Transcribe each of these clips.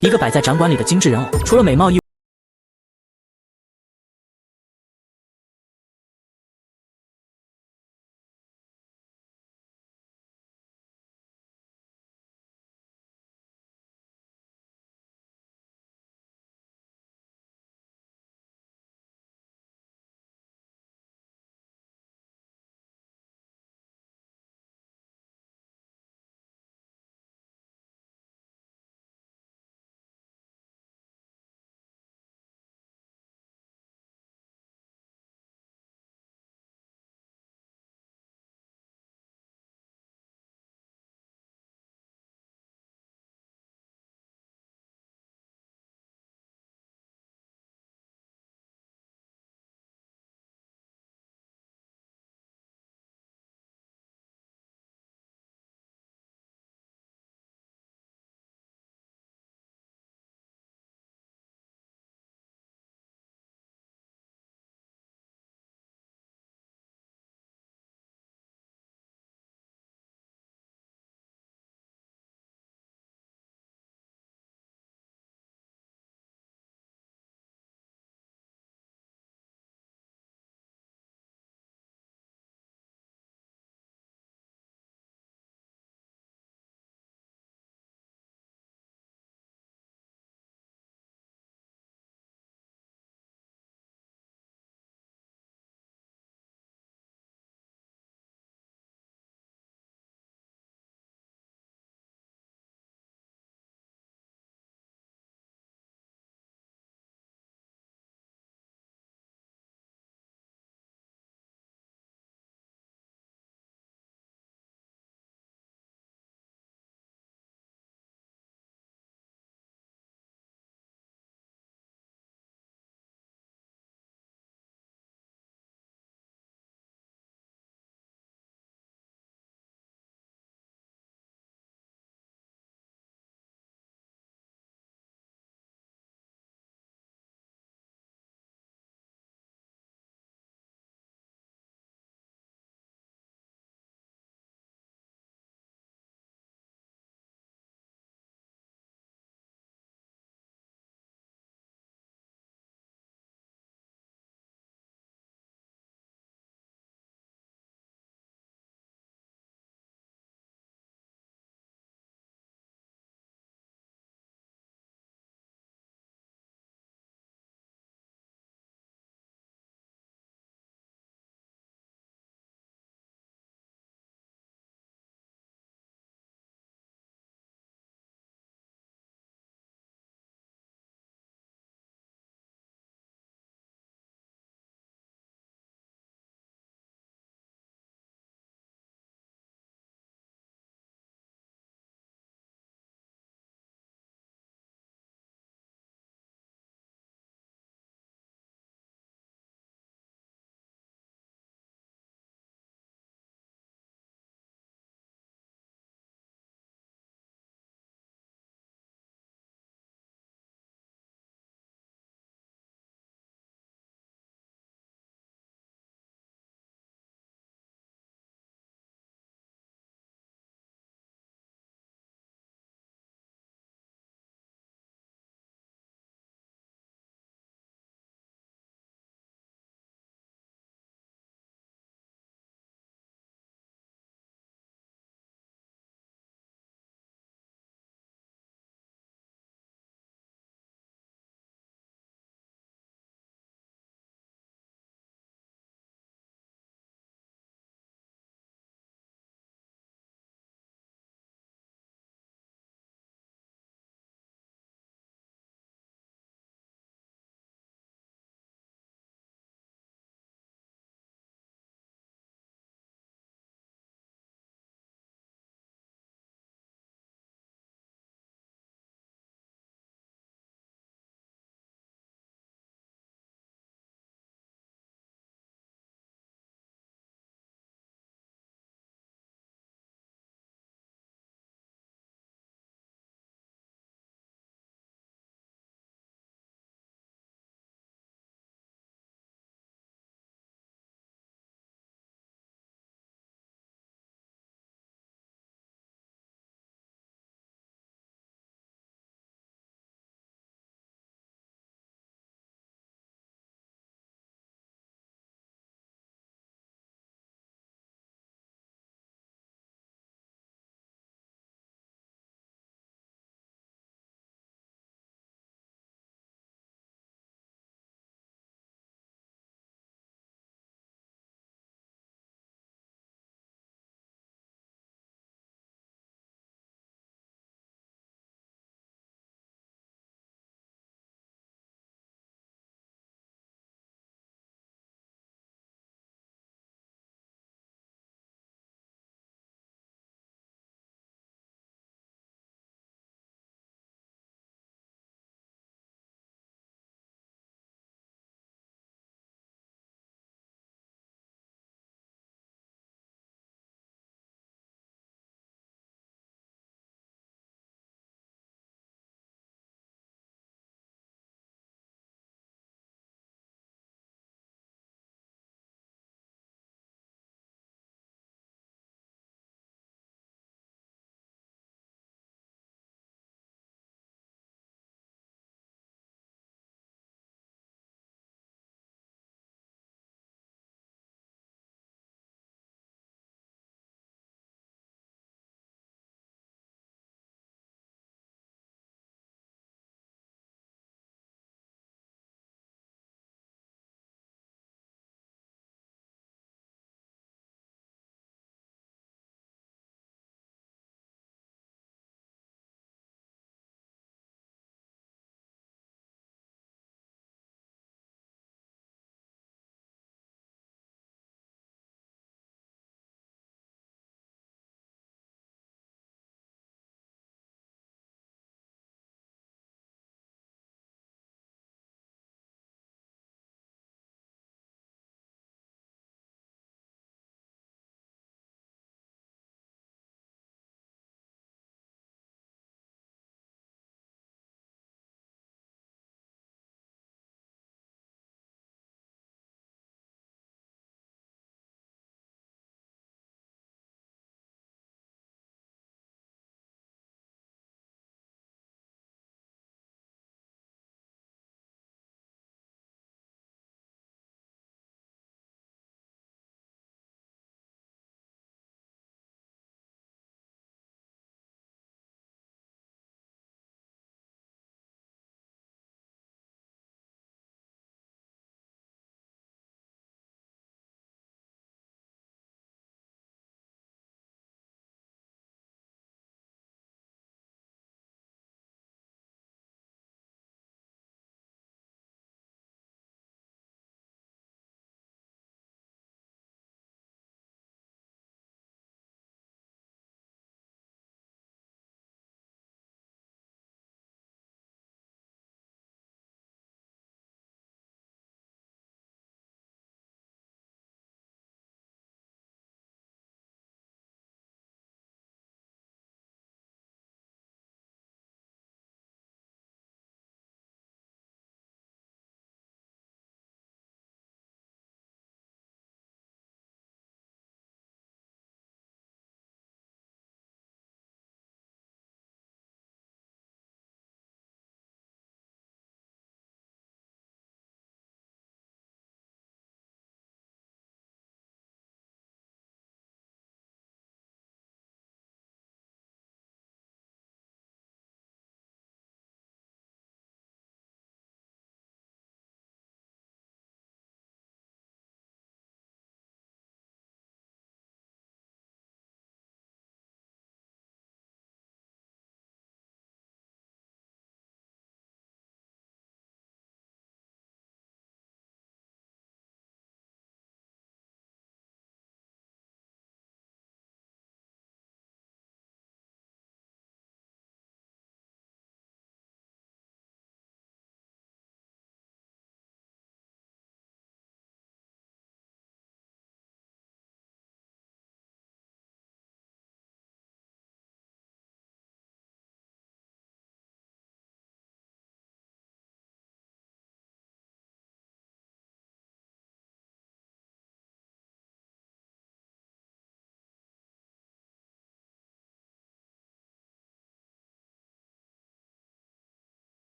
一个摆在展馆里的精致人偶，除了美貌异。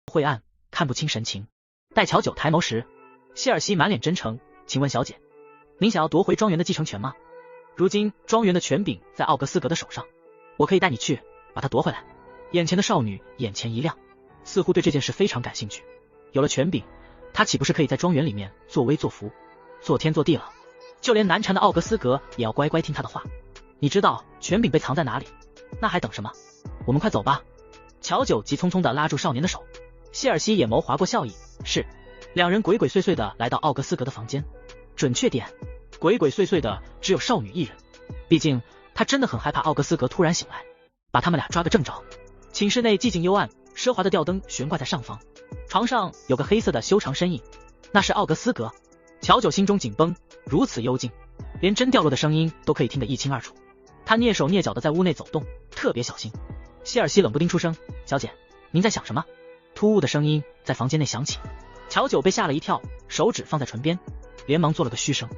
晦暗，看不清神情。待乔九抬眸时，谢尔西满脸真诚，请问小姐，您想要夺回庄园的继承权吗？如今庄园的权柄在奥格斯格的手上，我可以带你去把它夺回来。眼前的少女眼前一亮，似乎对这件事非常感兴趣。有了权柄，她岂不是可以在庄园里面作威作福，做天做地了？就连难缠的奥格斯格也要乖乖听她的话。你知道权柄被藏在哪里？那还等什么？我们快走吧。乔九急匆匆地拉住少年的手，谢尔西眼眸划过笑意，是。两人鬼鬼祟祟地来到奥格斯格的房间，准确点，鬼鬼祟祟的只有少女一人，毕竟她真的很害怕奥格斯格突然醒来，把他们俩抓个正着。寝室内寂静幽暗，奢华的吊灯悬挂在上方，床上有个黑色的修长身影，那是奥格斯格。乔九心中紧绷，如此幽静，连针掉落的声音都可以听得一清二楚。他蹑手蹑脚的在屋内走动，特别小心。谢尔西冷不丁出声：“小姐，您在想什么？”突兀的声音在房间内响起，乔九被吓了一跳，手指放在唇边，连忙做了个嘘声：“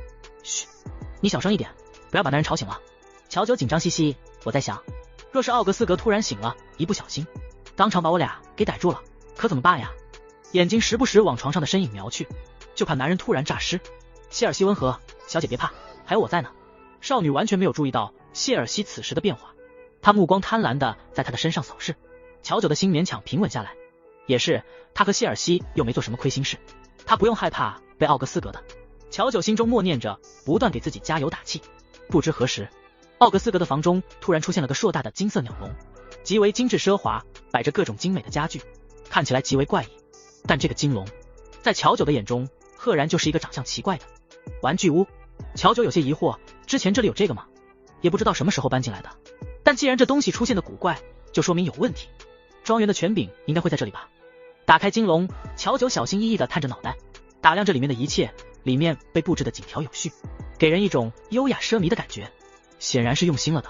嘘，你小声一点，不要把男人吵醒了。”乔九紧张兮兮：“我在想，若是奥格斯格突然醒了，一不小心当场把我俩给逮住了，可怎么办呀？”眼睛时不时往床上的身影瞄去，就怕男人突然诈尸。谢尔西温和：“小姐别怕，还有我在呢。”少女完全没有注意到谢尔西此时的变化，她目光贪婪的在他的身上扫视。乔九的心勉强平稳下来，也是，他和谢尔西又没做什么亏心事，他不用害怕被奥格斯格的。乔九心中默念着，不断给自己加油打气。不知何时，奥格斯格的房中突然出现了个硕大的金色鸟笼，极为精致奢华，摆着各种精美的家具，看起来极为怪异。但这个金笼在乔九的眼中赫然就是一个长相奇怪的玩具屋。乔九有些疑惑，之前这里有这个吗？也不知道什么时候搬进来的，但既然这东西出现的古怪，就说明有问题。庄园的权柄应该会在这里吧。打开金笼，乔九小心翼翼地探着脑袋，打量这里面的一切，里面被布置得井条有序，给人一种优雅奢靡的感觉，显然是用心了的。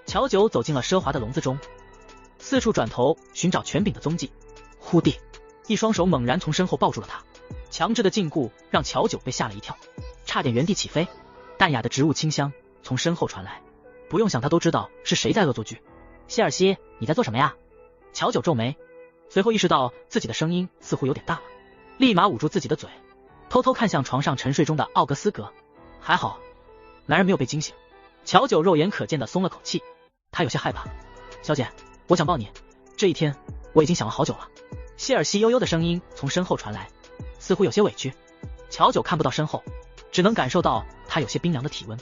乔九走进了奢华的笼子中，四处转头寻找权柄的踪迹。忽地，一双手猛然从身后抱住了他，强制的禁锢让乔九被吓了一跳，差点原地起飞。淡雅的植物清香从身后传来，不用想他都知道是谁在恶作剧。谢尔西，你在做什么呀？乔九皱眉，随后意识到自己的声音似乎有点大了，立马捂住自己的嘴，偷偷看向床上沉睡中的奥格斯格。还好男人没有被惊醒。乔九肉眼可见的松了口气，他有些害怕。小姐，我想抱你，这一天我已经想了好久了。谢尔西悠悠的声音从身后传来，似乎有些委屈。乔九看不到身后，只能感受到他有些冰凉的体温。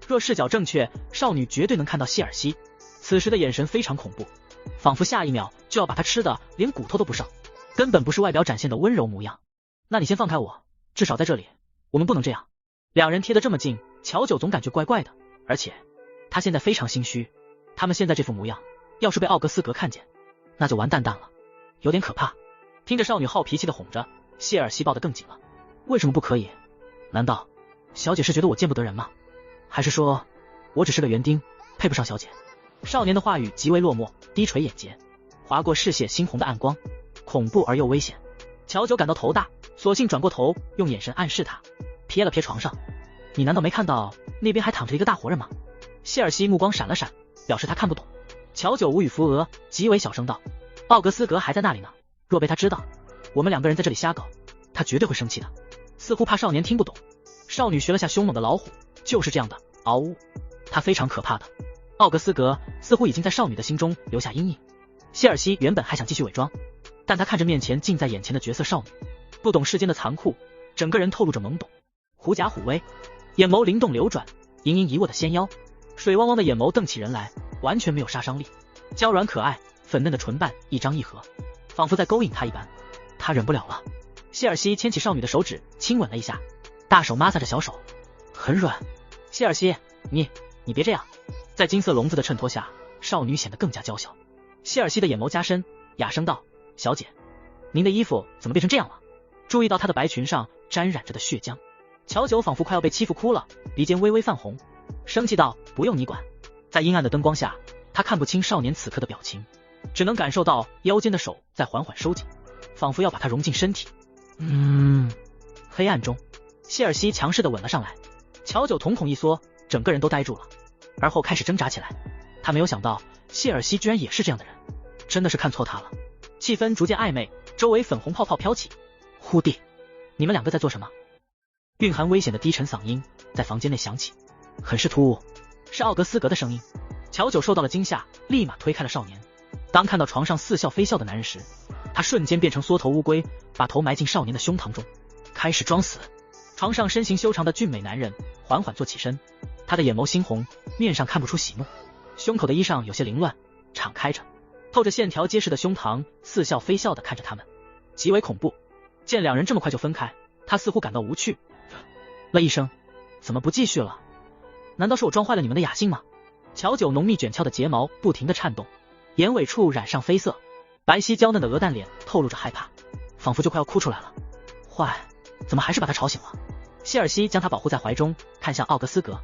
若视角正确，少女绝对能看到谢尔西此时的眼神非常恐怖，仿佛下一秒就要把他吃的连骨头都不剩，根本不是外表展现的温柔模样。那你先放开我，至少在这里我们不能这样。两人贴得这么近，乔九总感觉怪怪的，而且他现在非常心虚，他们现在这副模样，要是被奥格斯格看见，那就完蛋蛋了，有点可怕。听着少女好脾气的哄着，谢尔西抱得更紧了。为什么不可以？难道小姐是觉得我见不得人吗？还是说我只是个园丁，配不上小姐？少年的话语极为落寞，低垂眼睫，划过视线猩红的暗光，恐怖而又危险。乔九感到头大，索性转过头，用眼神暗示他，瞥了瞥床上，你难道没看到那边还躺着一个大活人吗？谢尔西目光闪了闪，表示他看不懂。乔九无语扶额，极为小声道，奥格斯格还在那里呢，若被他知道我们两个人在这里瞎搞，他绝对会生气的。似乎怕少年听不懂，少女学了下凶猛的老虎，就是这样的，嗷呜，他非常可怕的。奥格斯格似乎已经在少女的心中留下阴影。谢尔西原本还想继续伪装，但他看着面前近在眼前的绝色少女，不懂世间的残酷，整个人透露着懵懂。狐假虎威，眼眸灵动流转，盈盈一握的纤腰，水汪汪的眼眸瞪起人来，完全没有杀伤力，娇软可爱，粉嫩的唇瓣一张一合，仿佛在勾引他一般。他忍不了了。谢尔西牵起少女的手指亲吻了一下，大手摩擦着小手，很软。谢尔西，你别这样。在金色笼子的衬托下，少女显得更加娇小。谢尔西的眼眸加深，哑声道，小姐，您的衣服怎么变成这样了？注意到她的白裙上沾染着的血浆，乔九仿佛快要被欺负哭了，鼻尖微微泛红，生气道，不用你管。在阴暗的灯光下，他看不清少年此刻的表情，只能感受到腰间的手在缓缓收紧，仿佛要把他融进身体。黑暗中，谢尔西强势地吻了上来，乔九瞳孔一缩，整个人都呆住了，而后开始挣扎起来。他没有想到谢尔西居然也是这样的人，真的是看错他了。气氛逐渐暧昧，周围粉红泡泡飘起。呼地，你们两个在做什么？蕴含危险的低沉嗓音在房间内响起，很是突兀，是奥格斯格的声音。乔九受到了惊吓，立马推开了少年。当看到床上似笑非笑的男人时，他瞬间变成缩头乌龟，把头埋进少年的胸膛中，开始装死。床上身形修长的俊美男人缓缓坐起身，他的眼眸猩红，面上看不出喜怒，胸口的衣裳有些凌乱，敞开着，透着线条结实的胸膛，似笑非笑地看着他们，极为恐怖。见两人这么快就分开，他似乎感到无趣了一声，怎么不继续了？难道是我撞坏了你们的雅兴吗？乔九浓密卷翘的睫毛不停地颤动，眼尾处染上绯色，白皙娇嫩的鹅蛋脸透露着害怕，仿佛就快要哭出来了。坏，怎么还是把他吵醒了？谢尔西将他保护在怀中，看向奥格斯格，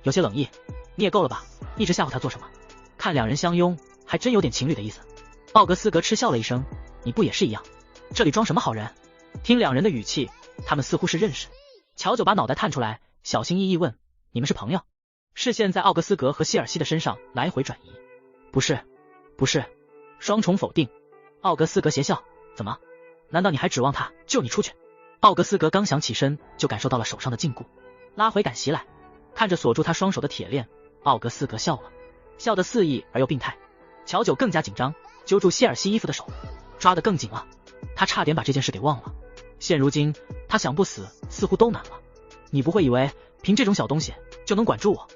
有些冷意。你也够了吧，一直吓唬他做什么？看两人相拥，还真有点情侣的意思。奥格斯格嗤笑了一声，你不也是一样？这里装什么好人？听两人的语气，他们似乎是认识。乔九把脑袋探出来，小心翼翼问，你们是朋友？视线在奥格斯格和谢尔西的身上来回转移。不是，不是，双重否定。奥格斯格邪笑，怎么？难道你还指望他救你出去？奥格斯格刚想起身，就感受到了手上的禁锢，拉回感袭来。看着锁住他双手的铁链，奥格斯格笑了，笑得肆意而又病态。乔九更加紧张，揪住谢尔西衣服的手，抓得更紧了。他差点把这件事给忘了。现如今他想不死似乎都难了。你不会以为凭这种小东西就能管住我？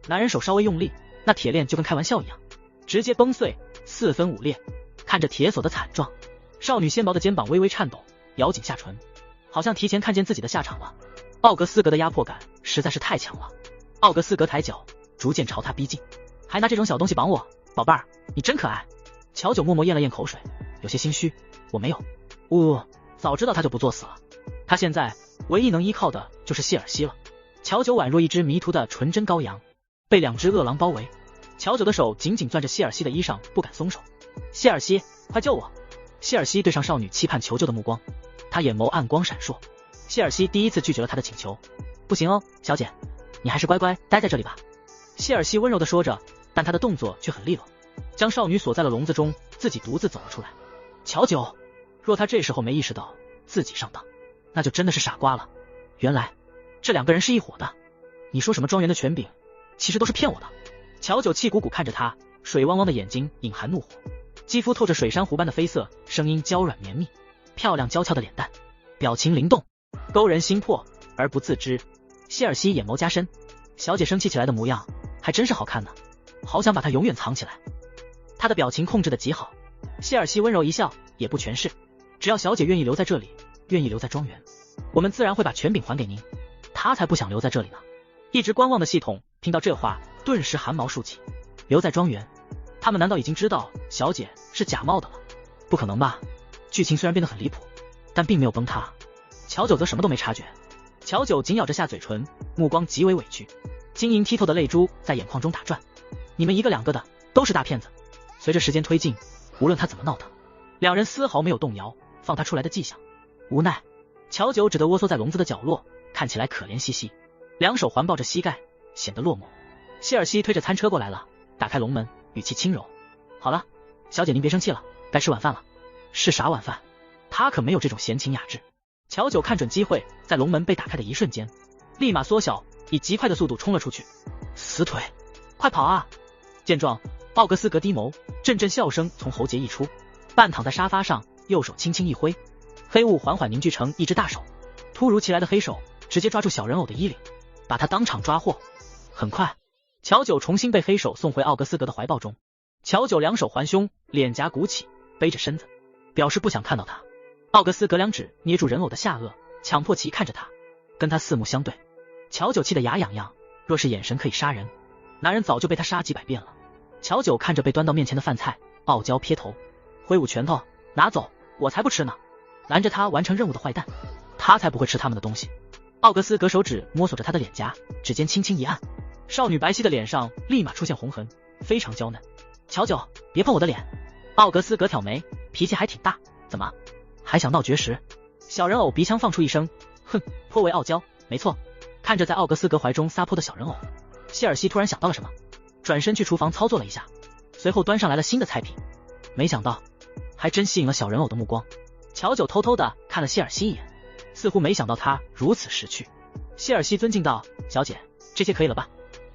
男人手稍微用力，那铁链就跟开玩笑一样，直接崩碎，4分5裂。看着铁锁的惨状，少女纤薄的肩膀微微颤抖，咬紧下唇，好像提前看见自己的下场了。奥格斯格的压迫感实在是太强了。奥格斯格抬脚逐渐朝他逼近，还拿这种小东西绑我，宝贝儿，你真可爱。乔九默默咽了咽口水，有些心虚，我没有。早知道他就不作死了。他现在唯一能依靠的就是谢尔西了。乔九宛若一只迷途的纯真羔羊，被2只恶狼包围。乔九的手紧紧攥着谢尔西的衣裳，不敢松手。谢尔西，快救我！谢尔西对上少女期盼求救的目光，他眼眸暗光闪烁。谢尔西第一次拒绝了他的请求，不行哦，小姐，你还是乖乖待在这里吧。谢尔西温柔地说着，但他的动作却很利落，将少女锁在了笼子中，自己独自走了出来。乔九，若他这时候没意识到自己上当，那就真的是傻瓜了。原来这2个人是一伙的。你说什么庄园的权柄，其实都是骗我的。乔九气鼓鼓看着他，水汪汪的眼睛隐含怒火，肌肤透着水珊瑚般的绯色，声音娇软绵密，漂亮娇俏的脸蛋，表情灵动，勾人心魄而不自知。谢尔西眼眸加深，小姐生气起来的模样还真是好看呢，好想把她永远藏起来。她的表情控制得极好。谢尔西温柔一笑，也不全是，只要小姐愿意留在这里，愿意留在庄园，我们自然会把权柄还给您。他才不想留在这里呢。一直观望的系统听到这话，顿时汗毛竖起。留在庄园，他们难道已经知道小姐是假冒的了？不可能吧。剧情虽然变得很离谱，但并没有崩塌。乔九则什么都没察觉。乔九紧咬着下嘴唇，目光极为委屈，晶莹剔透的泪珠在眼眶中打转。你们一个两个的都是大骗子。随着时间推进，无论他怎么闹腾，两人丝毫没有动摇放他出来的迹象。无奈，乔九只得窝缩在笼子的角落，看起来可怜兮兮，两手环抱着膝盖，显得落寞。谢尔西推着餐车过来了，打开笼门，语气轻柔，好了，小姐您别生气了，该吃晚饭了。是啥晚饭？他可没有这种闲情雅致。乔九看准机会，在笼门被打开的一瞬间，立马缩小，以极快的速度冲了出去。死腿，快跑啊！见状，奥格斯格低眸，阵阵笑声从喉结溢出，半躺在沙发上，右手轻轻一挥，黑雾缓缓凝聚成一只大手，突如其来的黑手直接抓住小人偶的衣领，把他当场抓获。很快，乔九重新被黑手送回奥格斯格的怀抱中。乔九两手环胸，脸颊鼓起，背着身子，表示不想看到他。奥格斯格两指捏住人偶的下颚，强迫其看着他，跟他四目相对。乔九气得牙痒痒，若是眼神可以杀人，男人早就被他杀几百遍了。乔九看着被端到面前的饭菜，傲娇撇头，挥舞拳头，拿走，我才不吃呢！拦着他完成任务的坏蛋，他才不会吃他们的东西。奥格斯格手指摸索着他的脸颊，指尖轻轻一按，少女白皙的脸上立马出现红痕，非常娇嫩。乔九，别碰我的脸！奥格斯格挑眉，脾气还挺大，怎么还想闹绝食？小人偶鼻腔放出一声，哼，颇为傲娇。没错，看着在奥格斯格怀中撒泼的小人偶，谢尔西突然想到了什么，转身去厨房操作了一下，随后端上来了新的菜品。没想到还真吸引了小人偶的目光，乔九偷偷的看了谢尔西一眼，似乎没想到他如此识趣。谢尔西尊敬道：“小姐，这些可以了吧？”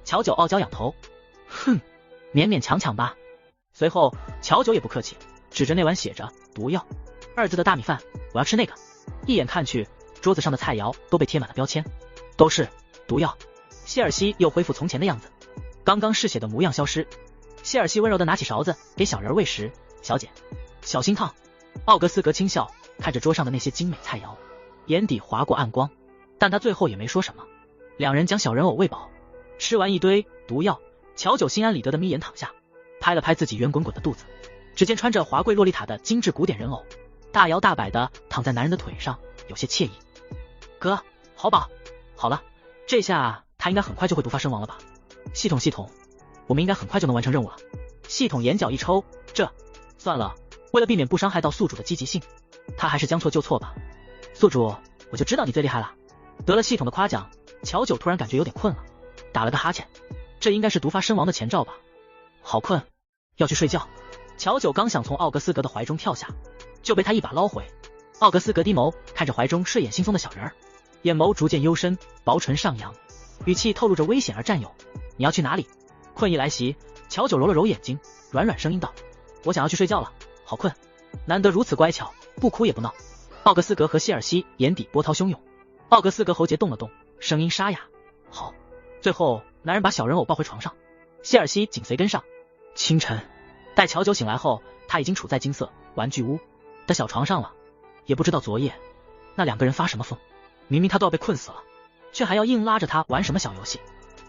乔九傲娇仰头，哼，勉勉强强吧。随后乔九也不客气，指着那碗写着“毒药”二字的大米饭，我要吃那个。一眼看去，桌子上的菜肴都被贴满了标签，都是毒药。谢尔西又恢复从前的样子，刚刚嗜血的模样消失。谢尔西温柔的拿起勺子给小人喂食，小姐，小心烫。奥格斯格轻笑，看着桌上的那些精美菜肴，眼底划过暗光，但他最后也没说什么。两人将小人偶喂饱，吃完一堆毒药，乔九心安理得的眯眼躺下，拍了拍自己圆滚滚的肚子。只见穿着华贵洛丽塔的精致古典人偶，大摇大摆的躺在男人的腿上，有些惬意。哥，好饱，好了，这下他应该很快就会毒发身亡了吧？系统，我们应该很快就能完成任务了。系统眼角一抽，算了，为了避免不伤害到宿主的积极性，他还是将错就错吧。宿主，我就知道你最厉害了。得了系统的夸奖，乔九突然感觉有点困了，打了个哈欠，这应该是毒发身亡的前兆吧。好困，要去睡觉。乔九刚想从奥格斯格的怀中跳下，就被他一把捞回。奥格斯格低眸看着怀中睡眼惺忪的小人儿，眼眸逐渐幽深，薄唇上扬，语气透露着危险而占有。你要去哪里？困意来袭，乔九揉了揉眼睛，软声音道：我想要去睡觉了，好困，难得如此乖巧，不哭也不闹。奥格斯格和谢尔西眼底波涛汹涌，奥格斯格喉结动了动，声音沙哑，好。最后男人把小人偶抱回床上，谢尔西紧随跟上。清晨，待乔九醒来后，他已经处在金色玩具屋的小床上了。也不知道昨夜那两个人发什么疯，明明他都要被困死了，却还要硬拉着他玩什么小游戏。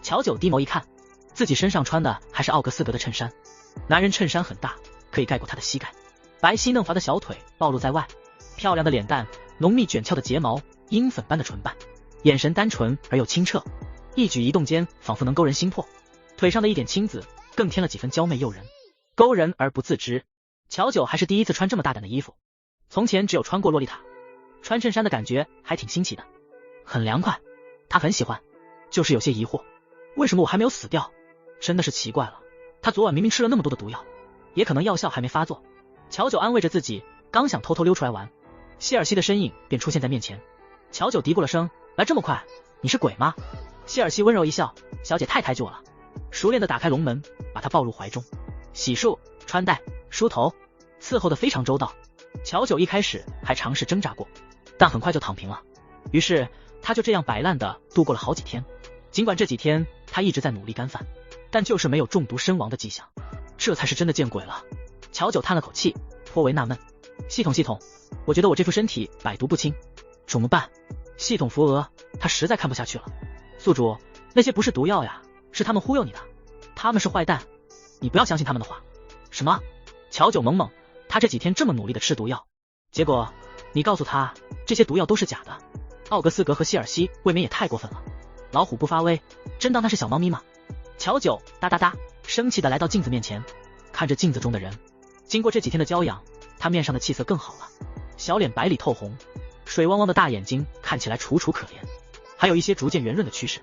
乔九低眸一看，自己身上穿的还是奥格斯格的衬衫，男人衬衫很大，可以盖过他的膝盖，白皙嫩滑的小腿暴露在外，漂亮的脸蛋，浓密卷翘的睫毛，樱粉般的唇瓣，眼神单纯而又清澈，一举一动间仿佛能勾人心魄。腿上的一点青紫更添了几分娇媚诱人，勾人而不自知。乔九还是第一次穿这么大胆的衣服，从前只有穿过洛丽塔，穿衬衫的感觉还挺新奇的，很凉快，他很喜欢，就是有些疑惑，为什么我还没有死掉？真的是奇怪了，他昨晚明明吃了那么多的毒药，也可能药效还没发作。乔九安慰着自己，刚想偷偷溜出来玩，谢尔西的身影便出现在面前。乔九嘀咕了声，来这么快，你是鬼吗？谢尔西温柔一笑，小姐太抬举我了。熟练的打开笼门，把他抱入怀中，洗漱、穿戴、梳头，伺候的非常周到。乔九一开始还尝试挣扎过，但很快就躺平了。于是他就这样摆烂的度过了好几天。尽管这几天他一直在努力干饭，但就是没有中毒身亡的迹象，这才是真的见鬼了。乔九叹了口气，颇为纳闷。系统，我觉得我这副身体百毒不侵，怎么办？系统扶额，他实在看不下去了。宿主，那些不是毒药呀，是他们忽悠你的，他们是坏蛋，你不要相信他们的话。什么？乔九懵，他这几天这么努力的吃毒药，结果你告诉他这些毒药都是假的。奥格斯格和希尔西未免也太过分了，老虎不发威，真当他是小猫咪吗？乔九哒哒哒生气的来到镜子面前，看着镜子中的人，经过这几天的娇养，他面上的气色更好了，小脸白里透红，水汪汪的大眼睛看起来楚楚可怜，还有一些逐渐圆润的趋势。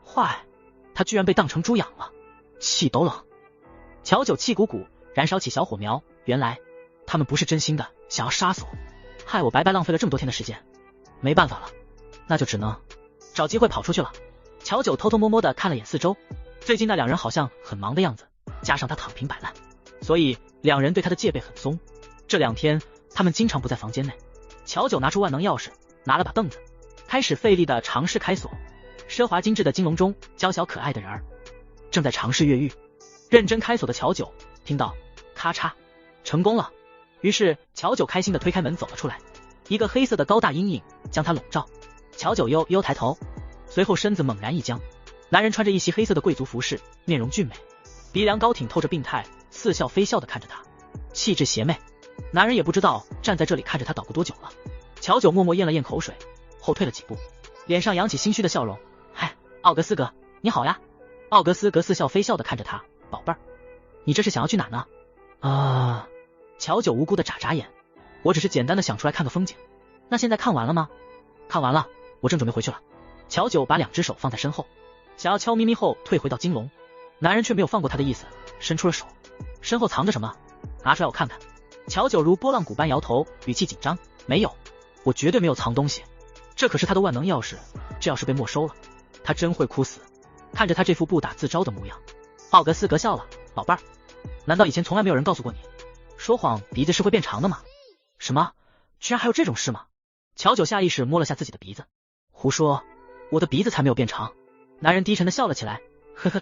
坏，他居然被当成猪养了，气都冷。乔九气鼓鼓燃烧起小火苗，原来他们不是真心的想要杀死我，害我白白浪费了这么多天的时间。没办法了，那就只能找机会跑出去了。乔九偷偷摸摸的看了眼四周，最近那两人好像很忙的样子，加上他躺平摆烂，所以两人对他的戒备很松。这2天他们经常不在房间内。乔九拿出万能钥匙，拿了把凳子，开始费力的尝试开锁。奢华精致的金笼中，娇小可爱的人儿正在尝试越狱。认真开锁的乔九听到咔嚓，成功了。于是乔九开心的推开门走了出来，一个黑色的高大阴影将他笼罩。乔九悠悠抬头，随后身子猛然一僵。男人穿着一袭黑色的贵族服饰，面容俊美，鼻梁高挺透着病态，似笑非笑的看着他，气质邪魅。男人也不知道站在这里看着他捣鼓多久了。乔九默默咽了咽口水，后退了几步，脸上扬起心虚的笑容。嗨，奥格斯格，你好呀。奥格斯格似笑非笑的看着他，宝贝儿，你这是想要去哪呢？啊，乔九无辜的眨眨眼，我只是简单的想出来看个风景。那现在看完了吗？看完了，我正准备回去了。乔九把2只手放在身后，想要悄咪咪后退回到金笼，男人却没有放过他的意思，伸出了手，身后藏着什么？拿出来我看看。乔九如拨浪鼓般摇头，语气紧张。没有，我绝对没有藏东西，这可是他的万能钥匙，这要是被没收了，他真会哭死。看着他这副不打自招的模样，奥格斯格笑了，宝贝儿，难道以前从来没有人告诉过你，说谎鼻子是会变长的吗？什么？居然还有这种事吗？乔九下意识摸了下自己的鼻子，胡说，我的鼻子才没有变长。男人低沉的笑了起来，呵呵，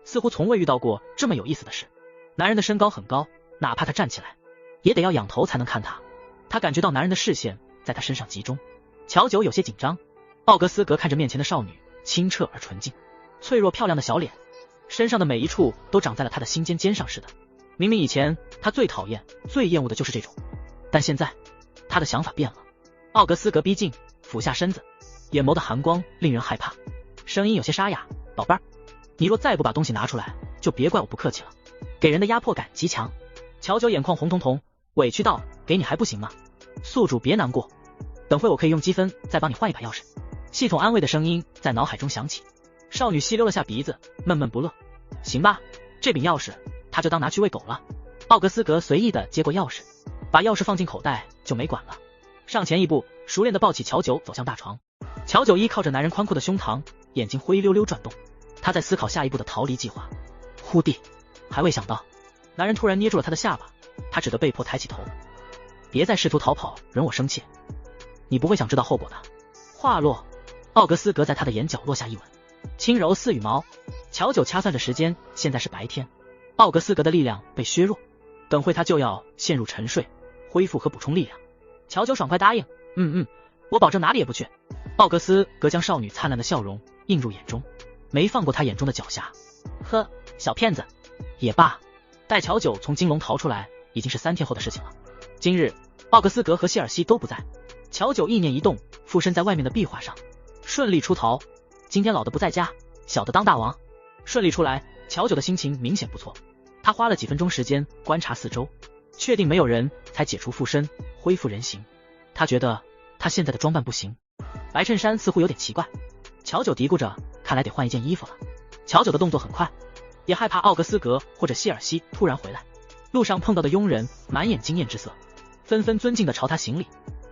似乎从未遇到过这么有意思的事。男人的身高很高，哪怕他站起来，也得要仰头才能看他。他感觉到男人的视线在他身上集中。乔九有些紧张。奥格斯格看着面前的少女，清澈而纯净，脆弱漂亮的小脸，身上的每一处都长在了他的心尖上似的。明明以前他最讨厌、最厌恶的就是这种，但现在他的想法变了。奥格斯格逼近，俯下身子，眼眸的寒光令人害怕，声音有些沙哑，宝贝儿，你若再不把东西拿出来，就别怪我不客气了。给人的压迫感极强。乔九眼眶红彤彤，委屈道，给你还不行吗？宿主别难过，等会我可以用积分再帮你换一把钥匙。系统安慰的声音在脑海中响起。少女细溜了下鼻子，闷闷不乐。行吧，这柄钥匙他就当拿去喂狗了。奥格斯格随意的接过钥匙，把钥匙放进口袋就没管了，上前一步，熟练的抱起乔九走向大床。乔九依靠着男人宽阔的胸膛，眼睛灰溜溜转动，他在思考下一步的逃离计划。呼地，还未想到，男人突然捏住了他的下巴，他只得被迫抬起头。别再试图逃跑，惹我生气，你不会想知道后果的。话落，奥格斯格在他的眼角落下一吻，轻柔似羽毛。乔九掐算着时间，现在是白天，奥格斯格的力量被削弱，等会他就要陷入沉睡，恢复和补充力量。乔九爽快答应，我保证哪里也不去。奥格斯格将少女灿烂的笑容映入眼中，没放过他眼中的狡黠。呵，小骗子。也罢，待乔九从金龙逃出来，已经是3天后的事情了。今日，奥格斯格和希尔西都不在，乔九意念一动，附身在外面的壁画上，顺利出逃。今天老的不在家，小的当大王。顺利出来，乔九的心情明显不错。他花了几分钟时间观察四周，确定没有人，才解除附身，恢复人形。他觉得他现在的装扮不行，白衬衫似乎有点奇怪。乔九嘀咕着，看来得换一件衣服了。乔九的动作很快，也害怕奥格斯格或者希尔西突然回来。路上碰到的佣人满眼惊艳之色，纷纷尊敬地朝他行礼。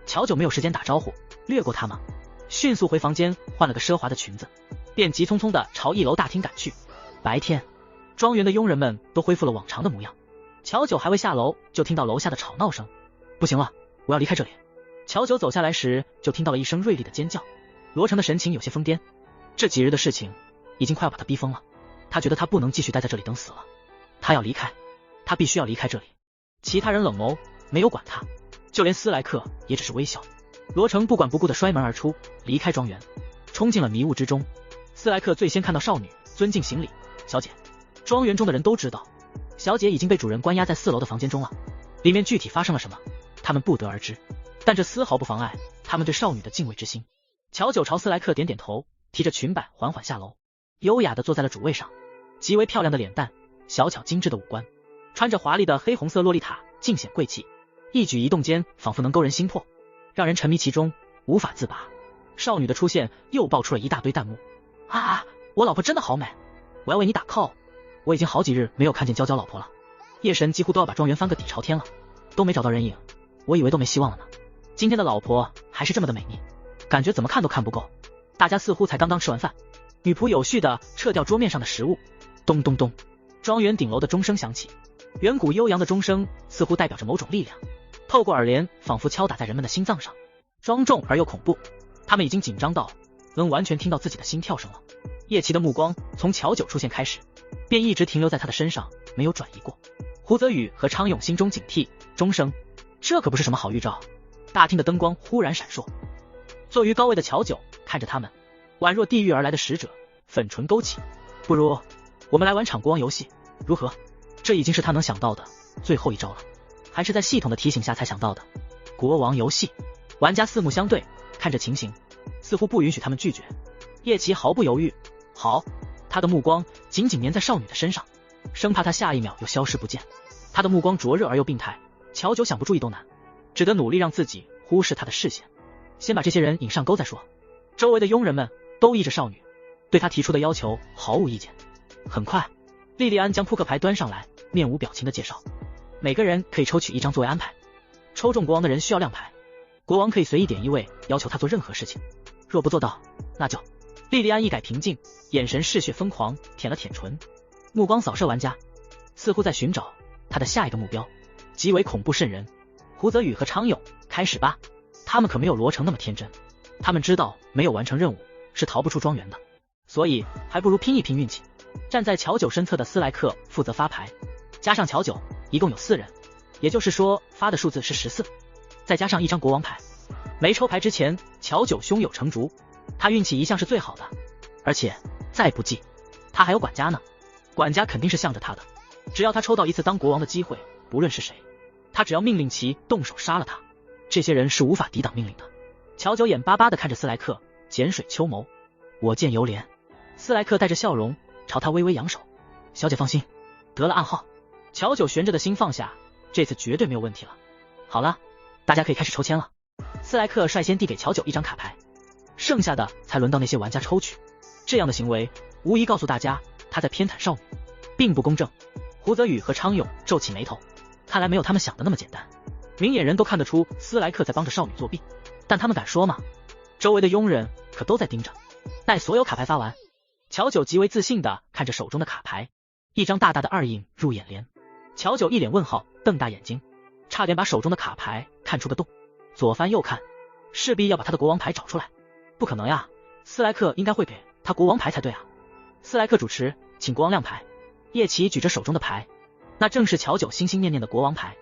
乔九没有时间打招呼，略过他们，迅速回房间换了个奢华的裙子，便急匆匆地朝1楼大厅赶去。白天，庄园的佣人们都恢复了往常的模样。乔九还未下楼，就听到楼下的吵闹声。不行了，我要离开这里。乔九走下来时，就听到了一声锐利的尖叫。罗成的神情有些疯癫，这几日的事情已经快要把他逼疯了。他觉得他不能继续待在这里等死了，他要离开，他必须要离开这里。其他人冷眸，没有管他，就连斯莱克也只是微笑。罗成不管不顾地摔门而出，离开庄园，冲进了迷雾之中。斯莱克最先看到少女，尊敬行礼，小姐。庄园中的人都知道，小姐已经被主人关押在4楼的房间中了，里面具体发生了什么，他们不得而知，但这丝毫不妨碍他们对少女的敬畏之心。乔九朝斯莱克点点头，提着裙摆缓缓下楼，优雅地坐在了主位上。极为漂亮的脸蛋，小巧精致的五官，穿着华丽的黑红色洛丽塔，尽显贵气，一举一动间仿佛能勾人心魄，让人沉迷其中，无法自拔。少女的出现又爆出了一大堆弹幕。我老婆真的好美，我要为你打 call。我已经好几日没有看见娇娇老婆了，夜神几乎都要把庄园翻个底朝天了，都没找到人影，我以为都没希望了呢。今天的老婆还是这么的美丽，感觉怎么看都看不够。大家似乎才刚刚吃完饭，女仆有序地撤掉桌面上的食物。咚咚咚，庄园顶楼的钟声响起，远古悠扬的钟声似乎代表着某种力量，透过耳帘仿佛敲打在人们的心脏上，庄重而又恐怖。他们已经紧张到能完全听到自己的心跳声了。叶奇的目光从乔九出现开始，便一直停留在他的身上，没有转移过。胡泽宇和昌永心中警惕，钟声，这可不是什么好预兆。大厅的灯光忽然闪烁，坐于高位的乔九看着他们，宛若地狱而来的使者，粉唇勾起。不如我们来玩场国王游戏，如何？这已经是他能想到的最后一招了，还是在系统的提醒下才想到的。国王游戏，玩家四目相对，看着情形，似乎不允许他们拒绝。叶奇毫不犹豫，好。他的目光紧紧粘在少女的身上，生怕她下一秒又消失不见。他的目光灼热而又病态，乔九想不注意都难，只得努力让自己忽视他的视线，先把这些人引上钩再说。周围的佣人们都依着少女，对他提出的要求毫无意见。很快，莉莉安将扑克牌端上来，面无表情的介绍，每个人可以抽取1张作为安排，抽中国王的人需要亮牌。国王可以随意点一位，要求他做任何事情，若不做到，那就……莉莉安一改平静，眼神嗜血疯狂，舔了舔唇，目光扫射玩家，似乎在寻找他的下一个目标，极为恐怖瘆人。胡泽宇和昌永，开始吧。他们可没有罗成那么天真，他们知道没有完成任务是逃不出庄园的，所以还不如拼一拼运气。站在乔九身侧的斯莱克负责发牌，加上乔九，一共有4人，也就是说发的数字是14，再加上一张国王牌。没抽牌之前，乔九胸有成竹，他运气一向是最好的，而且再不济，他还有管家呢。管家肯定是向着他的，只要他抽到一次当国王的机会，不论是谁，他只要命令其动手杀了他。这些人是无法抵挡命令的。乔九眼巴巴地看着斯莱克，碱水秋眸，我见犹怜。斯莱克带着笑容朝他微微扬手，小姐放心，得了暗号。乔九悬着的心放下，这次绝对没有问题了。好了，大家可以开始抽签了。斯莱克率先递给乔九一张卡牌，剩下的才轮到那些玩家抽取。这样的行为无疑告诉大家他在偏袒少女，并不公正。胡泽宇和昌永皱起眉头，看来没有他们想的那么简单。明眼人都看得出斯莱克在帮着少女作弊，但他们敢说吗？周围的佣人可都在盯着。待所有卡牌发完，乔九极为自信地看着手中的卡牌，一张大大的2印入眼帘。乔九一脸问号，瞪大眼睛，差点把手中的卡牌看出个洞，左翻右看，势必要把他的国王牌找出来。不可能呀，斯莱克应该会给他国王牌才对啊。斯莱克主持，请国王亮牌。叶奇举着手中的牌，那正是乔九心心念念的国王牌。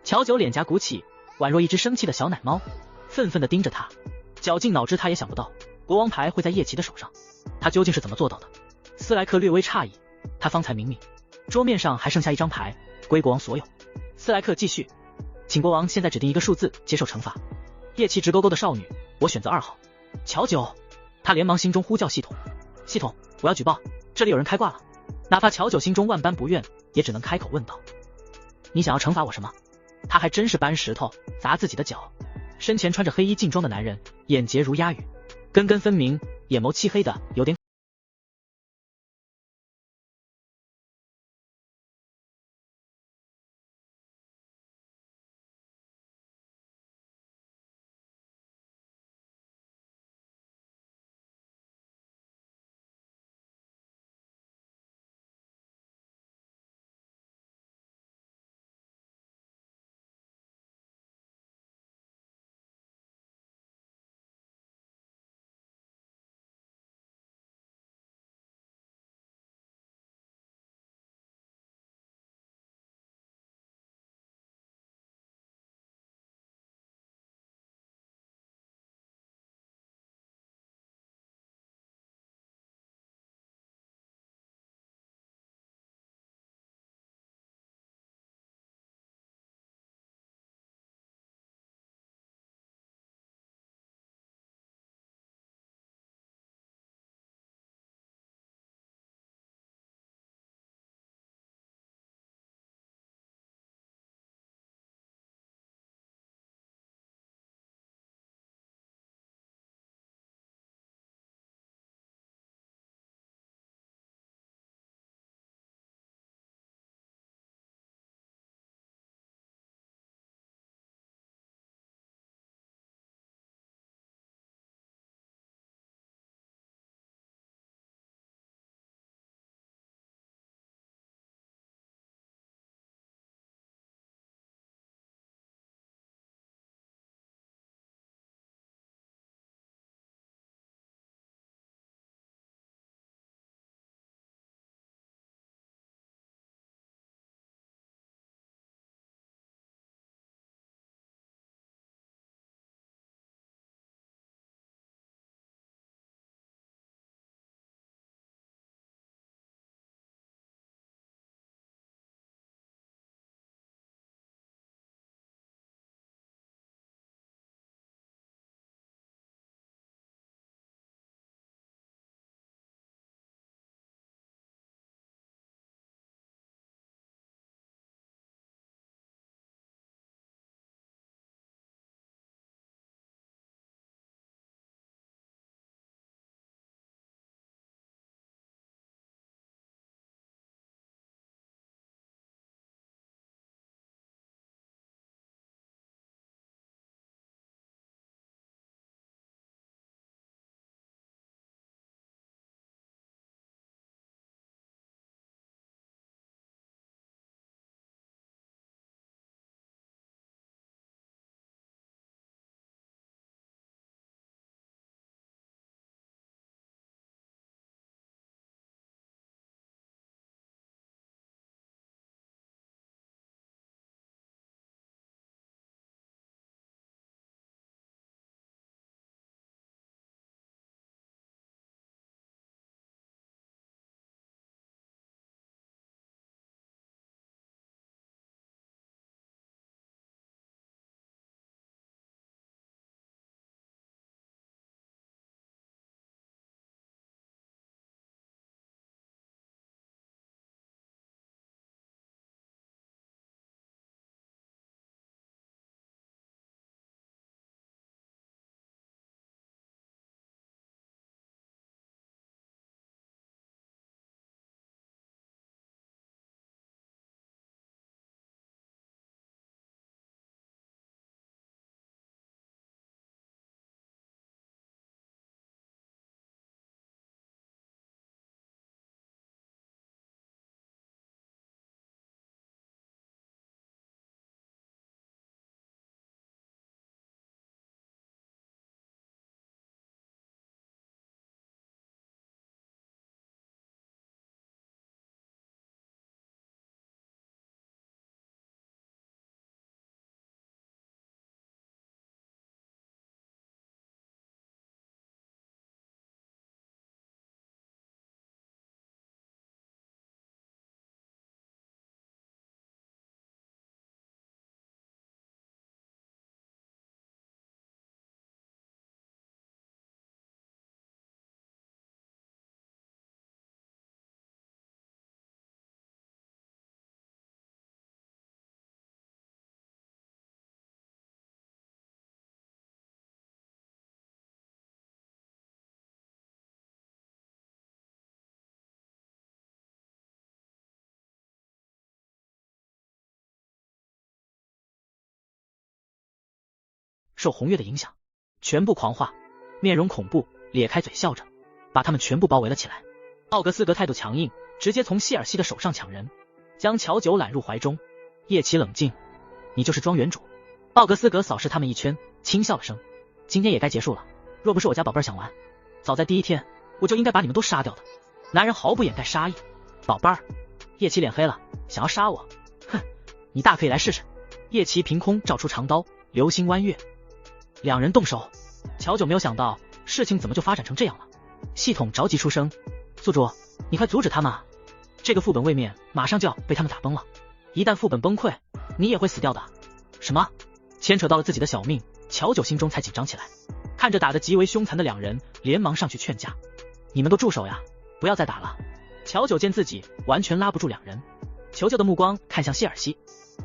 乔九脸颊鼓起，宛若一只生气的小奶猫，愤愤地盯着他，绞尽脑汁他也想不到国王牌会在叶奇的手上，他究竟是怎么做到的？斯莱克略微诧异，他方才明明桌面上还剩下一张牌，归国王所有。斯莱克继续，请国王现在指定一个数字接受惩罚。叶奇直勾勾的少女，我选择2号。乔九，他连忙心中呼叫系统，系统，我要举报，这里有人开挂了。哪怕乔九心中万般不愿，也只能开口问道，你想要惩罚我什么？他还真是搬石头砸自己的脚。身前穿着黑衣劲装的男人，眼睫如鸦羽，根根分明，眼眸漆黑的有点受红月的影响，全部狂化，面容恐怖，咧开嘴笑着，把他们全部包围了起来。奥格斯格态度强硬，直接从谢尔西的手上抢人，将乔九揽入怀中。叶奇冷静，你就是庄园主。奥格斯格扫视他们一圈，轻笑了声，今天也该结束了，若不是我家宝贝儿想玩，早在第一天我就应该把你们都杀掉的。男人毫不掩盖杀意，宝贝儿。叶奇脸黑了，想要杀我？哼，你大可以来试试。叶奇凭空照出长刀，流星弯月，两人动手。乔九没有想到事情怎么就发展成这样了，系统着急出声，宿主，你快阻止他们啊！这个副本位面马上就要被他们打崩了，一旦副本崩溃，你也会死掉的。什么？牵扯到了自己的小命，乔九心中才紧张起来。看着打得极为凶残的两人，连忙上去劝架，你们都住手呀，不要再打了。乔九见自己完全拉不住两人，求救的目光看向谢尔西，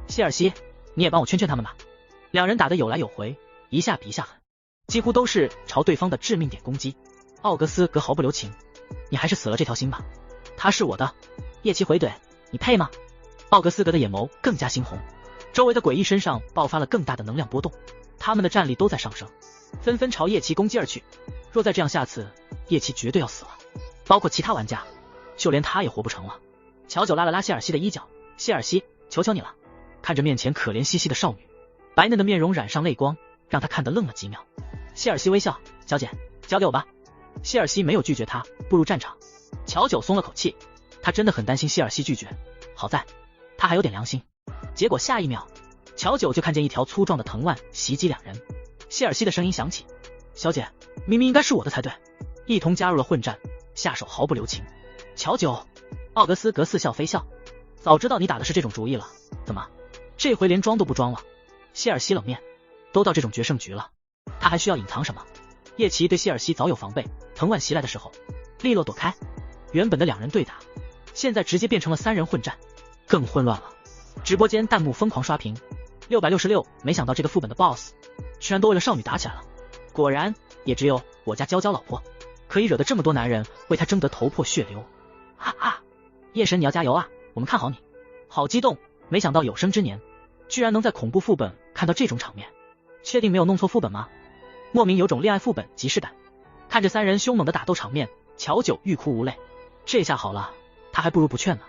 谢尔西，你也帮我劝劝他们吧。两人打得有来有回，一下比一下狠，几乎都是朝对方的致命点攻击。奥格斯格毫不留情，你还是死了这条心吧，他是我的。叶奇回怼，你配吗？奥格斯格的眼眸更加猩红，周围的诡异身上爆发了更大的能量波动，他们的战力都在上升，纷纷朝叶奇攻击而去。若再这样下次，叶奇绝对要死了，包括其他玩家，就连他也活不成了。乔九拉了拉谢尔西的衣角，谢尔西，求求你了。看着面前可怜兮兮的少女，白嫩的面容染上泪光，让他看得愣了几秒。谢尔西微笑，小姐，交给我吧。谢尔西没有拒绝他，步入战场。乔九松了口气，他真的很担心谢尔西拒绝，好在他还有点良心。结果下一秒，乔九就看见一条粗壮的藤蔓袭击两人。谢尔西的声音响起，小姐，明明应该是我的才对，一同加入了混战，下手毫不留情。乔九，奥格斯格似笑非笑，早知道你打的是这种主意了，怎么这回连装都不装了？谢尔西冷面，都到这种决胜局了，他还需要隐藏什么？叶奇对谢尔西早有防备，藤蔓袭来的时候利落躲开。原本的两人对打，现在直接变成了三人混战，更混乱了。直播间弹幕疯狂刷屏，666，没想到这个副本的 BOSS 居然都为了少女打起来了，果然也只有我家娇娇老婆可以惹得这么多男人为她争得头破血流。哈哈，夜神你要加油啊，我们看好你。好激动，没想到有生之年居然能在恐怖副本看到这种场面，确定没有弄错副本吗？莫名有种恋爱副本即视感。看着三人凶猛的打斗场面，乔九欲哭无泪，这下好了，他还不如不劝呢。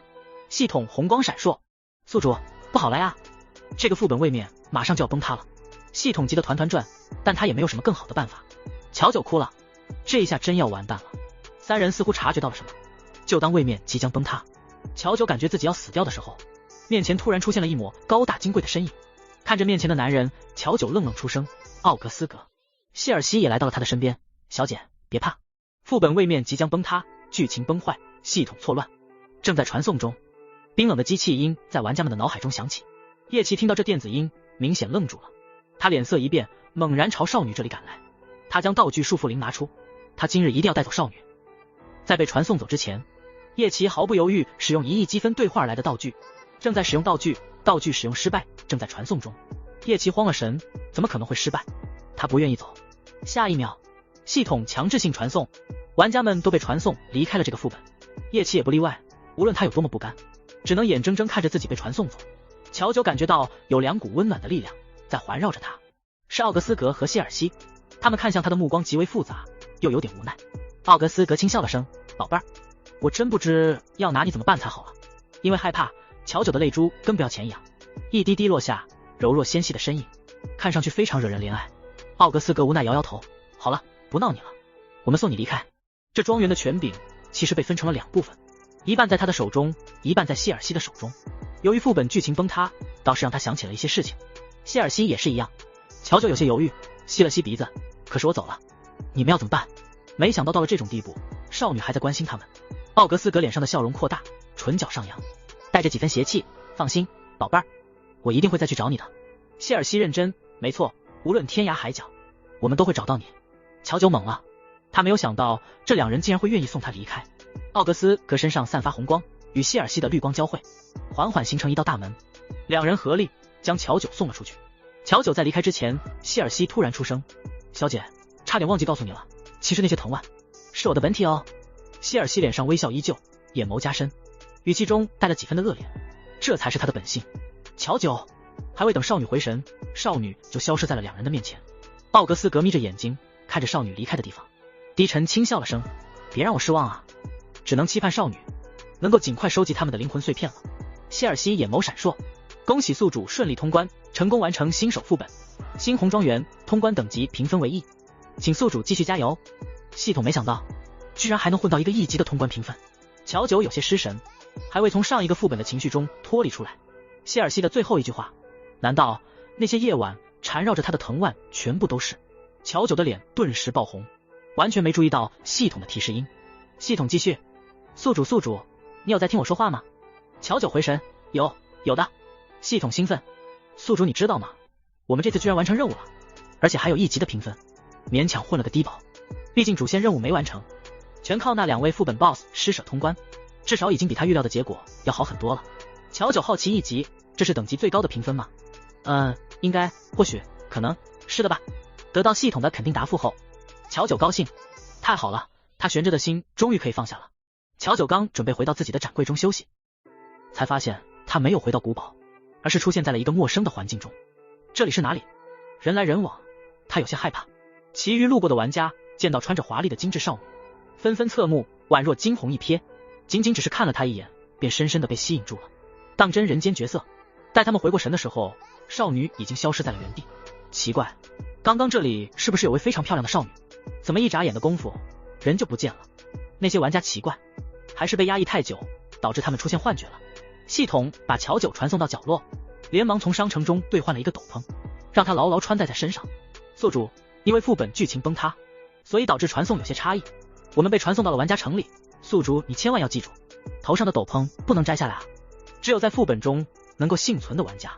系统红光闪烁，宿主不好了呀，这个副本位面马上就要崩塌了。系统急得团团转，但他也没有什么更好的办法。乔九哭了，这一下真要完蛋了。三人似乎察觉到了什么，就当位面即将崩塌，乔九感觉自己要死掉的时候，面前突然出现了一抹高大金贵的身影。看着面前的男人，乔九愣愣出声，奥格斯格。谢尔西也来到了他的身边，小姐别怕，副本位面即将崩塌，剧情崩坏，系统错乱，正在传送中。冰冷的机器音在玩家们的脑海中响起。叶奇听到这电子音，明显愣住了，他脸色一变，猛然朝少女这里赶来。他将道具束缚铃拿出，他今日一定要带走少女。在被传送走之前，叶奇毫不犹豫使用1亿积分兑换而来的道具，正在使用道具，道具使用失败，正在传送中。叶奇慌了神，怎么可能会失败？他不愿意走。下一秒，系统强制性传送，玩家们都被传送离开了这个副本，叶奇也不例外。无论他有多么不甘，只能眼睁睁看着自己被传送走。乔九感觉到有两股温暖的力量在环绕着他，是奥格斯格和谢尔西。他们看向他的目光极为复杂，又有点无奈。奥格斯格轻笑了声，宝贝儿，我真不知要拿你怎么办才好啊。因为害怕，乔九的泪珠跟不要钱一样，一滴滴落下，柔弱纤细的身影，看上去非常惹人怜爱。奥格斯格无奈摇摇头，好了，不闹你了，我们送你离开。这庄园的权柄其实被分成了两部分，一半在他的手中，一半在谢尔西的手中。由于副本剧情崩塌，倒是让他想起了一些事情。谢尔西也是一样。乔九有些犹豫，吸了吸鼻子，可是我走了，你们要怎么办？没想到到了这种地步，少女还在关心他们。奥格斯格脸上的笑容扩大，唇角上扬，带着几分邪气，放心，宝贝儿，我一定会再去找你的。谢尔西认真，没错，无论天涯海角，我们都会找到你。乔九懵了，他没有想到这两人竟然会愿意送他离开。奥格斯格身上散发红光，与谢尔西的绿光交汇，缓缓形成一道大门，两人合力将乔九送了出去。乔九在离开之前，谢尔西突然出声，小姐，差点忘记告诉你了，其实那些藤蔓是我的本体哦。谢尔西脸上微笑依旧，眼眸加深，语气中带了几分的恶劣，这才是他的本性。乔九还未等少女回神，少女就消失在了两人的面前。奥格斯格眯着眼睛看着少女离开的地方，低沉轻笑了声，别让我失望啊，只能期盼少女能够尽快收集他们的灵魂碎片了。谢尔西眼眸闪烁，恭喜宿主顺利通关，成功完成新手副本，猩红庄园通关等级评分为 E， 请宿主继续加油。系统没想到居然还能混到一个1级的通关评分，乔九有些失神，还未从上一个副本的情绪中脱离出来。谢尔西的最后一句话，难道那些夜晚缠绕着他的藤蔓全部都是？乔九的脸顿时爆红，完全没注意到系统的提示音。系统继续，宿主，你有在听我说话吗？乔九回神，有的。系统兴奋，宿主你知道吗？我们这次居然完成任务了，而且还有1级的评分，勉强混了个低保。毕竟主线任务没完成，全靠那2位副本 BOSS 施舍通关，至少已经比他预料的结果要好很多了。乔九好奇1级，这是等级最高的评分吗？应该，或许，可能是的吧。得到系统的肯定答复后，乔九高兴，太好了，他悬着的心终于可以放下了。乔九刚准备回到自己的展柜中休息，才发现他没有回到古堡，而是出现在了一个陌生的环境中。这里是哪里？人来人往，他有些害怕。其余路过的玩家见到穿着华丽的精致少女，纷纷侧目，宛若惊鸿一瞥，仅仅只是看了他一眼，便深深的被吸引住了，当真人间绝色。待他们回过神的时候，少女已经消失在了原地。奇怪，刚刚这里是不是有位非常漂亮的少女？怎么一眨眼的功夫人就不见了？那些玩家奇怪，还是被压抑太久导致他们出现幻觉了。系统把乔九传送到角落，连忙从商城中兑换了一个斗篷，让他牢牢穿戴在身上。宿主，因为副本剧情崩塌，所以导致传送有些差异，我们被传送到了玩家城里。宿主你千万要记住，头上的斗篷不能摘下来啊！只有在副本中能够幸存的玩家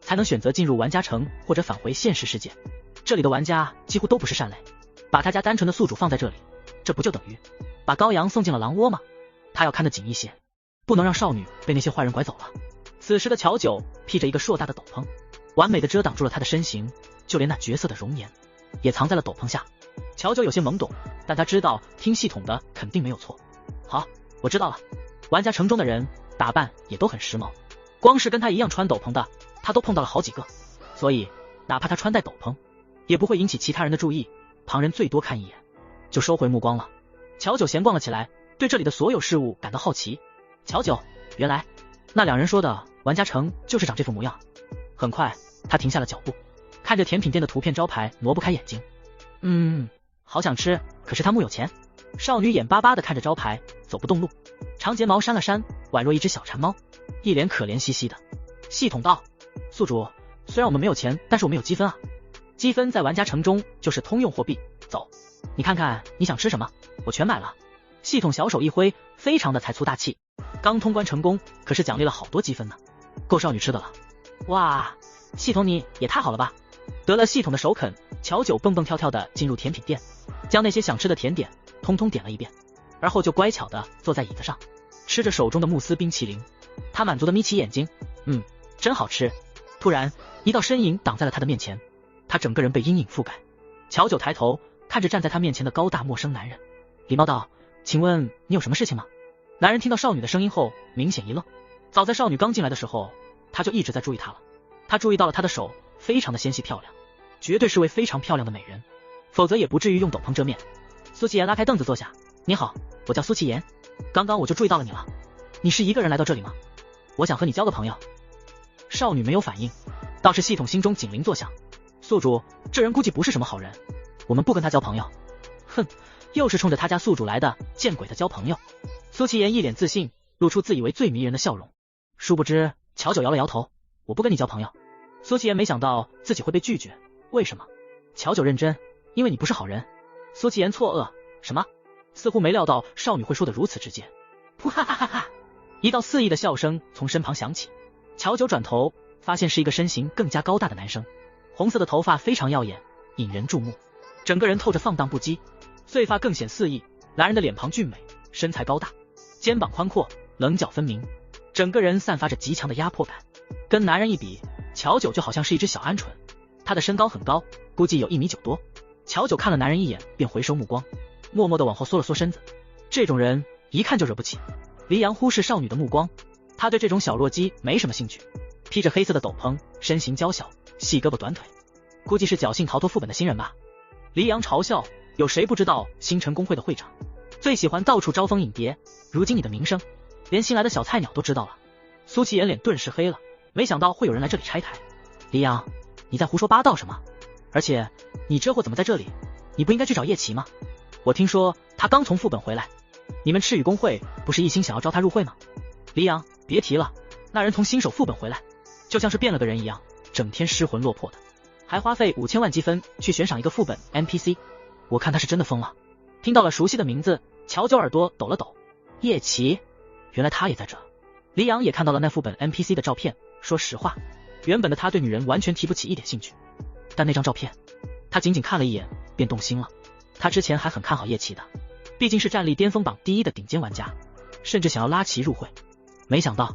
才能选择进入玩家城或者返回现实世界，这里的玩家几乎都不是善类，把他家单纯的宿主放在这里，这不就等于把羔羊送进了狼窝吗？他要看得紧一些，不能让少女被那些坏人拐走了。此时的乔九披着一个硕大的斗篷，完美的遮挡住了他的身形，就连那绝色的容颜也藏在了斗篷下。乔九有些懵懂，但他知道听系统的肯定没有错。好，我知道了，玩家城中的人打扮也都很时髦，光是跟他一样穿斗篷的他都碰到了好几个，所以哪怕他穿戴斗篷也不会引起其他人的注意，旁人最多看一眼就收回目光了。乔九闲逛了起来，对这里的所有事物感到好奇。乔九，原来那2人说的玩家城就是长这副模样。很快他停下了脚步，看着甜品店的图片招牌挪不开眼睛。好想吃，可是他木有钱。少女眼巴巴地看着招牌，走不动路，长睫毛扇了扇，宛若一只小馋猫，一脸可怜兮兮的。系统道，宿主，虽然我们没有钱，但是我们有积分啊，积分在玩家城中就是通用货币，走，你看看你想吃什么，我全买了。系统小手一挥，非常的财粗大气，刚通关成功，可是奖励了好多积分呢，够少女吃的了。哇，系统你也太好了吧。得了系统的首肯，乔九蹦蹦跳跳的进入甜品店，将那些想吃的甜点通通点了一遍，而后就乖巧的坐在椅子上，吃着手中的慕斯冰淇淋。他满足的眯起眼睛，真好吃。突然一道身影挡在了他的面前，他整个人被阴影覆盖。乔九抬头看着站在他面前的高大陌生男人，礼貌道，请问你有什么事情吗？男人听到少女的声音后明显一愣，早在少女刚进来的时候他就一直在注意她了，他注意到了她的手非常的纤细漂亮，绝对是位非常漂亮的美人，否则也不至于用斗篷遮面。苏琪妍拉开凳子坐下，你好，我叫苏琪妍，刚刚我就注意到了你了，你是一个人来到这里吗？我想和你交个朋友。少女没有反应，倒是系统心中警铃作响，宿主，这人估计不是什么好人，我们不跟他交朋友。哼，又是冲着他家宿主来的，见鬼的交朋友。苏琪妍一脸自信，露出自以为最迷人的笑容。殊不知乔九摇了摇头，我不跟你交朋友。苏琪妍没想到自己会被拒绝，为什么？乔九认真，因为你不是好人。苏琪妍错愕，什么？似乎没料到少女会说得如此直接。噗哈哈哈哈！一道肆意的笑声从身旁响起，乔九转头发现是一个身形更加高大的男生，红色的头发非常耀眼，引人注目，整个人透着放荡不羁，碎发更显肆意。男人的脸庞俊美，身材高大，肩膀宽阔，棱角分明，整个人散发着极强的压迫感。跟男人一比，乔九就好像是一只小鹌鹑，他的身高很高，估计有1.9米多。乔九看了男人一眼，便回收目光，默默地往后缩了缩身子。这种人一看就惹不起。黎阳忽视少女的目光，他对这种小弱鸡没什么兴趣。披着黑色的斗篷，身形娇小，细胳膊短腿，估计是侥幸逃脱副本的新人吧。黎阳嘲笑，有谁不知道星辰公会的会长最喜欢到处招蜂引蝶，如今你的名声连新来的小菜鸟都知道了。苏琪妍脸顿时黑了，没想到会有人来这里拆台。黎阳，你在胡说八道什么？而且你这货怎么在这里？你不应该去找叶琪吗？我听说他刚从副本回来，你们赤羽公会不是一心想要招他入会吗？黎阳，别提了，那人从新手副本回来，就像是变了个人一样，整天失魂落魄的，还花费5000万积分去悬赏一个副本 NPC， 我看他是真的疯了。听到了熟悉的名字，乔九耳朵抖了抖。叶琪，原来他也在这。黎阳也看到了那副本 NPC 的照片，说实话，原本的他对女人完全提不起一点兴趣，但那张照片他仅仅看了一眼便动心了。他之前还很看好叶琪的，毕竟是战力巅峰榜第1的顶尖玩家，甚至想要拉齐入会，没想到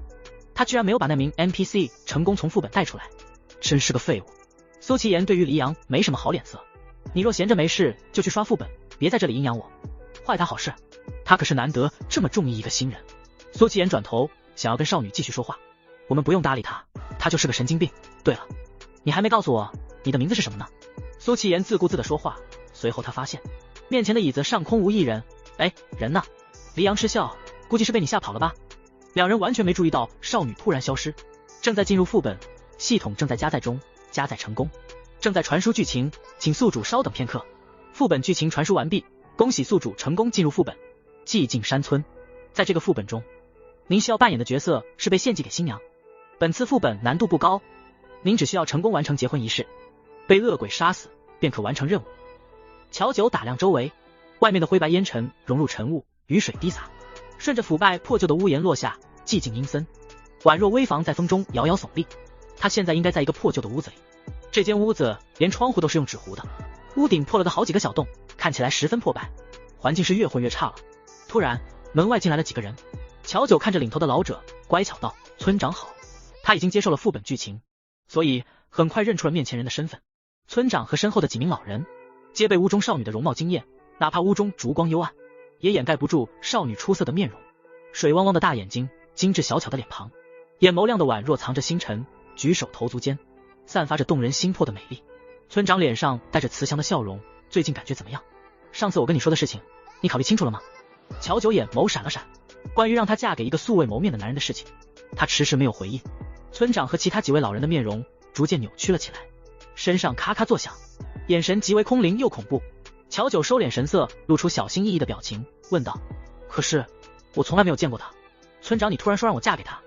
他居然没有把那名 NPC 成功从副本带出来，真是个废物。苏琪妍对于黎阳没什么好脸色，你若闲着没事就去刷副本，别在这里阴阳我，坏他好事。他可是难得这么中意一个新人。苏琪妍转头想要跟少女继续说话，我们不用搭理他，他就是个神经病。对了，你还没告诉我你的名字是什么呢？苏琪妍自顾自地说话，随后他发现面前的椅子上空无一人。哎，人呢？黎阳嗤笑，估计是被你吓跑了吧。两人完全没注意到少女突然消失。正在进入副本，系统正在加载中，加载成功，正在传输剧情，请宿主稍等片刻。副本剧情传输完毕，恭喜宿主成功进入副本寂静山村。在这个副本中，您需要扮演的角色是被献祭给新娘。本次副本难度不高，您只需要成功完成结婚仪式，被恶鬼杀死便可完成任务。乔九打量周围，外面的灰白烟尘融入晨雾，雨水滴洒，顺着腐败破旧的屋檐落下，寂静阴森，宛若危房在风中摇摇耸立。他现在应该在一个破旧的屋子里，这间屋子连窗户都是用纸糊的，屋顶破了个好几个小洞，看起来十分破败，环境是越混越差了。突然门外进来了几个人，乔九看着领头的老者，乖巧道：村长好。他已经接受了副本剧情，所以很快认出了面前人的身份。村长和身后的几名老人皆被屋中少女的容貌惊艳，哪怕屋中烛光幽暗，也掩盖不住少女出色的面容，水汪汪的大眼睛，精致小巧的脸庞，眼眸亮得宛若藏着星辰，举手投足间散发着动人心魄的美丽。村长脸上带着慈祥的笑容，最近感觉怎么样？上次我跟你说的事情，你考虑清楚了吗？乔九眼眸闪了闪，关于让她嫁给一个素未谋面的男人的事情，他迟迟没有回应。村长和其他几位老人的面容逐渐扭曲了起来，身上咔咔作响，眼神极为空灵又恐怖。乔九收敛神色，露出小心翼翼的表情，问道：可是我从来没有见过他，村长你突然说让我嫁给他，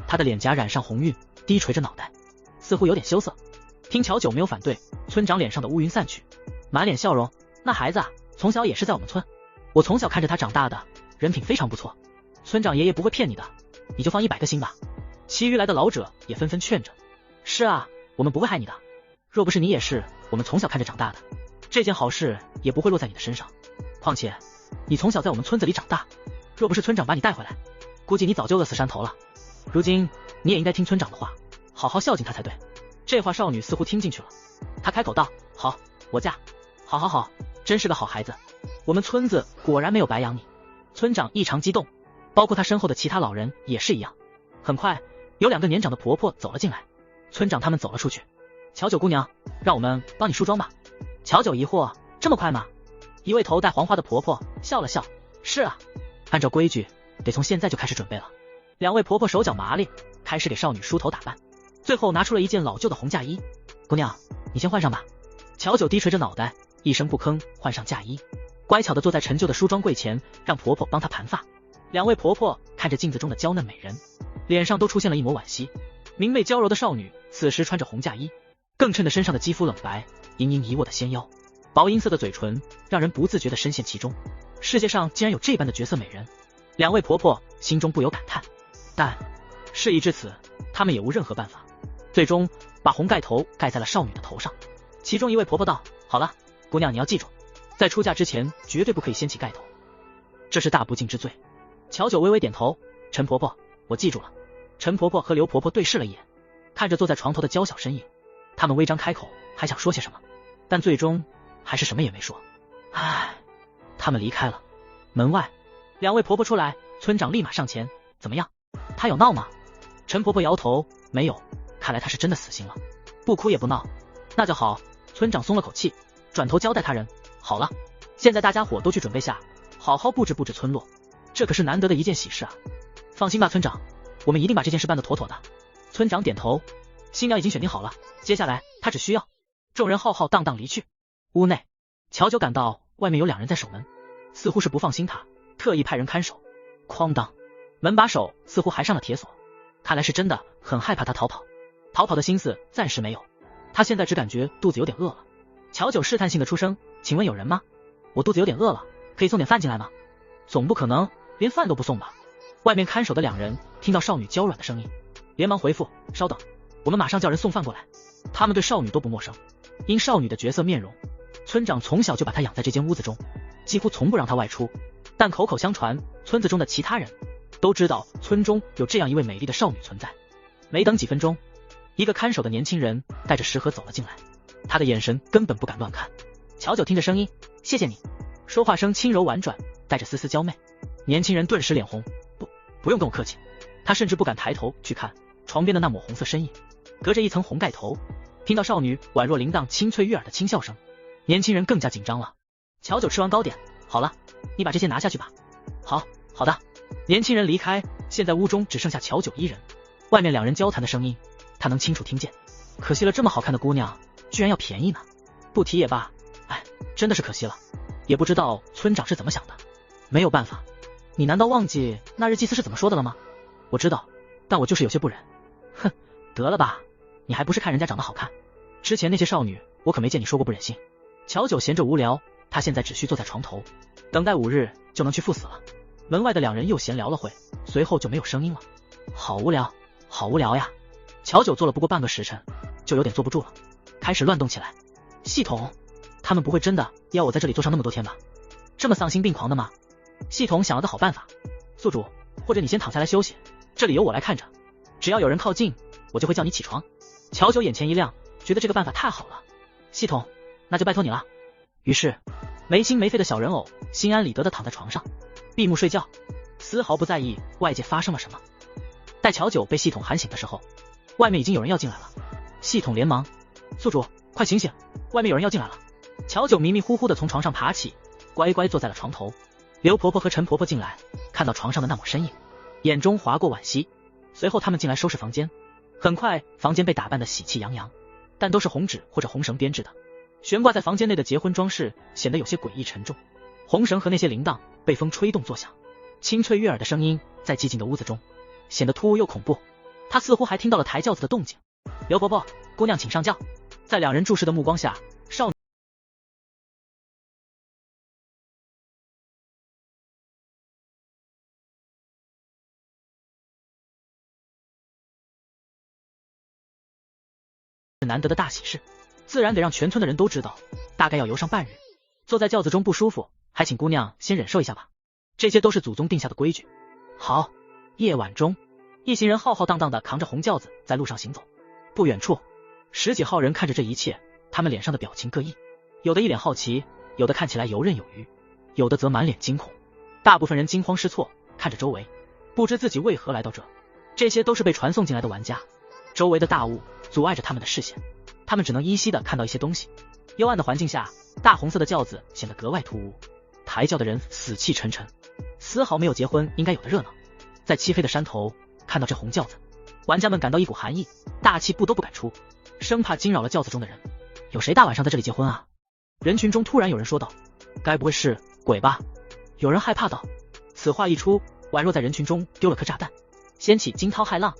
他的脸颊染上红晕，低垂着脑袋，似乎有点羞涩。听乔九没有反对，村长脸上的乌云散去，满脸笑容：那孩子啊，从小也是在我们村，我从小看着他长大的，人品非常不错，村长爷爷不会骗你的，你就放100个心吧。其余来的老者也纷纷劝着：是啊，我们不会害你的，若不是你也是我们从小看着长大的，这件好事也不会落在你的身上。况且你从小在我们村子里长大，若不是村长把你带回来，估计你早就饿死山头了。如今你也应该听村长的话，好好孝敬他才对。这话少女似乎听进去了，她开口道：好，我嫁。好，真是个好孩子，我们村子果然没有白养你。村长异常激动，包括他身后的其他老人也是一样。很快有2个年长的婆婆走了进来，村长他们走了出去。乔九姑娘，让我们帮你梳妆吧。乔九疑惑：这么快吗？一位头戴黄花的婆婆笑了笑：是啊，按照规矩得从现在就开始准备了。2位婆婆手脚麻利，开始给少女梳头打扮，最后拿出了一件老旧的红嫁衣。姑娘，你先换上吧。乔九低垂着脑袋，一声不吭换上嫁衣，乖巧地坐在陈旧的梳妆柜前，让婆婆帮她盘发。2位婆婆看着镜子中的娇嫩美人，脸上都出现了一抹惋惜。明媚娇柔的少女此时穿着红嫁衣，更衬得身上的肌肤冷白，盈盈一握的纤腰，薄银色的嘴唇，让人不自觉地深陷其中。世界上竟然有这般的绝色美人！2位婆婆心中不由感叹，但事已至此，她们也无任何办法，最终把红盖头盖在了少女的头上。其中一位婆婆道：好了，姑娘你要记住，在出嫁之前绝对不可以掀起盖头，这是大不敬之罪。乔九微微点头：陈婆婆，我记住了。陈婆婆和刘婆婆对视了一眼，看着坐在床头的娇小身影，他们微张开口，还想说些什么，但最终还是什么也没说。唉，他们离开了。门外2位婆婆出来，村长立马上前：怎么样，她有闹吗？陈婆婆摇头：没有，看来她是真的死心了，不哭也不闹。那就好。村长松了口气，转头交代他人，好了，现在大家伙都去准备下，好好布置布置村落，这可是难得的一件喜事啊。放心吧，村长，我们一定把这件事办得妥妥的。村长点头，新娘已经选定好了，接下来他只需要……众人浩浩荡荡离去。屋内，乔九感到外面有2人在守门，似乎是不放心他，特意派人看守。哐当，门把手似乎还上了铁锁，看来是真的很害怕他逃跑。逃跑的心思暂时没有，他现在只感觉肚子有点饿了。乔九试探性的出声，请问有人吗？我肚子有点饿了，可以送点饭进来吗？总不可能连饭都不送吧。外面看守的2人听到少女娇软的声音，连忙回复，稍等，我们马上叫人送饭过来。他们对少女都不陌生，因少女的绝色面容，村长从小就把她养在这间屋子中，几乎从不让她外出。但口口相传，村子中的其他人都知道村中有这样一位美丽的少女存在。没等几分钟，一个看守的年轻人带着食盒走了进来，他的眼神根本不敢乱看。乔九听着声音，谢谢你，说话声轻柔婉转，带着丝丝娇媚。年轻人顿时脸红，不用跟我客气。他甚至不敢抬头去看床边的那抹红色身影，隔着一层红盖头，听到少女宛若铃铛清脆悦耳的轻笑声，年轻人更加紧张了。乔九吃完糕点，好了，你把这些拿下去吧。好的。年轻人离开，现在屋中只剩下乔九一人，外面2人交谈的声音他能清楚听见。可惜了，这么好看的姑娘居然要便宜呢，不提也罢，哎，真的是可惜了。也不知道村长是怎么想的。没有办法，你难道忘记那日祭司是怎么说的了吗？我知道，但我就是有些不忍。哼，得了吧，你还不是看人家长得好看，之前那些少女我可没见你说过不忍心。乔九闲着无聊，他现在只需坐在床头，等待5日就能去赴死了。门外的2人又闲聊了会，随后就没有声音了。好无聊呀。乔九坐了不过半个时辰，就有点坐不住了，开始乱动起来。系统，他们不会真的要我在这里坐上那么多天吧？这么丧心病狂的吗？系统想了个好办法，宿主，或者你先躺下来休息，这里由我来看着，只要有人靠近，我就会叫你起床。乔九眼前一亮，觉得这个办法太好了。系统，那就拜托你了。于是没心没肺的小人偶心安理得地躺在床上，闭目睡觉，丝毫不在意外界发生了什么。待乔九被系统喊醒的时候，外面已经有人要进来了。系统连忙，宿主，快醒醒，外面有人要进来了。乔九迷迷糊糊地从床上爬起，乖乖坐在了床头。刘婆婆和陈婆婆进来，看到床上的那抹身影，眼中划过惋惜。随后他们进来收拾房间，很快房间被打扮得喜气洋洋，但都是红纸或者红绳编制的。悬挂在房间内的结婚装饰显得有些诡异沉重，红绳和那些铃铛被风吹动作响，清脆悦耳的声音在寂静的屋子中显得突兀又恐怖。他似乎还听到了抬轿子的动静。刘婆婆，姑娘请上轿。在2人注视的目光下，少女难得的大喜事，自然得让全村的人都知道，大概要游上半日。坐在轿子中不舒服，还请姑娘先忍受一下吧，这些都是祖宗定下的规矩。好。夜晚中，一行人浩浩荡荡地扛着红轿子在路上行走。不远处，10几号人看着这一切，他们脸上的表情各异，有的一脸好奇，有的看起来游刃有余，有的则满脸惊恐。大部分人惊慌失措，看着周围，不知自己为何来到这。这些都是被传送进来的玩家，周围的大雾阻碍着他们的视线，他们只能依稀地看到一些东西。幽暗的环境下，大红色的轿子显得格外突兀，抬轿的人死气沉沉，丝毫没有结婚应该有的热闹。在漆黑的山头看到这红轿子，玩家们感到一股寒意，大气步都不敢出，生怕惊扰了轿子中的人。有谁大晚上在这里结婚啊？人群中突然有人说道。该不会是鬼吧？有人害怕道。此话一出，宛若在人群中丢了颗炸弹，掀起惊涛骇浪，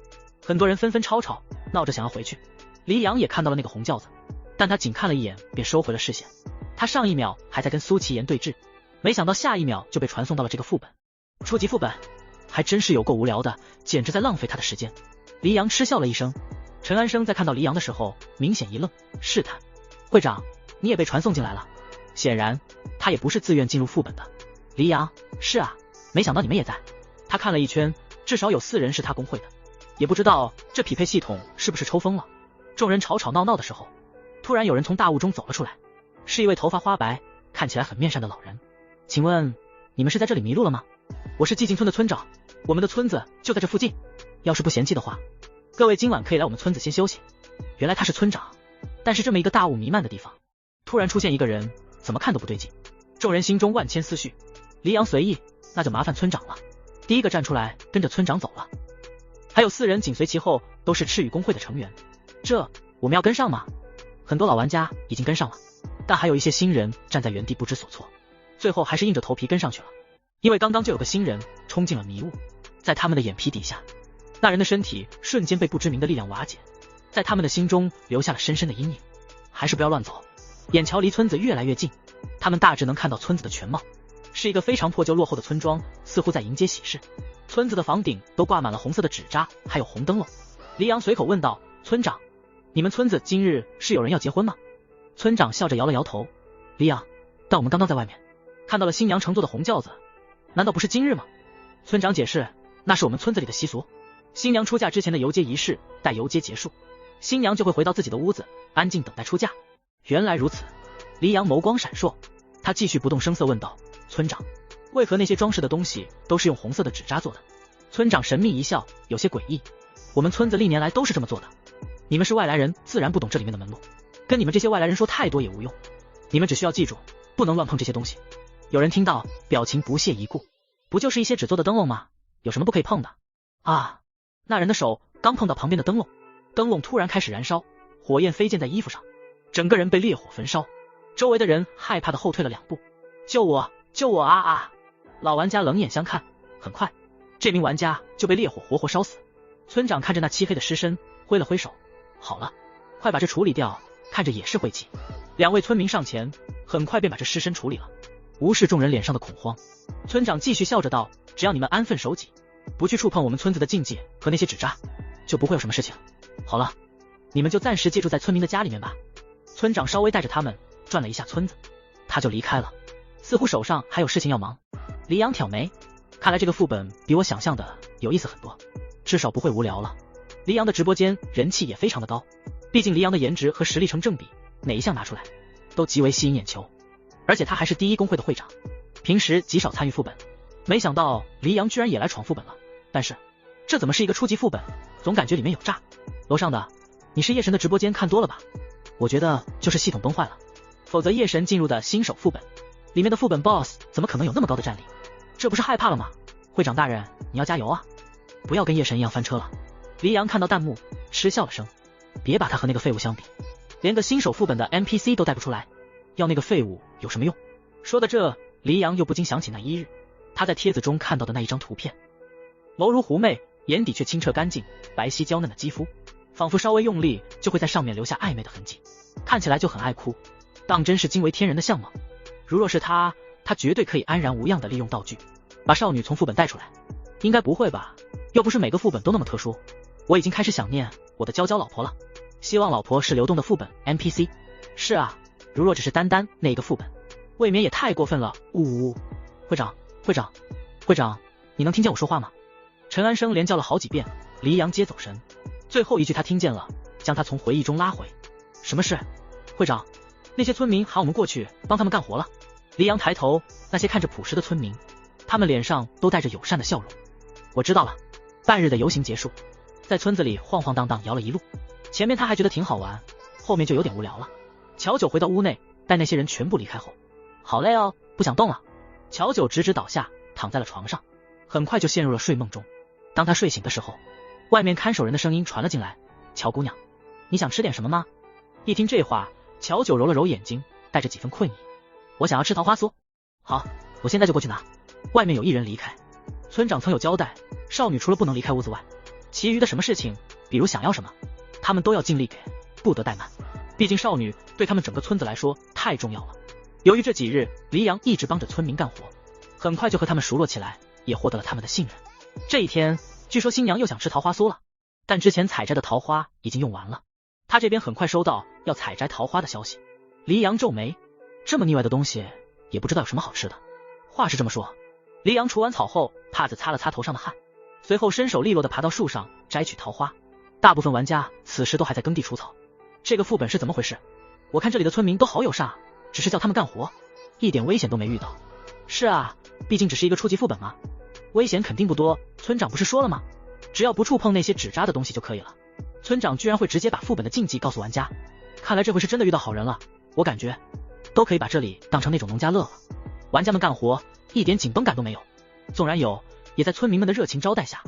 很多人纷纷吵吵闹着想要回去。黎阳也看到了那个红轿子，但他仅看了一眼便收回了视线。他上一秒还在跟苏其言对峙，没想到下一秒就被传送到了这个副本。初级副本还真是有够无聊的，简直在浪费他的时间。黎阳嗤笑了一声。陈安生在看到黎阳的时候明显一愣，试探，会长，你也被传送进来了？显然他也不是自愿进入副本的。黎阳，是啊，没想到你们也在。他看了一圈，至少有4人是他工会的，也不知道这匹配系统是不是抽风了。众人吵吵闹闹的时候，突然有人从大雾中走了出来，是一位头发花白，看起来很面善的老人。请问你们是在这里迷路了吗？我是寂静村的村长，我们的村子就在这附近，要是不嫌弃的话，各位今晚可以来我们村子先休息。原来他是村长，但是这么一个大雾弥漫的地方，突然出现一个人，怎么看都不对劲。众人心中万千思绪，黎阳随意，那就麻烦村长了。第一个站出来跟着村长走了，还有4人紧随其后，都是赤羽工会的成员。这我们要跟上吗？很多老玩家已经跟上了，但还有一些新人站在原地不知所措，最后还是硬着头皮跟上去了。因为刚刚就有个新人冲进了迷雾，在他们的眼皮底下，那人的身体瞬间被不知名的力量瓦解，在他们的心中留下了深深的阴影。还是不要乱走，眼瞧离村子越来越近，他们大致能看到村子的全貌，是一个非常破旧落后的村庄，似乎在迎接喜事。村子的房顶都挂满了红色的纸扎，还有红灯笼。黎阳随口问道：村长，你们村子今日是有人要结婚吗？村长笑着摇了摇头。黎阳，但我们刚刚在外面看到了新娘乘坐的红轿子，难道不是今日吗？村长解释，那是我们村子里的习俗，新娘出嫁之前的游街仪式，待游街结束，新娘就会回到自己的屋子，安静等待出嫁。原来如此。黎阳眸光闪烁，他继续不动声色问道：村长，为何那些装饰的东西都是用红色的纸扎做的？村长神秘一笑，有些诡异。我们村子历年来都是这么做的，你们是外来人，自然不懂这里面的门路，跟你们这些外来人说太多也无用，你们只需要记住，不能乱碰这些东西。有人听到，表情不屑一顾，不就是一些纸做的灯笼吗？有什么不可以碰的？啊！那人的手刚碰到旁边的灯笼，灯笼突然开始燃烧，火焰飞溅在衣服上，整个人被烈火焚烧，周围的人害怕的后退了2步。救我！救我啊啊！老玩家冷眼相看，很快这名玩家就被烈火活活烧死。村长看着那漆黑的尸身，挥了挥手，好了，快把这处理掉，看着也是晦气。2位村民上前，很快便把这尸身处理了，无视众人脸上的恐慌。村长继续笑着道：只要你们安分守己，不去触碰我们村子的禁忌和那些纸扎，就不会有什么事情。好了，你们就暂时借住在村民的家里面吧。村长稍微带着他们转了一下村子，他就离开了，似乎手上还有事情要忙。黎阳挑眉，看来这个副本比我想象的有意思很多，至少不会无聊了。黎阳的直播间人气也非常的高，毕竟黎阳的颜值和实力成正比，哪一项拿出来都极为吸引眼球，而且他还是第一工会的会长，平时极少参与副本，没想到黎阳居然也来闯副本了。但是这怎么是一个初级副本，总感觉里面有诈。楼上的，你是夜神的直播间看多了吧？我觉得就是系统崩坏了，否则夜神进入的新手副本里面的副本 BOSS 怎么可能有那么高的战力？这不是害怕了吗？会长大人，你要加油啊，不要跟夜神一样翻车了。黎阳看到弹幕嗤笑了声，别把他和那个废物相比，连个新手副本的 NPC 都带不出来，要那个废物有什么用？说到这，黎阳又不禁想起那一日他在帖子中看到的那一张图片，眸如狐媚，眼底却清澈干净，白皙娇嫩的肌肤，仿佛稍微用力就会在上面留下暧昧的痕迹，看起来就很爱哭，当真是惊为天人的相貌。如若是他绝对可以安然无恙地利用道具把少女从副本带出来。应该不会吧，又不是每个副本都那么特殊。我已经开始想念我的娇娇老婆了，希望老婆是流动的副本 NPC。 是啊，如若只是单单那一个副本，未免也太过分了。呜呜，会长会长会长，你能听见我说话吗？陈安生连叫了好几遍，黎阳接走神，最后一句他听见了，将他从回忆中拉回。什么事？会长，那些村民喊我们过去帮他们干活了。黎阳抬头，那些看着朴实的村民，他们脸上都带着友善的笑容。我知道了。半日的游行结束，在村子里晃晃荡荡摇了一路，前面他还觉得挺好玩，后面就有点无聊了。乔九回到屋内，待那些人全部离开后，好累哦，不想动了。乔九直直倒下，躺在了床上，很快就陷入了睡梦中。当他睡醒的时候，外面看守人的声音传了进来：乔姑娘，你想吃点什么吗？一听这话，乔九揉了揉眼睛，带着几分困意。我想要吃桃花酥。好，我现在就过去拿。外面有一人离开，村长曾有交代，少女除了不能离开屋子外，其余的什么事情，比如想要什么，他们都要尽力给，不得怠慢。毕竟少女对他们整个村子来说太重要了。由于这几日黎阳一直帮着村民干活，很快就和他们熟络起来，也获得了他们的信任。这一天，据说新娘又想吃桃花酥了，但之前采摘的桃花已经用完了。他这边很快收到要采摘桃花的消息。黎阳皱眉，这么腻歪的东西，也不知道有什么好吃的。话是这么说，黎阳除完草后，帕子擦了擦头上的汗，随后身手利落地爬到树上摘取桃花。大部分玩家此时都还在耕地除草。这个副本是怎么回事？我看这里的村民都好友善，只是叫他们干活，一点危险都没遇到。是啊，毕竟只是一个初级副本嘛，危险肯定不多。村长不是说了吗？只要不触碰那些纸扎的东西就可以了。村长居然会直接把副本的禁忌告诉玩家，看来这回是真的遇到好人了。我感觉都可以把这里当成那种农家乐了。玩家们干活一点紧绷感都没有，纵然有，也在村民们的热情招待下，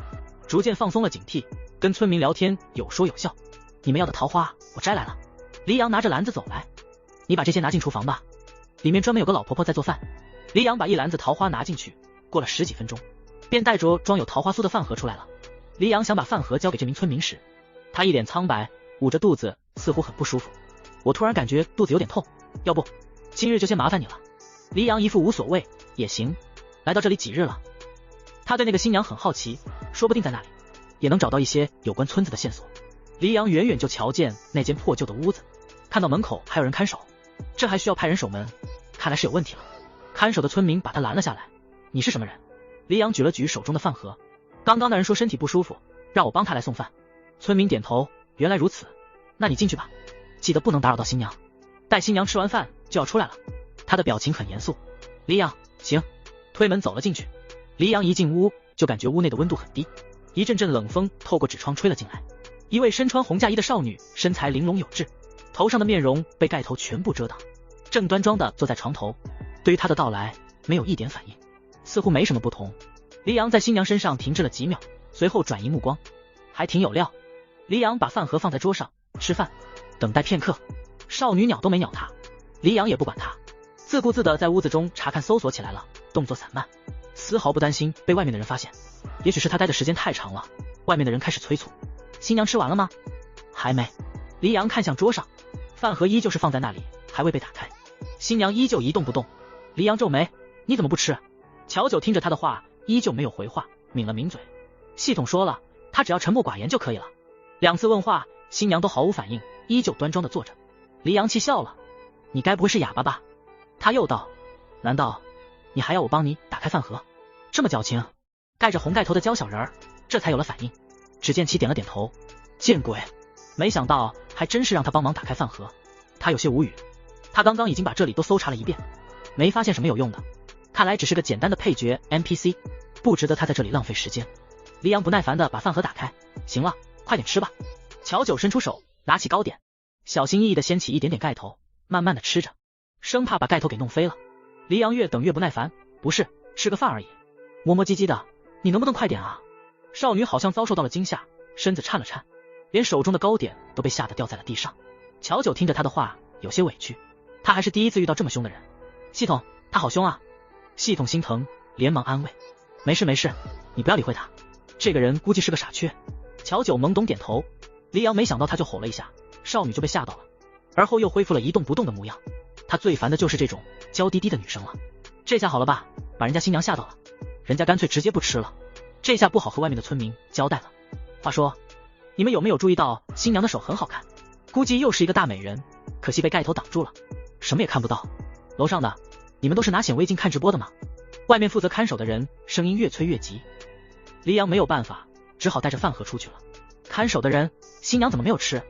逐渐放松了警惕，跟村民聊天有说有笑。你们要的桃花我摘来了。黎阳拿着篮子走来，你把这些拿进厨房吧，里面专门有个老婆婆在做饭。黎阳把一篮子桃花拿进去，过了10几分钟，便带着装有桃花酥的饭盒出来了。黎阳想把饭盒交给这名村民时，他一脸苍白，捂着肚子，似乎很不舒服。我突然感觉肚子有点痛，要不今日就先麻烦你了。黎阳一副无所谓，也行，来到这里几日了？他对那个新娘很好奇，说不定在那里也能找到一些有关村子的线索。黎阳远远就瞧见那间破旧的屋子，看到门口还有人看守，这还需要派人守门，看来是有问题了。看守的村民把他拦了下来，你是什么人？黎阳举了举手中的饭盒，刚刚那人说身体不舒服，让我帮他来送饭。村民点头，原来如此，那你进去吧，记得不能打扰到新娘，待新娘吃完饭就要出来了。他的表情很严肃。黎阳，行，推门走了进去。黎阳一进屋就感觉屋内的温度很低，一阵阵冷风透过纸窗吹了进来。一位身穿红嫁衣的少女，身材玲珑有致，头上的面容被盖头全部遮挡，正端庄地坐在床头，对于他的到来没有一点反应，似乎没什么不同。黎阳在新娘身上停滞了几秒，随后转移目光，还挺有料。黎阳把饭盒放在桌上，吃饭，等待片刻，少女鸟都没鸟他，黎阳也不管他，自顾自地在屋子中查看搜索起来了，动作散漫，丝毫不担心被外面的人发现。也许是他待的时间太长了，外面的人开始催促，新娘吃完了吗？还没。黎阳看向桌上，饭盒依旧是放在那里，还未被打开，新娘依旧一动不动。黎阳皱眉，你怎么不吃？乔九听着他的话依旧没有回话，抿了抿嘴。系统说了，他只要沉默寡言就可以了。2次问话，新娘都毫无反应，依旧端庄地坐着。黎阳气笑了，你该不会是哑巴吧？他又道，难道你还要我帮你打开饭盒？这么矫情。盖着红盖头的娇小人儿这才有了反应，只见其点了点头，见鬼，没想到还真是让他帮忙打开饭盒。他有些无语，他刚刚已经把这里都搜查了一遍，没发现什么有用的，看来只是个简单的配角 NPC， 不值得他在这里浪费时间。黎阳不耐烦地把饭盒打开，行了，快点吃吧。乔九伸出手拿起糕点，小心翼翼地掀起一点点盖头，慢慢地吃着，生怕把盖头给弄飞了。黎阳越等越不耐烦，不是，吃个饭而已，磨磨唧唧的，你能不能快点啊？少女好像遭受到了惊吓，身子颤了颤，连手中的糕点都被吓得掉在了地上。乔九听着他的话有些委屈，他还是第一次遇到这么凶的人。系统，他好凶啊。系统心疼，连忙安慰，没事没事，你不要理会他，这个人估计是个傻缺。乔九懵懂点头。黎阳没想到他就吼了一下，少女就被吓到了，而后又恢复了一动不动的模样。他最烦的就是这种娇滴滴的女生了。这下好了吧，把人家新娘吓到了，人家干脆直接不吃了，这下不好和外面的村民交代了。话说，你们有没有注意到新娘的手很好看？估计又是一个大美人，可惜被盖头挡住了，什么也看不到。楼上的，你们都是拿显微镜看直播的吗？外面负责看守的人声音越催越急。黎阳没有办法，只好带着饭盒出去了。看守的人，新娘怎么没有吃？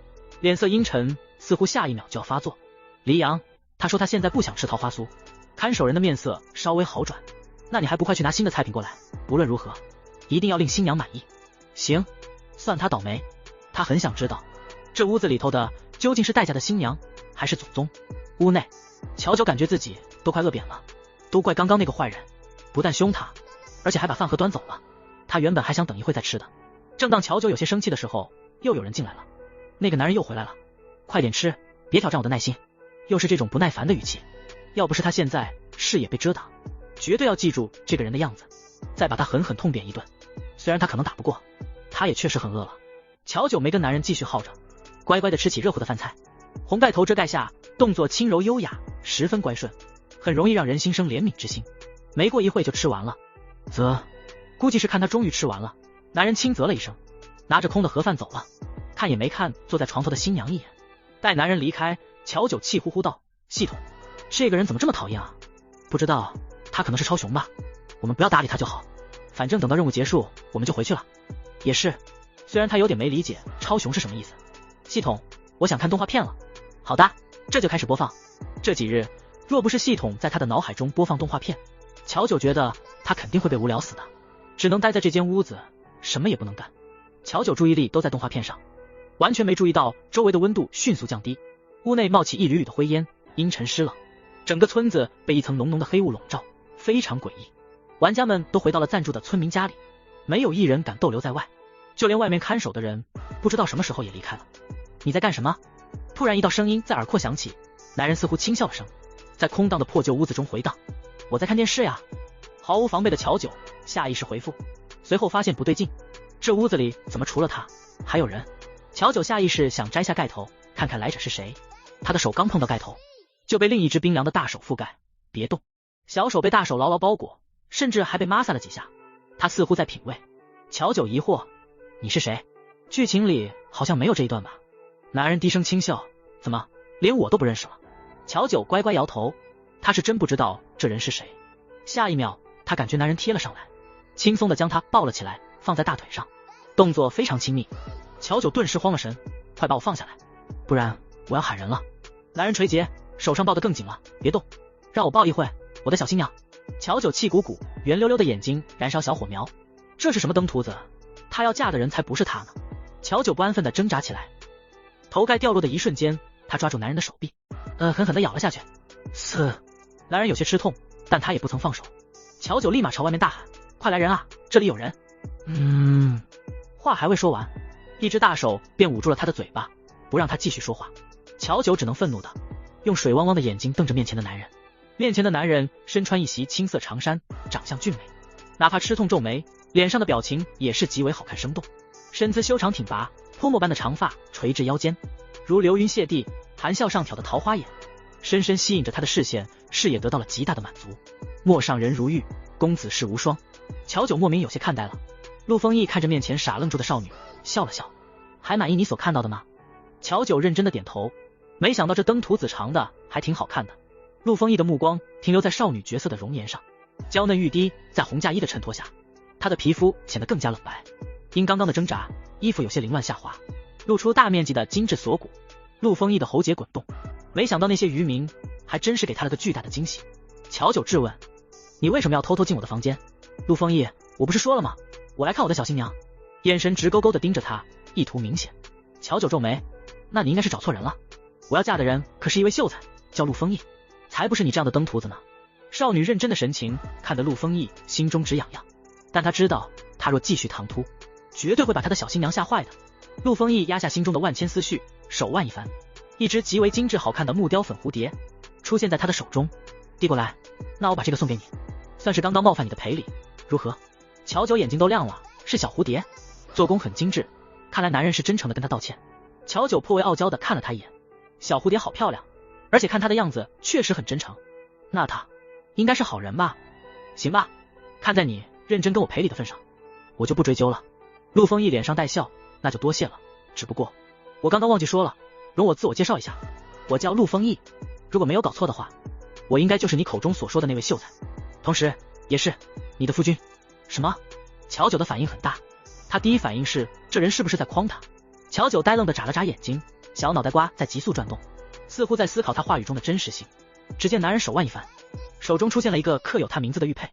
脸色阴沉，似乎下一秒就要发作。黎阳，他说他现在不想吃桃花酥。看守人的面色稍微好转，那你还不快去拿新的菜品过来，不论如何一定要令新娘满意。行，算他倒霉。他很想知道这屋子里头的究竟是待嫁的新娘还是祖宗。屋内，乔九感觉自己都快饿扁了，都怪刚刚那个坏人，不但凶他，而且还把饭盒端走了。他原本还想等一会再吃的。正当乔九有些生气的时候，又有人进来了。那个男人又回来了，快点吃，别挑战我的耐心。又是这种不耐烦的语气，要不是他现在视野被遮挡，绝对要记住这个人的样子，再把他狠狠痛扁一顿。虽然他可能打不过，他也确实很饿了。乔九没跟男人继续耗着，乖乖的吃起热乎的饭菜。红盖头遮盖下，动作轻柔优雅，十分乖顺，很容易让人心生怜悯之心。没过一会就吃完了。估计是看他终于吃完了，男人轻啧了一声，拿着空的盒饭走了，看也没看坐在床头的新娘一眼。待男人离开，乔九气呼呼道，系统，这个人怎么这么讨厌啊？不知道，他可能是超雄吧，我们不要搭理他就好，反正等到任务结束我们就回去了。也是，虽然他有点没理解超雄是什么意思。系统，我想看动画片了。好的，这就开始播放。这几日若不是系统在他的脑海中播放动画片，乔九觉得他肯定会被无聊死的，只能待在这间屋子，什么也不能干。乔九注意力都在动画片上，完全没注意到周围的温度迅速降低，屋内冒起一缕缕的灰烟，阴沉湿冷，整个村子被一层浓浓的黑雾笼罩，非常诡异。玩家们都回到了暂住的村民家里，没有一人敢逗留在外，就连外面看守的人不知道什么时候也离开了。你在干什么？突然一道声音在耳廓响起，男人似乎轻笑了声，在空荡的破旧屋子中回荡。我在看电视呀。毫无防备的乔九下意识回复，随后发现不对劲，这屋子里怎么除了他还有人？乔九下意识想摘下盖头看看来者是谁，他的手刚碰到盖头就被另一只冰凉的大手覆盖。别动！小手被大手牢牢包裹，甚至还被抹撒了几下。他似乎在品味。乔九疑惑，你是谁？剧情里好像没有这一段吧？男人低声轻笑，怎么连我都不认识了？乔九乖乖摇头，他是真不知道这人是谁。下一秒他感觉男人贴了上来，轻松地将他抱了起来，放在大腿上，动作非常亲密。乔九顿时慌了神，快把我放下来，不然我要喊人了。男人垂睫，手上抱得更紧了，别动，让我抱一会，我的小新娘。乔九气鼓鼓，圆溜溜的眼睛燃烧小火苗，这是什么登徒子？他要嫁的人才不是他呢。乔九不安分地挣扎起来，头盖掉落的一瞬间，他抓住男人的手臂，狠狠地咬了下去。男人有些吃痛，但他也不曾放手。乔九立马朝外面大喊，快来人啊，这里有人。话还未说完，一只大手便捂住了他的嘴巴，不让他继续说话。乔九只能愤怒的用水汪汪的眼睛瞪着面前的男人。面前的男人身穿一袭青色长衫，长相俊美，哪怕吃痛皱眉，脸上的表情也是极为好看生动。身姿修长挺拔，泼墨般的长发垂至腰间，如流云泻地，含笑上挑的桃花眼，深深吸引着他的视线，视野得到了极大的满足。陌上人如玉，公子世无双。乔九莫名有些看呆了。陆丰毅看着面前傻愣住的少女，笑了笑，还满意你所看到的吗？乔九认真的点头，没想到这登徒子长得还挺好看的。陆丰毅的目光停留在少女绝色的容颜上，娇嫩欲滴在红嫁衣的衬托下，她的皮肤显得更加冷白，因刚刚的挣扎，衣服有些凌乱下滑，露出大面积的精致锁骨。陆丰毅的喉结滚动，没想到那些渔民还真是给他了个巨大的惊喜。乔九质问，你为什么要偷偷进我的房间？陆丰毅，我不是说了吗？我来看我的小新娘。眼神直勾勾地盯着他，意图明显。乔九皱眉，那你应该是找错人了，我要嫁的人可是一位秀才，叫陆丰毅，才不是你这样的登徒子呢。少女认真的神情看得陆丰毅心中直痒痒，但他知道他若继续唐突，绝对会把他的小新娘吓坏的。陆丰毅压下心中的万千思绪，手腕一翻，一只极为精致好看的木雕粉蝴蝶出现在他的手中，递过来，那我把这个送给你，算是刚刚冒犯你的赔礼，如何？乔九眼睛都亮了，是小蝴蝶，做工很精致，看来男人是真诚的跟他道歉。乔九颇为傲娇的看了他一眼，小蝴蝶好漂亮，而且看他的样子确实很真诚，那他应该是好人吧？行吧，看在你认真跟我赔礼的份上，我就不追究了。陆丰毅脸上带笑，那就多谢了，只不过我刚刚忘记说了，容我自我介绍一下，我叫陆丰毅，如果没有搞错的话，我应该就是你口中所说的那位秀才，同时也是你的夫君。什么？乔九的反应很大，他第一反应是这人是不是在诓他？乔九呆愣地眨了眨眼睛，小脑袋瓜在急速转动，似乎在思考他话语中的真实性。只见男人手腕一翻，手中出现了一个刻有他名字的玉佩，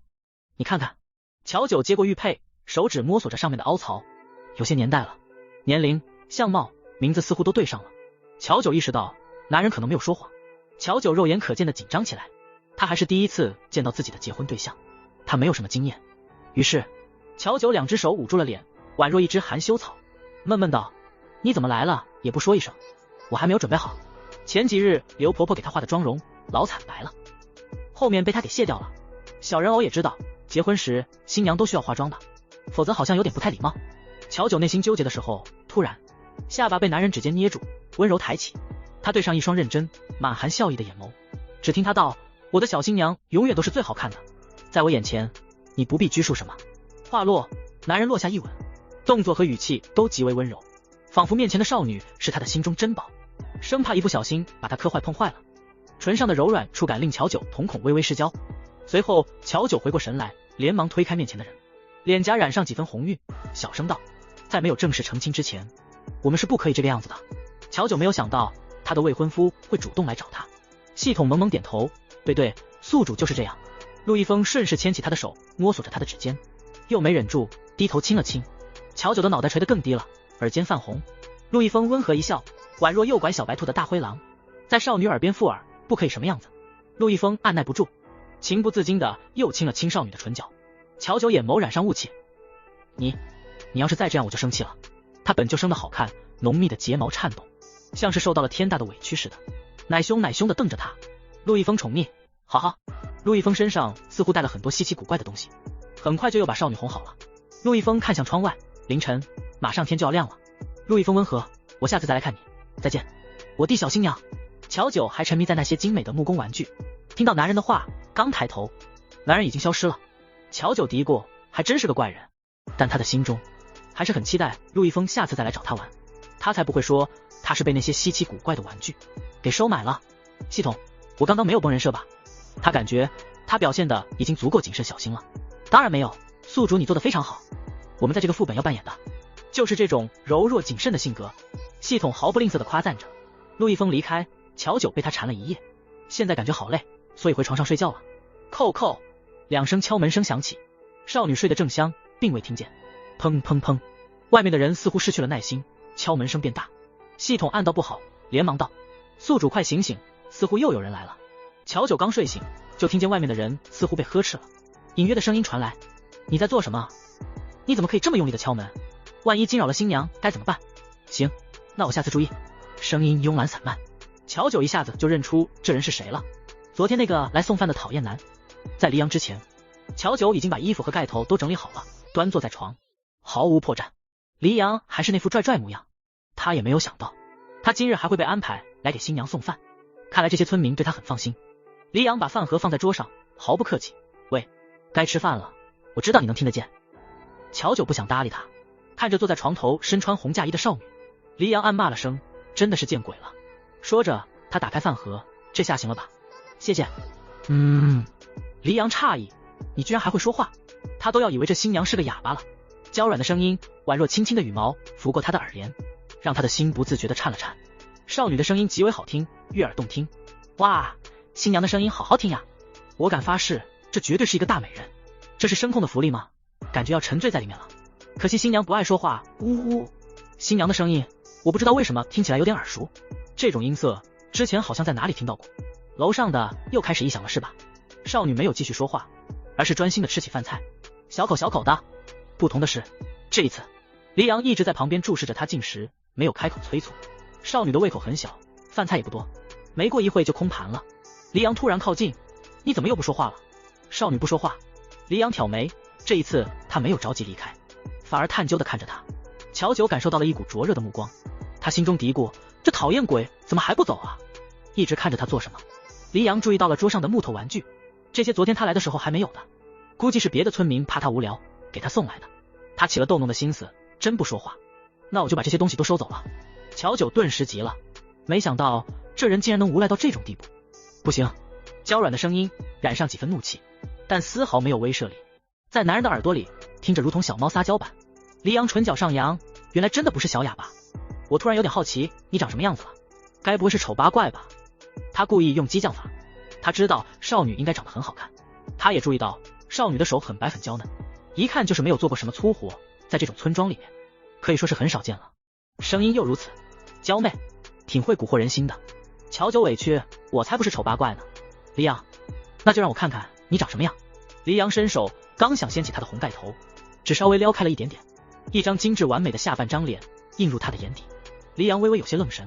你看看。乔九接过玉佩，手指摸索着上面的凹槽，有些年代了，年龄、相貌、名字似乎都对上了。乔九意识到男人可能没有说谎。乔九肉眼可见的紧张起来，他还是第一次见到自己的结婚对象，他没有什么经验。于是乔九两只手捂住了脸，宛若一只含羞草，闷闷道，你怎么来了也不说一声，我还没有准备好。前几日刘婆婆给她化的妆容老惨白了，后面被她给卸掉了。小人偶也知道结婚时新娘都需要化妆的，否则好像有点不太礼貌。乔九内心纠结的时候，突然下巴被男人指尖捏住，温柔抬起，他对上一双认真满含笑意的眼眸，只听他道，我的小新娘永远都是最好看的，在我眼前你不必拘束什么。话落，男人落下一吻，动作和语气都极为温柔，仿佛面前的少女是他的心中珍宝，生怕一不小心把他磕坏碰坏了。唇上的柔软触感令乔九瞳孔微微失焦，随后乔九回过神来，连忙推开面前的人，脸颊染上几分红晕，小声道，在没有正式成亲之前，我们是不可以这个样子的。乔九没有想到他的未婚夫会主动来找他，系统萌萌点头，对，宿主就是这样。陆一峰顺势牵起他的手，摸索着他的指尖，又没忍住低头亲了亲。乔九的脑袋垂得更低了，耳尖泛红。陆一峰温和一笑，宛若诱拐小白兔的大灰狼，在少女耳边附耳，不可以什么样子。陆一峰按耐不住，情不自禁的又亲了亲少女的唇角。乔九眼眸染上雾气，你要是再这样我就生气了。他本就生得好看，浓密的睫毛颤动，像是受到了天大的委屈似的，奶凶的瞪着他。陆一峰宠溺，好好。陆一峰身上似乎带了很多稀奇古怪的东西，很快就又把少女哄好了。陆一峰看向窗外，凌晨，马上天就要亮了。陆一峰温和，我下次再来看你，再见，我弟小新娘。乔九还沉迷在那些精美的木工玩具，听到男人的话，刚抬头，男人已经消失了。乔九嘀咕，还真是个怪人，但他的心中还是很期待陆一峰下次再来找他玩。他才不会说他是被那些稀奇古怪的玩具给收买了。系统，我刚刚没有崩人设吧？他感觉他表现的已经足够谨慎小心了。当然没有，宿主你做的非常好。我们在这个副本要扮演的就是这种柔弱谨慎的性格。系统毫不吝啬的夸赞着。陆一峰离开，乔九被他缠了一夜，现在感觉好累，所以回床上睡觉了。叩叩，2声敲门声响起，少女睡得正香，并未听见。砰砰砰，外面的人似乎失去了耐心，敲门声变大。系统暗道不好，连忙道：宿主快醒醒，似乎又有人来了。乔九刚睡醒，就听见外面的人似乎被呵斥了，隐约的声音传来：你在做什么？你怎么可以这么用力的敲门？万一惊扰了新娘该怎么办？行，那我下次注意。声音慵懒散漫，乔九一下子就认出这人是谁了，昨天那个来送饭的讨厌男。在黎阳之前，乔九已经把衣服和盖头都整理好了，端坐在床，毫无破绽。黎阳还是那副拽拽模样，他也没有想到他今日还会被安排来给新娘送饭，看来这些村民对他很放心。黎阳把饭盒放在桌上，毫不客气：喂，该吃饭了，我知道你能听得见。乔九不想搭理他，看着坐在床头身穿红嫁衣的少女，黎阳暗骂了声：真的是见鬼了。说着他打开饭盒，这下行了吧？谢谢。黎阳诧异，你居然还会说话？他都要以为这新娘是个哑巴了。娇软的声音宛若轻轻的羽毛拂过他的耳帘，让他的心不自觉地颤了颤。少女的声音极为好听，悦耳动听。哇，新娘的声音好好听呀，我敢发誓这绝对是一个大美人。这是声控的福利吗？感觉要沉醉在里面了。可惜新娘不爱说话，呜呜。新娘的声音我不知道为什么听起来有点耳熟，这种音色之前好像在哪里听到过。楼上的又开始异响了是吧？少女没有继续说话，而是专心的吃起饭菜，小口小口的。不同的是，这一次黎阳一直在旁边注视着她进食，没有开口催促。少女的胃口很小，饭菜也不多，没过一会就空盘了。黎阳突然靠近，你怎么又不说话了？少女不说话。黎阳挑眉，这一次他没有着急离开，反而探究的看着她。乔九感受到了一股灼热的目光，他心中嘀咕，这讨厌鬼怎么还不走啊？一直看着他做什么。黎阳注意到了桌上的木头玩具，这些昨天他来的时候还没有的，估计是别的村民怕他无聊给他送来的。他起了逗弄的心思，真不说话，那我就把这些东西都收走了。乔九顿时急了，没想到这人竟然能无赖到这种地步。不行，娇软的声音染上几分怒气，但丝毫没有威慑力，在男人的耳朵里听着如同小猫撒娇般。黎阳唇角上扬，原来真的不是小哑巴。我突然有点好奇你长什么样子了，该不会是丑八怪吧？他故意用激将法，他知道少女应该长得很好看，他也注意到少女的手很白很娇嫩，一看就是没有做过什么粗活，在这种村庄里面可以说是很少见了。声音又如此娇媚，挺会蛊惑人心的。乔九委屈，我才不是丑八怪呢。黎阳，那就让我看看你长什么样。黎阳伸手刚想掀起他的红盖头，只稍微撩开了一点点，一张精致完美的下半张脸映入他的眼底。黎阳微微有些愣神，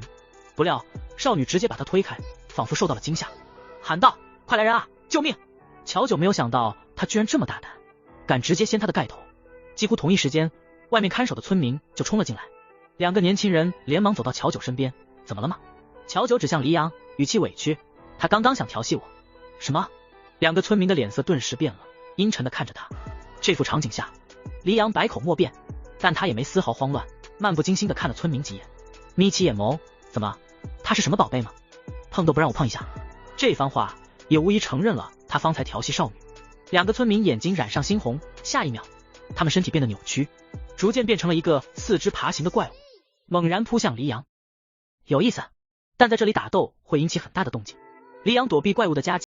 不料少女直接把他推开，仿佛受到了惊吓，喊道：快来人啊，救命！乔九没有想到他居然这么大胆，敢直接掀他的盖头。几乎同一时间，外面看守的村民就冲了进来，2个年轻人连忙走到乔九身边。怎么了吗？乔九指向黎阳，语气委屈，他刚刚想调戏我。什么？2个村民的脸色顿时变了，阴沉的看着他。这幅场景下，黎阳百口莫辩，但他也没丝毫慌乱，漫不经心的看了村民几眼，眯起眼眸，怎么，他是什么宝贝吗？碰都不让我碰一下。这番话也无疑承认了他方才调戏少女。2个村民眼睛染上猩红，下一秒他们身体变得扭曲，逐渐变成了一个4肢爬行的怪物，猛然扑向黎阳。有意思，但在这里打斗会引起很大的动静。黎阳躲避怪物的夹击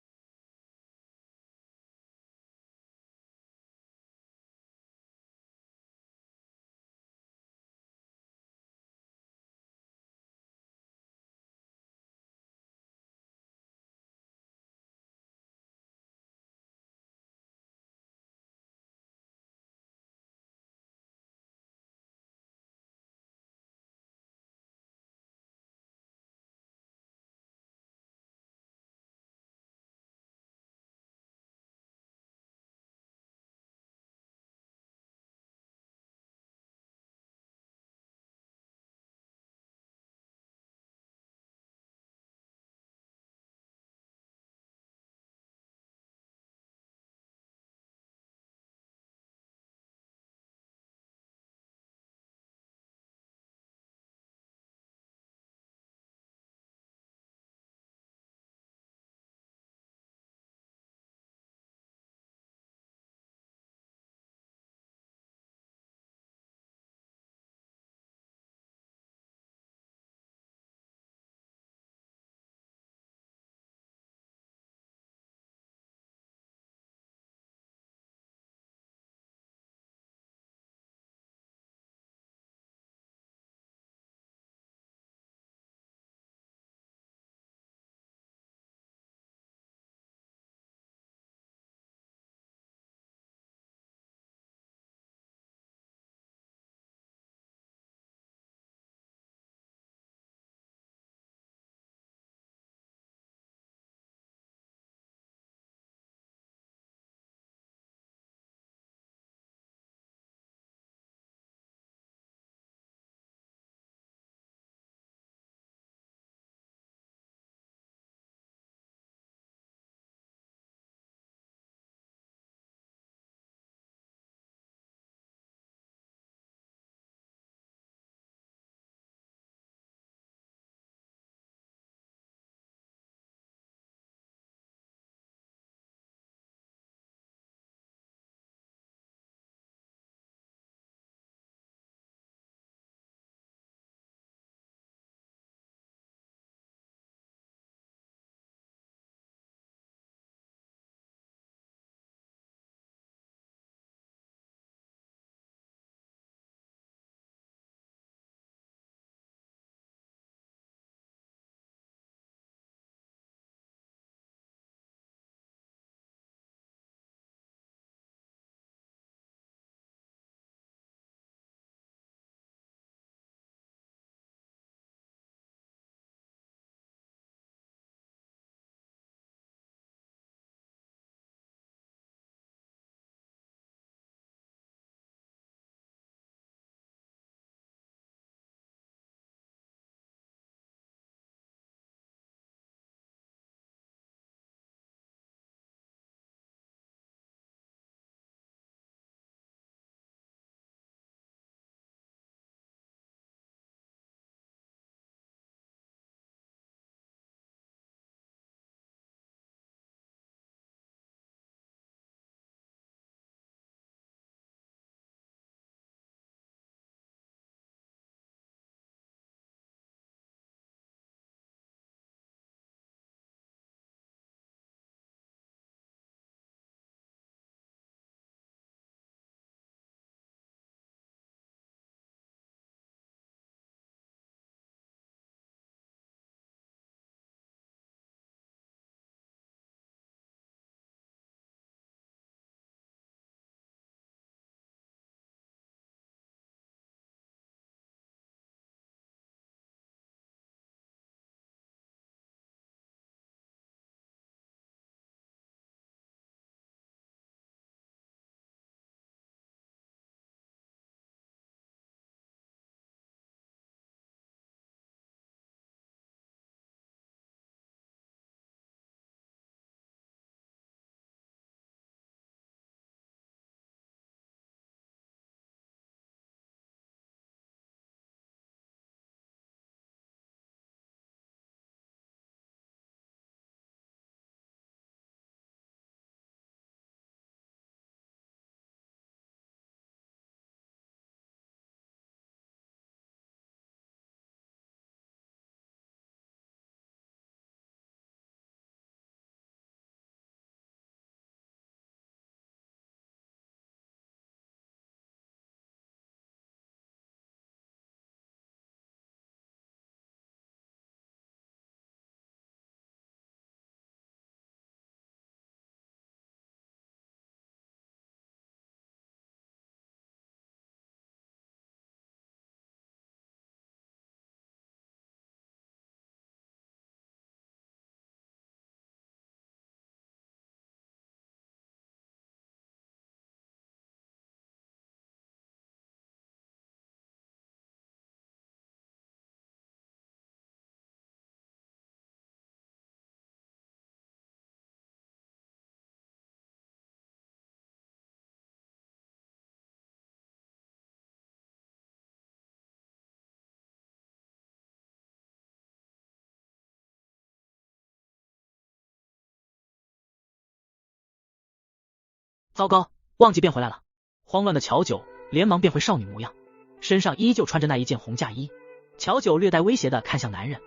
糟糕，忘记变回来了。慌乱的乔九连忙变回少女模样，身上依旧穿着那一件红嫁衣。乔九略带威胁地看向男人，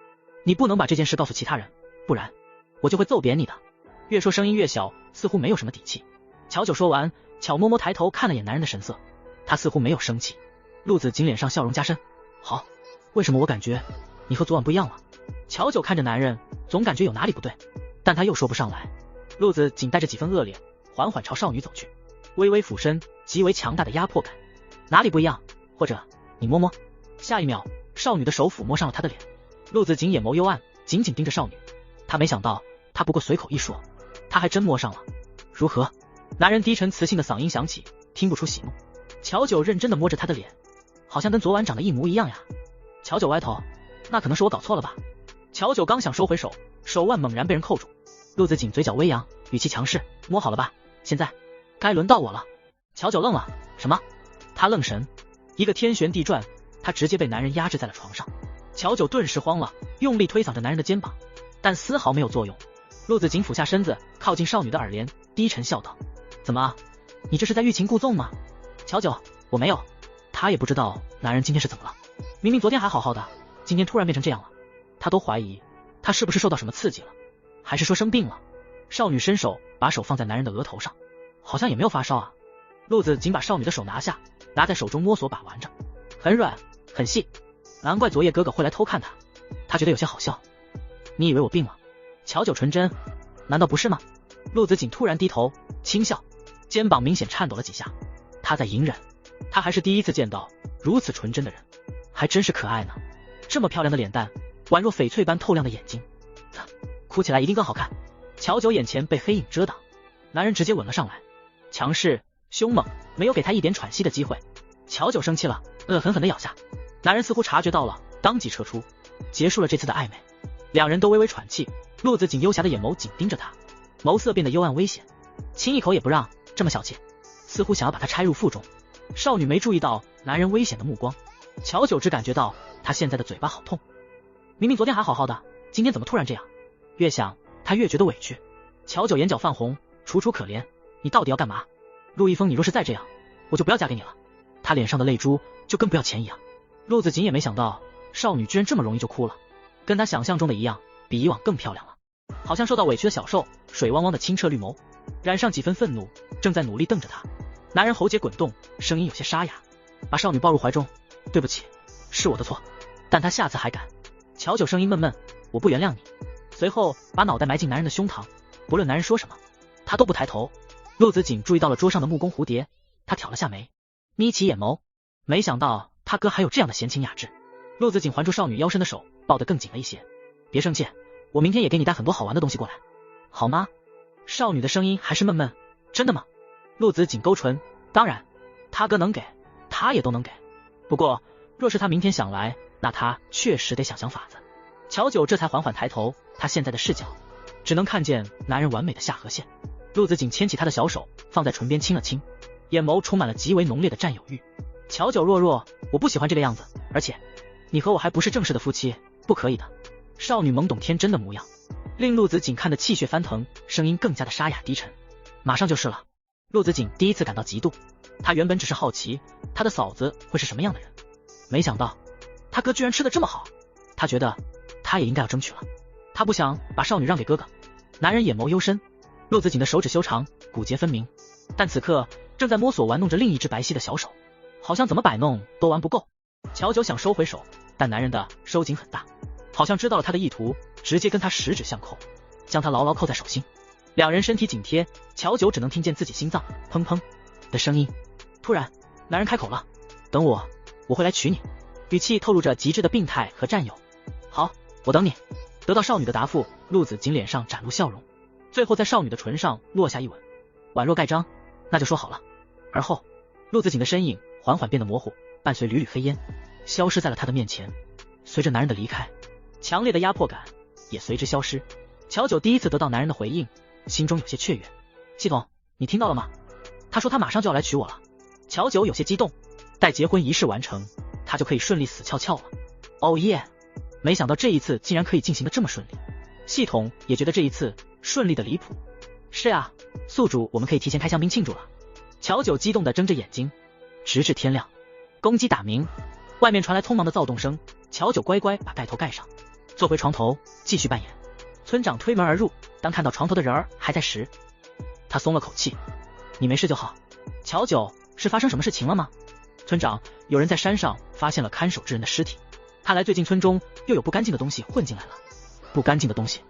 你不能把这件事告诉其他人，不然我就会揍扁你的。越说声音越小，似乎没有什么底气。乔九说完，巧摸摸抬头看了眼男人的神色，他似乎没有生气。陆子锦脸上笑容加深，好，为什么我感觉你和昨晚不一样了？乔九看着男人，总感觉有哪里不对，但他又说不上来。陆子锦带着几分恶劣，缓缓朝少女走去，微微俯身，极为强大的压迫感。哪里不一样？或者你摸摸。下一秒，少女的手抚摸上了他的脸。陆子锦眼眸幽暗，紧紧盯着少女。他没想到，他不过随口一说，他还真摸上了。如何？男人低沉磁性的嗓音响起，听不出喜怒。乔九认真的摸着他的脸，好像跟昨晚长得一模一样呀。乔九歪头，那可能是我搞错了吧。乔九刚想收回手，手腕猛然被人扣住。陆子锦嘴角微扬，语气强势，摸好了吧？现在该轮到我了。乔九愣了，什么？他愣神，一个天旋地转，他直接被男人压制在了床上。乔九顿时慌了，用力推搡着男人的肩膀，但丝毫没有作用。陆子锦俯下身子，靠近少女的耳帘，低沉笑道，怎么，你这是在欲擒故纵吗？乔九，我没有。他也不知道男人今天是怎么了，明明昨天还好好的，今天突然变成这样了。他都怀疑他是不是受到什么刺激了，还是说生病了。少女伸手把手放在男人的额头上，好像也没有发烧啊。陆子锦把少女的手拿下，拿在手中摸索把玩着，很软很细，难怪昨夜哥哥会来偷看他。他觉得有些好笑，你以为我病了？乔九纯真，难道不是吗？陆子锦突然低头轻笑，肩膀明显颤抖了几下。他在隐忍，他还是第一次见到如此纯真的人，还真是可爱呢。这么漂亮的脸蛋，宛若翡翠般透亮的眼睛，哭起来一定更好看。乔九眼前被黑影遮挡，男人直接吻了上来，强势凶猛，没有给他一点喘息的机会。乔九生气了，狠狠地咬下。男人似乎察觉到了，当即撤出，结束了这次的暧昧。两人都微微喘气，陆子锦幽侠的眼眸紧盯着他，眸色变得幽暗危险，亲一口也不让，这么小气，似乎想要把他拆入腹中。少女没注意到男人危险的目光，乔九只感觉到他现在的嘴巴好痛。明明昨天还好好的，今天怎么突然这样？越想他越觉得委屈。乔九眼角泛红，楚楚可怜，你到底要干嘛？陆一峰，你若是再这样，我就不要嫁给你了。他脸上的泪珠就跟不要钱一样。陆子锦也没想到少女居然这么容易就哭了，跟他想象中的一样，比以往更漂亮了，好像受到委屈的小兽，水汪汪的清澈绿眸染上几分愤怒，正在努力瞪着他。男人喉结滚动，声音有些沙哑，把少女抱入怀中，对不起，是我的错，但他下次还敢。乔九声音闷闷，我不原谅你。随后把脑袋埋进男人的胸膛，不论男人说什么，他都不抬头。陆子锦注意到了桌上的木工蝴蝶，他挑了下眉，眯起眼眸，没想到他哥还有这样的闲情雅致。陆子锦环住少女腰身的手抱得更紧了一些，别生气，我明天也给你带很多好玩的东西过来，好吗？少女的声音还是闷闷，真的吗？陆子锦勾唇，当然，他哥能给，他也都能给。不过，若是他明天想来，那他确实得想想法子。乔九这才缓缓抬头，他现在的视角只能看见男人完美的下颌线。陆子锦牵起他的小手，放在唇边亲了亲，眼眸充满了极为浓烈的占有欲。乔九弱，我不喜欢这个样子，而且你和我还不是正式的夫妻，不可以的。少女懵懂天真的模样，令陆子锦看得气血翻腾，声音更加的沙哑低沉。马上就是了。陆子锦第一次感到嫉妒，他原本只是好奇他的嫂子会是什么样的人，没想到他哥居然吃得这么好，他觉得他也应该要争取了。他不想把少女让给哥哥。男人眼眸幽深，陆子锦的手指修长，骨节分明，但此刻正在摸索玩弄着另一只白皙的小手，好像怎么摆弄都玩不够。乔九想收回手，但男人的收紧很大，好像知道了他的意图，直接跟他十指相扣，将他牢牢扣在手心。两人身体紧贴，乔九只能听见自己心脏砰砰的声音。突然，男人开口了，等我会来娶你，语气透露着极致的病态和占有。好，我等你。得到少女的答复，陆子锦脸上展露笑容，最后在少女的唇上落下一吻，宛若盖章。那就说好了。而后，陆子锦的身影缓缓变得模糊，伴随缕缕黑烟，消失在了他的面前。随着男人的离开，强烈的压迫感也随之消失。乔九第一次得到男人的回应，心中有些雀跃。系统，你听到了吗？他说他马上就要来娶我了。乔九有些激动，待结婚仪式完成，他就可以顺利死翘翘了。哦耶！没想到这一次竟然可以进行的这么顺利。系统也觉得这一次顺利的离谱。是啊，宿主我们可以提前开香槟庆祝了。乔九激动地睁着眼睛，直至天亮。公鸡打鸣，外面传来匆忙的躁动声。乔九乖乖把盖头盖上，坐回床头继续扮演。村长推门而入，当看到床头的人儿还在时，他松了口气。你没事就好。乔九，是发生什么事情了吗？村长，有人在山上发现了看守之人的尸体，看来最近村中又有不干净的东西混进来了。不干净的东西？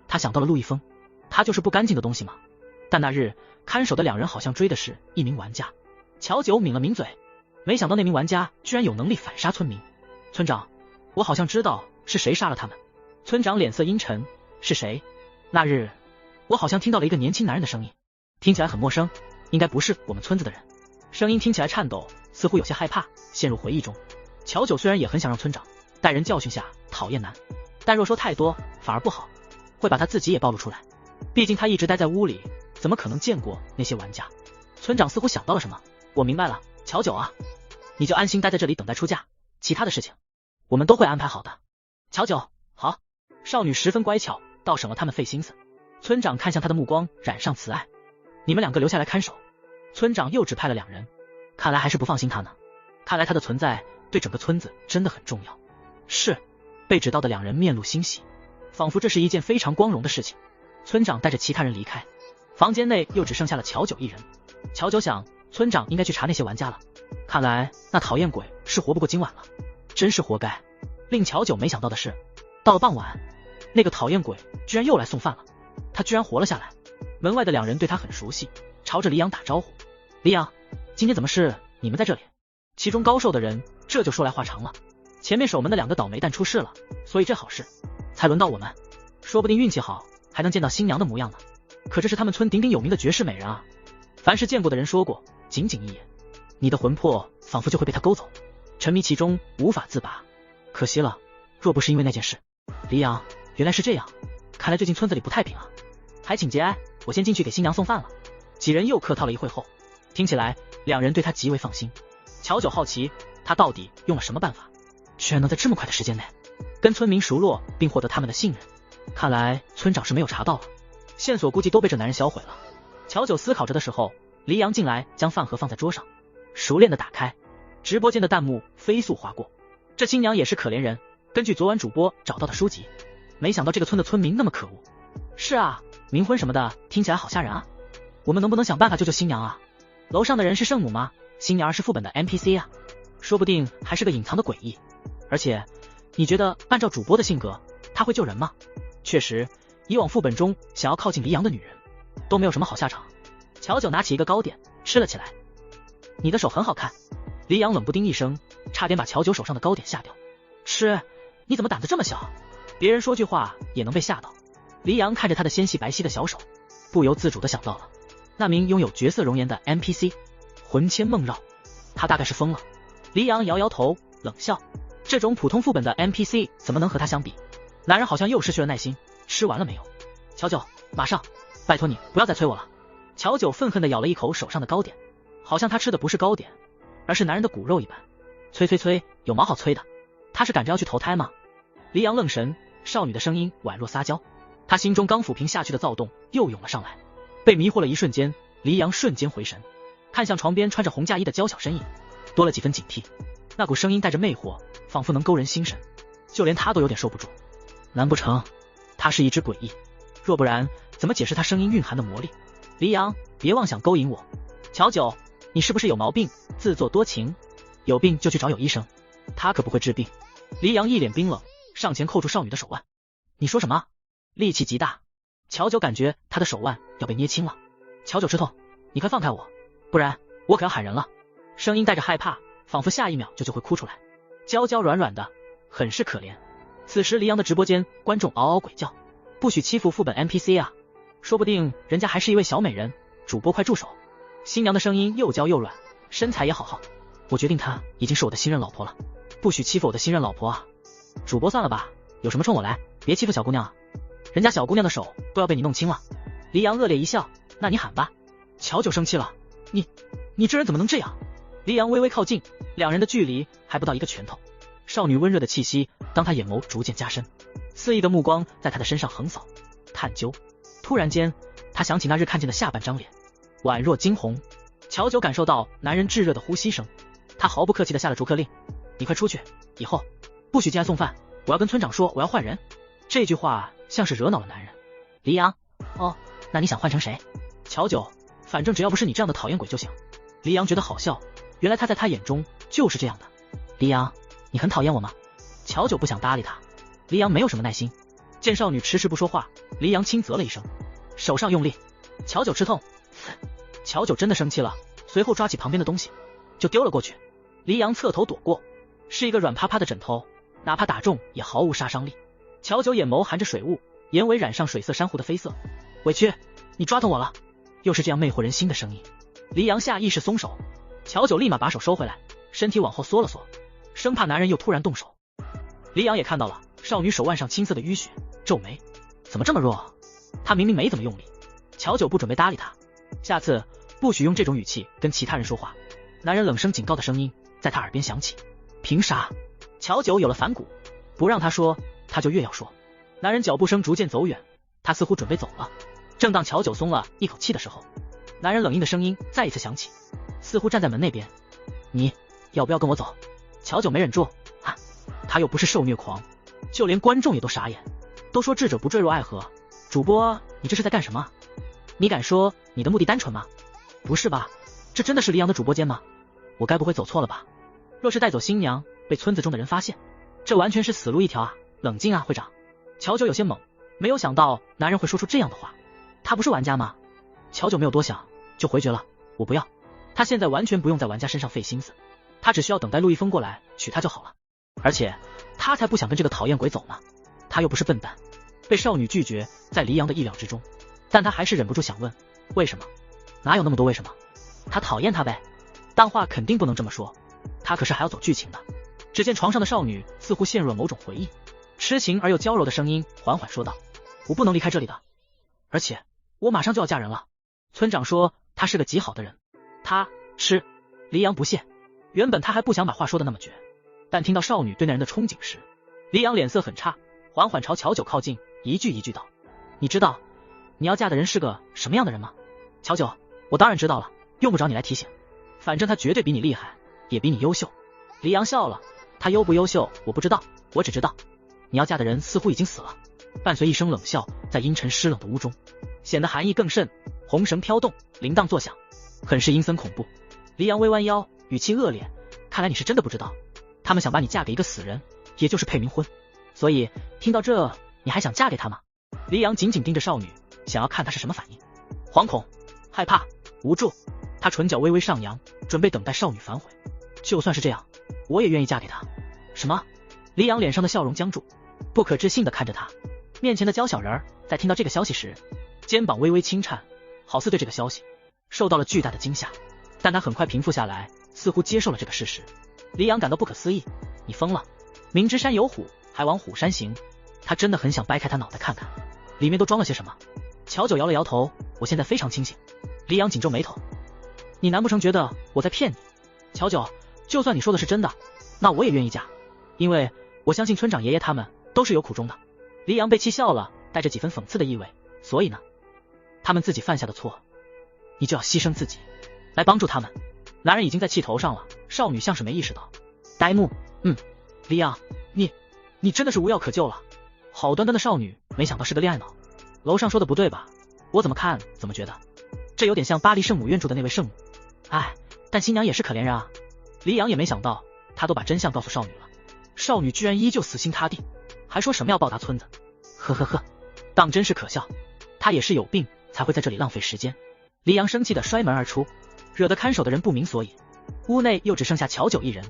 他想到了陆一峰，他就是不干净的东西吗？但那日看守的两人好像追的是一名玩家。乔九抿了抿嘴，没想到那名玩家居然有能力反杀村民。村长，我好像知道是谁杀了他们。村长脸色阴沉，是谁？那日我好像听到了一个年轻男人的声音，听起来很陌生，应该不是我们村子的人。声音听起来颤抖，似乎有些害怕，陷入回忆中。乔九虽然也很想让村长待人教训下讨厌男，但若说太多反而不好，会把他自己也暴露出来。毕竟他一直待在屋里，怎么可能见过那些玩家？村长似乎想到了什么，我明白了，乔九啊，你就安心待在这里等待出嫁，其他的事情我们都会安排好的。乔九，好。少女十分乖巧，倒省了他们费心思。村长看向他的目光染上慈爱。你们两个留下来看守。村长又指派了两人，看来还是不放心他呢。看来他的存在对整个村子真的很重要。是。被指到的两人面露欣喜，仿佛这是一件非常光荣的事情。村长带着其他人离开，房间内又只剩下了乔九一人。乔九想，村长应该去查那些玩家了，看来那讨厌鬼是活不过今晚了，真是活该。令乔九没想到的是，到了傍晚，那个讨厌鬼居然又来送饭了，他居然活了下来。门外的两人对他很熟悉，朝着黎阳打招呼。黎阳，今天怎么是你们在这里？其中高寿的人这就说来话长了，前面守门的两个倒霉蛋出事了，所以这好事才轮到我们，说不定运气好还能见到新娘的模样呢。可这是他们村鼎鼎有名的绝世美人啊，凡是见过的人说过，仅仅一眼，你的魂魄仿佛就会被她勾走，沉迷其中无法自拔。可惜了，若不是因为那件事。黎阳，原来是这样，看来最近村子里不太平啊。还请节哀，我先进去给新娘送饭了。几人又客套了一会后，听起来两人对他极为放心。乔九好奇，他到底用了什么办法，居然能在这么快的时间内跟村民熟络并获得他们的信任。看来村长是没有查到了，线索估计都被这男人销毁了。乔九思考着的时候，黎阳进来将饭盒放在桌上，熟练的打开。直播间的弹幕飞速划过，这新娘也是可怜人，根据昨晚主播找到的书籍，没想到这个村的村民那么可恶。是啊，冥婚什么的听起来好吓人啊，我们能不能想办法救救新娘啊？楼上的人是圣母吗？新娘儿是副本的 NPC 啊，说不定还是个隐藏的诡异。而且你觉得按照主播的性格，他会救人吗？确实，以往副本中想要靠近黎阳的女人都没有什么好下场。乔九拿起一个糕点吃了起来。你的手很好看。黎阳冷不丁一声，差点把乔九手上的糕点吓掉。吃？你怎么胆子这么小？别人说句话也能被吓到。黎阳看着他的纤细白皙的小手，不由自主地想到了那名拥有绝色容颜的 NPC， 魂牵梦绕，他大概是疯了。黎阳摇摇头冷笑，这种普通副本的 NPC 怎么能和他相比？男人好像又失去了耐心，吃完了没有？乔九，马上，拜托你不要再催我了。乔九愤恨地咬了一口手上的糕点，好像他吃的不是糕点，而是男人的骨肉一般。催，有毛好催的？他是赶着要去投胎吗？黎阳愣神，少女的声音宛若撒娇，他心中刚抚平下去的躁动又涌了上来。被迷惑了一瞬间，黎阳瞬间回神，看向床边穿着红嫁衣的娇小身影，多了几分警惕。那股声音带着魅惑，仿佛能勾人心神，就连他都有点受不住。难不成他是一只诡异？若不然怎么解释他声音蕴含的魔力？黎阳，别妄想勾引我。乔九，你是不是有毛病？自作多情？有病就去找有医生，他可不会治病。黎阳一脸冰冷，上前扣住少女的手腕。你说什么？力气极大。乔九感觉他的手腕要被捏青了。乔九吃痛，你快放开我，不然我可要喊人了。声音带着害怕，仿佛下一秒就会哭出来，娇娇软软的，很是可怜。此时黎阳的直播间观众嗷嗷鬼叫，不许欺负副本 NPC 啊，说不定人家还是一位小美人，主播快住手。新娘的声音又娇又软，身材也好好，我决定她已经是我的新任老婆了，不许欺负我的新任老婆啊。主播算了吧，有什么冲我来，别欺负小姑娘啊，人家小姑娘的手都要被你弄青了。黎阳恶劣一笑，那你喊吧。乔九生气了，你这人怎么能这样？黎阳微微靠近，两人的距离还不到一个拳头。少女温热的气息当他眼眸逐渐加深，肆意的目光在他的身上横扫探究。突然间他想起那日看见的下半张脸，宛若惊鸿，乔九感受到男人炙热的呼吸声，他毫不客气地下了逐客令：你快出去，以后不许进来送饭，我要跟村长说我要换人。这句话像是惹恼了男人。黎阳，哦，那你想换成谁？乔九，反正只要不是你这样的讨厌鬼就行。黎阳觉得好笑，原来他在他眼中就是这样的。黎阳，你很讨厌我吗？乔九不想搭理他。黎阳没有什么耐心，见少女迟迟不说话，黎阳轻啧了一声，手上用力。乔九吃痛，乔九真的生气了，随后抓起旁边的东西就丢了过去。黎阳侧头躲过，是一个软趴趴的枕头，哪怕打中也毫无杀伤力。乔九眼眸含着水雾，眼尾染上水色珊瑚的绯色。委屈，你抓疼我了。又是这样魅惑人心的声音。黎阳下意识松手，乔九立马把手收回来，身体往后缩了缩，生怕男人又突然动手。黎阳也看到了少女手腕上青色的淤血，皱眉，怎么这么弱？他明明没怎么用力。乔九不准备搭理他，下次不许用这种语气跟其他人说话。男人冷声警告的声音在他耳边响起。凭啥？乔九有了反骨，不让他说他就越要说。男人脚步声逐渐走远，他似乎准备走了。正当乔九松了一口气的时候，男人冷硬的声音再一次响起，似乎站在门那边。你要不要跟我走？乔九没忍住，他又不是受虐狂，就连观众也都傻眼。都说智者不坠入爱河，主播你这是在干什么？你敢说你的目的单纯吗？不是吧，这真的是黎阳的主播间吗？我该不会走错了吧？若是带走新娘被村子中的人发现，这完全是死路一条啊！冷静啊，会长。乔九有些懵，没有想到男人会说出这样的话。他不是玩家吗？乔九没有多想就回绝了，我不要。他现在完全不用在玩家身上费心思，他只需要等待陆一峰过来娶她就好了。而且他才不想跟这个讨厌鬼走呢，他又不是笨蛋。被少女拒绝在黎阳的意料之中，但他还是忍不住想问，为什么？哪有那么多为什么？他讨厌他呗。但话肯定不能这么说，他可是还要走剧情的。只见床上的少女似乎陷入了某种回忆，痴情而又娇柔的声音缓缓说道，我不能离开这里的，而且我马上就要嫁人了。村长说他是个极好的人。他是？黎阳不屑。原本他还不想把话说的那么绝，但听到少女对那人的憧憬时，黎阳脸色很差，缓缓朝乔九靠近，一句一句道，你知道你要嫁的人是个什么样的人吗？乔九，我当然知道了，用不着你来提醒，反正他绝对比你厉害，也比你优秀。黎阳笑了，他优不优秀我不知道，我只知道你要嫁的人似乎已经死了。伴随一声冷笑，在阴沉湿冷的屋中显得寒意更甚，红绳飘动，铃铛作响，很是阴森恐怖。黎阳微弯腰，语气恶劣，看来你是真的不知道，他们想把你嫁给一个死人，也就是配冥婚。所以听到这，你还想嫁给他吗？黎阳紧紧盯着少女，想要看她是什么反应。惶恐、害怕、无助，他唇角微微上扬，准备等待少女反悔。就算是这样，我也愿意嫁给他。什么？黎阳脸上的笑容僵住，不可置信地看着他。面前的娇小人儿在听到这个消息时，肩膀微微轻颤，好似对这个消息受到了巨大的惊吓，但他很快平复下来，似乎接受了这个事实。黎阳感到不可思议，你疯了？明知山有虎，还往虎山行。他真的很想掰开他脑袋看看，里面都装了些什么。乔九摇了摇头，我现在非常清醒。黎阳紧皱眉头，你难不成觉得我在骗你？乔九，就算你说的是真的，那我也愿意嫁，因为我相信村长爷爷他们都是有苦衷的。黎阳被气笑了，带着几分讽刺的意味。所以呢，他们自己犯下的错，你就要牺牲自己来帮助他们。男人已经在气头上了，少女像是没意识到。呆木，黎阳，你真的是无药可救了。好端端的少女，没想到是个恋爱脑。楼上说的不对吧？我怎么看怎么觉得这有点像巴黎圣母院住的那位圣母。但新娘也是可怜人啊。黎阳也没想到，他都把真相告诉少女了，少女居然依旧死心塌地，还说什么要报答村子。呵呵呵，当真是可笑。他也是有病才会在这里浪费时间。黎阳生气地摔门而出，惹得看守的人不明所以。屋内又只剩下乔九一人。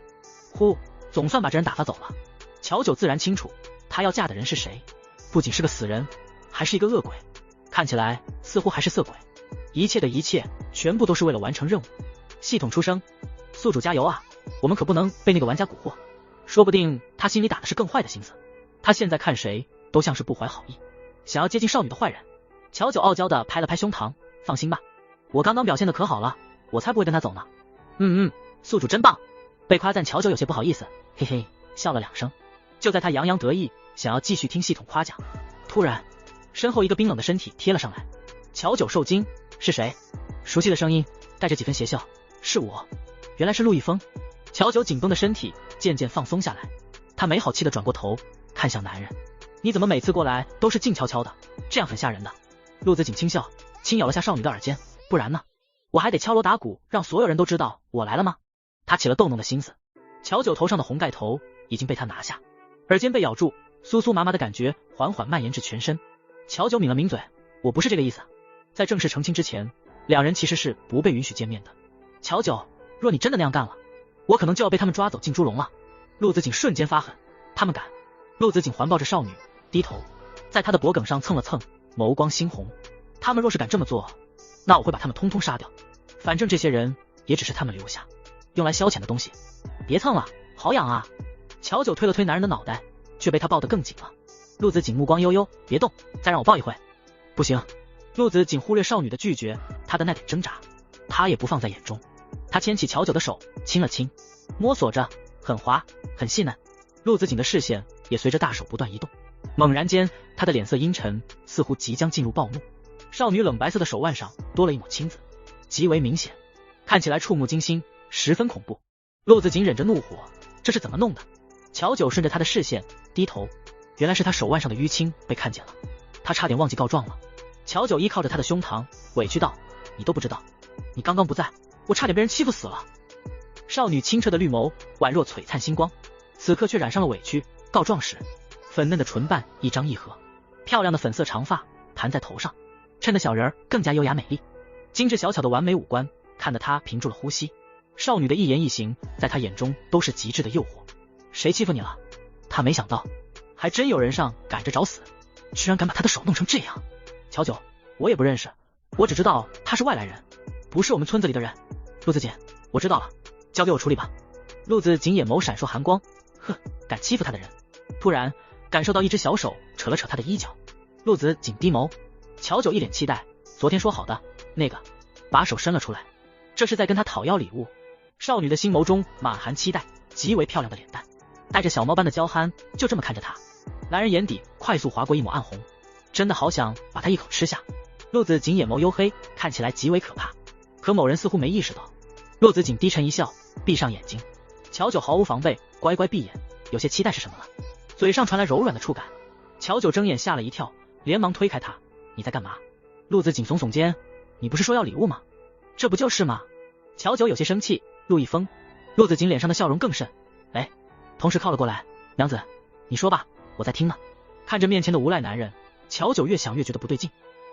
总算把这人打发走了。乔九自然清楚他要嫁的人是谁，不仅是个死人，还是一个恶鬼，看起来似乎还是色鬼。一切的一切全部都是为了完成任务。系统出声，宿主加油啊，我们可不能被那个玩家蛊惑，说不定他心里打的是更坏的心思。他现在看谁都像是不怀好意，想要接近少女的坏人。乔九傲娇地拍了拍胸膛，放心吧，我刚刚表现的可好了，我才不会跟他走呢。宿主真棒。被夸赞乔九有些不好意思，嘿嘿笑了2声。就在他洋洋得意想要继续听系统夸奖，突然身后一个冰冷的身体贴了上来。乔九受惊，是谁？熟悉的声音，带着几分邪笑，是我，原来是陆一峰。乔九紧绷的身体渐渐放松下来，他没好气的转过头看向男人，你怎么每次过来都是静悄悄的，这样很吓人的。陆子锦轻笑，轻咬了下少女的耳尖，不然呢？我还得敲锣打鼓让所有人都知道我来了吗？他起了逗弄的心思。乔九头上的红盖头已经被他拿下，耳尖被咬住，酥酥麻麻的感觉缓缓蔓延至全身。乔九抿了抿嘴，我不是这个意思。在正式澄清之前，两人其实是不被允许见面的。乔九，若你真的那样干了，我可能就要被他们抓走进猪笼了。陆子锦瞬间发狠，他们敢？陆子锦环抱着少女，低头在她的脖颈上蹭了蹭，眸光猩红。他们若是敢这么做，那我会把他们通通杀掉。反正这些人也只是他们留下用来消遣的东西。别蹭了，好痒啊！乔九推了推男人的脑袋，却被他抱得更紧了。陆子锦目光悠悠，别动，再让我抱一会。不行。陆子锦忽略少女的拒绝，他的那点挣扎他也不放在眼中。他牵起乔九的手亲了亲，摸索着，很滑很细嫩。陆子锦的视线也随着大手不断移动，猛然间他的脸色阴沉，似乎即将进入暴怒。少女冷白色的手腕上多了一抹青紫，极为明显，看起来触目惊心，十分恐怖。陆子锦忍着怒火，这是怎么弄的？乔九顺着他的视线低头，原来是他手腕上的淤青被看见了，他差点忘记告状了。乔九依靠着他的胸膛，委屈道：你都不知道，你刚刚不在，我差点被人欺负死了。少女清澈的绿眸宛若璀璨星光，此刻却染上了委屈。告状时，粉嫩的唇瓣一张一合，漂亮的粉色长发盘在头上，衬得小人儿更加优雅美丽。精致小巧的完美五官看得他屏住了呼吸。少女的一言一行在他眼中都是极致的诱惑。谁欺负你了？他没想到还真有人上赶着找死，居然敢把他的手弄成这样。乔九，我也不认识，我只知道他是外来人，不是我们村子里的人。陆子锦，我知道了，交给我处理吧。陆子锦眼眸闪烁寒光，呵，敢欺负他的人。突然感受到一只小手扯了扯他的衣角，陆子锦低眸，乔九一脸期待，昨天说好的那个，把手伸了出来，这是在跟他讨要礼物。少女的心眸中满含期待，极为漂亮的脸蛋带着小猫般的娇憨，就这么看着他。男人眼底快速划过一抹暗红，真的好想把他一口吃下。陆子锦眼眸黝黑，看起来极为可怕，可某人似乎没意识到。陆子锦低沉一笑，闭上眼睛。乔九毫无防备，乖乖闭眼，有些期待是什么了。嘴上传来柔软的触感，乔九睁眼吓了一跳，连忙推开他，你在干嘛？陆子锦耸耸肩，你不是说要礼物吗？这不就是吗？乔九有些生气，陆一峰。陆子锦脸上的笑容更甚，哎，同时靠了过来，娘子，你说吧，我在听呢。看着面前的无赖男人，乔九越想越觉得不对劲，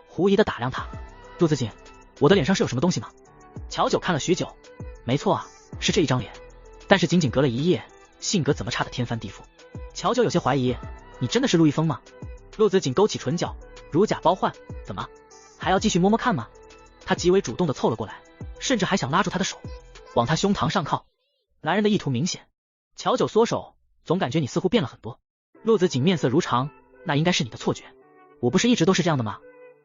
狐疑的打量他。陆子锦，我的脸上是有什么东西吗？乔九看了许久，没错啊，是这一张脸，但是仅仅隔了一夜，性格怎么差得天翻地覆。乔九有些怀疑，你真的是陆一峰吗？陆子锦勾起唇角，如假包换，怎么还要继续摸摸看吗？他极为主动的凑了过来，甚至还想拉住他的手往他胸膛上靠。男人的意图明显，乔九缩手，总感觉你似乎变了很多。陆子锦面色如常，那应该是你的错觉，我不是一直都是这样的吗？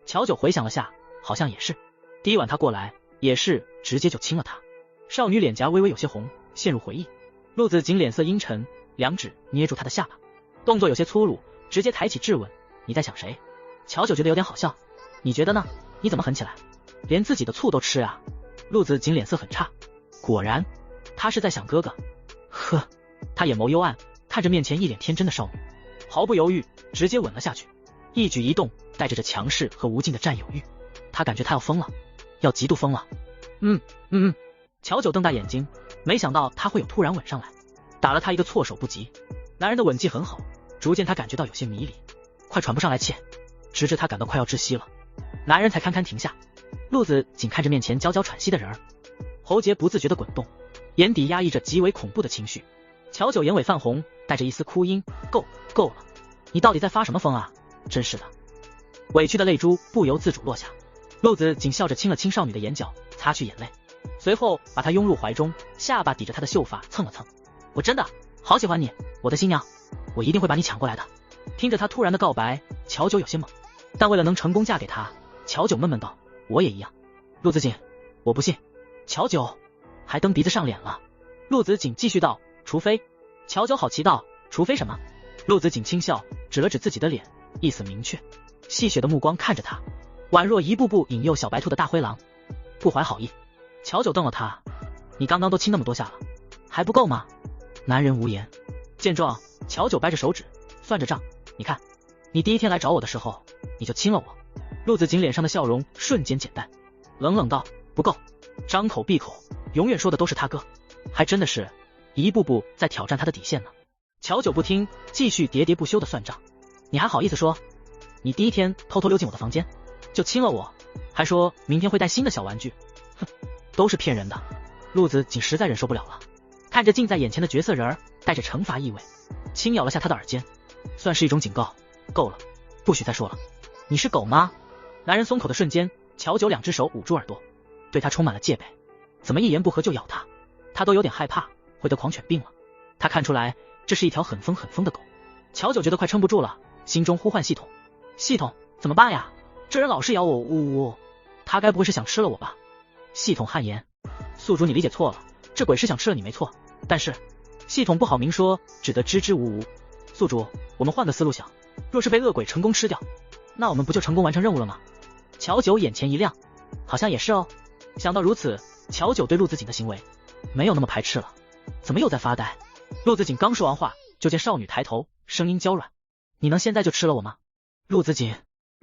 乔九回想了下，好像也是。第一晚他过来也是直接就亲了他。少女脸颊微微有些红，陷入回忆。陆子锦脸色阴沉，两指捏住他的下巴，动作有些粗鲁，直接抬起质问，你在想谁？乔九觉得有点好笑，你觉得呢？你怎么狠起来，连自己的醋都吃啊？陆子锦脸色很差，果然他是在想哥哥。呵，他眼眸幽暗，看着面前一脸天真的少女，毫不犹豫直接吻了下去，一举一动带着强势和无尽的占有欲。他感觉他要疯了，要极度疯了。乔九瞪大眼睛，没想到他会有突然吻上来，打了他一个措手不及。男人的吻技很好，逐渐他感觉到有些迷离，快喘不上来气，直至他感到快要窒息了，男人才堪堪停下。陆子仅看着面前娇娇喘息的人儿，喉结不自觉地滚动，眼底压抑着极为恐怖的情绪。乔九眼尾泛红，带着一丝哭音，够了，你到底在发什么疯啊？真是的。委屈的泪珠不由自主落下，陆子仅笑着亲了亲少女的眼角，擦去眼泪，随后把她拥入怀中，下巴抵着她的秀发蹭了蹭。我真的好喜欢你，我的新娘，我一定会把你抢过来的。听着他突然的告白，乔九有些懵，但为了能成功嫁给他，乔九闷闷道，我也一样。陆子锦，我不信。乔九还蹬鼻子上脸了。陆子锦继续道，除非。乔九好奇道，除非什么？陆子锦轻笑，指了指自己的脸，意思明确，戏谑的目光看着他，宛若一步步引诱小白兔的大灰狼，不怀好意。乔九瞪了他，你刚刚都亲那么多下了，还不够吗？男人无言。见状，乔九掰着手指算着账，你看，你第一天来找我的时候，你就亲了我。陆子锦脸上的笑容瞬间减淡，冷冷道，不够，张口闭口永远说的都是他哥，还真的是一步步在挑战他的底线呢。乔九不听，继续喋喋不休的算账，你还好意思说，你第一天偷偷溜进我的房间就亲了我，还说明天会带新的小玩具，哼，都是骗人的。陆子锦实在忍受不了了，看着近在眼前的绝色人儿，带着惩罚意味，轻咬了下他的耳尖，算是一种警告，够了，不许再说了。你是狗吗？男人松口的瞬间，乔九两只手捂住耳朵，对他充满了戒备，怎么一言不合就咬他，他都有点害怕会得狂犬病了。他看出来这是一条很疯的狗。乔九觉得快撑不住了，心中呼唤系统，系统怎么办呀？这人老是咬我，呜呜，他该不会是想吃了我吧？系统汗颜，宿主你理解错了，这鬼是想吃了你没错，但是系统不好明说，只得支支吾吾。宿主，我们换个思路想，若是被恶鬼成功吃掉，那我们不就成功完成任务了吗？乔九眼前一亮，好像也是哦。想到如此，乔九对陆子锦的行为没有那么排斥了。怎么又在发呆？陆子锦刚说完话，就见少女抬头，声音娇软，你能现在就吃了我吗？陆子锦，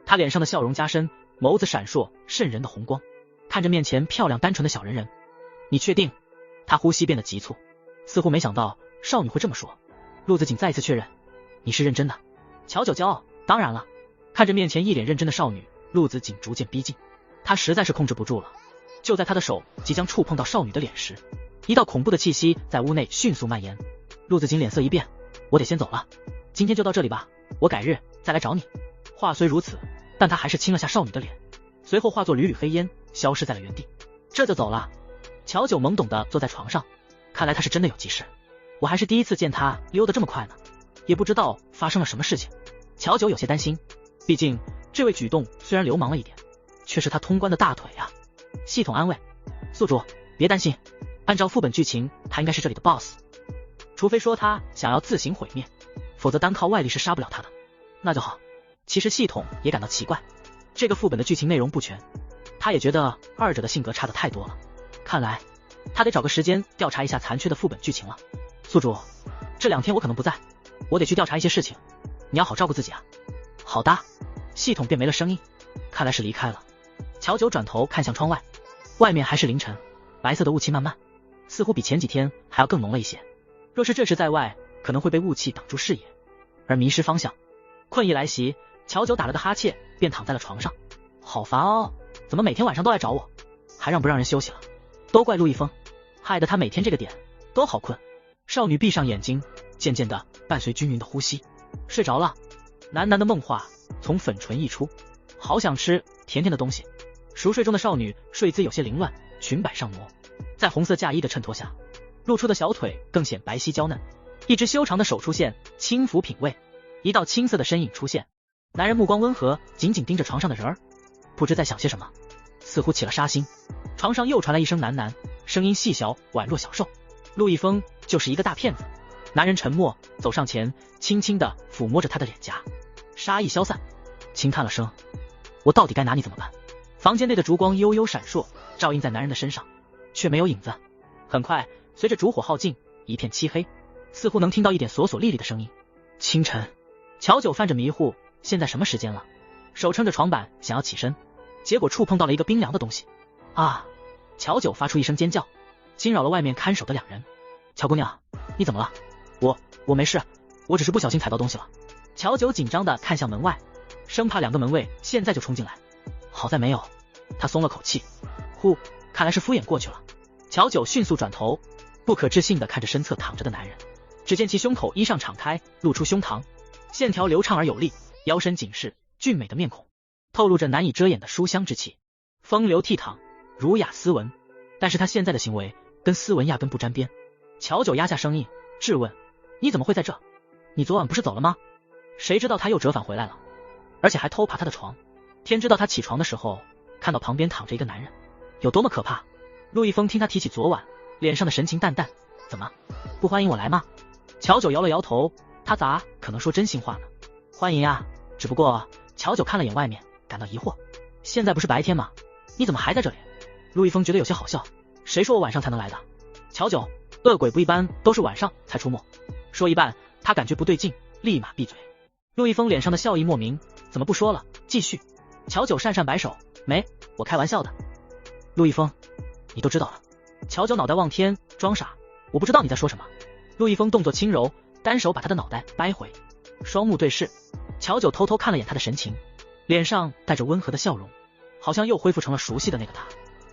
他脸上的笑容加深，眸子闪烁渗人的红光，看着面前漂亮单纯的小人人，你确定？他呼吸变得急促，似乎没想到少女会这么说。陆子锦再次确认，你是认真的？乔九骄傲，当然了。看着面前一脸认真的少女，陆子锦逐渐逼近，他实在是控制不住了。就在他的手即将触碰到少女的脸时，一道恐怖的气息在屋内迅速蔓延。陆子锦脸色一变，我得先走了，今天就到这里吧，我改日再来找你。话虽如此，但他还是亲了下少女的脸，随后化作缕缕黑烟消失在了原地。这就走了？乔九懵懂地坐在床上，看来他是真的有急事，我还是第一次见他溜得这么快呢，也不知道发生了什么事情。乔九有些担心，毕竟这位举动虽然流氓了一点，却是他通关的大腿啊。系统安慰，宿主别担心，按照副本剧情，他应该是这里的 BOSS， 除非说他想要自行毁灭，否则单靠外力是杀不了他的。那就好。其实系统也感到奇怪，这个副本的剧情内容不全，他也觉得二者的性格差得太多了，看来他得找个时间调查一下残缺的副本剧情了。宿主，这2天我可能不在，我得去调查一些事情，你要好照顾自己啊。好的。系统便没了声音，看来是离开了。乔九转头看向窗外，外面还是凌晨，白色的雾气漫漫，似乎比前几天还要更浓了一些。若是这时在外，可能会被雾气挡住视野，而迷失方向。困意来袭，乔九打了个哈欠，便躺在了床上。好烦哦，怎么每天晚上都来找我，还让不让人休息了？都怪陆一峰，害得他每天这个点都好困。少女闭上眼睛，渐渐的伴随均匀的呼吸睡着了。喃喃的梦话从粉唇溢出，好想吃甜甜的东西。熟睡中的少女睡姿有些凌乱，裙摆上挪，在红色嫁衣的衬托下，露出的小腿更显白皙娇嫩。一只修长的手出现，轻抚品味。一道青色的身影出现，男人目光温和，紧紧盯着床上的人儿，不知在想些什么，似乎起了杀心。床上又传来一声喃喃，声音细小，宛若小兽。陆一峰就是一个大骗子。男人沉默，走上前，轻轻地抚摸着他的脸颊，杀意消散，轻叹了声，我到底该拿你怎么办？房间内的烛光悠悠闪烁，照映在男人的身上，却没有影子。很快，随着烛火耗尽，一片漆黑，似乎能听到一点索索沥沥的声音。清晨，乔九泛着迷糊，现在什么时间了？手撑着床板想要起身，结果触碰到了一个冰凉的东西。啊！乔九发出一声尖叫，惊扰了外面看守的2人。乔姑娘，你怎么了？我没事，我只是不小心踩到东西了。乔九紧张地看向门外，生怕2个门卫现在就冲进来。好在没有，他松了口气。呼，看来是敷衍过去了。乔九迅速转头，不可置信地看着身侧躺着的男人，只见其胸口衣上敞开，露出胸膛，线条流畅而有力，腰身紧实，俊美的面孔透露着难以遮掩的书香之气，风流倜傥，儒雅斯文。但是他现在的行为跟斯文压根不沾边。乔九压下声音质问，你怎么会在这？你昨晚不是走了吗？谁知道他又折返回来了，而且还偷爬他的床。天知道他起床的时候看到旁边躺着一个男人有多么可怕。陆一峰听他提起昨晚，脸上的神情淡淡，怎么不欢迎我来吗？乔九摇了摇头，他咋可能说真心话呢？欢迎啊，只不过乔九看了眼外面，感到疑惑，现在不是白天吗？你怎么还在这里？陆一峰觉得有些好笑，谁说我晚上才能来的？乔九，恶鬼不一般都是晚上才出没。说一半，他感觉不对劲，立马闭嘴。陆一峰脸上的笑意莫名，怎么不说了？继续。乔九讪讪摆手，没，我开玩笑的。陆一峰，你都知道了。乔九脑袋望天，装傻，我不知道你在说什么。陆一峰动作轻柔，单手把他的脑袋掰回，双目对视。乔九偷偷看了眼他的神情，脸上带着温和的笑容，好像又恢复成了熟悉的那个他。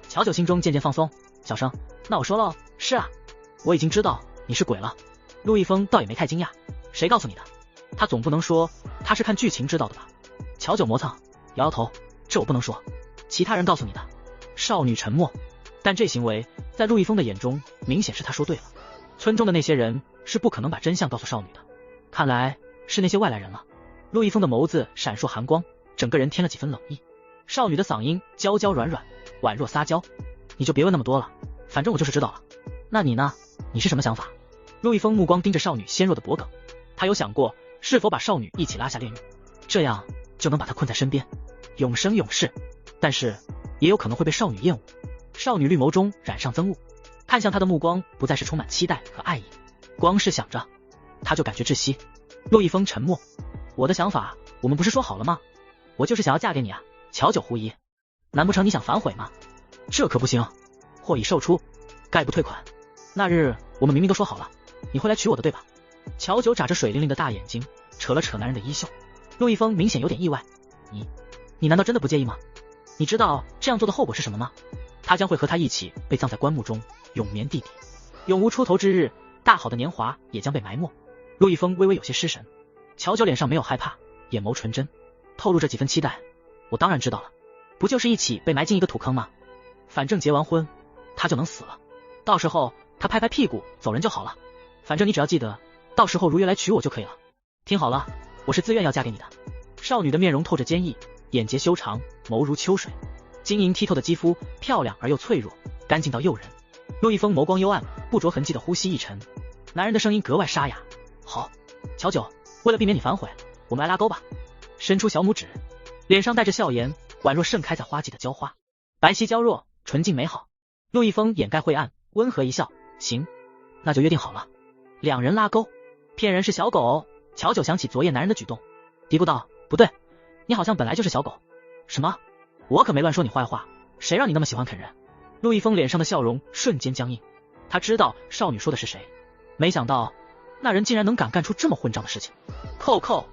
乔九心中渐渐放松，小声，那我说喽，是啊，我已经知道你是鬼了。陆一峰倒也没太惊讶，谁告诉你的？他总不能说他是看剧情知道的吧？乔九磨蹭，摇摇头，这我不能说，其他人告诉你的。少女沉默，但这行为在陆一峰的眼中明显是他说对了。村中的那些人是不可能把真相告诉少女的，看来是那些外来人了。陆一峰的眸子闪烁寒光，整个人添了几分冷意。少女的嗓音娇娇软软，宛若撒娇，你就别问那么多了，反正我就是知道了。那你呢？你是什么想法？陆一峰目光盯着少女纤弱的脖颈，他有想过是否把少女一起拉下炼狱，这样就能把她困在身边，永生永世，但是也有可能会被少女厌恶。少女绿眸中染上憎恶，看向他的目光不再是充满期待和爱意，光是想着他就感觉窒息。陆一峰沉默，我的想法我们不是说好了吗？我就是想要嫁给你啊。乔九狐疑，难不成你想反悔吗？这可不行，货已售出，概不退款。那日我们明明都说好了，你会来娶我的对吧？乔九眨着水灵灵的大眼睛，扯了扯男人的衣袖。陆一峰明显有点意外，你难道真的不介意吗？你知道这样做的后果是什么吗？他将会和他一起被葬在棺木中，永眠地底，永无出头之日，大好的年华也将被埋没。陆一峰微微有些失神，乔九脸上没有害怕，眼眸纯真，透露着几分期待。我当然知道了，不就是一起被埋进一个土坑吗？反正结完婚他就能死了，到时候他拍拍屁股走人就好了。反正你只要记得到时候如约来娶我就可以了。听好了，我是自愿要嫁给你的。少女的面容透着坚毅，眼睫修长，眸如秋水，晶莹剔透的肌肤漂亮而又脆弱，干净到诱人。陆一峰眸光幽暗，不着痕迹的呼吸一沉，男人的声音格外沙哑。好，乔九，为了避免你反悔，我们来拉钩吧。伸出小拇指，脸上带着笑颜，宛若盛开在花季的娇花，白皙娇弱，纯净美好。陆一峰掩盖晦暗，温和一笑，行，那就约定好了。两人拉钩，骗人是小狗。乔九想起昨夜男人的举动，嘀咕道，不对，你好像本来就是小狗。什么？我可没乱说你坏话，谁让你那么喜欢啃人？陆一峰脸上的笑容瞬间僵硬，他知道少女说的是谁，没想到那人竟然能敢干出这么混账的事情。叩叩，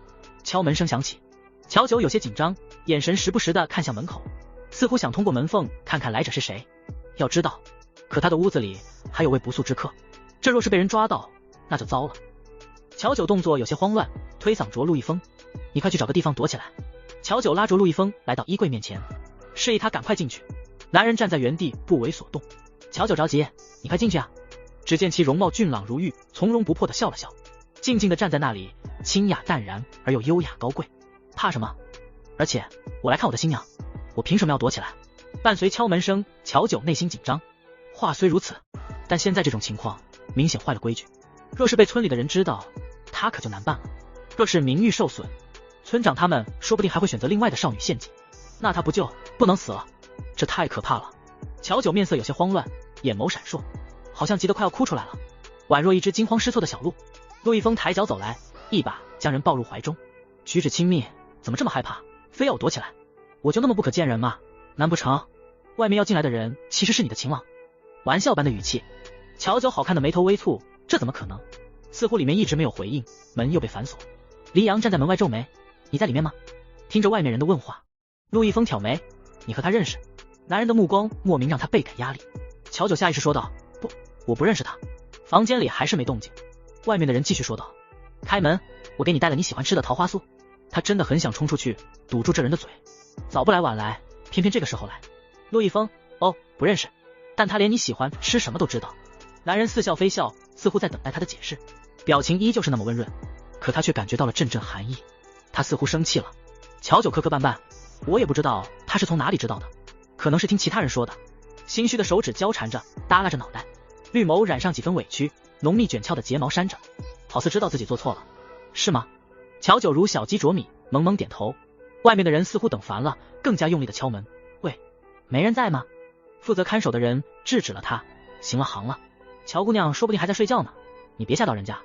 敲门声响起，乔九有些紧张，眼神时不时的看向门口，似乎想通过门缝看看来者是谁。要知道，可他的屋子里还有位不速之客，这若是被人抓到，那就糟了。乔九动作有些慌乱，推搡着陆一峰，你快去找个地方躲起来。乔九拉着陆一峰来到衣柜面前，示意他赶快进去。男人站在原地不为所动。乔九着急，你快进去啊。只见其容貌俊朗如玉，从容不迫的笑了笑，静静的站在那里，清雅淡然而又优雅高贵。怕什么？而且我来看我的新娘，我凭什么要躲起来？伴随敲门声，乔九内心紧张。话虽如此，但现在这种情况明显坏了规矩，若是被村里的人知道，他可就难办了。若是名誉受损，村长他们说不定还会选择另外的少女陷阱，那他不就不能死了？这太可怕了。乔九面色有些慌乱，眼眸闪烁，好像急得快要哭出来了，宛若一只惊慌失措的小鹿。陆一峰抬脚走来，一把将人抱入怀中，举止亲密，怎么这么害怕，非要我躲起来？我就那么不可见人吗？难不成外面要进来的人其实是你的情郎？玩笑般的语气。乔九好看的眉头微蹙，这怎么可能？似乎里面一直没有回应，门又被反锁。黎阳站在门外皱眉，你在里面吗？听着外面人的问话，陆一峰挑眉，你和他认识？男人的目光莫名让他倍感压力。乔九下意识说道，不，我不认识他。房间里还是没动静，外面的人继续说道，开门，我给你带了你喜欢吃的桃花酥。他真的很想冲出去堵住这人的嘴，早不来晚来，偏偏这个时候来。陆一峰，哦，不认识，但他连你喜欢吃什么都知道。男人似笑非笑，似乎在等待他的解释，表情依旧是那么温润，可他却感觉到了阵阵寒意。他似乎生气了。乔九磕磕绊绊，我也不知道他是从哪里知道的，可能是听其他人说的。心虚的手指交缠着，耷拉着脑袋，绿眸染上几分委屈，浓密卷翘的睫毛扇着，好似知道自己做错了。是吗？乔九如小鸡啄米，萌萌点头。外面的人似乎等烦了，更加用力的敲门。喂，没人在吗？负责看守的人制止了他，行了行了，乔姑娘说不定还在睡觉呢，你别吓到人家。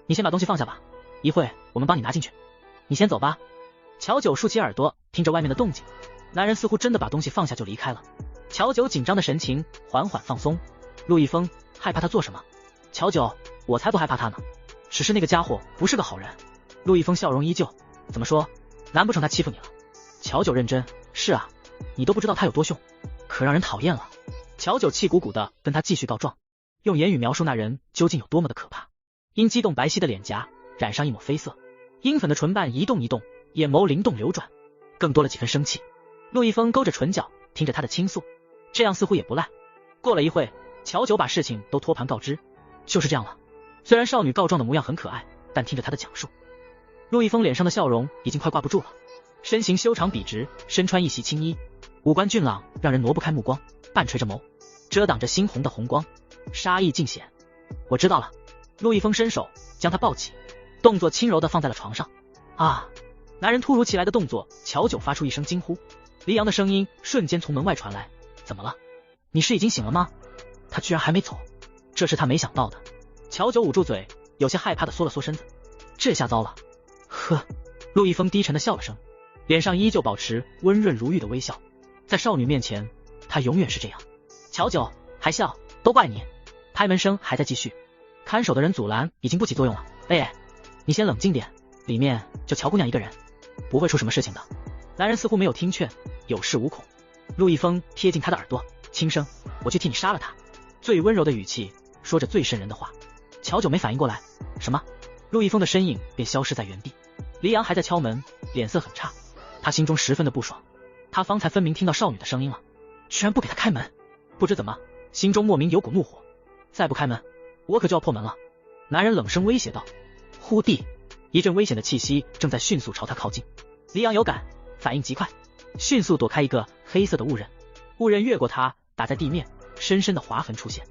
你先把东西放下吧，一会我们帮你拿进去。你先走吧。乔九竖起耳朵听着外面的动静，男人似乎真的把东西放下就离开了。乔九紧张的神情缓缓放松。陆一峰害怕他做什么？乔九，我才不害怕他呢，只是那个家伙不是个好人。陆一峰笑容依旧，怎么说，难不成他欺负你了？乔九认真，是啊，你都不知道他有多凶，可让人讨厌了。乔九气鼓鼓的跟他继续告状，用言语描述那人究竟有多么的可怕。因激动白皙的脸颊染上一抹绯色，樱粉的唇瓣一动一动，眼眸灵动流转，更多了几分生气。陆一峰勾着唇角听着他的倾诉，这样似乎也不赖。过了一会，乔九把事情都托盘告知，就是这样了。虽然少女告状的模样很可爱，但听着她的讲述，陆一峰脸上的笑容已经快挂不住了。身形修长笔直，身穿一袭青衣，五官俊朗，让人挪不开目光，半垂着眸，遮挡着猩红的红光，杀意尽显。我知道了。陆一峰伸手将他抱起，动作轻柔地放在了床上。啊！男人突如其来的动作，乔九发出一声惊呼。黎阳的声音瞬间从门外传来：怎么了？你是已经醒了吗？他居然还没走，这是他没想到的。乔九捂住嘴，有些害怕地缩了缩身子。这下糟了。呵，陆一峰低沉地笑了声，脸上依旧保持温润如玉的微笑。在少女面前，他永远是这样。乔九还笑，都怪你。拍门声还在继续，看守的人阻拦已经不起作用了。哎，你先冷静点，里面就乔姑娘一个人，不会出什么事情的。男人似乎没有听劝，有恃无恐。陆一峰贴近他的耳朵，轻声：我去替你杀了他。最温柔的语气说着最瘆人的话。乔九没反应过来，什么？陆一峰的身影便消失在原地。黎阳还在敲门，脸色很差，他心中十分的不爽。他方才分明听到少女的声音了，居然不给他开门，不知怎么心中莫名有股怒火。再不开门，我可就要破门了。男人冷声威胁道。忽地，一阵危险的气息正在迅速朝他靠近。黎阳有感，反应极快，迅速躲开一个黑色的雾刃，雾刃越过他，打在地面，深深的划痕出现。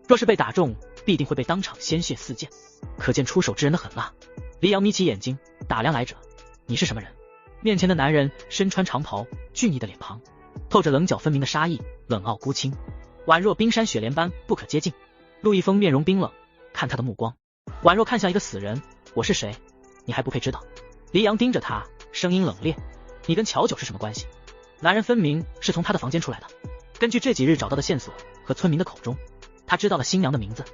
若是被打中，必定会被当场鲜血四溅，可见出手之人的狠辣。黎阳眯起眼睛，打量来者：你是什么人？面前的男人身穿长袍，俊逸的脸庞透着棱角分明的杀意，冷傲孤清，宛若冰山雪莲般不可接近。陆一峰面容冰冷，看他的目光宛若看向一个死人。我是谁？你还不配知道。黎阳盯着他，声音冷冽：你跟乔九是什么关系？男人分明是从他的房间出来的。根据这几日找到的线索和村民的口中，他知道了新娘的名字。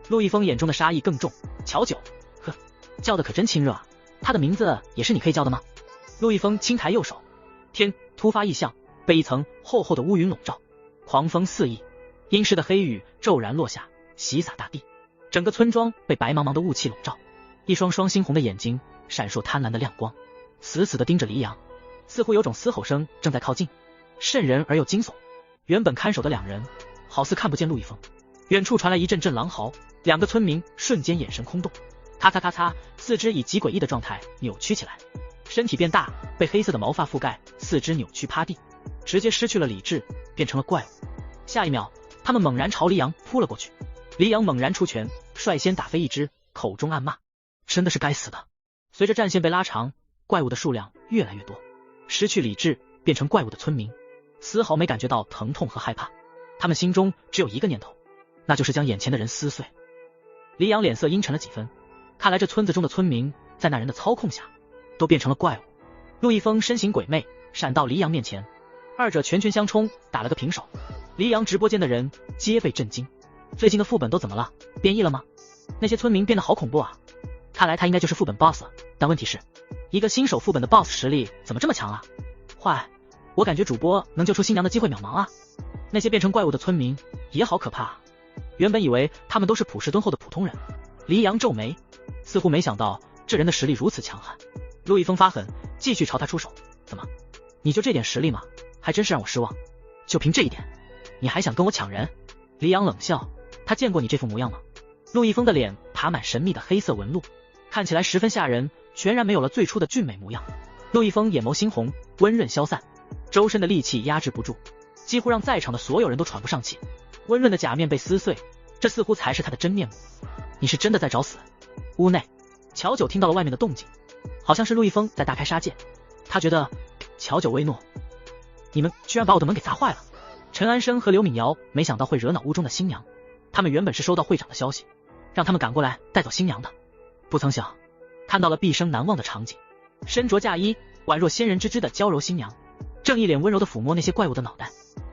陆一峰眼中的杀意更重。乔九，呵，叫的可真亲热啊。他的名字也是你可以叫的吗？陆一峰轻抬右手，天突发异象，被一层厚厚的乌云笼罩，狂风肆意，阴湿的黑雨骤然落下，洗洒大地。整个村庄被白茫茫的雾气笼罩，一双双猩红的眼睛闪烁贪婪的亮光，死死地盯着黎阳，似乎有种嘶吼声正在靠近，瘆人而又惊悚。原本看守的两人好似看不见陆一峰，远处传来一阵阵狼嚎，两个村民瞬间眼神空洞，咔嚓咔嚓，四肢以极诡异的状态扭曲起来，身体变大，被黑色的毛发覆盖，四肢扭曲趴地，直接失去了理智，变成了怪物。下一秒，他们猛然朝黎阳扑了过去。黎阳猛然出拳，率先打飞一只，口中暗骂：真的是该死的。随着战线被拉长，怪物的数量越来越多，失去理智变成怪物的村民丝毫没感觉到疼痛和害怕，他们心中只有一个念头，那就是将眼前的人撕碎。黎阳脸色阴沉了几分，看来这村子中的村民在那人的操控下都变成了怪物。陆一峰身形鬼魅，闪到黎阳面前，二者拳拳相冲，打了个平手。黎阳直播间的人皆被震惊，最近的副本都怎么了？变异了吗？那些村民变得好恐怖啊！看来他应该就是副本 boss 了，但问题是，一个新手副本的 boss 实力怎么这么强啊？坏，我感觉主播能救出新娘的机会渺茫啊！那些变成怪物的村民也好可怕啊！原本以为他们都是普世敦厚的普通人，黎阳皱眉，似乎没想到这人的实力如此强悍。陆一峰发狠，继续朝他出手。怎么，你就这点实力吗？还真是让我失望。就凭这一点，你还想跟我抢人？黎阳冷笑，他见过你这副模样吗？陆一峰的脸爬满神秘的黑色纹路，看起来十分吓人，全然没有了最初的俊美模样。陆一峰眼眸猩红，温润消散，周身的戾气压制不住，几乎让在场的所有人都喘不上气。温润的假面被撕碎，这似乎才是他的真面目。你是真的在找死？屋内，乔九听到了外面的动静，好像是陆一峰在大开杀戒。他觉得乔九微诺，你们居然把我的门给砸坏了。陈安生和刘敏瑶没想到会惹恼屋中的新娘，他们原本是收到会长的消息，让他们赶过来带走新娘的，不曾想看到了毕生难忘的场景。身着嫁衣，宛若仙人之姿的娇柔新娘，正一脸温柔地抚摸那些怪物的脑袋。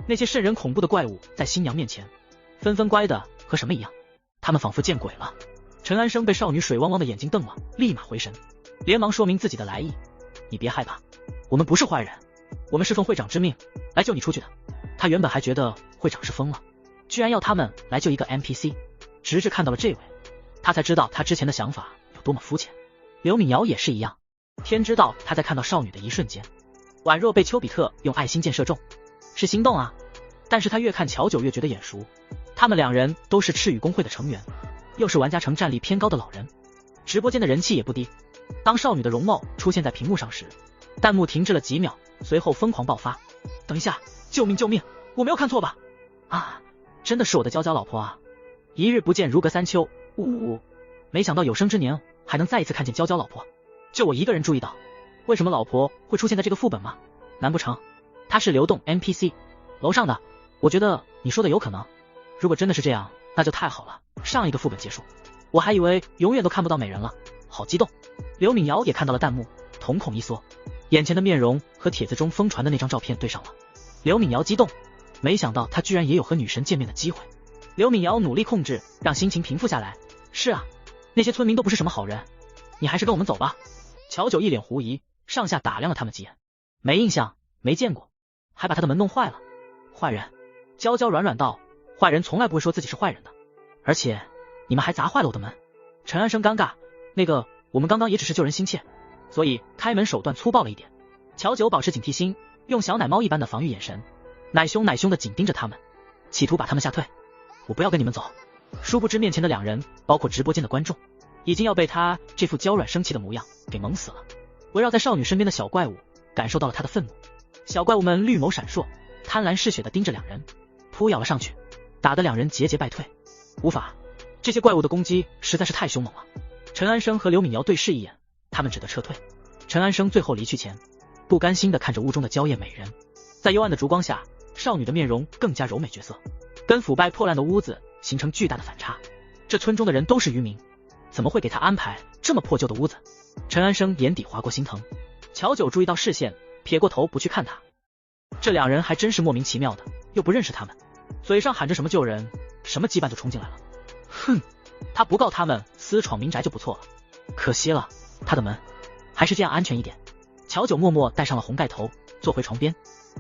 那些瘆人恐怖的怪物在新娘面前，纷纷乖的和什么一样，他们仿佛见鬼了。陈安生被少女水汪汪的眼睛瞪了，立马回神，连忙说明自己的来意。你别害怕，我们不是坏人，我们是奉会长之命来救你出去的。他原本还觉得会长是疯了，居然要他们来救一个 NPC， 直至看到了这位，他才知道他之前的想法有多么肤浅。刘敏瑶也是一样，天知道他在看到少女的一瞬间，宛若被丘比特用爱心箭射中，是心动啊。但是他越看乔九越觉得眼熟，他们两人都是赤羽工会的成员，又是玩家城战力偏高的老人，直播间的人气也不低。当少女的容貌出现在屏幕上时，弹幕停滞了几秒，随后疯狂爆发。等一下，救命救命，我没有看错吧？啊，真的是我的娇娇老婆啊！一日不见如隔三秋，没想到有生之年还能再一次看见娇娇老婆。就我一个人注意到，为什么老婆会出现在这个副本吗？难不成她是流动 NPC？ 楼上的，我觉得你说的有可能。如果真的是这样，那就太好了。上一个副本结束，我还以为永远都看不到美人了，好激动。刘敏瑶也看到了弹幕，瞳孔一缩，眼前的面容和帖子中疯传的那张照片对上了。刘敏瑶激动，没想到她居然也有和女神见面的机会。刘敏瑶努力控制，让心情平复下来。是啊，那些村民都不是什么好人，你还是跟我们走吧。乔九一脸狐疑，上下打量了他们几眼，没印象，没见过，还把他的门弄坏了。坏人？娇娇软软道，坏人从来不会说自己是坏人的，而且你们还砸坏了我的门。陈安生尴尬，那个我们刚刚也只是救人心切，所以开门手段粗暴了一点。乔九保持警惕心，用小奶猫一般的防御眼神，奶凶的紧盯着他们，企图把他们吓退。我不要跟你们走。殊不知面前的两人，包括直播间的观众，已经要被他这副娇软生气的模样给萌死了。围绕在少女身边的小怪物感受到了她的愤怒，小怪物们绿眸闪烁，贪婪嗜血地盯着两人，扑咬了上去，打得两人节节败退。无法，这些怪物的攻击实在是太凶猛了。陈安生和刘敏瑶对视一眼，他们只得撤退。陈安生最后离去前，不甘心地看着屋中的娇艳美人，在幽暗的烛光下，少女的面容更加柔美绝色，跟腐败破烂的屋子形成巨大的反差。这村中的人都是渔民，怎么会给他安排这么破旧的屋子？陈安生眼底划过心疼。乔九注意到视线，撇过头不去看他。这两人还真是莫名其妙的，又不认识他们，嘴上喊着什么救人，什么羁绊就冲进来了。哼，他不告他们私闯民宅就不错了，可惜了，他的门还是这样安全一点。乔九默默戴上了红盖头，坐回床边，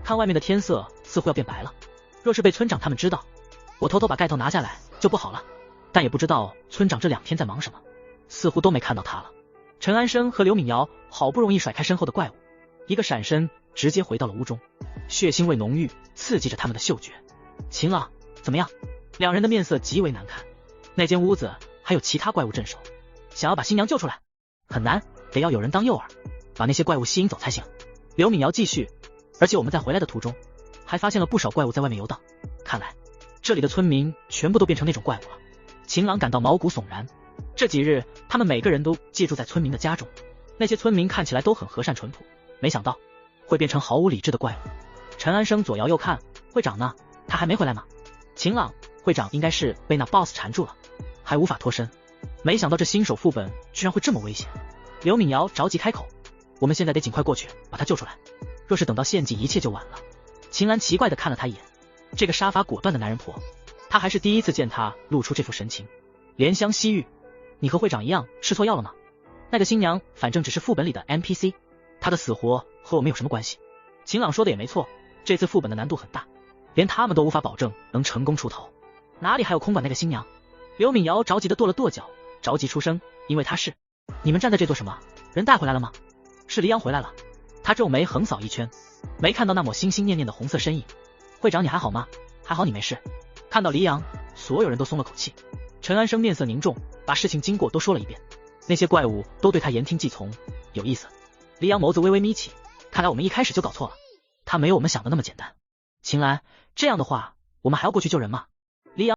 看外面的天色似乎要变白了。若是被村长他们知道，我偷偷把盖头拿下来就不好了。但也不知道村长这2天在忙什么，似乎都没看到他了。陈安生和刘敏瑶好不容易甩开身后的怪物，一个闪身直接回到了屋中，血腥味浓郁，刺激着他们的嗅觉。秦朗，怎么样？两人的面色极为难看。那间屋子还有其他怪物镇守，想要把新娘救出来很难，得要有人当诱饵，把那些怪物吸引走才行。刘敏瑶继续，而且我们在回来的途中还发现了不少怪物在外面游荡，看来这里的村民全部都变成那种怪物了。秦朗感到毛骨悚然，这几日他们每个人都借住在村民的家中，那些村民看起来都很和善淳朴，没想到会变成毫无理智的怪物。陈安生左摇右看，会长呢？他还没回来吗？秦朗，会长应该是被那 boss 缠住了，还无法脱身。没想到这新手副本居然会这么危险。刘敏瑶着急开口，我们现在得尽快过去把他救出来，若是等到献祭一切就晚了。秦岚奇怪地看了他一眼，这个杀伐果断的男人婆，他还是第一次见他露出这副神情。怜香惜玉，你和会长一样吃错药了吗？那个新娘反正只是副本里的 NPC， 她的死活和我们有什么关系？秦朗说的也没错，这次副本的难度很大，连他们都无法保证能成功出头，哪里还有空管那个新娘？刘敏瑶着急地跺了跺脚，着急出声，因为她是……你们站在这做什么？人带回来了吗？是黎阳回来了。他皱眉横扫一圈，没看到那抹心心念念的红色身影。会长你还好吗？还好你没事。看到黎阳，所有人都松了口气。陈安生面色凝重，把事情经过都说了一遍。那些怪物都对他言听计从，有意思。黎阳眸子微微眯起，看来我们一开始就搞错了，他没有我们想的那么简单。秦岚，这样的话，我们还要过去救人吗？黎阳。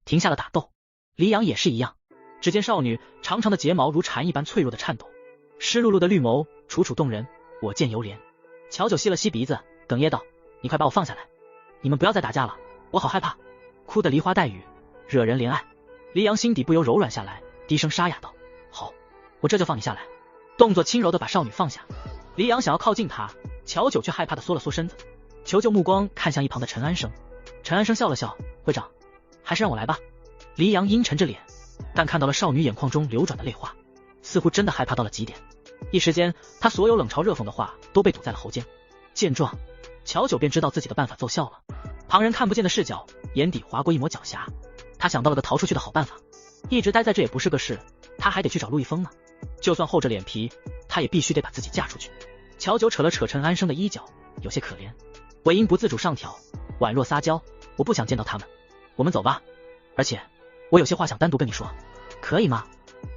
停下了打斗。黎阳也是一样，只见少女长长的睫毛如蝉一般脆弱的颤抖，湿漉漉的绿眸楚楚动人，我见犹怜。乔九吸了吸鼻子，哽咽道：你快把我放下来，你们不要再打架了，我好害怕。哭得梨花带雨，惹人怜爱。黎阳心底不由柔软下来，低声沙哑道：好，我这就放你下来。动作轻柔的把少女放下。黎阳想要靠近她，乔九却害怕的缩了缩身子，求救目光看向一旁的陈安生。陈安生笑了笑：会长，还是让我来吧。黎阳阴沉着脸，但看到了少女眼眶中流转的泪花，似乎真的害怕到了极点。一时间，他所有冷嘲热讽的话都被堵在了喉间。见状，乔九便知道自己的办法奏效了。旁人看不见的视角，眼底划过一抹狡黠。他想到了个逃出去的好办法，一直待在这也不是个事，他还得去找陆一峰呢。就算厚着脸皮，他也必须得把自己嫁出去。乔九扯了扯陈安生的衣角，有些可怜。尾音不自主上挑，宛若撒娇：我不想见到他们，我们走吧。而且我有些话想单独跟你说，可以吗？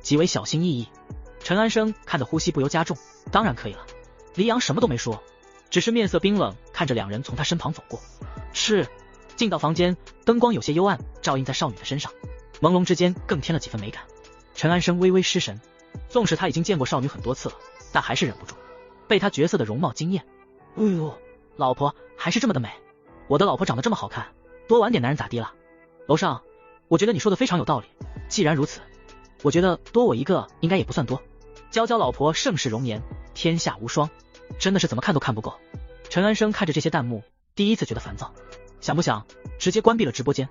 极为小心翼翼。陈安生看得呼吸不由加重：当然可以了。黎阳什么都没说，只是面色冰冷，看着两人从他身旁走过。是。进到房间，灯光有些幽暗，照映在少女的身上，朦胧之间更添了几分美感。陈安生微微失神，纵使他已经见过少女很多次了，但还是忍不住被她绝色的容貌惊艳。哎呦，老婆还是这么的美，我的老婆长得这么好看，多玩点男人咋地了？楼上，我觉得你说的非常有道理，既然如此，我觉得多我一个应该也不算多。娇娇老婆盛世容颜，天下无双，真的是怎么看都看不够。陈安生看着这些弹幕，第一次觉得烦躁，想不想直接关闭了直播间？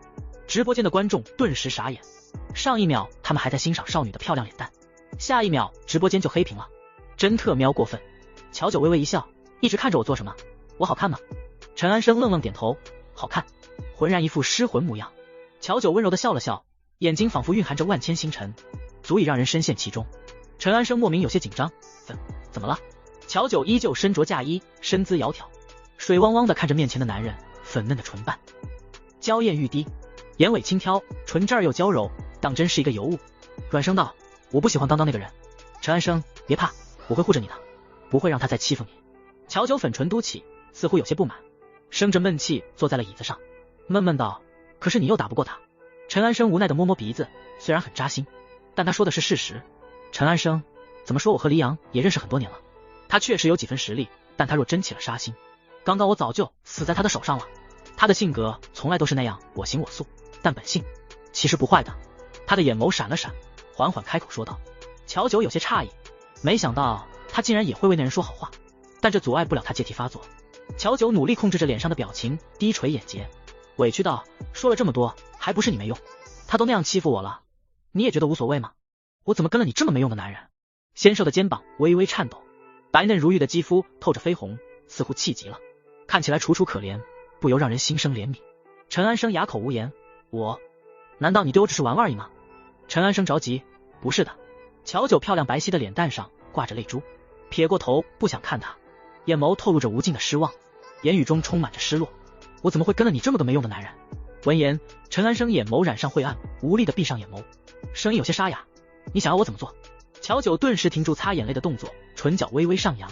直播间的观众顿时傻眼，上一秒他们还在欣赏少女的漂亮脸蛋，下一秒直播间就黑屏了，真特喵过分。乔九微微一笑：一直看着我做什么？我好看吗？陈安生愣愣点头：好看，浑然一副失魂模样。乔九温柔的笑了笑，眼睛仿佛蕴含着万千星辰，足以让人深陷其中。陈安生莫名有些紧张：怎么了？乔九依旧身着嫁衣，身姿窈窕，水汪汪的看着面前的男人，粉嫩的唇瓣，娇艳欲滴，眼尾轻挑，唇这儿又娇柔，当真是一个尤物。软声道：我不喜欢刚刚那个人。陈安生，别怕，我会护着你的，不会让他再欺负你。乔九粉唇嘟起，似乎有些不满，生着闷气坐在了椅子上，闷闷道：可是你又打不过他。陈安生无奈的摸摸鼻子，虽然很扎心，但他说的是事实。陈安生，怎么说我和黎阳也认识很多年了，他确实有几分实力，但他若真起了杀心，刚刚我早就死在他的手上了。他的性格从来都是那样我行我素，但本性其实不坏的。他的眼眸闪了闪，缓缓开口说道。乔九有些诧异，没想到他竟然也会为那人说好话，但这阻碍不了他借题发作。乔九努力控制着脸上的表情，低垂眼睫，委屈道：说了这么多，还不是你没用？他都那样欺负我了，你也觉得无所谓吗？我怎么跟了你这么没用的男人？纤瘦的肩膀微微颤抖，白嫩如玉的肌肤透着绯红，似乎气极了，看起来楚楚可怜，不由让人心生怜悯。陈安生哑口无言：难道你对我只是玩玩而已吗？陈安生着急：不是的。乔九漂亮白皙的脸蛋上挂着泪珠，撇过头不想看他，眼眸透露着无尽的失望，言语中充满着失落。我怎么会跟了你这么个没用的男人？闻言，陈安生眼眸染上晦暗，无力的闭上眼眸，声音有些沙哑：你想要我怎么做？乔九顿时停住擦眼泪的动作，唇角微微上扬，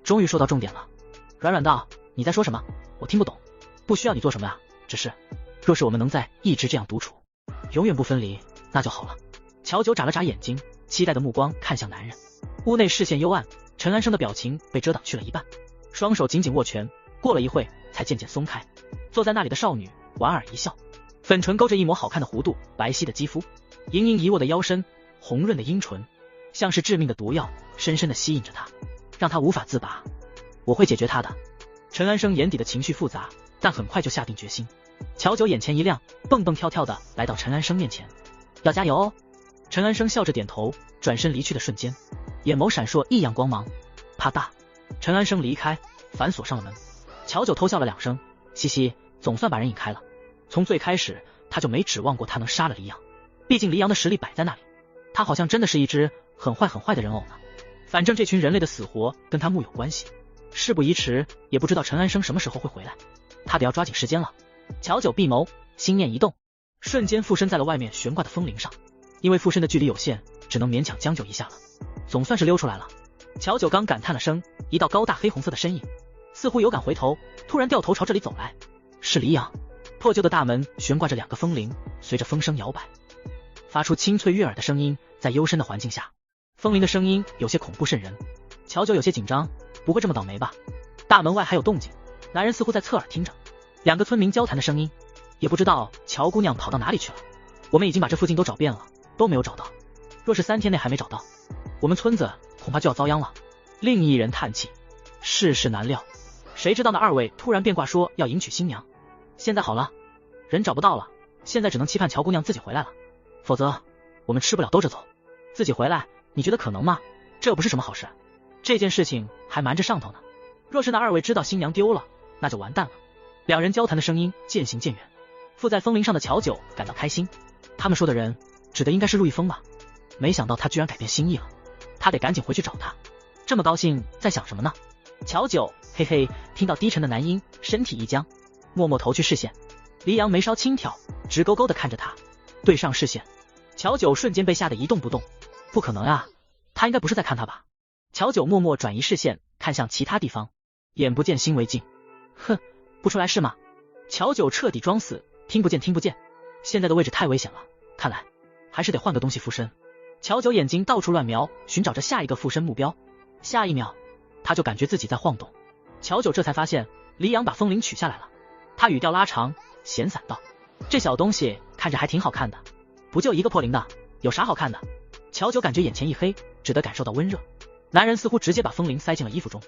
终于说到重点了，软软道：你在说什么？我听不懂。不需要你做什么啊，只是若是我们能在一直这样独处，永远不分离，那就好了。乔九眨了眨眼睛，期待的目光看向男人。屋内视线幽暗，陈安生的表情被遮挡去了一半，双手紧紧握拳，过了一会才渐渐松开。坐在那里的少女莞尔一笑，粉唇勾着一抹好看的弧度，白皙的肌肤，盈盈一握的腰身，红润的阴唇，像是致命的毒药，深深地吸引着他，让他无法自拔。我会解决他的。陈安生眼底的情绪复杂，但很快就下定决心。乔九眼前一亮，蹦蹦跳跳的来到陈安生面前：要加油哦。陈安生笑着点头，转身离去的瞬间，眼眸闪烁异样光芒。啪嗒，陈安生离开，反锁上了门。乔九偷笑了两声，嘻嘻，总算把人引开了。从最开始他就没指望过他能杀了黎阳，毕竟黎阳的实力摆在那里，他好像真的是一只很坏很坏的人偶呢。反正这群人类的死活跟他木有关系，事不宜迟，也不知道陈安生什么时候会回来，他得要抓紧时间了。乔九闭眸，心念一动，瞬间附身在了外面悬挂的风铃上。因为附身的距离有限，只能勉强将就一下了，总算是溜出来了。乔九刚感叹了声，一道高大黑红色的身影似乎有感回头，突然掉头朝这里走来。是黎阳。破旧的大门悬挂着2个风铃，随着风声摇摆，发出清脆悦耳的声音。在幽深的环境下，风铃的声音有些恐怖瘆人。乔九有些紧张，不会这么倒霉吧？大门外还有动静，男人似乎在侧耳听着2个村民交谈的声音，也不知道乔姑娘跑到哪里去了。我们已经把这附近都找遍了，都没有找到。若是3天内还没找到，我们村子恐怕就要遭殃了。另一人叹气，世事难料，谁知道那2位突然变卦说要迎娶新娘。现在好了，人找不到了，现在只能期盼乔姑娘自己回来了，否则我们吃不了兜着走。自己回来，你觉得可能吗？这不是什么好事，这件事情还瞒着上头呢。若是那2位知道新娘丢了，那就完蛋了。2人交谈的声音渐行渐远，附在风铃上的乔九感到开心。他们说的人指的应该是陆一峰吧？没想到他居然改变心意了，他得赶紧回去找他。这么高兴在想什么呢？乔九嘿嘿听到低沉的男音，身体一僵，默默投去视线。黎阳眉梢轻挑，直勾勾地看着他，对上视线。乔九瞬间被吓得一动不动。不可能啊，他应该不是在看他吧？乔九默默转移视线，看向其他地方，眼不见心为净。哼，不出来是吗？乔九彻底装死，听不见听不见。现在的位置太危险了，看来还是得换个东西附身。乔九眼睛到处乱瞄，寻找着下一个附身目标。下一秒，他就感觉自己在晃动。乔九这才发现黎阳把风铃取下来了。他语调拉长，闲散道：“这小东西看着还挺好看的，不就一个破铃的，有啥好看的？”乔九感觉眼前一黑，只得感受到温热。男人似乎直接把风铃塞进了衣服中，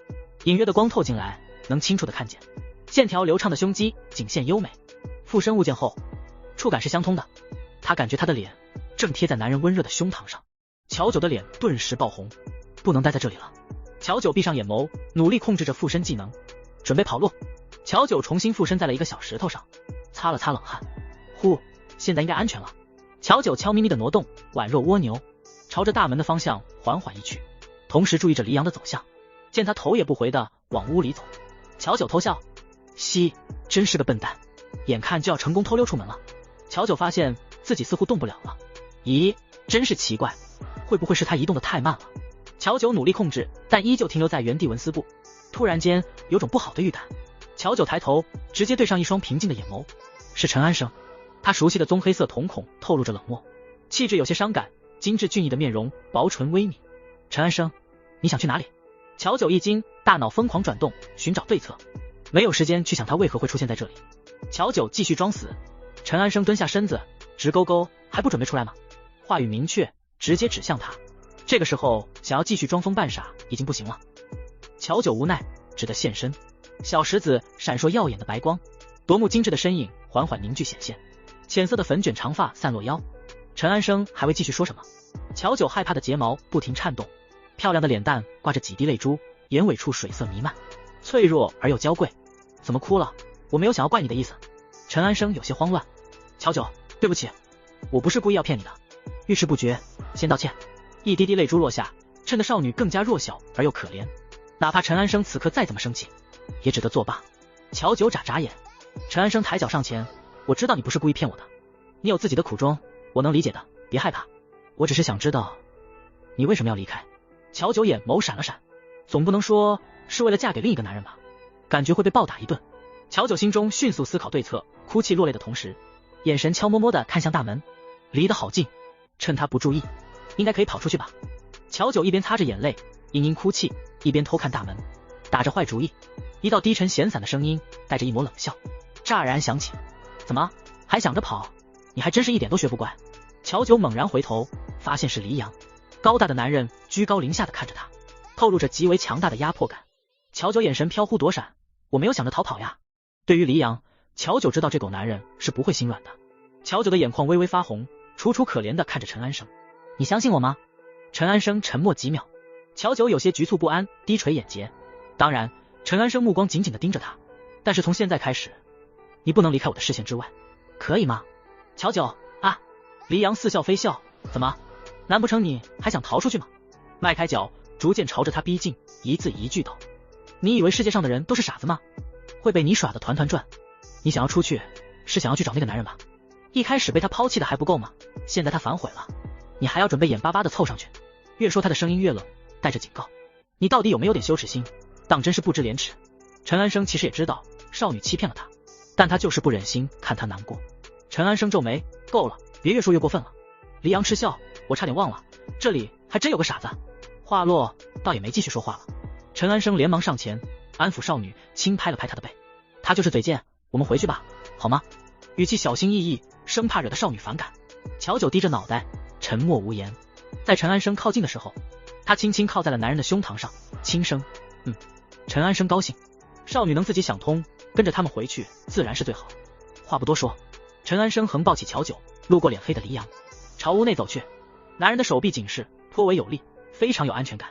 隐约的光透进来，能清楚的看见线条流畅的胸肌，颈线优美。附身物件后，触感是相通的。他感觉他的脸正贴在男人温热的胸膛上。乔九的脸顿时爆红，不能待在这里了。乔九闭上眼眸，努力控制着附身技能，准备跑路。乔九重新附身在了一个小石头上，擦了擦冷汗，呼，现在应该安全了。乔九悄咪咪的挪动，宛若蜗牛，朝着大门的方向缓缓移去，同时注意着黎阳的走向。见他头也不回的往屋里走，乔九偷笑，嘻，真是个笨蛋，眼看就要成功偷溜出门了。乔九发现自己似乎动不了了，咦，真是奇怪，会不会是他移动的太慢了？乔九努力控制，但依旧停留在原地纹丝布。突然间有种不好的预感，乔九抬头，直接对上一双平静的眼眸，是陈安生。他熟悉的棕黑色瞳孔透露着冷漠，气质有些伤感，精致俊逸的面容，薄唇微抿。陈安生，你想去哪里？乔九一惊，大脑疯狂转动，寻找对策，没有时间去想他为何会出现在这里。乔九继续装死。陈安生蹲下身子，直勾勾，还不准备出来吗？话语明确，直接指向他。这个时候想要继续装疯扮傻已经不行了。乔九无奈，只得现身。小石子闪烁耀眼的白光，夺目精致的身影缓缓凝聚显现，浅色的粉卷长发散落腰。陈安生还未继续说什么，乔九害怕的睫毛不停颤动，漂亮的脸蛋挂着几滴泪珠，眼尾处水色弥漫，脆弱而又娇贵。怎么哭了？我没有想要怪你的意思。陈安生有些慌乱。乔九，对不起，我不是故意要骗你的。遇事不决，先道歉。一滴滴泪珠落下，衬得少女更加弱小而又可怜。哪怕陈安生此刻再怎么生气，也只得作罢。乔九眨眨眼。陈安生抬脚上前，我知道你不是故意骗我的，你有自己的苦衷，我能理解的，别害怕。我只是想知道你为什么要离开。乔九眼眸闪了闪，总不能说是为了嫁给另一个男人吧，感觉会被暴打一顿。乔九心中迅速思考对策，哭泣落泪的同时，眼神悄摸摸的看向大门，离得好近，趁他不注意，应该可以跑出去吧。乔九一边擦着眼泪嘤嘤哭泣，一边偷看大门，打着坏主意。一道低沉闲散的声音带着一抹冷笑乍然响起，怎么还想着跑？你还真是一点都学不乖。乔九猛然回头，发现是黎阳，高大的男人居高临下的看着他，透露着极为强大的压迫感。乔九眼神飘忽躲闪，我没有想着逃跑呀。对于黎阳，乔九知道这狗男人是不会心软的。乔九的眼眶微微发红，楚楚可怜的看着陈安生，你相信我吗？陈安生沉默几秒，乔九有些局促不安，低垂眼睫。当然，陈安生目光紧紧的盯着他，但是从现在开始，你不能离开我的视线之外，可以吗？乔九啊！黎阳似笑非笑，怎么？难不成你还想逃出去吗？迈开脚，逐渐朝着他逼近，一字一句道：你以为世界上的人都是傻子吗？会被你耍得团团转。你想要出去，是想要去找那个男人吧？一开始被他抛弃的还不够吗？现在他反悔了，你还要准备眼巴巴的凑上去。越说他的声音越冷，带着警告。你到底有没有点羞耻心？当真是不知廉耻。陈安生其实也知道少女欺骗了他，但他就是不忍心看他难过。陈安生皱眉，够了，别越说越过分了。黎阳嗤笑，我差点忘了，这里还真有个傻子。话落，倒也没继续说话了。陈安生连忙上前安抚少女，轻拍了拍她的背。他就是嘴贱，我们回去吧，好吗？语气小心翼翼，生怕惹得少女反感。乔九低着脑袋，沉默无言。在陈安生靠近的时候，他轻轻靠在了男人的胸膛上，轻声陈安生高兴，少女能自己想通，跟着他们回去自然是最好。话不多说，陈安生横抱起乔九，路过脸黑的黎阳，朝屋内走去。男人的手臂紧实，颇为有力，非常有安全感。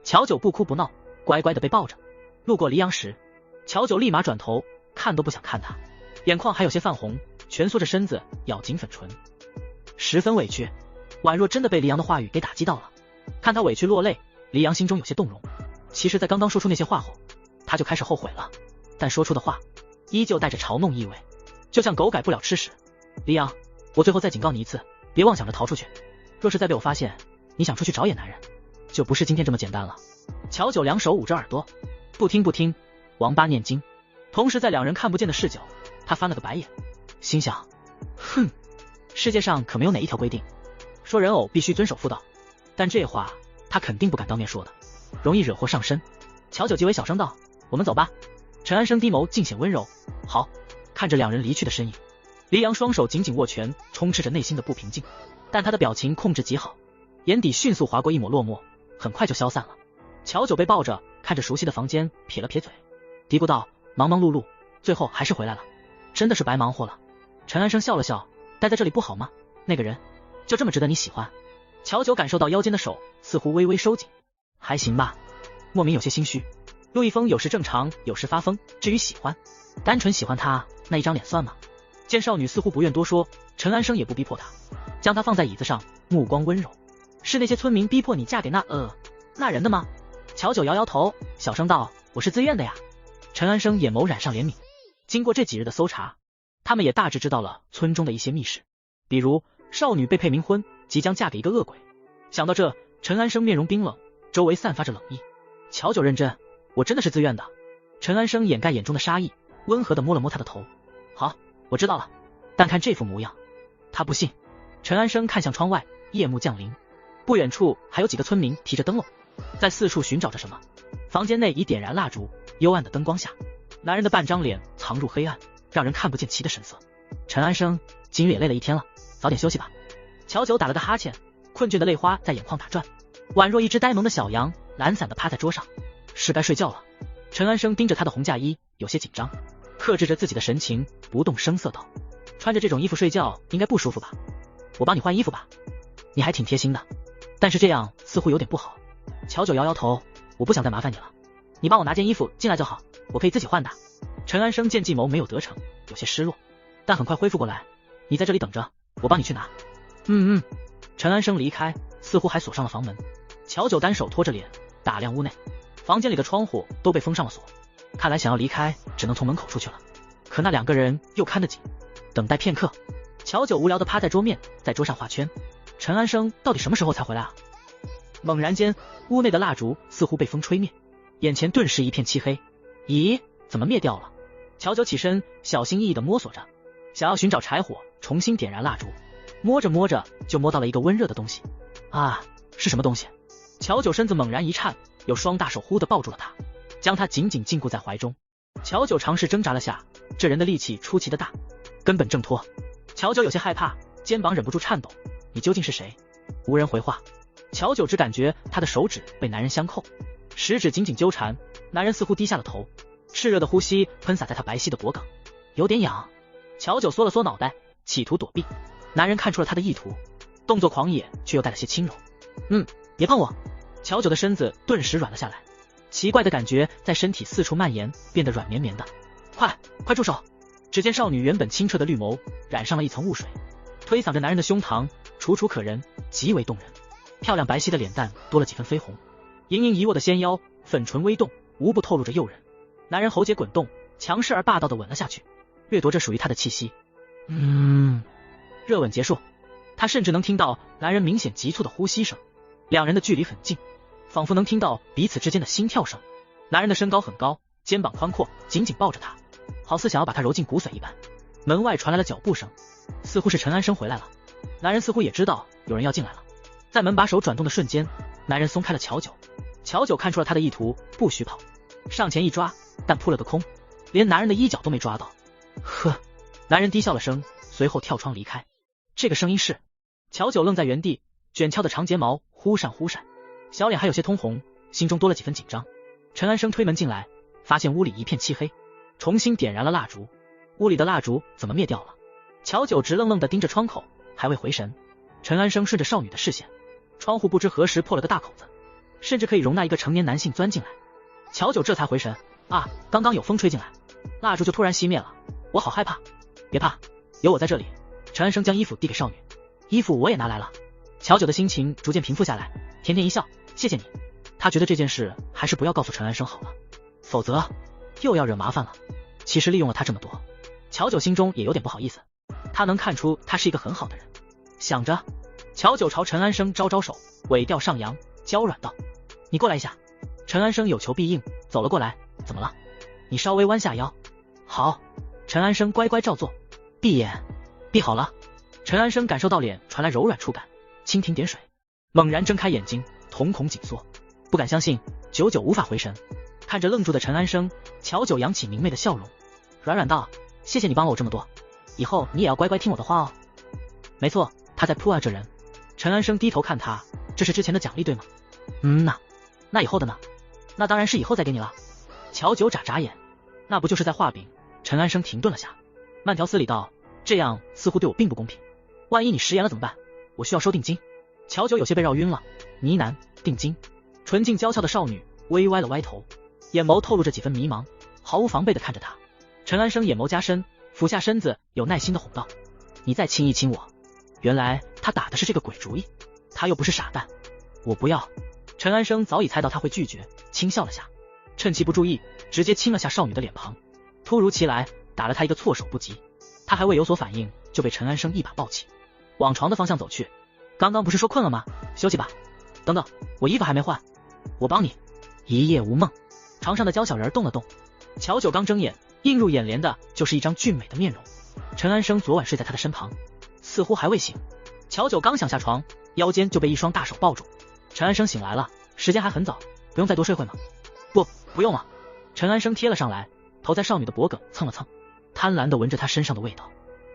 乔九不哭不闹，乖乖的被抱着。路过黎阳时，乔九立马转头，看都不想看他，眼眶还有些泛红，蜷缩着身子，咬紧粉唇，十分委屈，宛若真的被黎阳的话语给打击到了。看他委屈落泪，黎阳心中有些动容。其实在刚刚说出那些话后，他就开始后悔了，但说出的话依旧带着嘲弄意味，就像狗改不了吃屎。黎阳，我最后再警告你一次，别妄想着逃出去，若是再被我发现你想出去找野男人，就不是今天这么简单了。乔九两手捂着耳朵，不听，王八念经。同时在两人看不见的视角，他翻了个白眼，心想，哼，世界上可没有哪一条规定说人偶必须遵守妇道，但这话他肯定不敢当面说的，容易惹祸上身。乔九极为小声道，我们走吧。陈安生低眸尽显温柔，好。看着两人离去的身影，黎阳双手紧紧握拳，充斥着内心的不平静，但他的表情控制极好，眼底迅速划过一抹落寞，很快就消散了。乔九被抱着，看着熟悉的房间，撇了撇嘴，嘀咕道，忙忙碌碌，最后还是回来了，真的是白忙活了。陈安生笑了笑，待在这里不好吗？那个人就这么值得你喜欢？乔九感受到腰间的手似乎微微收紧，还行吧，莫名有些心虚。陆一峰有时正常，有时发疯，至于喜欢，单纯喜欢他那一张脸算吗？见少女似乎不愿多说，陈安生也不逼迫她，将她放在椅子上，目光温柔，是那些村民逼迫你嫁给那人的吗？乔九摇摇头，小声道，我是自愿的呀。陈安生眼眸染上怜悯，经过这几日的搜查，他们也大致知道了村中的一些密事，比如少女被配冥婚，即将嫁给一个恶鬼。想到这，陈安生面容冰冷，周围散发着冷意。乔九认真，我真的是自愿的。陈安生掩盖眼中的杀意，温和地摸了摸他的头，好，我知道了，但看这副模样，他不信。陈安生看向窗外，夜幕降临，不远处还有几个村民提着灯笼，在四处寻找着什么。房间内已点燃蜡烛，幽暗的灯光下，男人的半张脸藏入黑暗，让人看不见其的神色。陈安生，今日也累了一天了，早点休息吧。乔九打了个哈欠，困倦的泪花在眼眶打转，宛若一只呆萌的小羊，懒散地趴在桌上，是该睡觉了。陈安生盯着他的红嫁衣，有些紧张，克制着自己的神情，不动声色道，穿着这种衣服睡觉应该不舒服吧？我帮你换衣服吧。你还挺贴心的，但是这样似乎有点不好。乔九摇摇头，我不想再麻烦你了，你帮我拿件衣服进来就好，我可以自己换的。陈安生见计谋没有得逞，有些失落，但很快恢复过来，你在这里等着，我帮你去拿。陈安生离开，似乎还锁上了房门。乔九单手托着脸，打量屋内，房间里的窗户都被封上了锁，看来想要离开只能从门口出去了。可那两个人又看得紧。等待片刻，乔九无聊地趴在桌面，在桌上画圈。陈安生到底什么时候才回来啊？猛然间，屋内的蜡烛似乎被风吹灭，眼前顿时一片漆黑。咦，怎么灭掉了？乔九起身，小心翼翼地摸索着，想要寻找柴火，重新点燃蜡烛。摸着摸着，就摸到了一个温热的东西。啊，是什么东西？乔九身子猛然一颤，有双大手忽地抱住了他，将他紧紧禁锢在怀中。乔九尝试挣扎了下，这人的力气出奇的大，根本挣脱。乔九有些害怕，肩膀忍不住颤抖。你究竟是谁？无人回话。乔九只感觉他的手指被男人相扣，食指紧紧纠缠，男人似乎低下了头，炽热的呼吸喷洒在他白皙的脖颈，有点痒。乔九缩了缩脑袋，企图躲避。男人看出了他的意图，动作狂野却又带了些轻柔。别碰我。乔九的身子顿时软了下来，奇怪的感觉在身体四处蔓延，变得软绵绵的。快住手！只见少女原本清澈的绿眸染上了一层雾水，推搡着男人的胸膛，楚楚可人，极为动人。漂亮白皙的脸蛋多了几分绯红，盈盈一握的纤腰，粉唇微动，无不透露着诱人。男人喉结滚动，强势而霸道地吻了下去，掠夺着属于他的气息。热吻结束，他甚至能听到男人明显急促的呼吸声，两人的距离很近，仿佛能听到彼此之间的心跳声。男人的身高很高，肩膀宽阔，紧紧抱着他，好似想要把他揉进骨髓一般。门外传来了脚步声，似乎是陈安生回来了。男人似乎也知道有人要进来了，在门把手转动的瞬间，男人松开了乔九。乔九看出了他的意图，不许跑，上前一抓，但扑了个空，连男人的衣角都没抓到。呵，男人低笑了声，随后跳窗离开。这个声音是……乔九愣在原地，卷翘的长睫毛忽闪忽闪，小脸还有些通红，心中多了几分紧张。陈安生推门进来，发现屋里一片漆黑，重新点燃了蜡烛。屋里的蜡烛怎么灭掉了？乔九直愣愣地盯着窗口，还未回神。陈安生顺着少女的视线，窗户不知何时破了个大口子，甚至可以容纳一个成年男性钻进来。乔九这才回神，啊，刚刚有风吹进来，蜡烛就突然熄灭了，我好害怕。别怕，有我在这里。陈安生将衣服递给少女，衣服我也拿来了。乔九的心情逐渐平复下来，甜甜一笑，谢谢你。他觉得这件事还是不要告诉陈安生好了，否则又要惹麻烦了。其实利用了他这么多，乔九心中也有点不好意思。他能看出他是一个很好的人。想着，乔九朝陈安生招招手，尾调上扬，娇软道：你过来一下。陈安生有求必应，走了过来。怎么了？你稍微弯下腰。好。陈安生乖乖照做。闭眼。闭好了。陈安生感受到脸传来柔软触感，蜻蜓点水，猛然睁开眼睛，瞳孔紧缩，不敢相信，久久无法回神。看着愣住的陈安生，乔九扬起明媚的笑容，软软道：谢谢你帮了我这么多，以后你也要乖乖听我的话哦。没错，他在扑啊这人。陈安生低头看他，这是之前的奖励对吗？那以后的呢？那当然是以后再给你了。乔九眨眨眼，那不就是在画饼？陈安生停顿了下，慢条斯理道：这样似乎对我并不公平，万一你食言了怎么办？我需要收定金。乔九有些被绕晕了，呢喃：定金。纯净娇俏的少女微歪了歪头，眼眸透露着几分迷茫，毫无防备地看着他。陈安生眼眸加深，俯下身子，有耐心地哄道：你再亲一亲我。原来他打的是这个鬼主意，他又不是傻蛋。我不要。陈安生早已猜到他会拒绝，轻笑了下，趁其不注意，直接亲了下少女的脸庞，突如其来打了他一个措手不及。他还未有所反应，就被陈安生一把抱起，往床的方向走去。刚刚不是说困了吗？休息吧。等等，我衣服还没换，我帮你。一夜无梦。床上的娇小人动了动，乔九刚睁眼，映入眼帘的就是一张俊美的面容。陈安生昨晚睡在他的身旁，似乎还未醒。乔九刚想下床，腰间就被一双大手抱住。陈安生醒来了，时间还很早，不用再多睡会吗？不用了。陈安生贴了上来，头在少女的脖颈蹭了蹭，贪婪地闻着她身上的味道，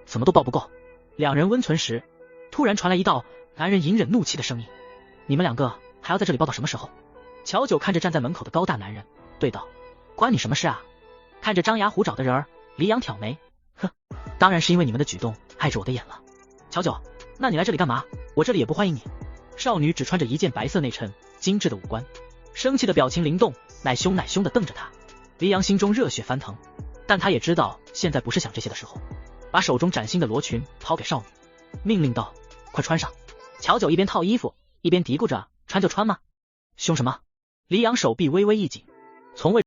怎么都抱不够。两人温存时，突然传来一道男人隐忍怒气的声音：你们两个还要在这里抱到什么时候？乔九看着站在门口的高大男人，对道：关你什么事啊？看着张牙虎爪的人儿，黎阳挑眉：哼，当然是因为你们的举动碍着我的眼了。乔九，那你来这里干嘛？我这里也不欢迎你。少女只穿着一件白色内衬，精致的五官，生气的表情灵动，奶凶奶凶地瞪着他。黎阳心中热血翻腾，但他也知道现在不是想这些的时候，把手中崭新的罗裙抛给少女，命令道：快穿上。乔九一边套衣服，一边嘀咕着：穿就穿吗？凶什么？黎阳手臂微微一紧，从未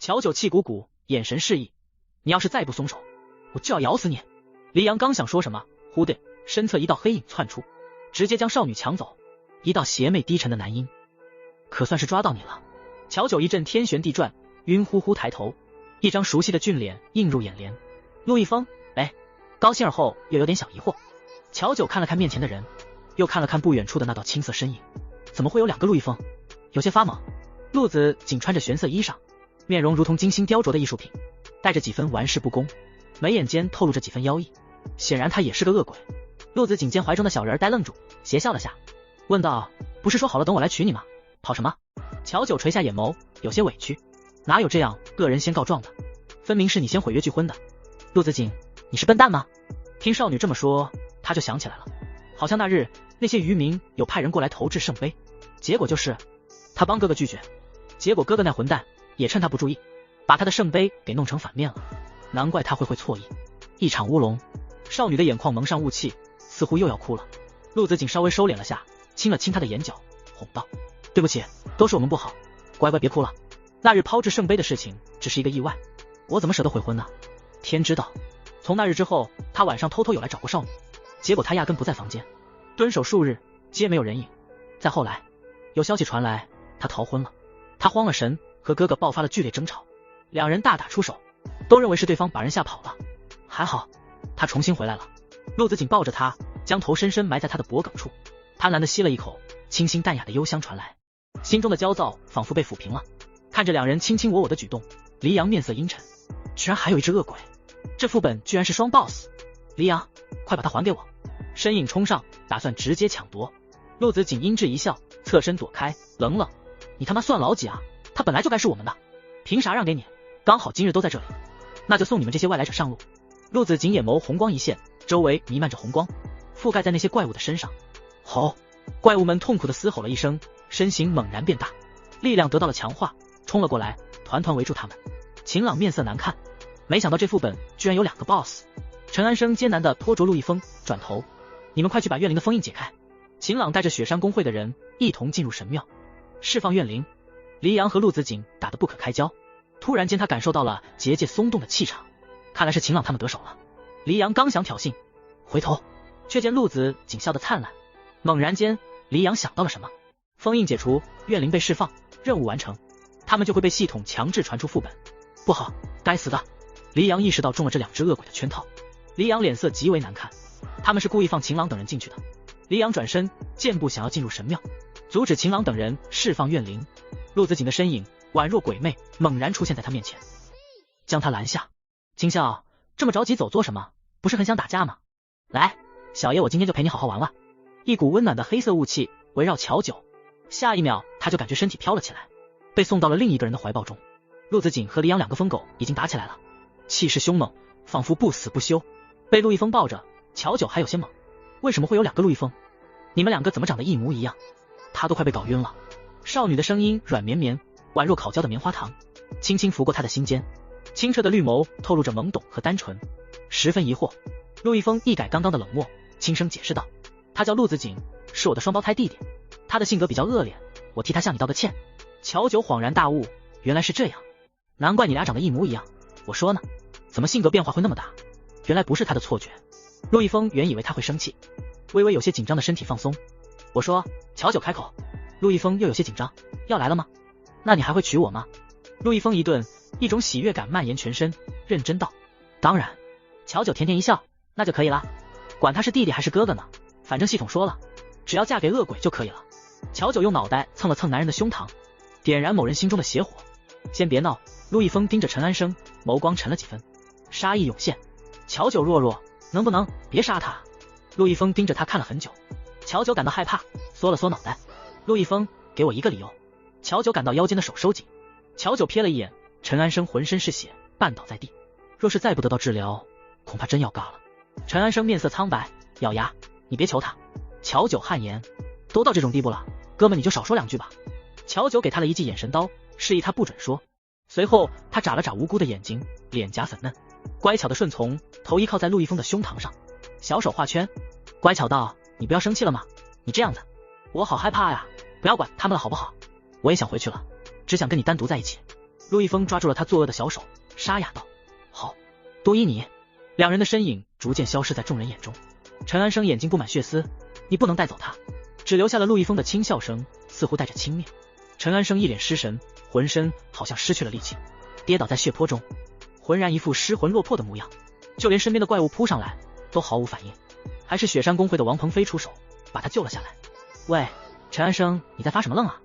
乔九气鼓鼓，眼神示意，你要是再不松手，我就要咬死你。黎阳刚想说什么，忽的身侧一道黑影窜出，直接将少女抢走，一道邪魅低沉的男音。可算是抓到你了。乔九一阵天旋地转，晕乎乎抬头，一张熟悉的俊脸映入眼帘。陆一峰，哎，高兴而后又有点小疑惑。乔九看了看面前的人，又看了看不远处的那道青色身影，怎么会有2个陆一峰？有些发懵。陆子仅穿着玄色衣裳，面容如同精心雕琢的艺术品，带着几分玩世不恭，眉眼间透露着几分妖异，显然他也是个恶鬼。陆子仅见怀中的小人呆愣住，邪笑了下，问道：不是说好了等我来娶你吗？跑什么？乔九垂下眼眸，有些委屈，哪有这样恶人先告状的，分明是你先毁约拒婚的。陆子锦，你是笨蛋吗？听少女这么说，他就想起来了，好像那日那些渔民有派人过来投掷圣杯，结果就是他帮哥哥拒绝，结果哥哥那混蛋也趁他不注意，把他的圣杯给弄成反面了，难怪他会错意，一场乌龙。少女的眼眶蒙上雾气，似乎又要哭了。陆子锦稍微收敛了下，亲了亲他的眼角，哄道：对不起，都是我们不好，乖乖别哭了。那日抛掷圣杯的事情只是一个意外，我怎么舍得悔婚呢？天知道。从那日之后，他晚上偷偷有来找过少女，结果他压根不在房间，蹲守数日皆没有人影。再后来有消息传来，他逃婚了。他慌了神，和哥哥爆发了剧烈争吵，两人大打出手，都认为是对方把人吓跑了。还好他重新回来了。陆子锦抱着他，将头深深埋在他的脖颈处，贪婪地吸了一口，清新淡雅的幽香传来，心中的焦躁仿佛被抚平了。看着两人卿卿我我的举动，黎阳面色阴沉，居然还有一只恶鬼，这副本居然是双 boss。 黎阳，快把它还给我。身影冲上，打算直接抢夺。陆子锦阴鸷一笑，侧身躲开，冷冷：你他妈算老几啊？他本来就该是我们的，凭啥让给你？刚好今日都在这里，那就送你们这些外来者上路。陆子锦眼眸红光一现，周围弥漫着红光，覆盖在那些怪物的身上。吼！怪物们痛苦地嘶吼了一声，身形猛然变大，力量得到了强化，冲了过来，团团围住他们。秦朗面色难看，没想到这副本居然有2个 boss。 陈安生艰难地拖着陆一峰，转头：你们快去把怨灵的封印解开。秦朗带着雪山公会的人一同进入神庙，释放怨灵。黎阳和陆子锦打得不可开交，突然间他感受到了结界松动的气场，看来是秦朗他们得手了。黎阳刚想挑衅，回头却见陆子锦笑得灿烂。猛然间黎阳想到了什么，封印解除，怨灵被释放，任务完成，他们就会被系统强制传出副本。不好，该死的！黎阳意识到中了这2只恶鬼的圈套。黎阳脸色极为难看，他们是故意放秦朗等人进去的。黎阳转身健步想要进入神庙，阻止秦朗等人释放怨灵。陆子锦的身影宛若鬼魅，猛然出现在他面前，将他拦下。秦笑，这么着急走做什么？不是很想打架吗？来，小爷我今天就陪你好好玩玩。一股温暖的黑色雾气围绕乔九，下一秒他就感觉身体飘了起来，被送到了另一个人的怀抱中。陆子锦和黎阳2个疯狗已经打起来了，气势凶猛，仿佛不死不休。被陆一峰抱着，乔九还有些懵，为什么会有2个陆一峰？你们2个怎么长得一模一样？他都快被搞晕了。少女的声音软绵绵，宛若烤焦的棉花糖，轻轻拂过他的心间，清澈的绿眸透露着懵懂和单纯，十分疑惑。陆一峰一改刚刚的冷漠，轻声解释道：他叫陆子锦，是我的双胞胎弟弟，他的性格比较恶劣，我替他向你道个歉。乔九恍然大悟，原来是这样，难怪你俩长得一模一样，我说呢，怎么性格变化会那么大？原来不是他的错觉。陆一峰原以为他会生气，微微有些紧张的身体放松。我说，乔九开口。陆一峰又有些紧张，要来了吗？那你还会娶我吗？陆一峰一顿，一种喜悦感蔓延全身，认真道：当然。乔九甜甜一笑，那就可以了，管他是弟弟还是哥哥呢，反正系统说了，只要嫁给恶鬼就可以了。乔九用脑袋蹭了蹭男人的胸膛，点燃某人心中的邪火。先别闹。陆一峰盯着陈安生，眸光沉了几分，杀意涌现。乔九弱弱，能不能别杀他？陆一峰盯着他看了很久，乔九感到害怕，缩了缩脑袋。陆一峰，给我一个理由。乔九感到腰间的手收紧，乔九瞥了一眼，陈安生浑身是血，绊倒在地，若是再不得到治疗，恐怕真要尬了。陈安生面色苍白，咬牙：你别求他。乔九汗颜：都到这种地步了，哥们你就少说2句吧。乔九给他了一记眼神刀，示意他不准说。随后他眨了眨无辜的眼睛，脸颊粉嫩，乖巧的顺从，头依靠在陆一峰的胸膛上，小手画圈，乖巧道：你不要生气了吗？你这样子我好害怕呀，不要管他们了好不好？我也想回去了，只想跟你单独在一起。陆一峰抓住了他作恶的小手，沙哑道：“好，多依你。”两人的身影逐渐消失在众人眼中。陈安生眼睛布满血丝：“你不能带走他。”只留下了陆一峰的轻笑声，似乎带着轻蔑。陈安生一脸失神，浑身好像失去了力气，跌倒在血泊中，浑然一副失魂落魄的模样。就连身边的怪物扑上来都毫无反应，还是雪山公会的王鹏飞出手把他救了下来。喂，陈安生，你在发什么愣啊？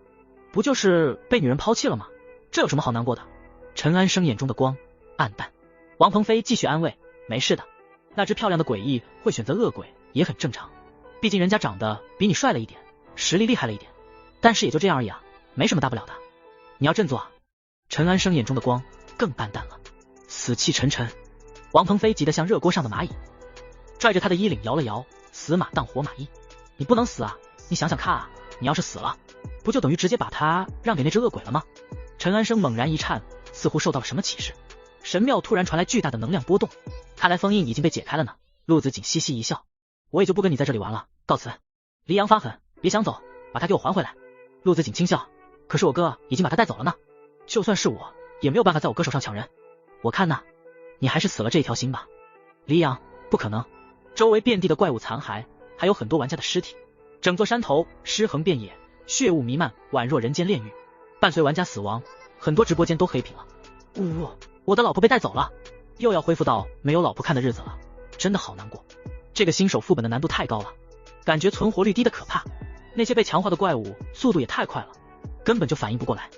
不就是被女人抛弃了吗？这有什么好难过的？陈安生眼中的光暗淡。王鹏飞继续安慰：没事的，那只漂亮的诡异会选择恶鬼也很正常，毕竟人家长得比你帅了一点，实力厉害了一点，但是也就这样而已啊，没什么大不了的。你要振作啊！陈安生眼中的光更暗淡了，死气沉沉。王鹏飞急得像热锅上的蚂蚁，拽着他的衣领摇了摇：死马当活马医，你不能死啊！你想想看啊，你要是死了，不就等于直接把他让给那只恶鬼了吗？陈安生猛然一颤，似乎受到了什么启示，神庙突然传来巨大的能量波动，看来封印已经被解开了呢。陆子锦嘻嘻一笑：我也就不跟你在这里玩了，告辞。黎阳发狠，别想走，把他给我还回来。陆子锦轻笑：可是我哥已经把他带走了呢，就算是我也没有办法在我哥手上抢人。我看呢，你还是死了这条心吧。黎阳，不可能！周围遍地的怪物残骸，还有很多玩家的尸体，整座山头尸横遍野，血雾弥漫，宛若人间炼狱。伴随玩家死亡，很多直播间都黑屏了。我的老婆被带走了，又要恢复到没有老婆看的日子了，真的好难过。这个新手副本的难度太高了，感觉存活率低的可怕，那些被强化的怪物速度也太快了，根本就反应不过来。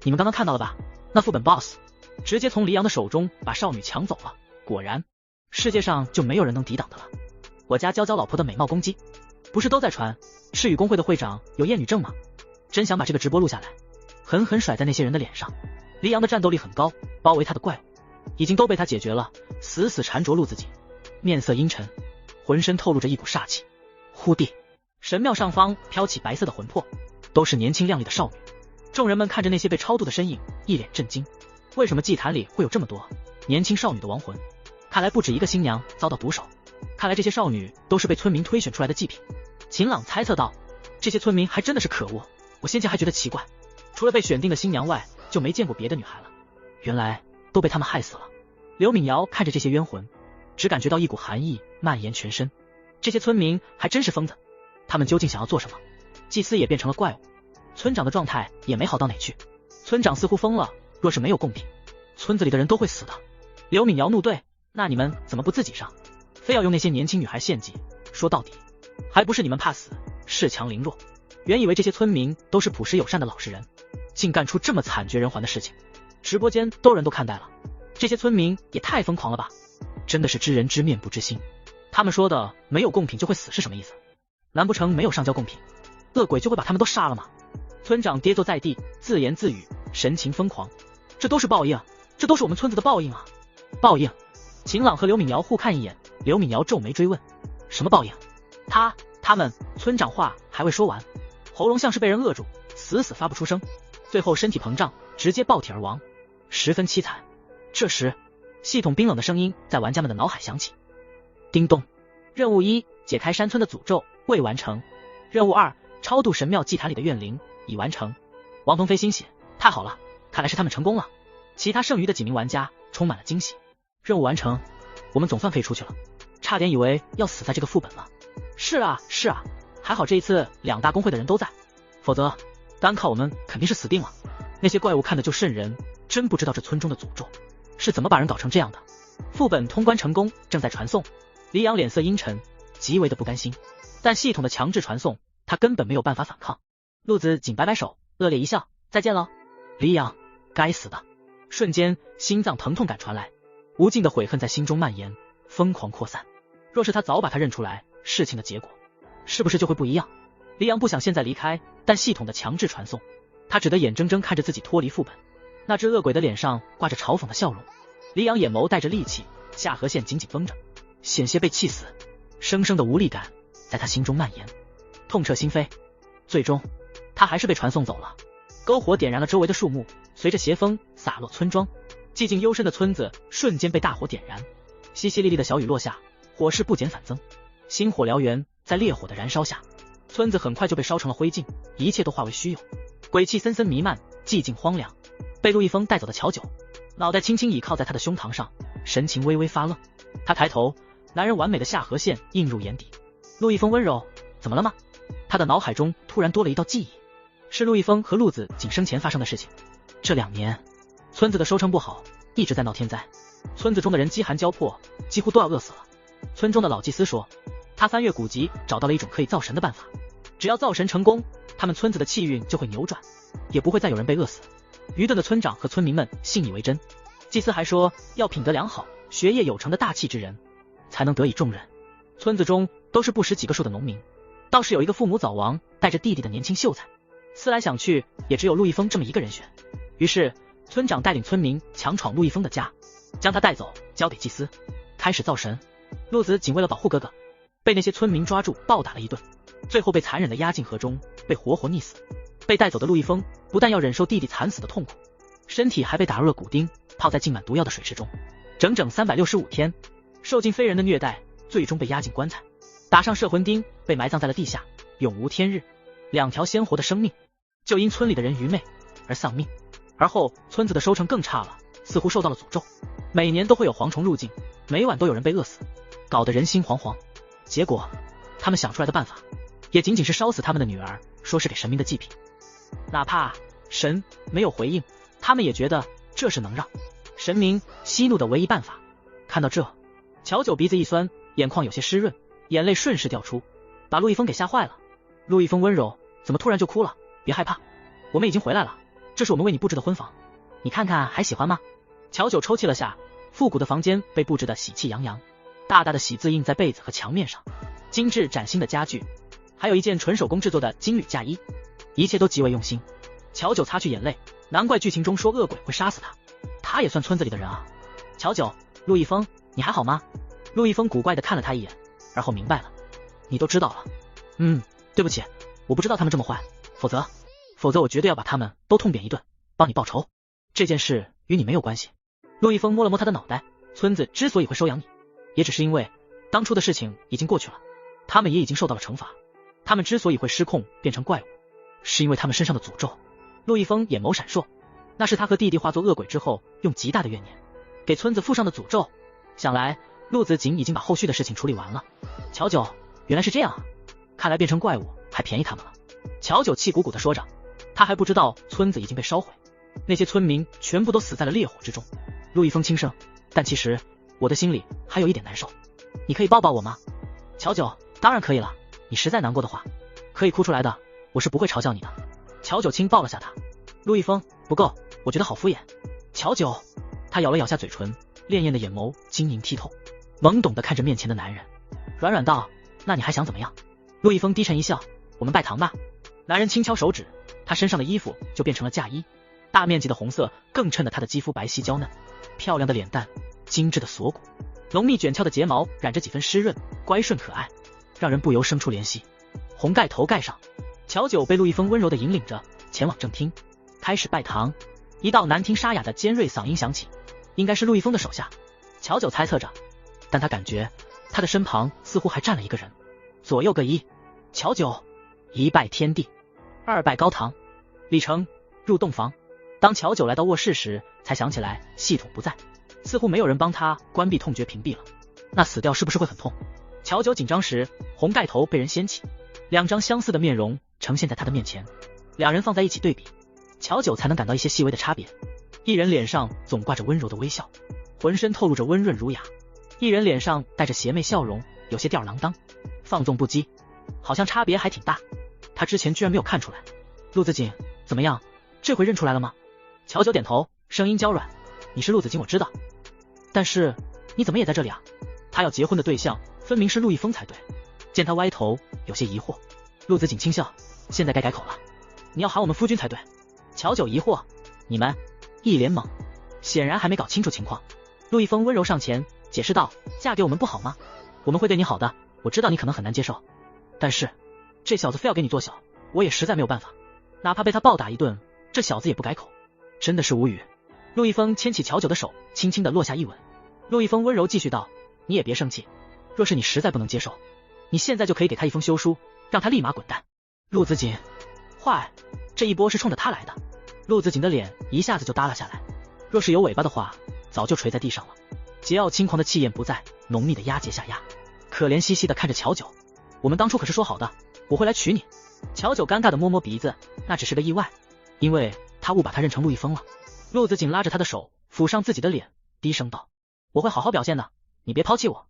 你们刚刚看到了吧？那副本 BOSS 直接从黎阳的手中把少女抢走了，果然世界上就没有人能抵挡的了。我家娇娇老婆的美貌攻击，不是都在传赤羽公会的会长有厌女症吗？真想把这个直播录下来，狠狠甩在那些人的脸上。黎阳的战斗力很高，包围他的怪物已经都被他解决了，死死缠着陆自己，面色阴沉，浑身透露着一股煞气。忽地，神庙上方飘起白色的魂魄，都是年轻靓丽的少女。众人们看着那些被超度的身影，一脸震惊。为什么祭坛里会有这么多年轻少女的亡魂？看来不止一个新娘遭到毒手，看来这些少女都是被村民推选出来的祭品。秦朗猜测道，这些村民还真的是可恶，我先前还觉得奇怪，除了被选定的新娘外，就没见过别的女孩了，原来都被他们害死了。刘敏瑶看着这些冤魂，只感觉到一股寒意蔓延全身。这些村民还真是疯子，他们究竟想要做什么？祭司也变成了怪物，村长的状态也没好到哪去。村长似乎疯了，若是没有贡品，村子里的人都会死的。刘敏瑶怒对，那你们怎么不自己上，非要用那些年轻女孩献祭？说到底还不是你们怕死，恃强凌弱。原以为这些村民都是朴实友善的老实人，竟干出这么惨绝人寰的事情。直播间都人都看呆了，这些村民也太疯狂了吧，真的是知人知面不知心。他们说的没有贡品就会死是什么意思？难不成没有上交贡品，恶鬼就会把他们都杀了吗？村长跌坐在地，自言自语，神情疯狂。这都是报应，这都是我们村子的报应啊！报应！秦朗和刘敏瑶互看一眼，刘敏瑶皱眉追问：什么报应？他们村长话还未说完，喉咙像是被人扼住，死死发不出声，最后身体膨胀，直接爆体而亡，十分凄惨。这时，系统冰冷的声音在玩家们的脑海响起：叮咚，任务1，解开山村的诅咒未完成，任务2，超度神庙祭坛里的怨灵已完成。王鹏飞欣喜，太好了，看来是他们成功了。其他剩余的几名玩家充满了惊喜，任务完成，我们总算可以出去了，差点以为要死在这个副本了。是啊，还好这一次2大公会的人都在，否则单靠我们肯定是死定了。那些怪物看的就瘆人，真不知道这村中的诅咒是怎么把人搞成这样的。副本通关成功，正在传送。黎阳脸色阴沉，极为的不甘心，但系统的强制传送，他根本没有办法反抗。陆子仅摆摆手，恶劣一笑：再见了。黎阳，该死的！瞬间心脏疼痛感传来，无尽的悔恨在心中蔓延，疯狂扩散。若是他早把他认出来，事情的结果是不是就会不一样？黎阳不想现在离开，但系统的强制传送，他只得眼睁睁看着自己脱离副本。那只恶鬼的脸上挂着嘲讽的笑容，黎阳眼眸带着戾气，下颌线紧紧绷着，险些被气死。生生的无力感在他心中蔓延，痛彻心扉。最终他还是被传送走了。篝火点燃了周围的树木，随着斜风洒落村庄，寂静幽深的村子瞬间被大火点燃。淅淅沥沥的小雨落下，火势不减反增，星火燎原，在烈火的燃烧下，村子很快就被烧成了灰烬，一切都化为虚有，鬼气森森弥漫，寂静荒凉。被陆一峰带走的乔九，脑袋轻轻倚靠在他的胸膛上，神情微微发愣。他抬头，男人完美的下颌线映入眼底。陆一峰温柔，怎么了吗？他的脑海中突然多了一道记忆，是陆一峰和陆子锦生前发生的事情。这2年，村子的收成不好，一直在闹天灾，村子中的人饥寒交迫，几乎都要饿死了。村中的老祭司说，他翻阅古籍找到了一种可以造神的办法，只要造神成功，他们村子的气运就会扭转，也不会再有人被饿死。愚钝的村长和村民们信以为真。祭司还说，要品德良好、学业有成的大气之人，才能得以重任。村子中都是不识几个数的农民，倒是有一个父母早亡带着弟弟的年轻秀才，思来想去也只有陆一峰这么一个人选。于是村长带领村民强闯陆一峰的家，将他带走交给祭司，开始造神。陆子仅为了保护哥哥，被那些村民抓住暴打了一顿，最后被残忍的押进河中，被活活溺死。被带走的陆一峰不但要忍受弟弟惨死的痛苦，身体还被打入了骨钉，泡在浸满毒药的水池中，整整365天，受尽非人的虐待，最终被押进棺材，打上摄魂钉，被埋葬在了地下，永无天日。2条鲜活的生命就因村里的人愚昧而丧命。而后村子的收成更差了，似乎受到了诅咒，每年都会有蝗虫入境，每晚都有人被饿死，搞得人心惶惶。结果他们想出来的办法也仅仅是烧死他们的女儿，说是给神明的祭品。哪怕神没有回应，他们也觉得这是能让神明息怒的唯一办法。看到这，乔九鼻子一酸，眼眶有些湿润，眼泪顺势掉出，把陆一峰给吓坏了。陆一峰温柔，怎么突然就哭了？别害怕，我们已经回来了，这是我们为你布置的婚房，你看看还喜欢吗？乔九抽泣了下，复古的房间被布置得喜气洋洋，大大的喜字印在被子和墙面上，精致崭新的家具，还有一件纯手工制作的金缕嫁衣，一切都极为用心。乔九擦去眼泪，难怪剧情中说恶鬼会杀死他，他也算村子里的人啊。乔九，陆一峰，你还好吗？陆一峰古怪地看了他一眼，而后明白了，你都知道了。对不起，我不知道他们这么坏，否则我绝对要把他们都痛扁一顿，帮你报仇。这件事与你没有关系。陆一峰摸了摸他的脑袋，村子之所以会收养你，也只是因为当初的事情已经过去了，他们也已经受到了惩罚。他们之所以会失控变成怪物，是因为他们身上的诅咒。陆一峰眼眸闪烁，那是他和弟弟化作恶鬼之后用极大的怨念给村子附上的诅咒。想来陆子锦已经把后续的事情处理完了。乔九，原来是这样啊，看来变成怪物还便宜他们了。乔九气鼓鼓地说着，他还不知道村子已经被烧毁，那些村民全部都死在了烈火之中。陆一峰轻声，但其实我的心里还有一点难受，你可以抱抱我吗？乔九，当然可以了，你实在难过的话可以哭出来的，我是不会嘲笑你的。乔九轻抱了下他。陆一峰，不够，我觉得好敷衍。乔九，他咬了咬下嘴唇，潋滟的眼眸晶莹剔透，懵懂地看着面前的男人，软软道，那你还想怎么样？陆一峰低沉一笑，我们拜堂吧。男人轻敲手指，他身上的衣服就变成了嫁衣，大面积的红色更衬得他的肌肤白皙娇嫩，漂亮的脸蛋，精致的锁骨，浓密卷翘的睫毛染着几分湿润，乖顺可爱，让人不由生出怜惜。红盖头盖上，乔九被陆一峰温柔地引领着前往正厅，开始拜堂。一道难听沙哑的尖锐嗓音响起，应该是陆一峰的手下。乔九猜测着，但他感觉他的身旁似乎还站了一个人。左右各一，乔九一拜天地，二拜高堂，礼成，入洞房。当乔九来到卧室时，才想起来系统不在，似乎没有人帮他关闭痛觉屏蔽了。那死掉是不是会很痛？乔九紧张时，红盖头被人掀起，2张相似的面容呈现在他的面前，两人放在一起对比，乔九才能感到一些细微的差别。一人脸上总挂着温柔的微笑，浑身透露着温润儒雅；一人脸上带着邪魅笑容，有些吊儿郎当，放纵不羁，好像差别还挺大。他之前居然没有看出来。陆子锦，怎么样？这回认出来了吗？乔九点头，声音娇软，你是陆子锦，我知道，但是你怎么也在这里啊？他要结婚的对象分明是陆一峰才对。见他歪头，有些疑惑。陆子锦轻笑，现在该改口了，你要喊我们夫君才对。乔九疑惑，你们？一脸懵，显然还没搞清楚情况。陆一峰温柔上前解释道，嫁给我们不好吗？我们会对你好的，我知道你可能很难接受，但是这小子非要给你做小，我也实在没有办法，哪怕被他暴打一顿，这小子也不改口，真的是无语。陆一峰牵起乔九的手，轻轻地落下一吻。陆一峰温柔继续道，你也别生气，若是你实在不能接受，你现在就可以给他一封休书，让他立马滚蛋。陆子锦，坏，这一波是冲着他来的。陆子锦的脸一下子就耷拉下来，若是有尾巴的话，早就垂在地上了。桀骜轻狂的气焰不在，浓密的压结下压，可怜兮兮的看着乔九。我们当初可是说好的，我会来娶你。乔九尴尬的摸摸鼻子，那只是个意外，因为他误把他认成陆一峰了。陆子锦拉着他的手，抚上自己的脸，低声道：我会好好表现的，你别抛弃我。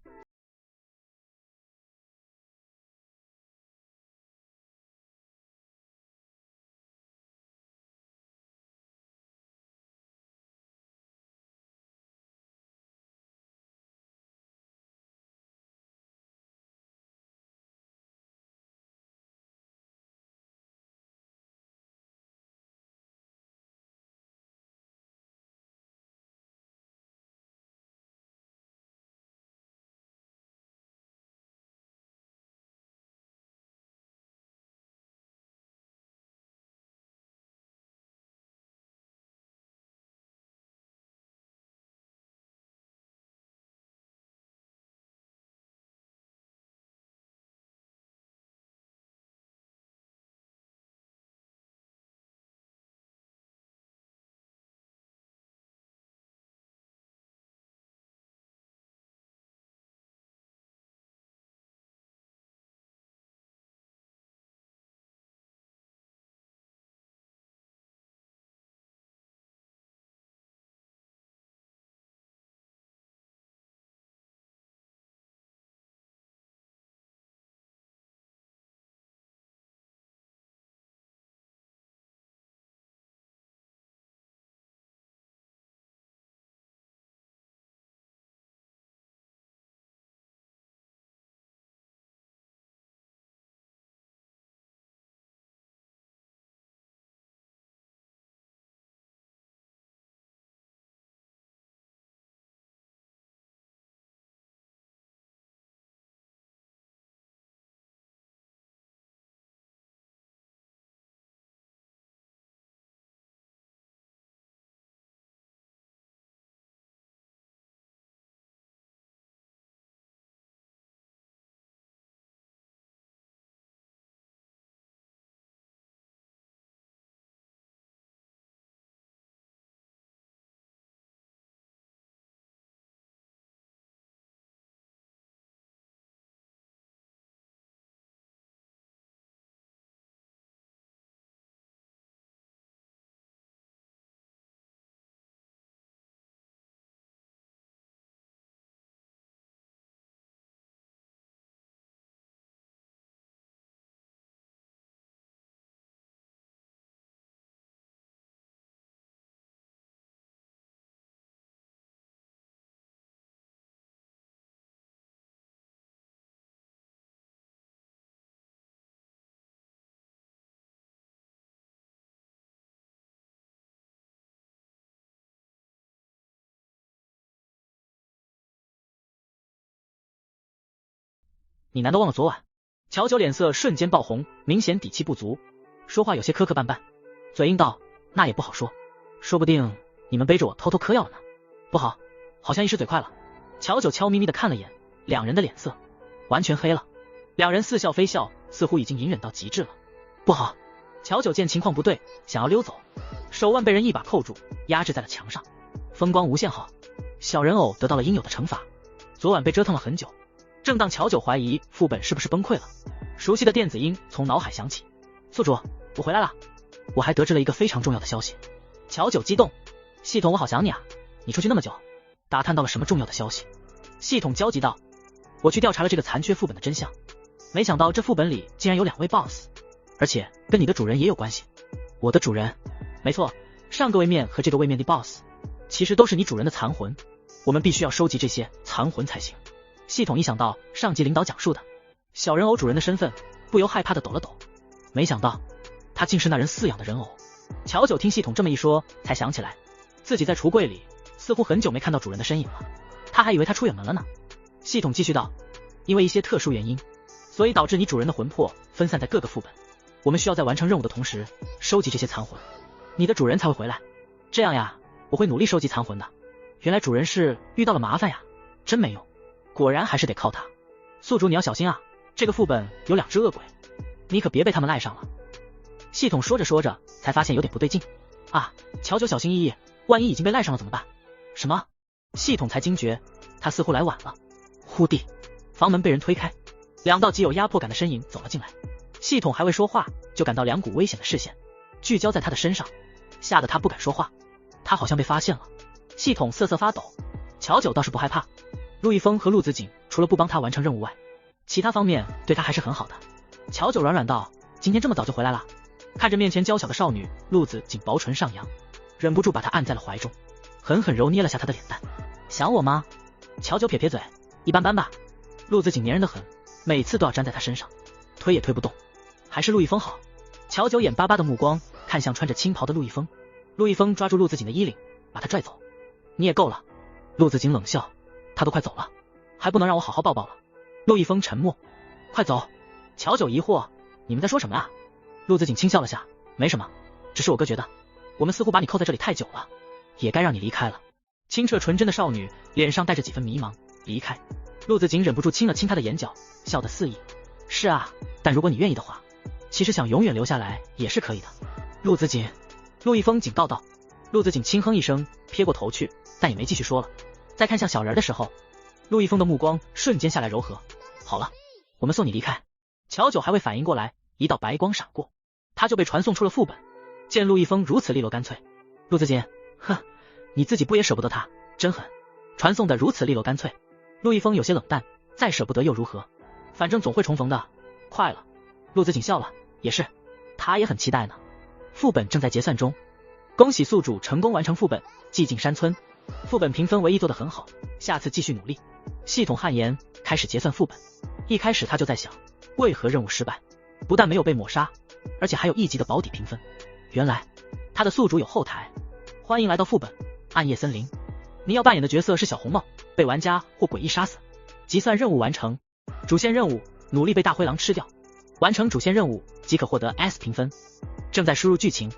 你难道忘了昨晚？乔九脸色瞬间爆红，明显底气不足，说话有些磕磕绊绊，嘴硬道：那也不好说，说不定你们背着我偷偷嗑药了呢。不好，好像一时嘴快了。乔九悄咪咪的看了眼，两人的脸色完全黑了，两人似笑非笑，似乎已经隐忍到极致了。不好！乔九见情况不对，想要溜走，手腕被人一把扣住，压制在了墙上。风光无限好，小人偶得到了应有的惩罚。昨晚被折腾了很久，正当乔九怀疑副本是不是崩溃了，熟悉的电子音从脑海响起：宿主，我回来了，我还得知了一个非常重要的消息。乔九激动：系统，我好想你啊，你出去那么久，打探到了什么重要的消息？系统焦急道：我去调查了这个残缺副本的真相，没想到这副本里竟然有2位 BOSS， 而且跟你的主人也有关系。我的主人？没错，上个位面和这个位面的 BOSS 其实都是你主人的残魂，我们必须要收集这些残魂才行。系统一想到上级领导讲述的小人偶主人的身份，不由害怕的抖了抖，没想到他竟是那人饲养的人偶。乔九听系统这么一说，才想起来自己在橱柜里似乎很久没看到主人的身影了，他还以为他出远门了呢。系统继续道：因为一些特殊原因，所以导致你主人的魂魄分散在各个副本，我们需要在完成任务的同时收集这些残魂，你的主人才会回来。这样呀，我会努力收集残魂的。原来主人是遇到了麻烦呀，真没用，果然还是得靠他。宿主你要小心啊，这个副本有2只恶鬼，你可别被他们赖上了。系统说着说着才发现有点不对劲啊，乔九小心翼翼，万一已经被赖上了怎么办？什么？系统才惊觉，他似乎来晚了。忽地，房门被人推开，两道极有压迫感的身影走了进来。系统还未说话，就感到两股危险的视线聚焦在他的身上，吓得他不敢说话。他好像被发现了。系统瑟瑟发抖，乔九倒是不害怕。陆一峰和陆子锦除了不帮他完成任务外，其他方面对他还是很好的。乔九软软道：“今天这么早就回来了？”看着面前娇小的少女，陆子锦薄唇上扬，忍不住把她按在了怀中，狠狠揉捏了下她的脸蛋。想我吗？乔九撇撇嘴，一般般吧。陆子锦黏人的很，每次都要粘在他身上，推也推不动。还是陆一峰好。乔九眼巴巴的目光看向穿着青袍的陆一峰，陆一峰抓住陆子锦的衣领，把他拽走。你也够了。陆子锦冷笑，他都快走了，还不能让我好好抱抱了？陆一峰沉默。快走。乔九疑惑，你们在说什么啊？陆子锦轻笑了下，没什么，只是我哥觉得我们似乎把你扣在这里太久了，也该让你离开了。清澈纯真的少女脸上带着几分迷茫。离开。陆子锦忍不住亲了亲她的眼角，笑得肆意。是啊，但如果你愿意的话，其实想永远留下来也是可以的。陆子锦。陆一峰警告道。陆子锦轻哼一声，撇过头去，但也没继续说了。再看向小人的时候，陆一峰的目光瞬间下来柔和。好了，我们送你离开。乔九还未反应过来，一道白光闪过，他就被传送出了副本。见陆一峰如此利落干脆，陆子锦，哼，你自己不也舍不得他，真狠。传送的如此利落干脆，陆一峰有些冷淡，再舍不得又如何，反正总会重逢的。快了。陆子锦笑了，也是，他也很期待呢。副本正在结算中，恭喜宿主成功完成副本寂静山村，副本评分为1，做得很好，下次继续努力。系统汗颜，开始结算副本。一开始他就在想，为何任务失败，不但没有被抹杀，而且还有1级的保底评分。原来他的宿主有后台。欢迎来到副本暗夜森林，你要扮演的角色是小红帽，被玩家或诡异杀死。计算任务完成。主线任务，努力被大灰狼吃掉。完成主线任务即可获得 S 评分。正在输入剧情，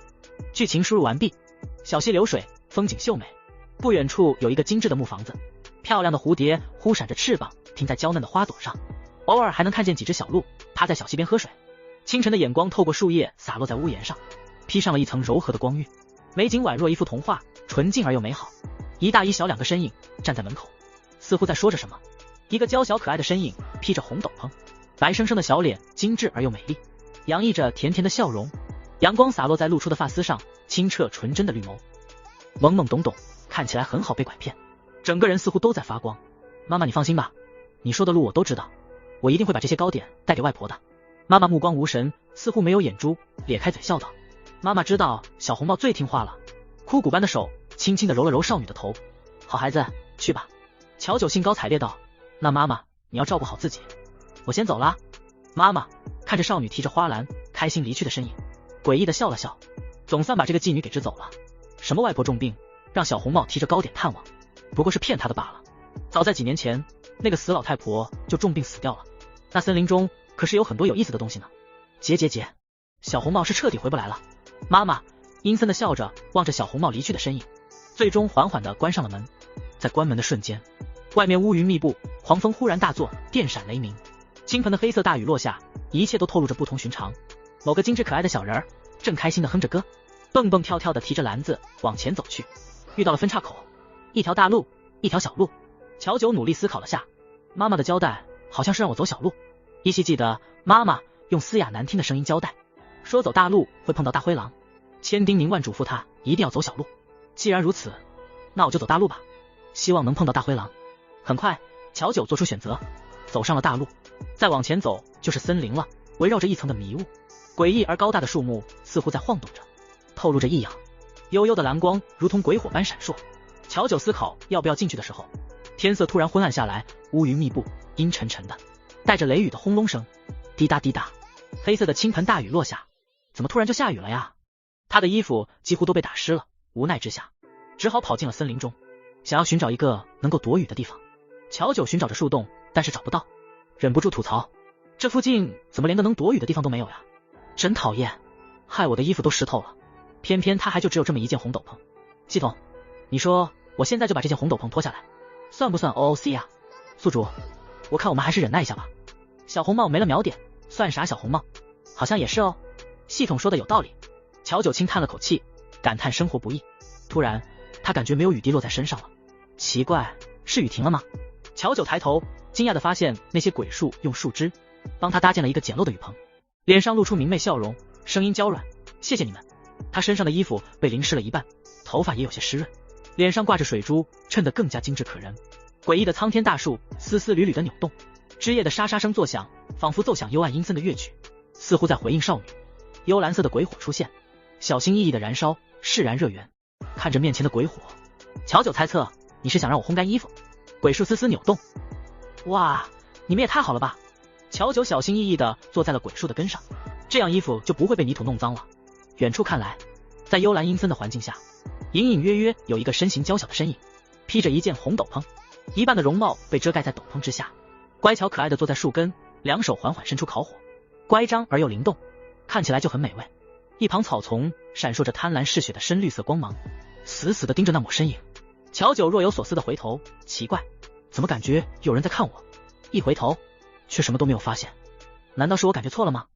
剧情输入完毕。小溪流水，风景秀美，不远处有一个精致的木房子，漂亮的蝴蝶忽闪着翅膀停在娇嫩的花朵上，偶尔还能看见几只小鹿趴在小溪边喝水。清晨的眼光透过树叶洒落在屋檐上，披上了一层柔和的光晕，美景宛若一幅童话，纯净而又美好。一大一小2个身影站在门口，似乎在说着什么。一个娇小可爱的身影披着红斗篷，白生生的小脸精致而又美丽，洋溢着甜甜的笑容。阳光洒落在露出的发丝上，清澈纯真的绿眸，懵懵懂懂，看起来很好被拐骗，整个人似乎都在发光。妈妈你放心吧，你说的路我都知道，我一定会把这些糕点带给外婆的。妈妈目光无神，似乎没有眼珠，咧开嘴笑道。妈妈知道小红帽最听话了，枯骨般的手轻轻地揉了揉少女的头。好孩子，去吧。乔九兴高采烈道。那妈妈你要照顾好自己，我先走了。妈妈看着少女提着花篮开心离去的身影，诡异的笑了笑，总算把这个妓女给支走了。什么外婆重病，让小红帽提着糕点探望，不过是骗她的罢了。早在几年前，那个死老太婆就重病死掉了。那森林中可是有很多有意思的东西呢。结，小红帽是彻底回不来了。妈妈阴森的笑着，望着小红帽离去的身影，最终缓缓地关上了门。在关门的瞬间，外面乌云密布，狂风忽然大作，电闪雷鸣，倾盆的黑色大雨落下，一切都透露着不同寻常。某个精致可爱的小人儿正开心地哼着歌，蹦蹦跳跳地提着篮子往前走去。遇到了分岔口，一条大路，一条小路。乔九努力思考了下，妈妈的交代好像是让我走小路，依稀记得妈妈用嘶哑难听的声音交代，说走大路会碰到大灰狼，千叮咛万嘱咐他一定要走小路。既然如此，那我就走大路吧，希望能碰到大灰狼。很快，乔九做出选择，走上了大路。再往前走就是森林了，围绕着一层的迷雾，诡异而高大的树木似乎在晃动着，透露着异样，幽幽的蓝光如同鬼火般闪烁。乔九思考要不要进去的时候，天色突然昏暗下来，乌云密布，阴沉沉的，带着雷雨的轰隆声，滴答滴答，黑色的倾盆大雨落下。怎么突然就下雨了呀？他的衣服几乎都被打湿了，无奈之下只好跑进了森林中，想要寻找一个能够躲雨的地方。乔九寻找着树洞，但是找不到，忍不住吐槽，这附近怎么连个能躲雨的地方都没有呀？真讨厌，害我的衣服都湿透了，偏偏他还就只有这么一件红斗篷。系统，你说我现在就把这件红斗篷脱下来，算不算 OOC 啊？宿主，我看我们还是忍耐一下吧。小红帽没了秒点，算啥小红帽？好像也是哦。系统说的有道理。乔九轻叹了口气，感叹生活不易。突然，他感觉没有雨滴落在身上了，奇怪，是雨停了吗？乔九抬头，惊讶地发现那些鬼术用树枝帮他搭建了一个简陋的雨棚，脸上露出明媚笑容，声音娇软：“谢谢你们。”他身上的衣服被淋湿了一半，头发也有些湿润，脸上挂着水珠，衬得更加精致可人。诡异的苍天大树丝丝缕缕的扭动，枝叶的沙沙声作响，仿佛奏响幽暗阴森的乐曲，似乎在回应少女。幽蓝色的鬼火出现，小心翼翼的燃烧，释然热源。看着面前的鬼火，乔九猜测你是想让我烘干衣服。鬼树丝丝扭动，哇，你们也太好了吧！乔九小心翼翼地坐在了鬼树的根上，这样衣服就不会被泥土弄脏了。远处看来，在幽蓝阴森的环境下，隐隐约约有一个身形娇小的身影，披着一件红斗篷，一半的容貌被遮盖在斗篷之下，乖巧可爱地坐在树根，两手缓缓伸出烤火，乖张而又灵动，看起来就很美味。一旁草丛闪烁着贪婪嗜血的深绿色光芒，死死地盯着那抹身影。乔九若有所思地回头，奇怪，怎么感觉有人在看我？一回头，却什么都没有发现。难道是我感觉错了吗？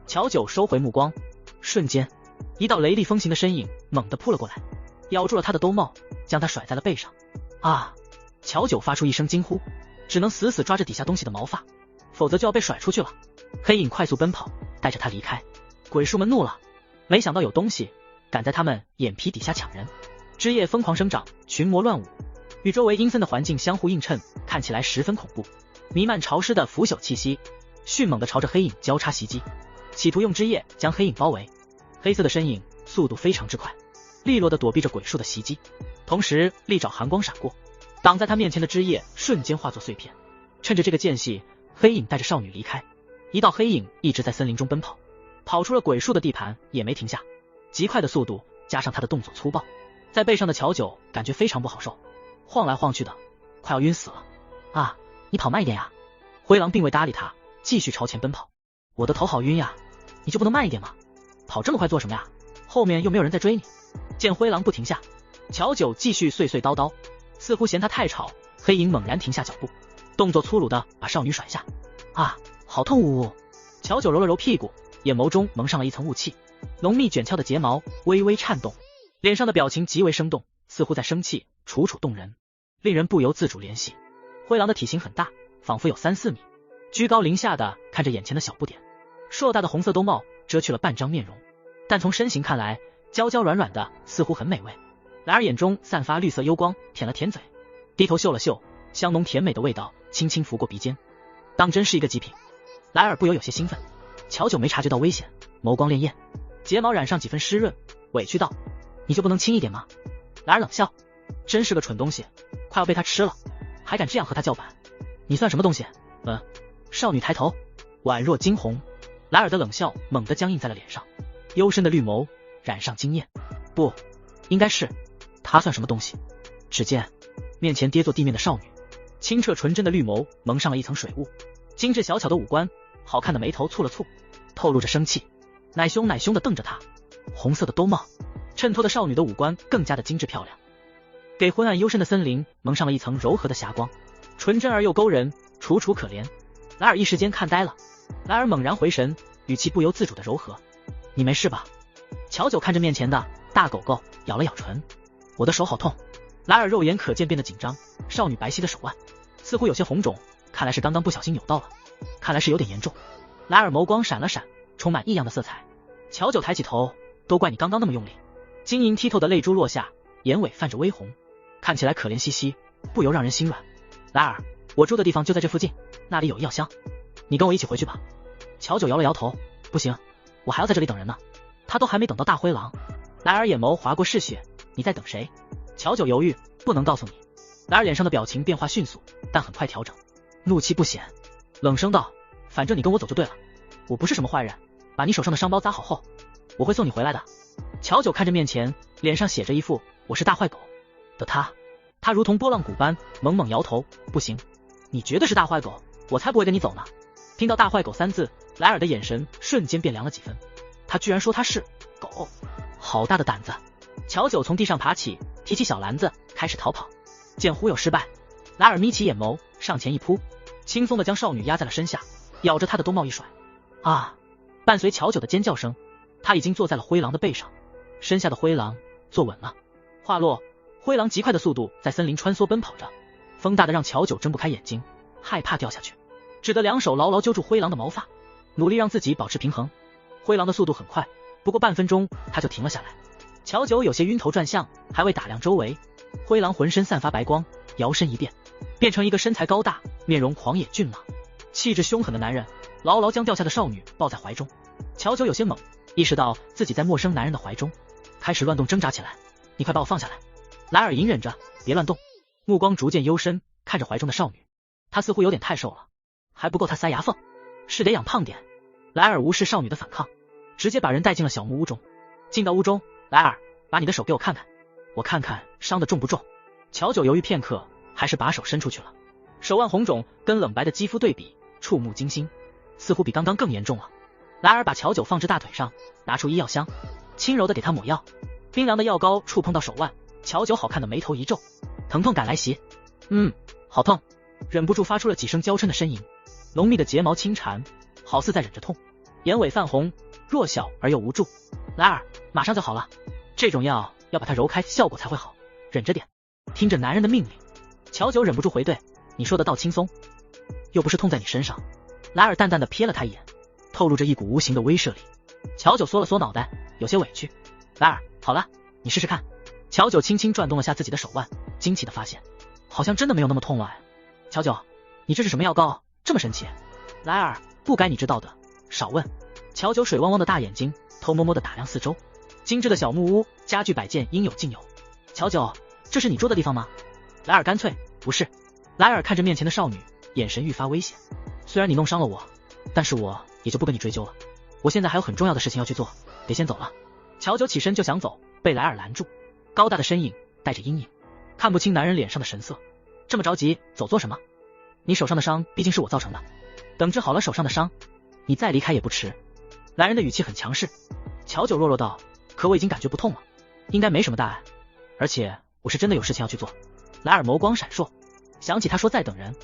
乔九收回目光，瞬间，一道雷厉风行的身影猛地扑了过来，咬住了他的兜帽，将他甩在了背上。啊！乔九发出一声惊呼，只能死死抓着底下东西的毛发，否则就要被甩出去了。黑影快速奔跑，带着他离开。鬼树们怒了，没想到有东西敢在他们眼皮底下抢人。枝叶疯狂生长，群魔乱舞，与周围阴森的环境相互映衬，看起来十分恐怖。弥漫潮湿的腐朽气息，迅猛地朝着黑影交叉袭击，企图用枝叶将黑影包围。黑色的身影速度非常之快，利落地躲避着鬼树的袭击，同时利爪寒光闪过，挡在他面前的枝叶瞬间化作碎片。趁着这个间隙，黑影带着少女离开。一道黑影一直在森林中奔跑，跑出了鬼树的地盘也没停下，极快的速度加上他的动作粗暴，在背上的乔九感觉非常不好受，晃来晃去的，快要晕死了。啊，你跑慢一点呀！灰狼并未搭理他，继续朝前奔跑。我的头好晕呀，你就不能慢一点吗？跑这么快做什么呀？后面又没有人在追你。见灰狼不停下，乔九继续碎碎叨叨，似乎嫌他太吵。黑影猛然停下脚步，动作粗鲁的把少女甩下。啊，好痛！呜呜！乔九揉了揉屁股，眼眸中蒙上了一层雾气，浓密卷翘的睫毛微微颤动，脸上的表情极为生动，似乎在生气，楚楚动人，令人不由自主怜惜。灰狼的体型很大，仿佛有3-4米，居高临下的看着眼前的小不点，硕大的红色兜帽遮去了半张面容，但从身形看来，娇娇软软的，似乎很美味。莱尔眼中散发绿色幽光，舔了舔嘴，低头嗅了嗅，香浓甜美的味道轻轻拂过鼻尖，当真是一个极品。莱尔不由有些兴奋，乔九没察觉到危险，眸光潋滟，睫毛染上几分湿润，委屈道：“你就不能轻一点吗？”莱尔冷笑：“真是个蠢东西，快要被他吃了，还敢这样和他叫板，你算什么东西？”少女抬头，宛若惊鸿。莱尔的冷笑猛地僵硬在了脸上，幽深的绿眸染上惊艳。不，应该是他算什么东西？只见面前跌坐地面的少女，清澈纯真的绿眸蒙上了一层水雾，精致小巧的五官，好看的眉头蹙了蹙，透露着生气，奶凶奶凶地瞪着他。红色的兜帽衬托的少女的五官更加的精致漂亮，给昏暗幽深的森林蒙上了一层柔和的霞光，纯真而又勾人，楚楚可怜。莱尔一时间看呆了，莱尔猛然回神，语气不由自主的柔和：“你没事吧？”乔九看着面前的大狗狗，咬了咬唇：“我的手好痛。”莱尔肉眼可见变得紧张，少女白皙的手腕似乎有些红肿，看来是刚刚不小心扭到了，看来是有点严重。莱尔眸光闪了闪，充满异样的色彩。乔九抬起头：“都怪你刚刚那么用力。”晶莹剔透的泪珠落下，眼尾泛着微红，看起来可怜兮兮，不由让人心软。莱尔，我住的地方就在这附近，那里有医药箱，你跟我一起回去吧。乔九摇了摇头：“不行，我还要在这里等人呢。”他都还没等到大灰狼。莱尔眼眸划过嗜血：“你在等谁？”乔九犹豫：“不能告诉你。”莱尔脸上的表情变化迅速，但很快调整，怒气不显，冷声道：“反正你跟我走就对了，我不是什么坏人，把你手上的伤包扎好后，我会送你回来的。”乔九看着面前脸上写着一副“我是大坏狗”的他如同波浪鼓般猛猛摇头：“不行，你绝对是大坏狗，我才不会跟你走呢。”听到大坏狗3字，莱尔的眼神瞬间变凉了几分，他居然说他是狗，好大的胆子！乔九从地上爬起，提起小篮子开始逃跑。见忽悠失败，莱尔眯起眼眸上前一扑，轻松地将少女压在了身下，咬着她的兜帽一甩。啊！伴随乔九的尖叫声，他已经坐在了灰狼的背上，身下的灰狼坐稳了。话落，灰狼极快的速度在森林穿梭奔跑着，风大的让乔九睁不开眼睛，害怕掉下去，只得两手牢牢揪住灰狼的毛发，努力让自己保持平衡。灰狼的速度很快，不过半分钟他就停了下来。乔九有些晕头转向，还未打量周围。灰狼浑身散发白光，摇身一变，变成一个身材高大、面容狂野俊朗、气质凶狠的男人，牢牢将掉下的少女抱在怀中。乔九有些懵，意识到自己在陌生男人的怀中，开始乱动挣扎起来。你快把我放下来！莱尔隐忍着，别乱动，目光逐渐幽深，看着怀中的少女。她似乎有点太瘦了，还不够她塞牙缝，是得养胖点。莱尔无视少女的反抗，直接把人带进了小木屋中。进到屋中，莱尔，把你的手给我看看，我看看伤得重不重。乔九犹豫片刻，还是把手伸出去了。手腕红肿，跟冷白的肌肤对比，触目惊心，似乎比刚刚更严重了。莱尔把乔九放至大腿上，拿出医药箱，轻柔的给他抹药。冰凉的药膏触碰到手腕，乔九好看的眉头一皱，疼痛感来袭。好痛，忍不住发出了几声娇嗔的呻吟。浓密的睫毛轻缠，好似在忍着痛，眼尾泛红，弱小而又无助。莱尔，马上就好了，这种药要把它揉开，效果才会好，忍着点。听着男人的命令，乔九忍不住回怼，你说的倒轻松，又不是痛在你身上。莱尔淡淡的瞥了他一眼，透露着一股无形的威慑力。乔九缩了缩脑袋，有些委屈。莱尔，好了，你试试看。乔九轻轻转动了下自己的手腕，惊奇的发现，好像真的没有那么痛了哎。乔九，你这是什么药膏，这么神奇？莱尔，不该你知道的，少问。乔九水汪汪的大眼睛偷摸摸的打量四周，精致的小木屋，家具摆件应有尽有。乔九，这是你住的地方吗？莱尔干脆，不是。莱尔看着面前的少女，眼神愈发危险。虽然你弄伤了我，但是我也就不跟你追究了。我现在还有很重要的事情要去做，得先走了。乔九起身就想走，被莱尔拦住。高大的身影带着阴影，看不清男人脸上的神色。这么着急走做什么？你手上的伤毕竟是我造成的，等治好了手上的伤，你再离开也不迟。男人的语气很强势。乔九弱弱道，可我已经感觉不痛了，应该没什么大碍，而且我是真的有事情要去做。莱尔眸光闪烁，想起他说在等人。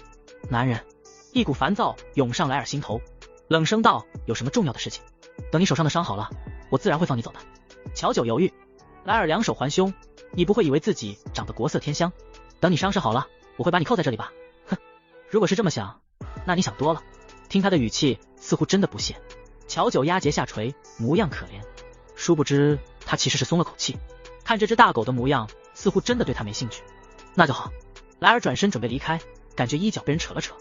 男人一股烦躁涌上莱尔心头，冷声道，有什么重要的事情，等你手上的伤好了，我自然会放你走的。乔九犹豫。莱尔两手环胸，你不会以为自己长得国色天香，等你伤势好了，我会把你扣在这里吧？哼，如果是这么想，那你想多了。听他的语气，似乎真的不屑。乔九压睫下垂，模样可怜。殊不知他其实是松了口气，看这只大狗的模样，似乎真的对他没兴趣。那就好。莱尔转身准备离开，感觉衣角被人扯了扯，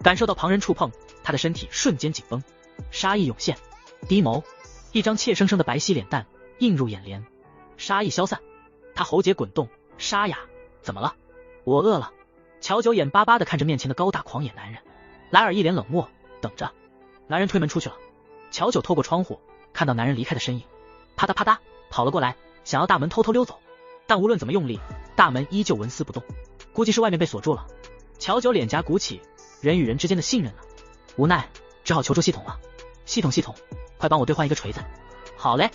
感受到旁人触碰，他的身体瞬间紧绷，杀意涌现，低眸，一张怯生生的白皙脸蛋映入眼帘。杀意消散，他喉结滚动，沙哑，怎么了？我饿了。乔九眼巴巴地看着面前的高大狂野男人。莱尔一脸冷漠，等着。男人推门出去了。乔九透过窗户看到男人离开的身影，啪嗒啪嗒跑了过来，想要大门偷偷溜走，但无论怎么用力，大门依旧纹丝不动，估计是外面被锁住了。乔九脸颊鼓起，人与人之间的信任呢？无奈只好求助系统了。系统，快帮我兑换一个锤子。好嘞。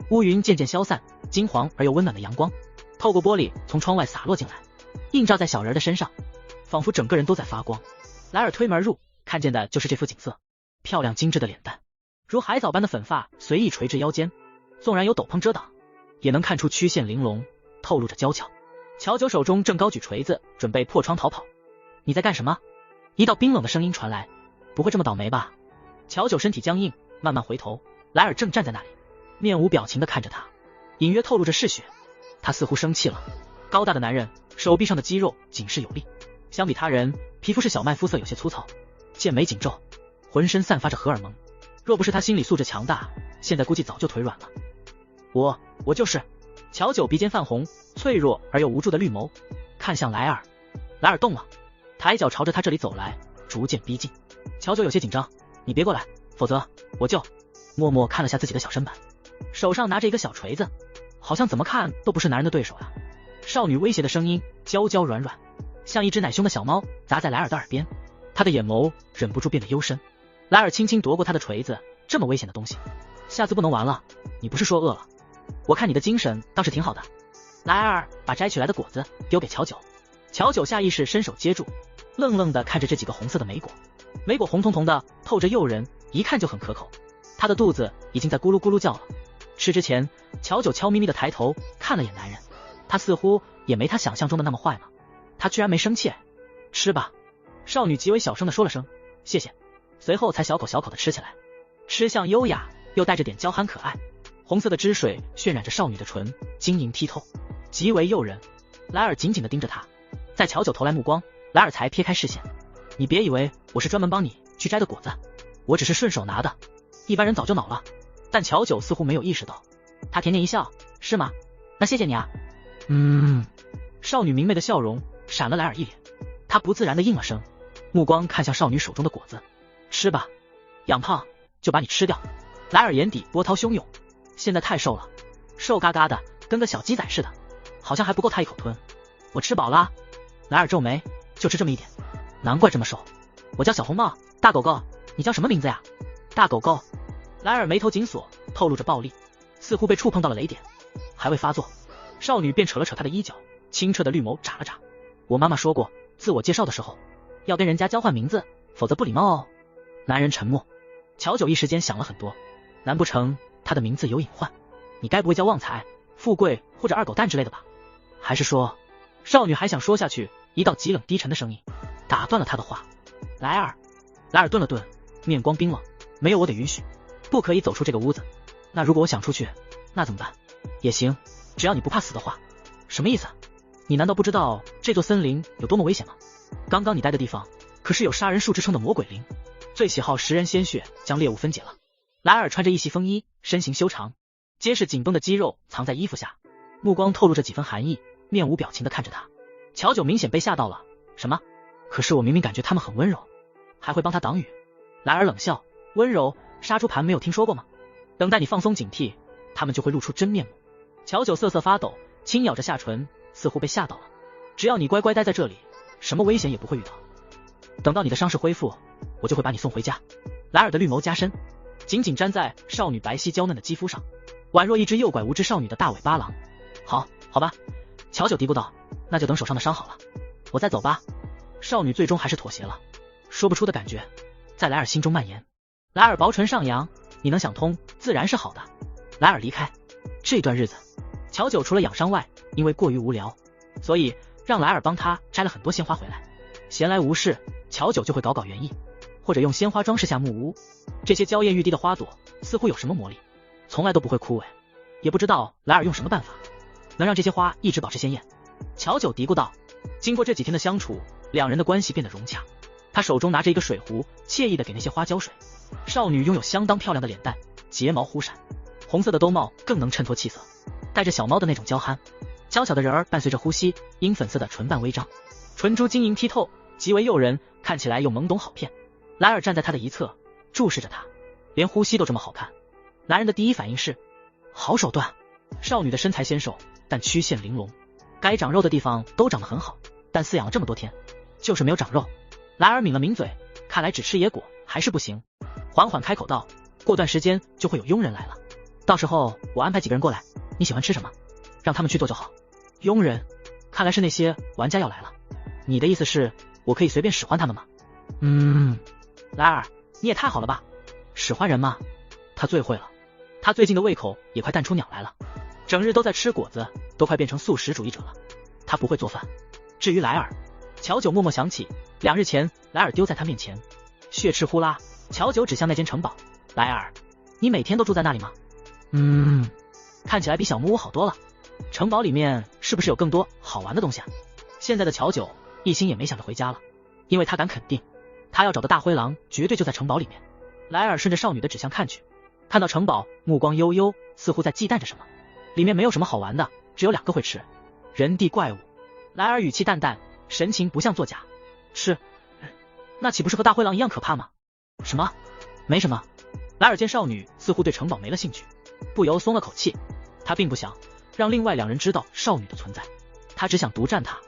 乌云渐渐消散，金黄而又温暖的阳光透过玻璃从窗外洒落进来，映照在小人的身上，仿佛整个人都在发光。莱尔推门而入，看见的就是这幅景色。漂亮精致的脸蛋，如海藻般的粉发随意垂至腰间，纵然有斗篷遮挡，也能看出曲线玲珑，透露着娇俏。乔九手中正高举锤子，准备破窗逃跑。你在干什么？一道冰冷的声音传来。不会这么倒霉吧？乔九身体僵硬，慢慢回头，莱尔正站在那里，面无表情地看着他，隐约透露着嗜血。他似乎生气了。高大的男人，手臂上的肌肉紧实有力，相比他人，皮肤是小麦肤色，有些粗糙，剑眉紧皱，浑身散发着荷尔蒙。若不是他心理素质强大，现在估计早就腿软了。我就是。乔九鼻尖泛红，脆弱而又无助的绿眸看向莱尔。莱尔动了，抬脚朝着他这里走来，逐渐逼近。乔九有些紧张，你别过来，否则我就……默默看了下自己的小身板，手上拿着一个小锤子，好像怎么看都不是男人的对手呀。少女威胁的声音娇娇软软，像一只奶凶的小猫砸在莱尔的耳边，他的眼眸忍不住变得幽深。莱尔轻轻夺过他的锤子，这么危险的东西，下次不能玩了。你不是说饿了？我看你的精神倒是挺好的。莱尔把摘取来的果子丢给乔九，乔九下意识伸手接住，愣愣地看着这几个红色的莓果。莓果红彤彤的，透着诱人，一看就很可口。他的肚子已经在咕噜咕噜叫了，吃之前，乔九悄咪咪的抬头看了眼男人，他似乎也没他想象中的那么坏嘛。他居然没生气。吃吧。少女极为小声的说了声谢谢，随后才小口小口的吃起来，吃相优雅又带着点娇憨可爱。红色的汁水渲染着少女的唇，晶莹剔透，极为诱人。莱尔紧紧的盯着她，在乔九投来目光，莱尔才撇开视线。你别以为我是专门帮你去摘的果子，我只是顺手拿的，一般人早就恼了。但乔九似乎没有意识到，他甜甜一笑，是吗？那谢谢你啊。少女明媚的笑容闪了莱尔一脸，他不自然的应了声，目光看向少女手中的果子。吃吧，养胖就把你吃掉。莱尔眼底波涛汹涌，现在太瘦了，瘦嘎嘎的跟个小鸡仔似的，好像还不够他一口吞。我吃饱了。莱尔皱眉，就吃这么一点，难怪这么瘦。我叫小红帽。大狗狗，你叫什么名字呀？大狗狗。莱尔眉头紧锁，透露着暴力，似乎被触碰到了雷点，还未发作，少女便扯了扯他的衣角，清澈的绿眸眨了眨。我妈妈说过，自我介绍的时候要跟人家交换名字，否则不礼貌哦。男人沉默，乔九一时间想了很多，难不成他的名字有隐患？你该不会叫旺财、富贵或者二狗蛋之类的吧？还是说……少女还想说下去，一道极冷低沉的声音打断了他的话。莱尔。莱尔顿了顿，面光冰冷，没有我的允许，不可以走出这个屋子。那如果我想出去，那怎么办？也行，只要你不怕死的话。什么意思？你难道不知道这座森林有多么危险吗？刚刚你待的地方可是有杀人树之称的魔鬼林，最喜好食人鲜血，将猎物分解了。莱尔穿着一袭风衣，身形修长，结实紧绷的肌肉藏在衣服下，目光透露着几分寒意，面无表情地看着他。乔九明显被吓到了。什么？可是我明明感觉他们很温柔，还会帮他挡雨。莱尔冷笑，温柔，杀猪盘没有听说过吗？等待你放松警惕，他们就会露出真面目。乔九瑟瑟发抖，轻咬着下唇，似乎被吓到了。只要你乖乖待在这里，什么危险也不会遇到。等到你的伤势恢复，我就会把你送回家。莱尔的绿眸加深，紧紧粘在少女白皙娇嫩的肌肤上，宛若一只诱拐无知少女的大尾巴狼。好吧，乔九嘀咕道，那就等手上的伤好了，我再走吧。少女最终还是妥协了，说不出的感觉在莱尔心中蔓延。莱尔薄唇上扬，你能想通，自然是好的。莱尔离开这段日子，乔九除了养伤外，因为过于无聊，所以让莱尔帮他摘了很多鲜花回来。闲来无事，乔九就会搞搞园艺，或者用鲜花装饰下木屋。这些娇艳欲滴的花朵似乎有什么魔力，从来都不会枯萎。也不知道莱尔用什么办法能让这些花一直保持鲜艳。乔九嘀咕道。经过这几天的相处，两人的关系变得融洽。他手中拿着一个水壶，惬意地给那些花浇水。少女拥有相当漂亮的脸蛋，睫毛忽闪，红色的兜帽更能衬托气色，带着小猫的那种娇憨。娇小的人儿伴随着呼吸，樱粉色的唇瓣微张，唇珠晶莹剔透，极为诱人，看起来又懵懂好骗。莱尔站在他的一侧，注视着他，连呼吸都这么好看。男人的第一反应是好手段。少女的身材纤瘦，但曲线玲珑，该长肉的地方都长得很好，但饲养了这么多天，就是没有长肉。莱尔抿了抿嘴，看来只吃野果还是不行，缓缓开口道，过段时间就会有佣人来了，到时候我安排几个人过来，你喜欢吃什么让他们去做就好。佣人，看来是那些玩家要来了，你的意思是我可以随便使唤他们吗？莱尔，你也太好了吧，使唤人吗？他最会了，他最近的胃口也快淡出鸟来了，整日都在吃果子，都快变成素食主义者了。他不会做饭。至于莱尔，乔九默默想起2日前莱尔丢在他面前，血赤呼啦。乔九指向那间城堡，莱尔，你每天都住在那里吗？看起来比小木屋好多了。城堡里面是不是有更多好玩的东西啊？现在的乔九一心也没想着回家了，因为他敢肯定，他要找的大灰狼绝对就在城堡里面。莱尔顺着少女的指向看去，看到城堡，目光悠悠，似乎在忌惮着什么。里面没有什么好玩的，只有2个会吃人地怪物。莱尔语气淡淡，神情不像作假。吃？那岂不是和大灰狼一样可怕吗？什么？没什么。莱尔见少女似乎对城堡没了兴趣，不由松了口气。他并不想让另外2人知道少女的存在，他只想独占她。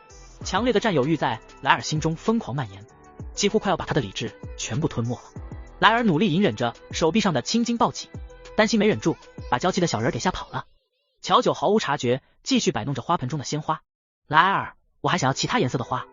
强烈的占有欲在莱尔心中疯狂蔓延，几乎快要把他的理智全部吞没了。莱尔努力隐忍着手臂上的青筋暴起，担心没忍住把娇气的小人给吓跑了。乔九毫无察觉，继续摆弄着花盆中的鲜花。莱尔，我还想要其他颜色的花。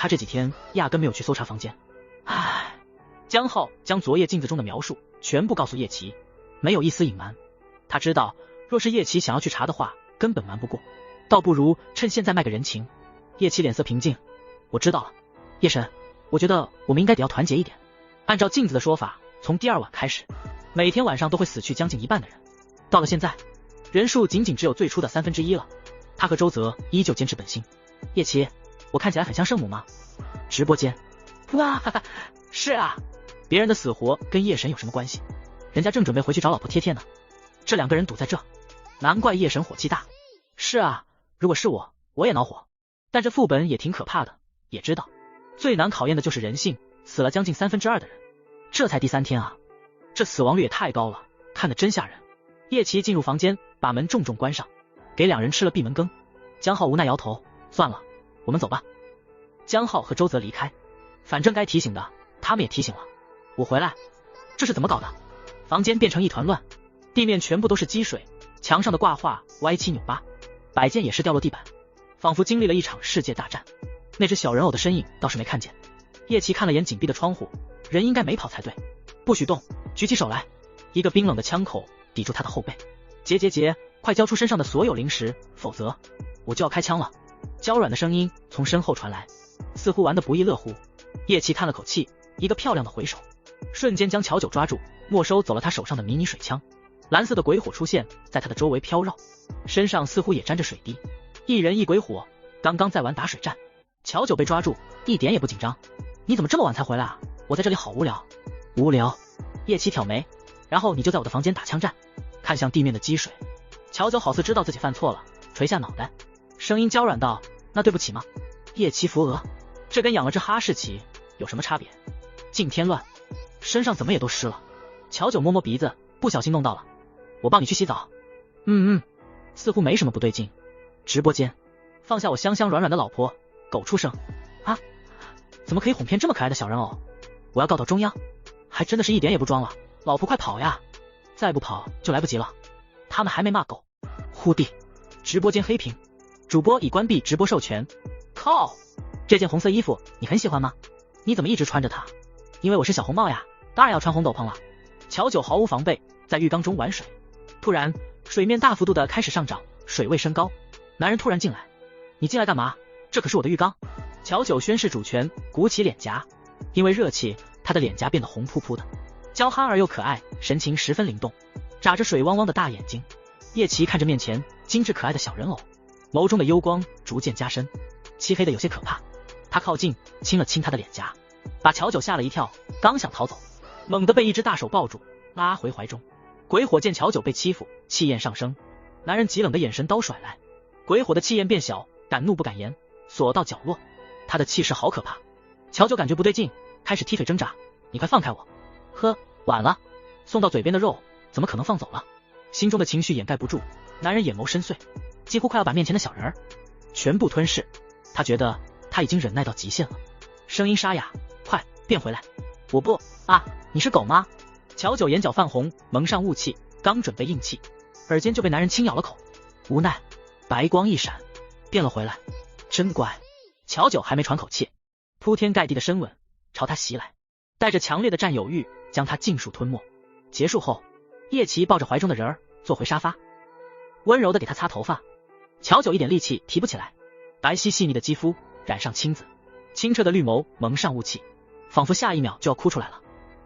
他这几天压根没有去搜查房间。唉，江浩将昨夜镜子中的描述全部告诉叶琪，没有一丝隐瞒。他知道，若是叶琪想要去查的话，根本瞒不过，倒不如趁现在卖个人情。叶琪脸色平静，我知道了，叶神，我觉得我们应该得要团结一点。按照镜子的说法，从第2晚开始，每天晚上都会死去将近一半的人，到了现在，人数仅仅只有最初的1/3了。他和周泽依旧坚持本心。叶琪，我看起来很像圣母吗？直播间，哇，是啊，别人的死活跟叶神有什么关系？人家正准备回去找老婆贴贴呢，这2个人堵在这，难怪叶神火气大。是啊，如果是我也恼火。但这副本也挺可怕的，也知道最难考验的就是人性，死了将近2/3的人，这才第3天啊，这死亡率也太高了，看得真吓人。叶琪进入房间，把门重重关上，给2人吃了闭门羹。江浩无奈摇头，算了，我们走吧。江浩和周泽离开，反正该提醒的他们也提醒了。我回来，这是怎么搞的？房间变成一团乱，地面全部都是积水，墙上的挂画歪七扭八，摆件也是掉落地板，仿佛经历了一场世界大战。那只小人偶的身影倒是没看见。叶琪看了眼紧闭的窗户，人应该没跑才对，不许动，举起手来。一个冰冷的枪口抵住他的后背。杰，快交出身上的所有零食，否则我就要开枪了。娇软的声音从身后传来，似乎玩得不亦乐乎。叶琪叹了口气，一个漂亮的回手，瞬间将乔九抓住，没收走了他手上的迷你水枪。蓝色的鬼火出现在他的周围飘绕，身上似乎也沾着水滴。一人一鬼火，刚刚在玩打水战。乔九被抓住，一点也不紧张。你怎么这么晚才回来啊？我在这里好无聊。无聊？叶琪挑眉，然后你就在我的房间打枪战。看向地面的积水，乔九好似知道自己犯错了，垂下脑袋，声音娇软道：那对不起吗？叶琪扶额，这跟养了只哈士奇有什么差别？尽添乱，身上怎么也都湿了。乔九摸摸鼻子，不小心弄到了。我帮你去洗澡。似乎没什么不对劲。直播间，放下我香香软软的老婆，狗畜生啊！怎么可以哄骗这么可爱的小人偶？我要告到中央。还真的是一点也不装了，老婆快跑呀！再不跑就来不及了。他们还没骂够。呼地，直播间黑屏，主播已关闭直播授权。靠，这件红色衣服你很喜欢吗？你怎么一直穿着它？因为我是小红帽呀，当然要穿红斗篷了。乔九毫无防备，在浴缸中玩水。突然，水面大幅度的开始上涨，水位升高。男人突然进来，你进来干嘛？这可是我的浴缸。乔九宣示主权，鼓起脸颊，因为热气，他的脸颊变得红扑扑的，娇憨而又可爱，神情十分灵动，眨着水汪汪的大眼睛。叶琪看着面前精致可爱的小人偶，眸中的幽光逐渐加深，漆黑的有些可怕。他靠近亲了亲他的脸颊，把乔九吓了一跳，刚想逃走，猛地被一只大手抱住，拉回怀中。鬼火见乔九被欺负，气焰上升，男人极冷的眼神刀甩来，鬼火的气焰变小，敢怒不敢言，锁到角落。他的气势好可怕。乔九感觉不对劲，开始踢腿挣扎。你快放开我！呵，晚了，送到嘴边的肉怎么可能放走了？心中的情绪掩盖不住，男人眼眸深邃，几乎快要把面前的小人儿全部吞噬。他觉得他已经忍耐到极限了，声音沙哑，快变回来！我不啊，你是狗吗？乔九眼角泛红，蒙上雾气，刚准备硬气，耳尖就被男人轻咬了口。无奈，白光一闪，变了回来。真乖。乔九还没喘口气，铺天盖地的深吻朝他袭来，带着强烈的占有欲，将他尽数吞没。结束后，叶琪抱着怀中的人儿坐回沙发，温柔的给他擦头发。乔九一点力气提不起来，白皙细腻的肌肤染上青紫，清澈的绿眸蒙上雾气，仿佛下一秒就要哭出来了，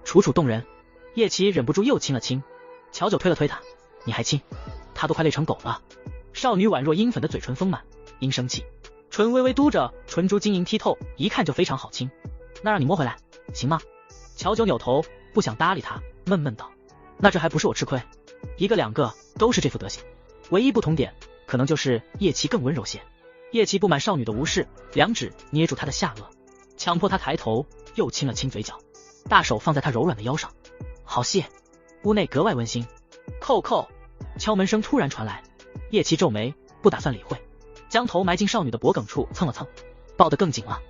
楚楚动人。叶琪忍不住又亲了亲，乔九推了推他，你还亲？他都快累成狗了。少女宛若樱粉的嘴唇丰满，因生气，唇微微嘟着，唇珠晶莹剔透，一看就非常好亲。那让你摸回来行吗？乔九扭头不想搭理他，闷闷道，那这还不是我吃亏，一个两个都是这副德行，唯一不同点可能就是叶琪更温柔些。叶琪不满少女的无视，两指捏住她的下颚，强迫她抬头，又亲了亲嘴角，大手放在她柔软的腰上，好细。屋内格外温馨。叩叩，敲门声突然传来，叶琪皱眉，不打算理会，将头埋进少女的脖颈处蹭了蹭，抱得更紧了。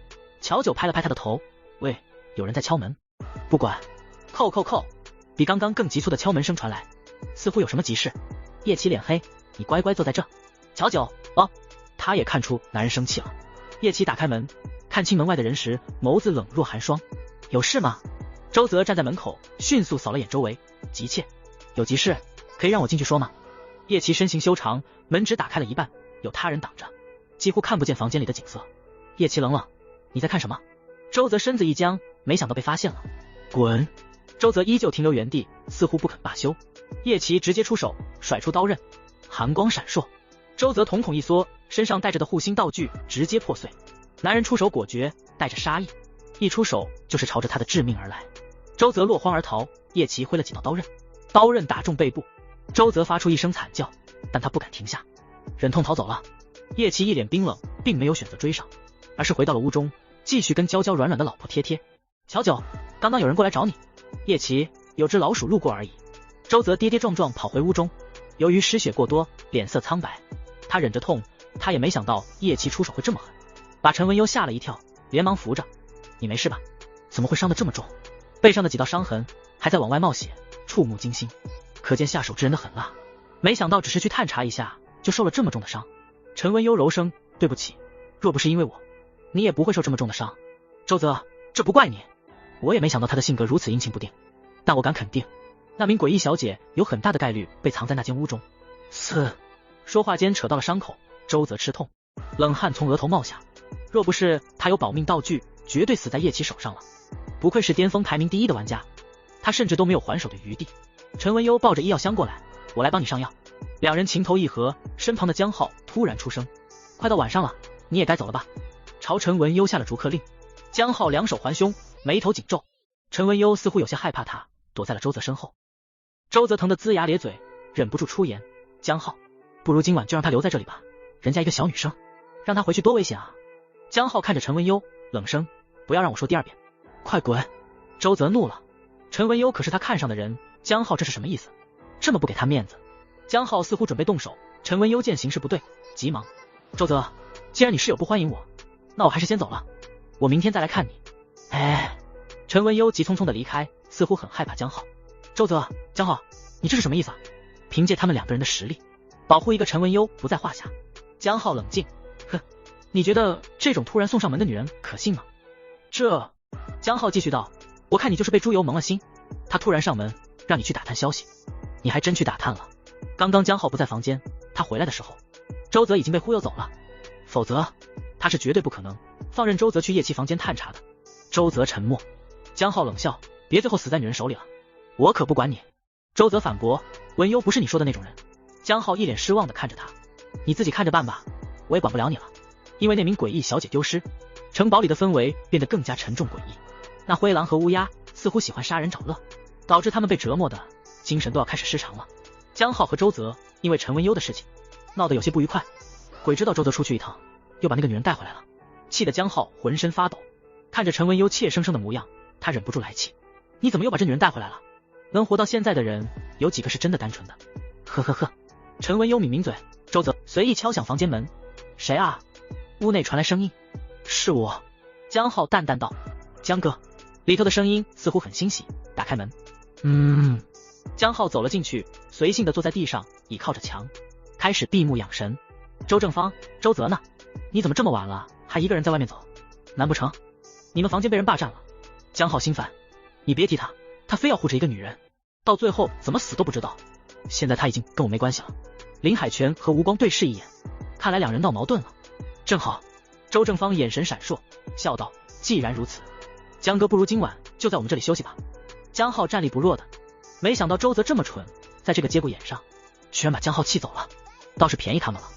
乔九拍了拍她的头，喂，有人在敲门。不管。叩叩叩，比刚刚更急促的敲门声传来，似乎有什么急事。叶琪脸黑，你乖乖坐在这。乔九，哦，他也看出男人生气了，叶琪打开门，看清门外的人时，眸子冷若寒霜。有事吗？周泽站在门口，迅速扫了眼周围，急切。有急事，可以让我进去说吗？叶琪身形修长，门只打开了一半，有他人挡着，几乎看不见房间里的景色。叶琪冷冷，你在看什么？周泽身子一僵，没想到被发现了。滚！周泽依旧停留原地，似乎不肯罢休。叶琪直接出手，甩出刀刃，寒光闪烁。周泽瞳孔一缩，身上带着的护心道具直接破碎。男人出手果决，带着杀意，一出手就是朝着他的致命而来。周泽落荒而逃，叶琪挥了几道刀刃，刀刃打中背部。周泽发出一声惨叫，但他不敢停下，忍痛逃走了。叶琪一脸冰冷，并没有选择追上，而是回到了屋中，继续跟娇娇软软的老婆贴贴。乔九，刚刚有人过来找你。叶琪，有只老鼠路过而已。周泽跌跌撞撞跑回屋中，由于失血过多，脸色苍白，他忍着痛，他也没想到叶琪出手会这么狠，把陈文优吓了一跳，连忙扶着。你没事吧？怎么会伤得这么重？背上的几道伤痕还在往外冒血，触目惊心，可见下手之人的狠辣。没想到只是去探查一下，就受了这么重的伤。陈文优柔声，对不起，若不是因为我，你也不会受这么重的伤。周泽，这不怪你，我也没想到他的性格如此阴晴不定，但我敢肯定，那名诡异小姐有很大的概率被藏在那间屋中。说话间扯到了伤口，周泽吃痛，冷汗从额头冒下。若不是他有保命道具，绝对死在叶琪手上了。不愧是巅峰排名第1的玩家，他甚至都没有还手的余地。陈文优抱着医药箱过来，我来帮你上药。两人情投意合，身旁的江浩突然出声，快到晚上了，你也该走了吧。朝陈文优下了逐客令。江浩两手环胸，眉头紧皱。陈文优似乎有些害怕他，躲在了周泽身后。周泽疼得龇牙咧嘴，忍不住出言，江浩，不如今晚就让他留在这里吧，人家一个小女生，让他回去多危险啊。江浩看着陈文优，冷声，不要让我说第二遍，快滚。周泽怒了，陈文优可是他看上的人，江浩这是什么意思？这么不给他面子。江浩似乎准备动手，陈文优见形势不对，急忙，周泽，既然你室友不欢迎我，那我还是先走了，我明天再来看你。陈文优急匆匆的离开，似乎很害怕江浩。周泽，江浩，你这是什么意思啊？凭借他们两个人的实力，保护一个陈文优不在话下。江浩冷静，哼，你觉得这种突然送上门的女人可信吗？江浩继续道，我看你就是被猪油蒙了心，他突然上门让你去打探消息，你还真去打探了。刚刚江浩不在房间，他回来的时候，周泽已经被忽悠走了，否则他是绝对不可能放任周泽去叶琪房间探查的。周泽沉默，江浩冷笑，别最后死在女人手里了，我可不管你。周泽反驳，文优不是你说的那种人。江浩一脸失望的看着他，你自己看着办吧，我也管不了你了。因为那名诡异小姐丢失，城堡里的氛围变得更加沉重诡异，那灰狼和乌鸦似乎喜欢杀人找乐，导致他们被折磨的精神都要开始失常了。江浩和周泽因为陈文优的事情闹得有些不愉快，鬼知道周泽出去一趟又把那个女人带回来了，气得江浩浑身发抖。看着陈文优怯生生的模样，他忍不住来气，你怎么又把这女人带回来了？能活到现在的人有几个是真的单纯的？呵呵呵。陈文优抿抿嘴，周泽随意敲响房间门，谁啊？屋内传来声音，是我。江浩淡淡道，江哥。里头的声音似乎很欣喜，打开门。江浩走了进去，随性的坐在地上，倚靠着墙，开始闭目养神。周正方，周泽呢？你怎么这么晚了，还一个人在外面走？难不成你们房间被人霸占了？江浩心烦，你别提他，他非要护着一个女人，到最后怎么死都不知道。现在他已经跟我没关系了。林海泉和吴光对视一眼，看来两人闹矛盾了。正好。周正方眼神闪烁，笑道，既然如此，江哥不如今晚就在我们这里休息吧。江浩站立不弱的，没想到周泽这么蠢，在这个节骨眼上居然把江浩气走了，倒是便宜他们了。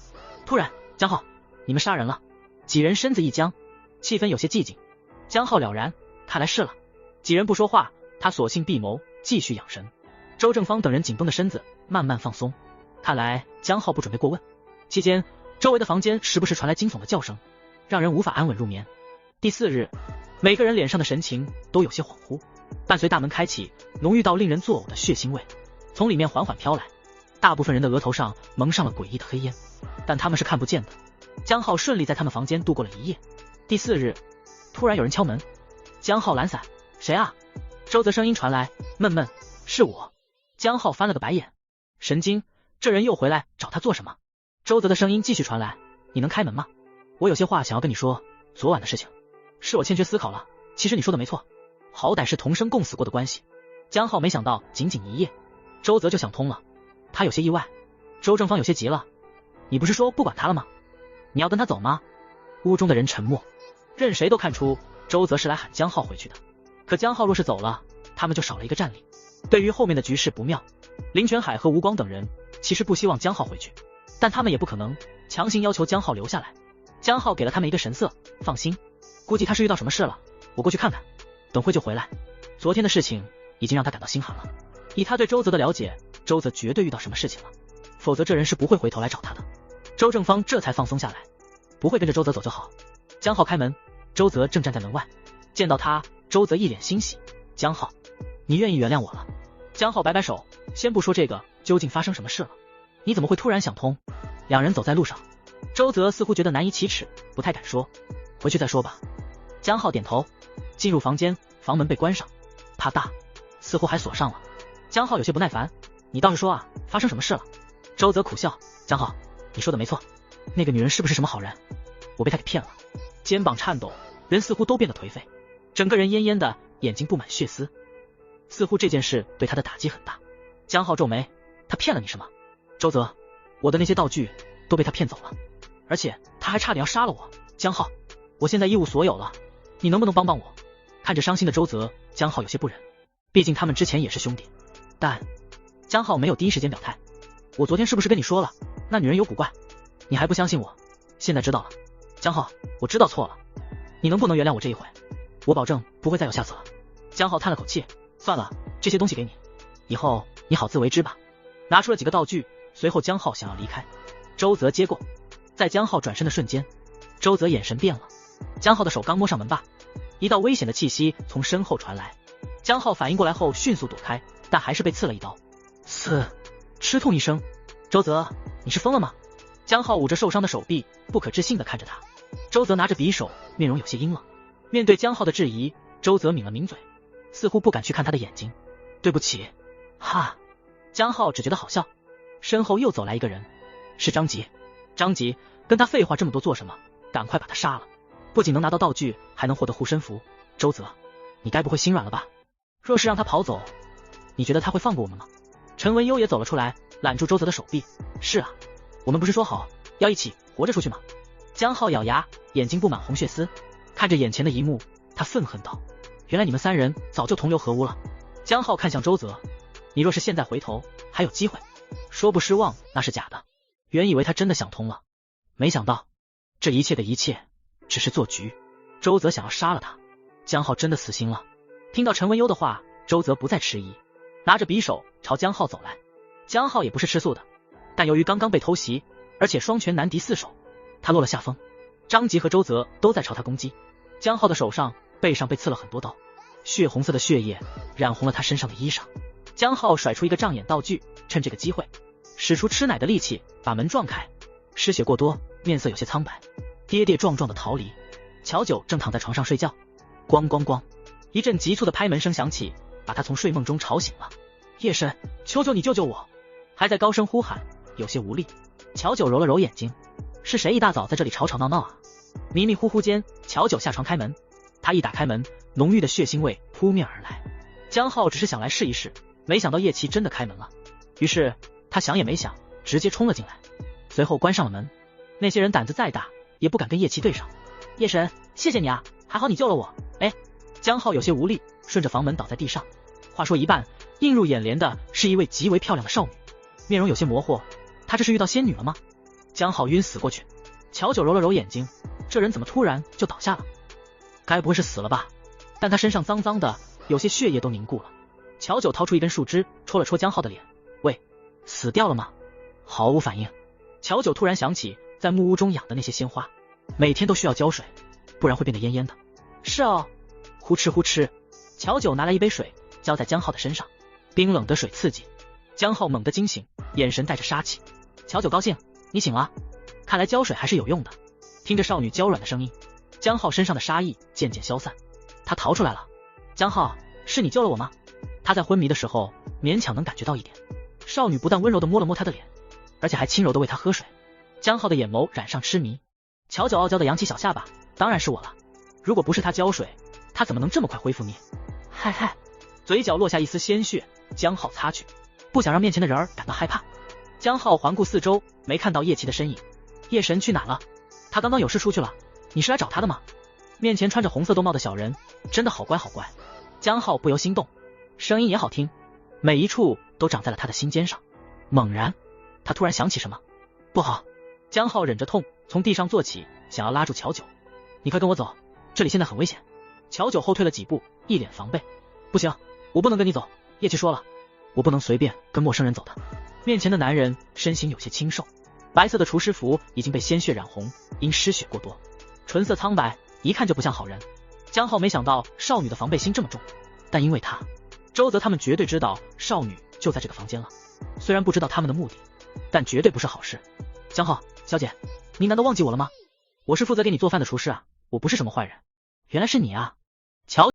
突然，江浩，你们杀人了。几人身子一僵，气氛有些寂静。江浩了然，看来是了。几人不说话，他索性闭眸继续养神。周正方等人紧绷的身子慢慢放松，看来江浩不准备过问。期间周围的房间时不时传来惊悚的叫声，让人无法安稳入眠。第4日，每个人脸上的神情都有些恍惚，伴随大门开启，浓郁到令人作呕的血腥味从里面缓缓飘来，大部分人的额头上蒙上了诡异的黑烟，但他们是看不见的。江浩顺利在他们房间度过了一夜。第4日，突然有人敲门，江浩懒散，谁啊？周泽声音传来，闷闷，是我。江浩翻了个白眼，神经，这人又回来找他做什么？周泽的声音继续传来，你能开门吗？我有些话想要跟你说，昨晚的事情，是我欠缺思考了。其实你说的没错，好歹是同生共死过的关系。江浩没想到仅仅一夜，周泽就想通了，他有些意外。周正方有些急了，你不是说不管他了吗？你要跟他走吗？屋中的人沉默，任谁都看出周泽是来喊江浩回去的。可江浩若是走了，他们就少了一个战力。对于后面的局势不妙，林泉海和吴光等人其实不希望江浩回去，但他们也不可能强行要求江浩留下来。江浩给了他们一个神色，放心，估计他是遇到什么事了，我过去看看，等会就回来。昨天的事情已经让他感到心寒了，以他对周泽的了解，周泽绝对遇到什么事情了，否则这人是不会回头来找他的。周正方这才放松下来，不会跟着周泽走就好。江浩开门，周泽正站在门外，见到他，周泽一脸欣喜，江浩，你愿意原谅我了。江浩摆摆手，先不说这个，究竟发生什么事了？你怎么会突然想通？两人走在路上，周泽似乎觉得难以启齿，不太敢说，回去再说吧。江浩点头，进入房间，房门被关上，啪嗒，似乎还锁上了。江浩有些不耐烦，你倒是说啊，发生什么事了？周泽苦笑，江浩，你说的没错，那个女人是不是什么好人？我被她给骗了。肩膀颤抖，人似乎都变得颓废，整个人恹恹的，眼睛布满血丝，似乎这件事对他的打击很大。江浩皱眉，他骗了你什么？周泽，我的那些道具都被他骗走了，而且他还差点要杀了我。江浩，我现在一无所有了，你能不能帮帮我？看着伤心的周泽，江浩有些不忍，毕竟他们之前也是兄弟。但江浩没有第一时间表态。我昨天是不是跟你说了，那女人有古怪？你还不相信我？现在知道了。江浩，我知道错了，你能不能原谅我这一回？我保证不会再有下次了。江浩叹了口气，算了，这些东西给你，以后你好自为之吧。拿出了几个道具，随后江浩想要离开，周泽接过。在江浩转身的瞬间，周泽眼神变了。江浩的手刚摸上门把，一道危险的气息从身后传来。江浩反应过来后迅速躲开，但还是被刺了一刀。吃痛一声。周泽，你是疯了吗？江浩捂着受伤的手臂，不可置信地看着他。周泽拿着匕首，面容有些阴冷。面对江浩的质疑，周泽抿了抿嘴，似乎不敢去看他的眼睛。对不起。哈。江浩只觉得好笑。身后又走来一个人，是张吉。张吉，跟他废话这么多做什么？赶快把他杀了，不仅能拿到道具，还能获得护身符。周泽，你该不会心软了吧？若是让他跑走，你觉得他会放过我们吗？陈文优也走了出来，揽住周泽的手臂。是啊，我们不是说好要一起活着出去吗？江浩咬牙，眼睛布满红血丝，看着眼前的一幕，他愤恨道：原来你们三人早就同流合污了。江浩看向周泽，你若是现在回头，还有机会。说不失望那是假的，原以为他真的想通了，没想到这一切的一切只是做局。周泽想要杀了他，江浩真的死心了。听到陈文优的话，周泽不再迟疑，拿着匕首朝江浩走来。江浩也不是吃素的，但由于刚刚被偷袭，而且双拳难敌四手，他落了下风。张吉和周泽都在朝他攻击，江浩的手上、背上被刺了很多刀，血红色的血液染红了他身上的衣裳。江浩甩出一个障眼道具，趁这个机会使出吃奶的力气把门撞开，失血过多，面色有些苍白，跌跌撞撞的逃离。乔九正躺在床上睡觉，咣咣咣，一阵急促的拍门声响起，把他从睡梦中吵醒了。夜神，求求你救救我！还在高声呼喊，有些无力。乔九揉了揉眼睛，是谁一大早在这里吵吵闹闹啊？迷迷糊糊间，乔九下床开门，他一打开门，浓郁的血腥味扑面而来。江浩只是想来试一试，没想到叶琪真的开门了，于是他想也没想，直接冲了进来，随后关上了门。那些人胆子再大，也不敢跟叶琪对上。叶神，谢谢你啊，还好你救了我。哎，江浩有些无力，顺着房门倒在地上。话说一半，映入眼帘的是一位极为漂亮的少女，面容有些模糊，她这是遇到仙女了吗？江浩晕死过去。乔九揉了揉眼睛，这人怎么突然就倒下了？该不会是死了吧？但他身上脏脏的，有些血液都凝固了。乔九掏出一根树枝，戳了戳江浩的脸，喂，死掉了吗？毫无反应。乔九突然想起在木屋中养的那些鲜花，每天都需要浇水，不然会变得蔫蔫的。是哦，呼哧呼哧。乔九拿来一杯水，浇在江浩的身上，冰冷的水刺激。江浩猛地惊醒，眼神带着杀气。乔九高兴，你醒了，看来浇水还是有用的。听着少女娇软的声音，江浩身上的杀意渐渐消散，他逃出来了。江浩，是你救了我吗？他在昏迷的时候勉强能感觉到一点，少女不但温柔地摸了摸他的脸，而且还轻柔地喂他喝水。江浩的眼眸染上痴迷。乔九傲娇地扬起小下巴，当然是我了。如果不是他浇水，他怎么能这么快恢复你？嗨嗨，嘴角落下一丝鲜血，江浩擦去，不想让面前的人儿感到害怕。江浩环顾四周，没看到叶琪的身影。叶神去哪了？他刚刚有事出去了。你是来找他的吗？面前穿着红色兜帽的小人真的好乖好乖。江浩不由心动，声音也好听，每一处都长在了他的心尖上。猛然，他突然想起什么，不好！江浩忍着痛从地上坐起，想要拉住乔九。你快跟我走，这里现在很危险。乔九后退了几步，一脸防备。不行，我不能跟你走。叶琪说了，我不能随便跟陌生人走的。面前的男人身形有些清瘦，白色的厨师服已经被鲜血染红，因失血过多，唇色苍白，一看就不像好人。江浩没想到少女的防备心这么重，但因为他，周泽他们绝对知道少女就在这个房间了。虽然不知道他们的目的，但绝对不是好事。江浩，小姐，您难道忘记我了吗？我是负责给你做饭的厨师啊，我不是什么坏人。原来是你啊，乔。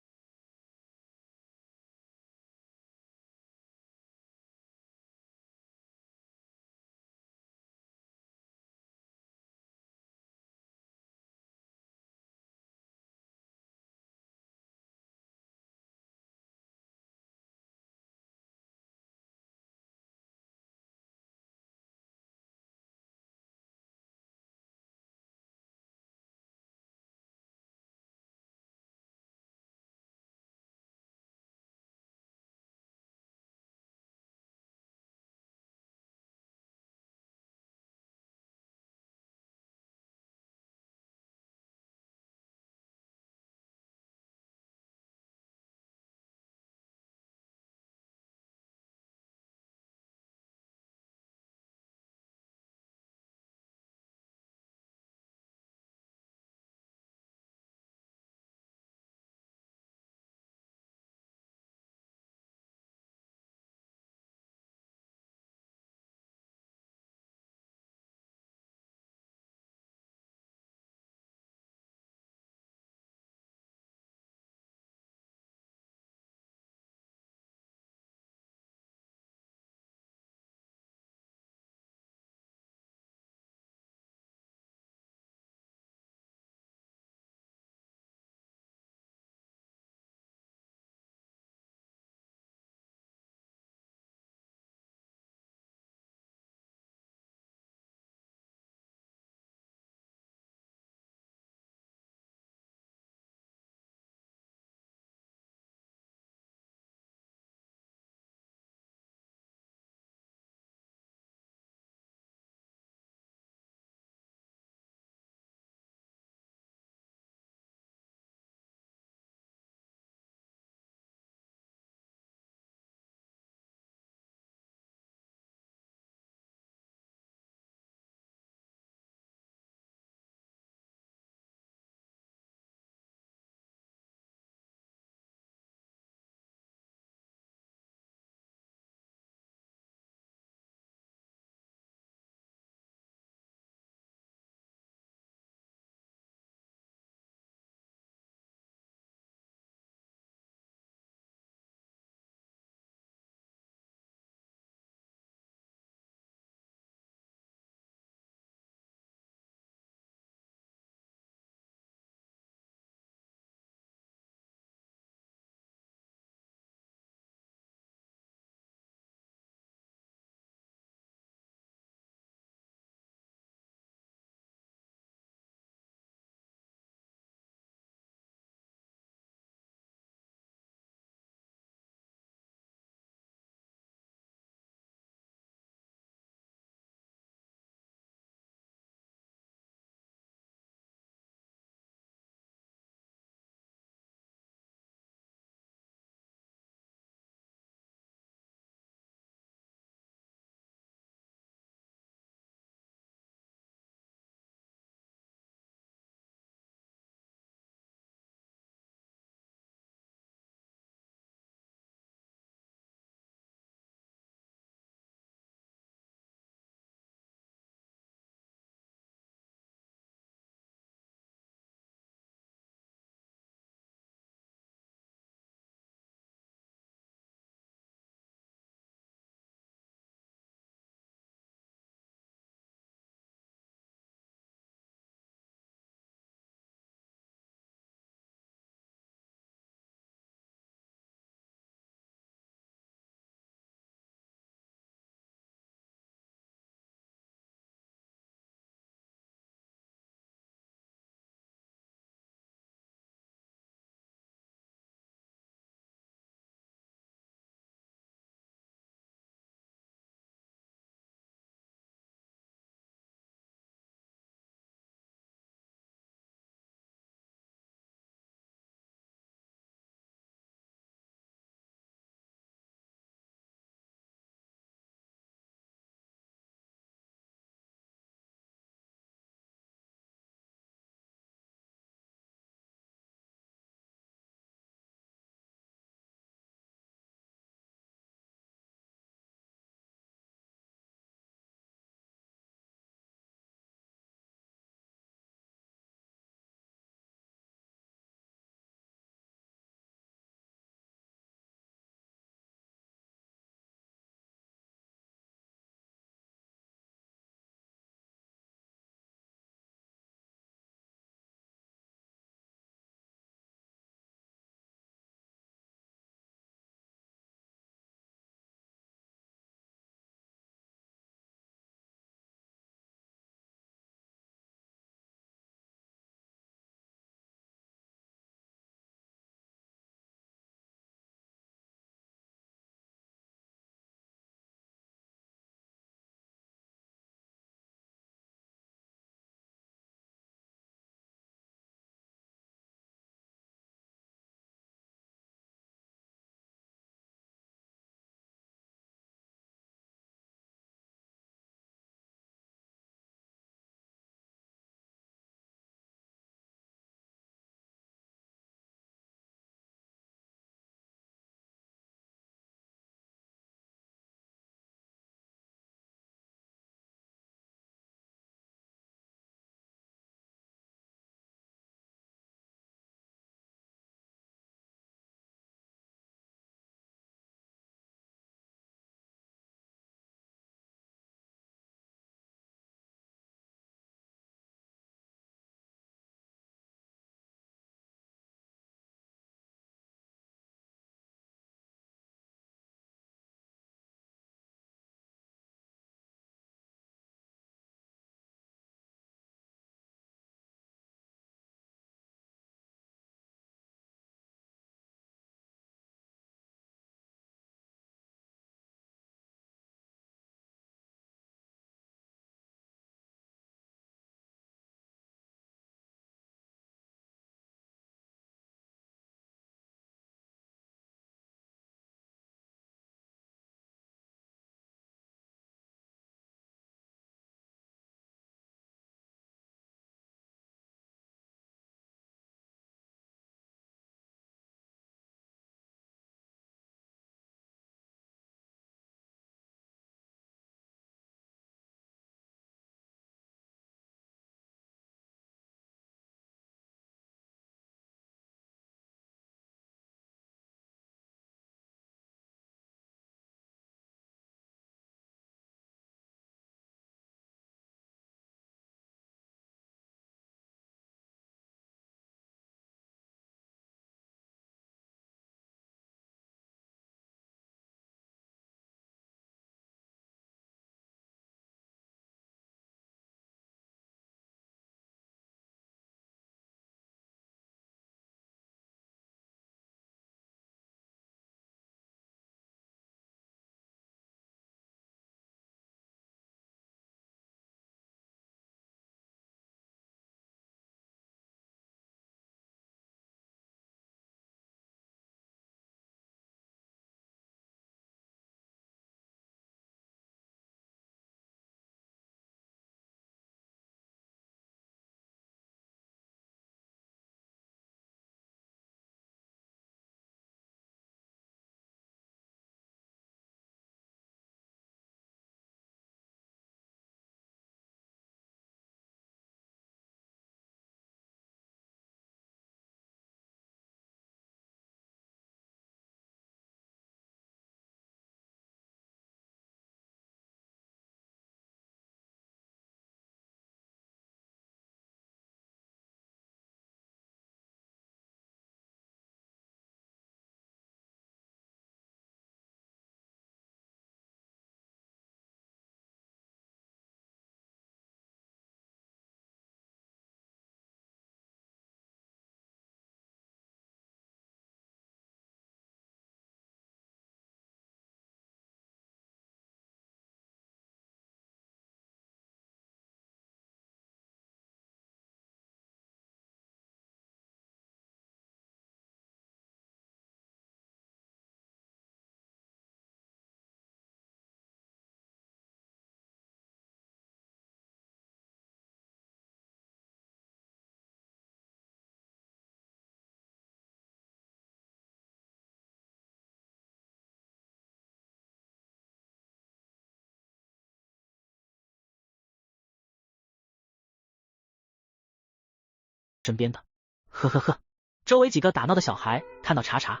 身边的。呵呵呵，周围几个打闹的小孩看到查查，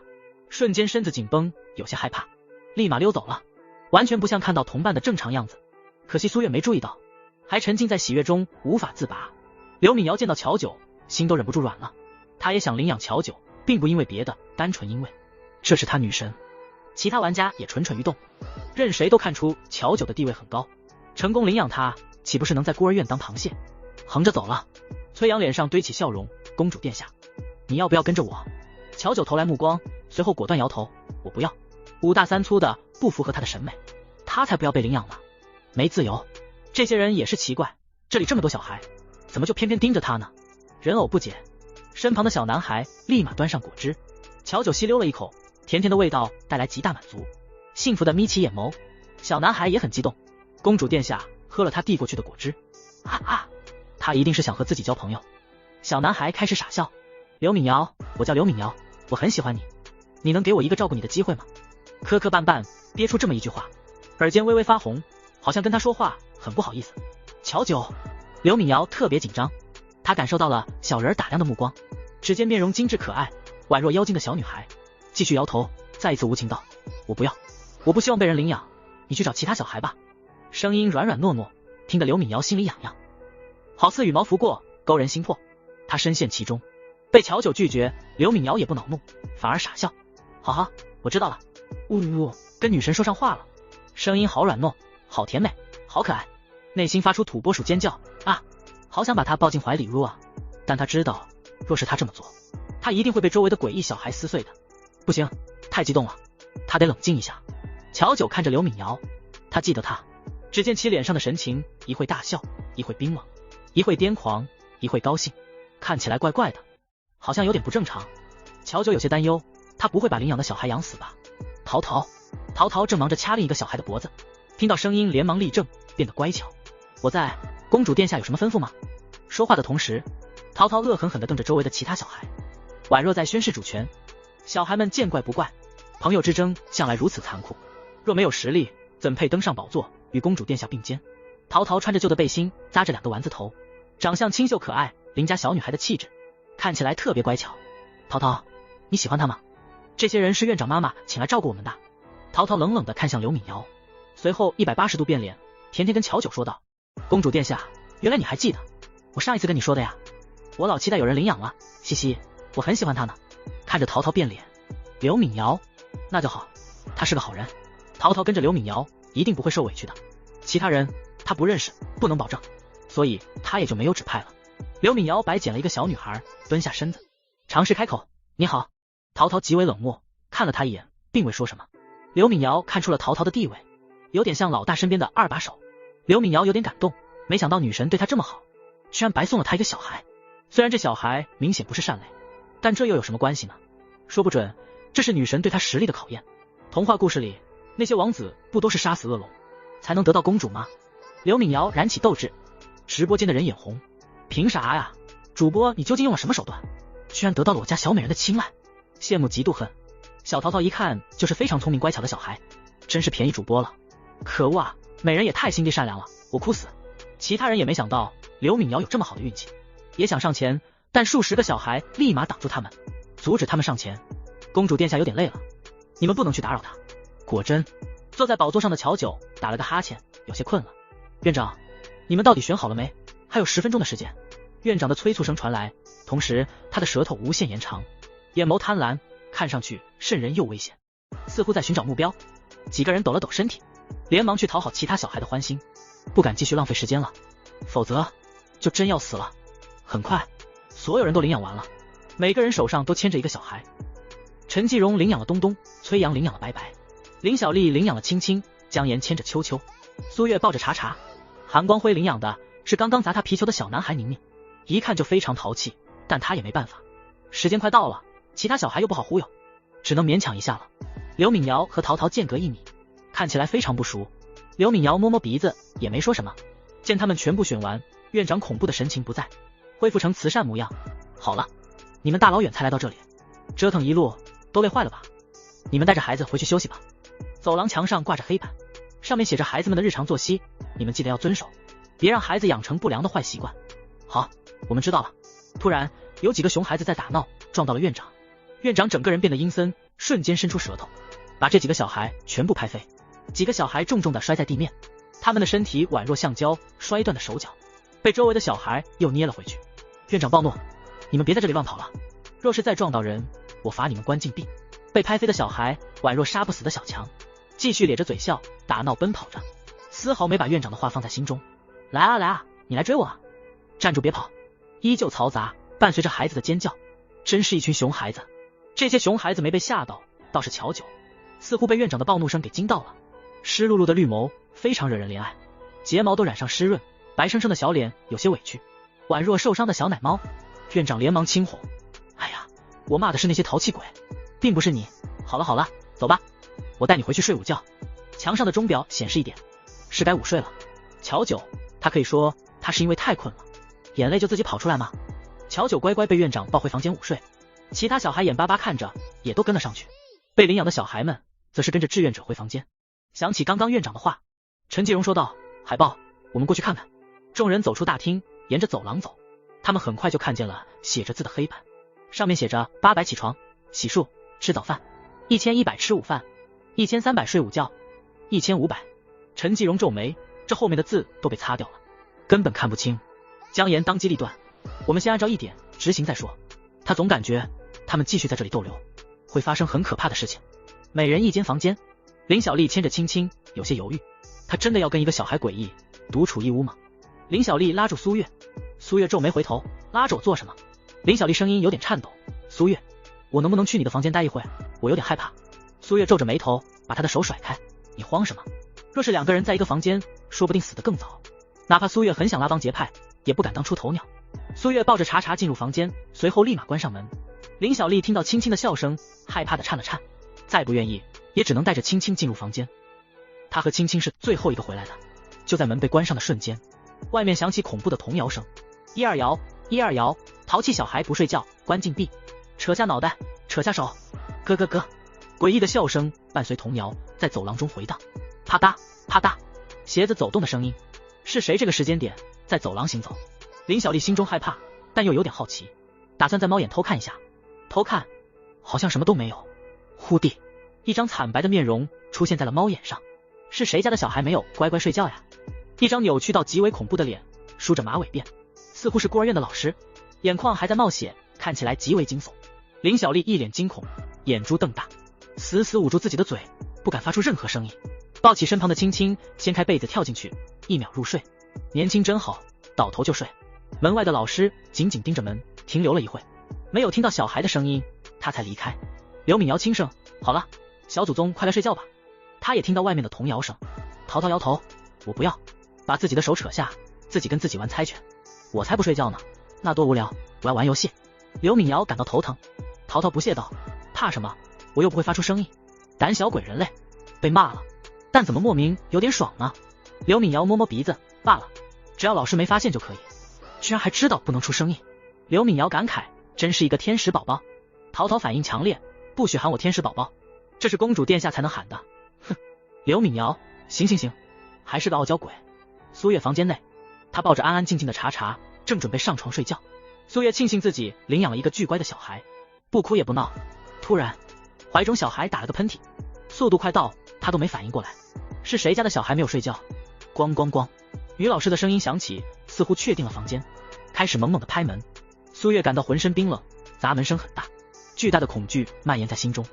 瞬间身子紧绷，有些害怕，立马溜走了，完全不像看到同伴的正常样子。可惜苏月没注意到，还沉浸在喜悦中无法自拔。刘敏瑶见到乔九，心都忍不住软了。她也想领养乔九，并不因为别的，单纯因为这是她女神。其他玩家也蠢蠢欲动，任谁都看出乔九的地位很高，成功领养她，岂不是能在孤儿院当螃蟹？横着走了。崔阳脸上堆起笑容，公主殿下，你要不要跟着我？乔九投来目光，随后果断摇头，我不要。五大三粗的不符合他的审美，他才不要被领养呢，没自由。这些人也是奇怪，这里这么多小孩，怎么就偏偏盯着他呢？人偶不解。身旁的小男孩立马端上果汁，乔九吸溜了一口，甜甜的味道带来极大满足，幸福的眯起眼眸。小男孩也很激动，公主殿下喝了他递过去的果汁。哈哈，他一定是想和自己交朋友。小男孩开始傻笑。刘敏瑶，我叫刘敏瑶，我很喜欢你，你能给我一个照顾你的机会吗？磕磕绊绊憋出这么一句话，耳尖微微发红，好像跟他说话很不好意思。乔九，刘敏瑶特别紧张，她感受到了小人打量的目光，只见面容精致可爱，宛若妖精的小女孩，继续摇头，再一次无情道，我不要，我不希望被人领养，你去找其他小孩吧。声音软软糯糯，听得刘敏瑶心里痒痒，好似羽毛拂过，勾人心魄。她深陷其中，被乔九拒绝，刘敏瑶也不恼怒，反而傻笑。好好，我知道了。呜呜，跟女神说上话了，声音好软糯，好甜美，好可爱，内心发出土拨鼠尖叫啊！好想把她抱进怀里入啊！但她知道，若是她这么做，她一定会被周围的诡异小孩撕碎的。不行，太激动了，她得冷静一下。乔九看着刘敏瑶，他记得她，只见其脸上的神情，一会大笑，一会冰冷，一会癫狂，一会高兴，看起来怪怪的，好像有点不正常。乔九有些担忧，他不会把领养的小孩养死吧？淘淘正忙着掐另一个小孩的脖子，听到声音连忙立正，变得乖巧。我在，公主殿下有什么吩咐吗？说话的同时，淘淘恶狠狠地瞪着周围的其他小孩，宛若在宣示主权。小孩们见怪不怪，朋友之争向来如此残酷，若没有实力，怎配登上宝座与公主殿下并肩？淘淘穿着旧的背心，扎着2个丸子头，长相清秀可爱，邻家小女孩的气质，看起来特别乖巧。淘淘，你喜欢他吗？这些人是院长妈妈请来照顾我们的。淘淘冷冷地看向刘敏瑶，随后180度变脸，甜甜跟乔九说道，公主殿下，原来你还记得我上一次跟你说的呀，我老期待有人领养了，嘻嘻，我很喜欢他呢。看着淘淘变脸，刘敏瑶，那就好，他是个好人。淘淘跟着刘敏瑶一定不会受委屈的，其他人他不认识，不能保证，所以他也就没有指派了。刘敏瑶白捡了一个小女孩，蹲下身子，尝试开口，你好。淘淘极为冷漠，看了他一眼，并未说什么。刘敏瑶看出了淘淘的地位，有点像老大身边的2把手。刘敏瑶有点感动，没想到女神对她这么好，居然白送了她一个小孩。虽然这小孩明显不是善类，但这又有什么关系呢？说不准这是女神对她实力的考验。童话故事里那些王子不都是杀死恶龙才能得到公主吗？刘敏瑶燃起斗志，直播间的人眼红，凭啥呀？主播你究竟用了什么手段，居然得到了我家小美人的青睐？羡慕嫉妒恨。小淘淘一看就是非常聪明乖巧的小孩，真是便宜主播了。可恶啊，美人也太心地善良了，我哭死。其他人也没想到刘敏瑶有这么好的运气，也想上前，但数十个小孩立马挡住他们，阻止他们上前。公主殿下有点累了，你们不能去打扰她。果真，坐在宝座上的乔九打了个哈欠，有些困了。院长，你们到底选好了没？还有10分钟的时间。院长的催促声传来，同时他的舌头无限延长，眼眸贪婪，看上去瘆人又危险，似乎在寻找目标。几个人抖了抖身体，连忙去讨好其他小孩的欢心，不敢继续浪费时间了，否则就真要死了。很快，所有人都领养完了，每个人手上都牵着一个小孩。陈继荣领养了东东，崔阳领养了白白，林小丽领养了青青，江岩牵着秋秋，苏月抱着查查，韩光辉领养的是刚刚砸他皮球的小男孩宁宁，一看就非常淘气，但他也没办法。时间快到了，其他小孩又不好忽悠，只能勉强一下了。刘敏瑶和淘淘间隔1米，看起来非常不熟。刘敏瑶摸摸鼻子，也没说什么。见他们全部选完，院长恐怖的神情不在，恢复成慈善模样。好了，你们大老远才来到这里，折腾一路都累坏了吧？你们带着孩子回去休息吧。走廊墙上挂着黑板，上面写着孩子们的日常作息，你们记得要遵守，别让孩子养成不良的坏习惯。好，我们知道了。突然，有几个熊孩子在打闹，撞到了院长。院长整个人变得阴森，瞬间伸出舌头，把这几个小孩全部拍飞。几个小孩重重地摔在地面，他们的身体宛若橡胶，摔断的手脚被周围的小孩又捏了回去。院长暴怒，你们别在这里乱跑了，若是再撞到人，我罚你们关禁闭。被拍飞的小孩宛若杀不死的小强，继续咧着嘴笑，打闹奔跑着，丝毫没把院长的话放在心中。来啊来啊，你来追我啊！站住别跑！依旧嘈杂，伴随着孩子的尖叫，真是一群熊孩子。这些熊孩子没被吓到，倒是乔九似乎被院长的暴怒声给惊到了，湿漉漉的绿眸非常惹人怜爱，睫毛都染上湿润，白生生的小脸有些委屈，宛若受伤的小奶猫。院长连忙轻哄，哎呀，我骂的是那些淘气鬼，并不是你。好了好了，走吧，我带你回去睡午觉。墙上的钟表显示1点，是该午睡了。乔九，他可以说他是因为太困了，眼泪就自己跑出来吗？乔九乖乖被院长抱回房间午睡，其他小孩眼巴巴看着，也都跟了上去。被领养的小孩们则是跟着志愿者回房间。想起刚刚院长的话，陈继荣说道，海豹，我们过去看看。众人走出大厅，沿着走廊走，他们很快就看见了写着字的黑板，上面写着800起床洗漱吃早饭，1100吃午饭，1300睡午觉，1500。陈继荣皱眉，这后面的字都被擦掉了，根本看不清。姜岩当机立断，我们先按照1点执行再说。他总感觉他们继续在这里逗留，会发生很可怕的事情。每人一间房间，林小丽牵着青青，有些犹豫，她真的要跟一个小孩诡异独处一屋吗？林小丽拉住苏月，苏月皱眉回头，拉着我做什么？林小丽声音有点颤抖，苏月，我能不能去你的房间待一会？我有点害怕。苏月皱着眉头，把他的手甩开，你慌什么？若是2个人在一个房间，说不定死得更早。哪怕苏月很想拉帮结派，也不敢当出头鸟。苏月抱着茶茶进入房间，随后立马关上门。林小丽听到青青的笑声，害怕的颤了颤，再不愿意也只能带着青青进入房间。她和青青是最后一个回来的。就在门被关上的瞬间，外面响起恐怖的童谣声，1、2摇，1、2摇，淘气小孩不睡觉，关禁闭，扯下脑袋，扯下手，咯咯咯。诡异的笑声伴随童谣在走廊中回荡，啪嗒啪嗒，鞋子走动的声音。是谁这个时间点在走廊行走？林小丽心中害怕，但又有点好奇，打算在猫眼偷看一下。偷看，好像什么都没有。忽地，一张惨白的面容出现在了猫眼上。是谁家的小孩没有乖乖睡觉呀？一张扭曲到极为恐怖的脸，梳着马尾辫，似乎是孤儿院的老师，眼眶还在冒血，看起来极为惊悚。林小丽一脸惊恐，眼珠瞪大，死死捂住自己的嘴，不敢发出任何声音。抱起身旁的青青，掀开被子跳进去，1秒入睡。年轻真好，倒头就睡。门外的老师紧紧盯着门，停留了一会，没有听到小孩的声音，他才离开。刘敏瑶轻声，好了，小祖宗快来睡觉吧。他也听到外面的童谣声。淘淘摇头，我不要。把自己的手扯下，自己跟自己玩猜拳。我才不睡觉呢，那多无聊，我要玩游戏。刘敏瑶感到头疼。淘淘不屑道，怕什么？我又不会发出声音。胆小鬼人类。被骂了，但怎么莫名有点爽呢？刘敏瑶摸摸鼻子，罢了，只要老师没发现就可以。居然还知道不能出声音。刘敏瑶感慨，真是一个天使宝宝。淘淘反应强烈，不许喊我天使宝宝，这是公主殿下才能喊的。哼。刘敏瑶，行行行，还是个傲娇鬼。苏月房间内，她抱着安安静静的茶茶，正准备上床睡觉。苏月庆幸自己领养了一个巨乖的小孩，不哭也不闹。突然，怀中小孩打了个喷嚏，速度快到她都没反应过来，是谁家的小孩没有睡觉？咣咣咣，女老师的声音响起，似乎确定了房间，开始猛猛的拍门。苏月感到浑身冰冷，砸门声很大，巨大的恐惧蔓延在心中。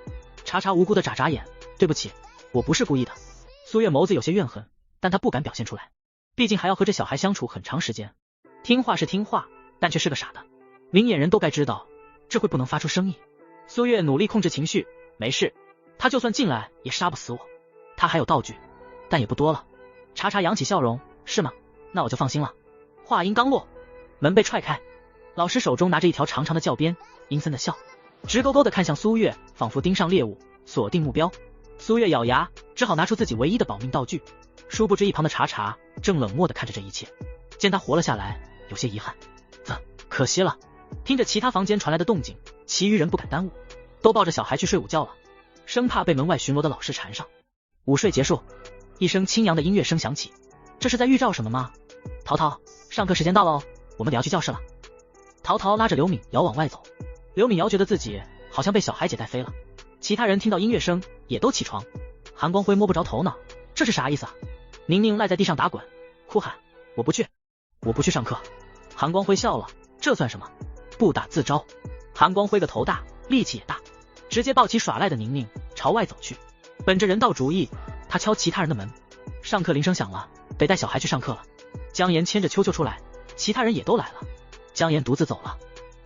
茶茶无辜的眨眨眼，对不起，我不是故意的。苏月眸子有些怨恨，但她不敢表现出来，毕竟还要和这小孩相处很长时间。听话是听话，但却是个傻的。明眼人都该知道，这会不能发出声音。苏月努力控制情绪，没事，他就算进来也杀不死我。他还有道具，但也不多了。茶茶扬起笑容，是吗？那我就放心了。话音刚落，门被踹开，老师手中拿着一条长长的教鞭，阴森的笑，直勾勾的看向苏月，仿佛盯上猎物，锁定目标。苏月咬牙，只好拿出自己唯一的保命道具。殊不知一旁的茶茶正冷漠的看着这一切，见他活了下来，有些遗憾，可惜了。听着其他房间传来的动静，其余人不敢耽误，都抱着小孩去睡午觉了，生怕被门外巡逻的老师缠上。午睡结束，一声清扬的音乐声响起，这是在预兆什么吗？淘淘，上课时间到了哦，我们得要去教室了。陶陶拉着刘敏瑶往外走，刘敏瑶觉得自己好像被小孩姐带飞了。其他人听到音乐声也都起床。韩光辉摸不着头脑，这是啥意思啊？宁宁赖在地上打滚，哭喊我不去，我不去上课。韩光辉笑了，这算什么？不打自招。韩光辉个头大，力气也大，直接抱起耍赖的宁宁朝外走去。本着人道主义，他敲其他人的门。上课铃声响了，得带小孩去上课了。姜妍牵着秋秋出来，其他人也都来了。姜妍独自走了。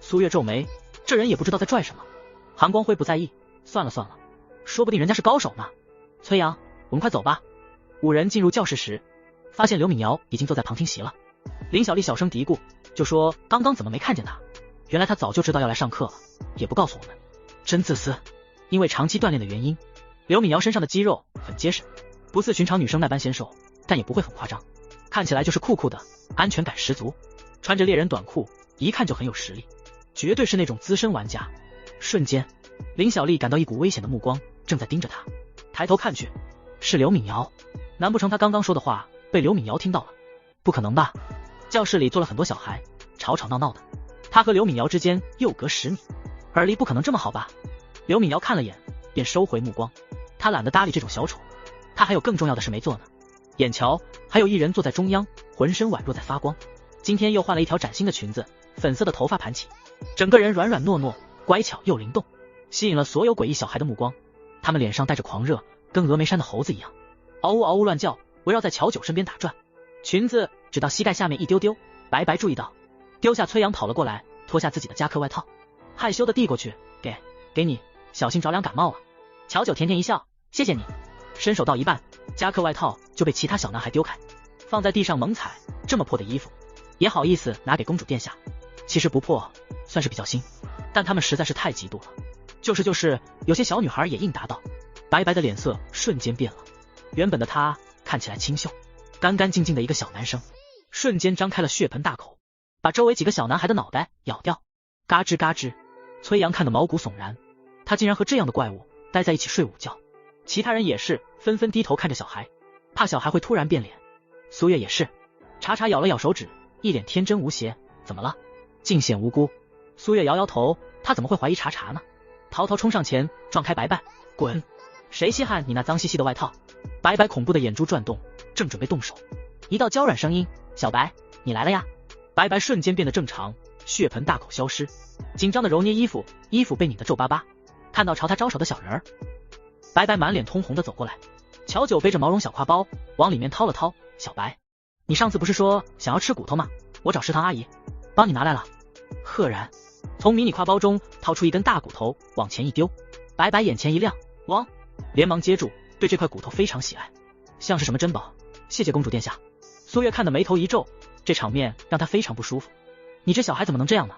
苏月皱眉，这人也不知道在拽什么。韩光辉不在意，算了算了，说不定人家是高手呢。崔阳，我们快走吧。5人进入教室时，发现刘敏瑶已经坐在旁听席了。林小丽小声嘀咕，就说刚刚怎么没看见她？原来她早就知道要来上课了，也不告诉我们，真自私。因为长期锻炼的原因，刘敏瑶身上的肌肉很结实，不似寻常女生那般纤瘦，但也不会很夸张，看起来就是酷酷的，安全感十足。穿着猎人短裤，一看就很有实力，绝对是那种资深玩家。瞬间，林小丽感到一股危险的目光正在盯着她，抬头看去，是刘敏瑶。难不成她刚刚说的话被刘敏瑶听到了？不可能吧？教室里坐了很多小孩，吵吵闹闹的，她和刘敏瑶之间又隔10米，耳力不可能这么好吧？刘敏瑶看了眼，便收回目光。她懒得搭理这种小丑，她还有更重要的事没做呢。眼瞧还有一人坐在中央，浑身宛若在发光。今天又换了一条崭新的裙子，粉色的头发盘起，整个人软软糯糯，乖巧又灵动，吸引了所有诡异小孩的目光。他们脸上带着狂热，跟峨眉山的猴子一样，嗷呜嗷呜乱叫，围绕在乔九身边打转。裙子只到膝盖下面一丢丢，白白注意到，丢下崔阳跑了过来，脱下自己的夹克外套，害羞的递过去，给你，小心着凉感冒啊。乔九甜甜一笑，谢谢你。伸手到一半，夹克外套就被其他小男孩丢开，放在地上猛踩，这么破的衣服也好意思拿给公主殿下？其实不破算是比较新，但他们实在是太嫉妒了。就是有些小女孩也应答道。白白的脸色瞬间变了，原本的他看起来清秀干干净净的一个小男生，瞬间张开了血盆大口，把周围几个小男孩的脑袋咬掉，嘎吱嘎吱。崔阳看得毛骨悚然，他竟然和这样的怪物待在一起睡午觉。其他人也是纷纷低头看着小孩，怕小孩会突然变脸。苏月也是，查查咬了咬手指，一脸天真无邪，怎么了？尽显无辜。苏月摇摇头，他怎么会怀疑查查呢？陶陶冲上前撞开白白，滚！谁稀罕你那脏兮兮的外套？白白恐怖的眼珠转动，正准备动手，一道娇软声音，小白，你来了呀。白白瞬间变得正常，血盆大口消失，紧张的揉捏衣服，衣服被拧得皱巴巴。看到朝他招手的小人儿，白白满脸通红的走过来。乔九背着毛绒小挎包往里面掏了掏，小白，你上次不是说想要吃骨头吗？我找食堂阿姨帮你拿来了。赫然从迷你挎包中掏出一根大骨头往前一丢，白白眼前一亮，汪，连忙接住，对这块骨头非常喜爱，像是什么珍宝，谢谢公主殿下。苏月看得眉头一皱，这场面让他非常不舒服。你这小孩怎么能这样呢？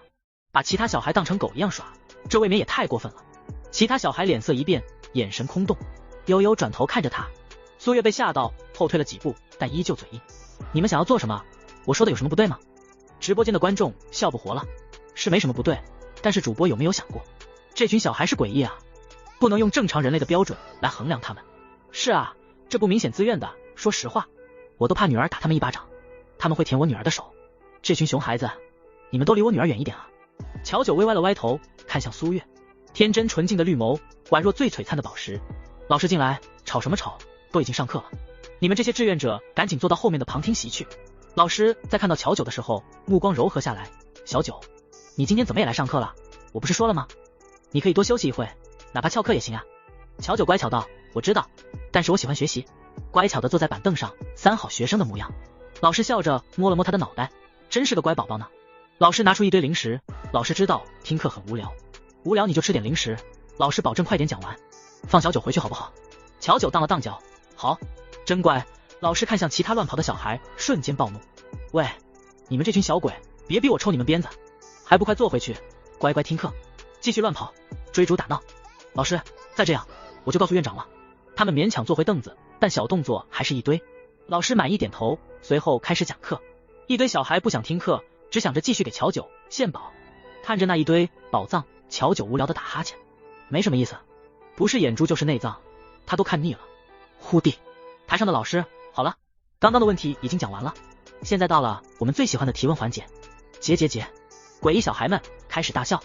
把其他小孩当成狗一样耍，这未免也太过分了。其他小孩脸色一变，眼神空洞，悠悠转头看着他。苏月被吓到，后退了几步，但依旧嘴硬。你们想要做什么？我说的有什么不对吗？直播间的观众笑不活了。是没什么不对，但是主播有没有想过，这群小孩是诡异啊，不能用正常人类的标准来衡量他们。是啊，这不明显自愿的，说实话，我都怕女儿打他们一巴掌，他们会舔我女儿的手。这群熊孩子，你们都离我女儿远一点啊。乔九微歪了歪头，看向苏月，天真纯净的绿眸宛若最璀璨的宝石。老师进来，吵什么吵，都已经上课了，你们这些志愿者赶紧坐到后面的旁听席去。老师在看到乔九的时候，目光柔和下来，小九，你今天怎么也来上课了？我不是说了吗？你可以多休息一会，哪怕翘课也行啊。乔九乖巧道，我知道，但是我喜欢学习。乖巧的坐在板凳上，3好学生的模样。老师笑着摸了摸他的脑袋，真是个乖宝宝呢。老师拿出一堆零食，老师知道听课很无聊，无聊你就吃点零食，老师保证快点讲完，放小九回去好不好？乔九荡了荡脚，好，真乖。老师看向其他乱跑的小孩，瞬间暴怒，喂，你们这群小鬼，别逼我抽你们鞭子，还不快坐回去，乖乖听课，继续乱跑，追逐打闹。老师，再这样我就告诉院长了。他们勉强坐回凳子，但小动作还是一堆。老师满意点头，随后开始讲课。一堆小孩不想听课，只想着继续给乔九献宝。看着那一堆宝藏，乔九无聊的打哈欠，没什么意思，不是眼珠就是内脏，他都看腻了。忽地，台上的老师，好了，刚刚的问题已经讲完了，现在到了我们最喜欢的提问环节，结。诡异小孩们开始大笑，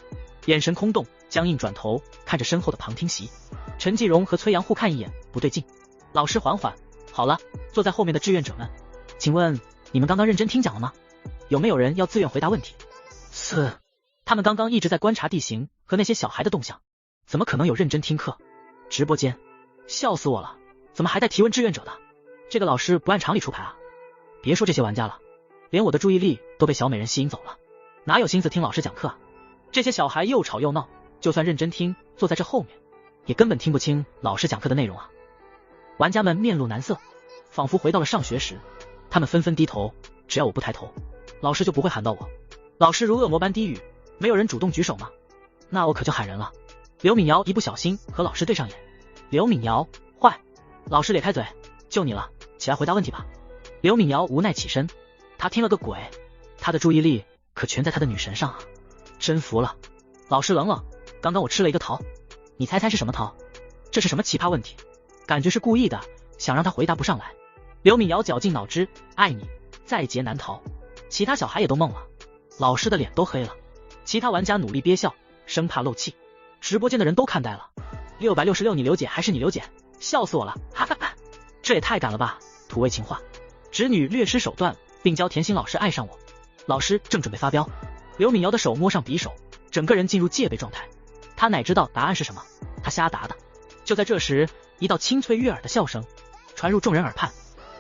眼神空洞，僵硬转头看着身后的旁听席。陈继荣和崔阳互看一眼，不对劲。老师缓缓，好了，坐在后面的志愿者们，请问你们刚刚认真听讲了吗？有没有人要自愿回答问题？他们刚刚一直在观察地形和那些小孩的动向，怎么可能有认真听课？直播间，笑死我了，怎么还带提问志愿者的？这个老师不按常理出牌啊！别说这些玩家了，连我的注意力都被小美人吸引走了，哪有心思听老师讲课啊？这些小孩又吵又闹，就算认真听，坐在这后面，也根本听不清老师讲课的内容啊！玩家们面露难色，仿佛回到了上学时，他们纷纷低头，只要我不抬头，老师就不会喊到我。老师如恶魔般低语，没有人主动举手吗？那我可就喊人了。刘敏瑶一不小心和老师对上眼，刘敏瑶，坏！老师咧开嘴，就你了，起来回答问题吧。刘敏瑶无奈起身，她听了个鬼，她的注意力可全在她的女神上啊，真服了。老师冷冷，刚刚我吃了一个桃，你猜猜是什么桃？这是什么奇葩问题？感觉是故意的，想让她回答不上来。刘敏瑶绞尽脑汁，爱你，在劫难逃。其他小孩也都懵了，老师的脸都黑了。其他玩家努力憋笑，生怕漏气。直播间的人都看呆了。666你刘姐还是你刘姐？笑死我了，哈哈哈！这也太敢了吧！土味情话，侄女略施手段，并教甜心老师爱上我。老师正准备发飙，刘敏瑶的手摸上匕首，整个人进入戒备状态。她哪知道答案是什么？她瞎答的。就在这时，一道清脆悦耳的笑声传入众人耳畔，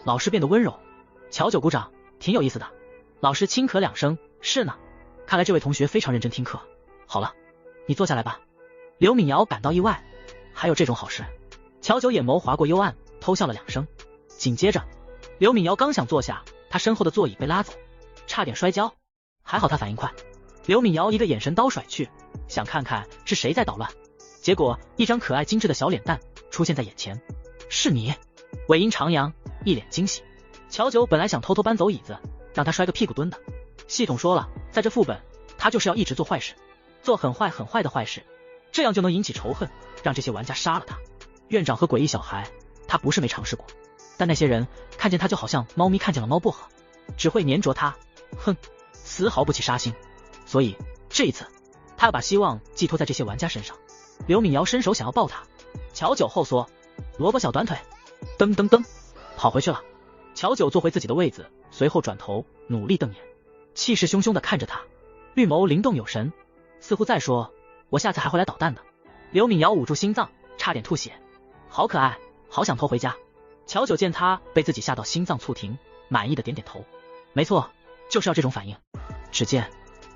老师变得温柔。乔九鼓掌，挺有意思的。老师轻咳两声，是呢，看来这位同学非常认真听课。好了，你坐下来吧。刘敏瑶感到意外，还有这种好事。乔九眼眸划过幽暗，偷笑了两声。紧接着，刘敏瑶刚想坐下，她身后的座椅被拉走，差点摔跤，还好她反应快。刘敏瑶一个眼神刀甩去，想看看是谁在捣乱，结果一张可爱精致的小脸蛋出现在眼前。是你？尾音长扬，一脸惊喜。乔九本来想偷偷搬走椅子，让他摔个屁股蹲的，系统说了，在这副本他就是要一直做坏事，做很坏很坏的坏事，这样就能引起仇恨，让这些玩家杀了他。院长和诡异小孩他不是没尝试过，但那些人看见他就好像猫咪看见了猫薄荷，只会粘着他，哼，丝毫不起杀心。所以这一次他要把希望寄托在这些玩家身上。刘敏瑶伸手想要抱他，乔九后缩，萝卜小短腿，噔噔噔跑回去了。乔九坐回自己的位子，随后转头努力瞪眼，气势汹汹地看着他，绿眸灵动有神，似乎在说，我下次还会来捣蛋的。刘敏瑶捂住心脏，差点吐血，好可爱，好想偷回家。乔九见他被自己吓到心脏猝停，满意的点点头，没错，就是要这种反应。只见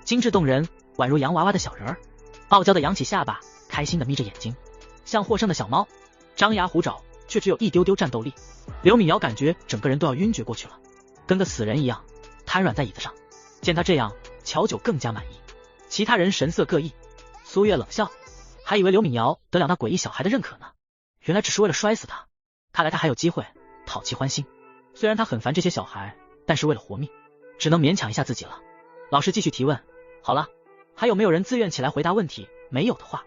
精致动人，宛如洋娃娃的小人儿，傲娇的扬起下巴，开心的眯着眼睛，像获胜的小猫，张牙虎爪，却只有一丢丢战斗力。刘敏瑶感觉整个人都要晕厥过去了，跟个死人一样瘫软在椅子上。见他这样，乔九更加满意。其他人神色各异，苏月冷笑，还以为刘敏瑶得了那诡异小孩的认可呢，原来只是为了摔死他。看来他还有机会讨其欢心。虽然他很烦这些小孩，但是为了活命，只能勉强一下自己了。老师继续提问，好了，还有没有人自愿起来回答问题？没有的话，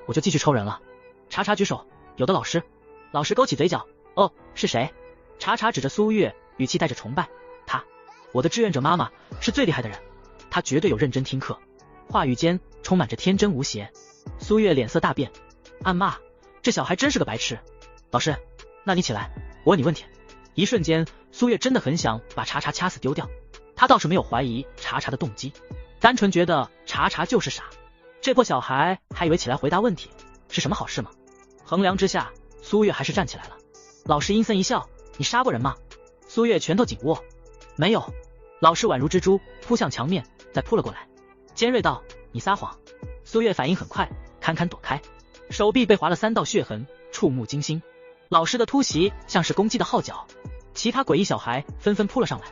我就继续抽人了。查查举手，有的老师。老师勾起嘴角，哦，是谁？查查指着苏月，语气带着崇拜，她，我的志愿者妈妈，是最厉害的人，她绝对有认真听课，话语间充满着天真无邪。苏月脸色大变，暗骂这小孩真是个白痴。老师，那你起来，我问你问题。一瞬间，苏月真的很想把查查掐死丢掉。他倒是没有怀疑查查的动机，单纯觉得查查就是傻。这破小孩还以为起来回答问题是什么好事吗？衡量之下，苏月还是站起来了。老师阴森一笑，你杀过人吗？苏月拳头紧握，没有。老师宛如蜘蛛扑向墙面，再扑了过来，尖锐道，你撒谎。苏月反应很快，堪堪躲开，手臂被划了3道血痕，触目惊心。老师的突袭像是攻击的号角，其他诡异小孩纷纷扑了上来。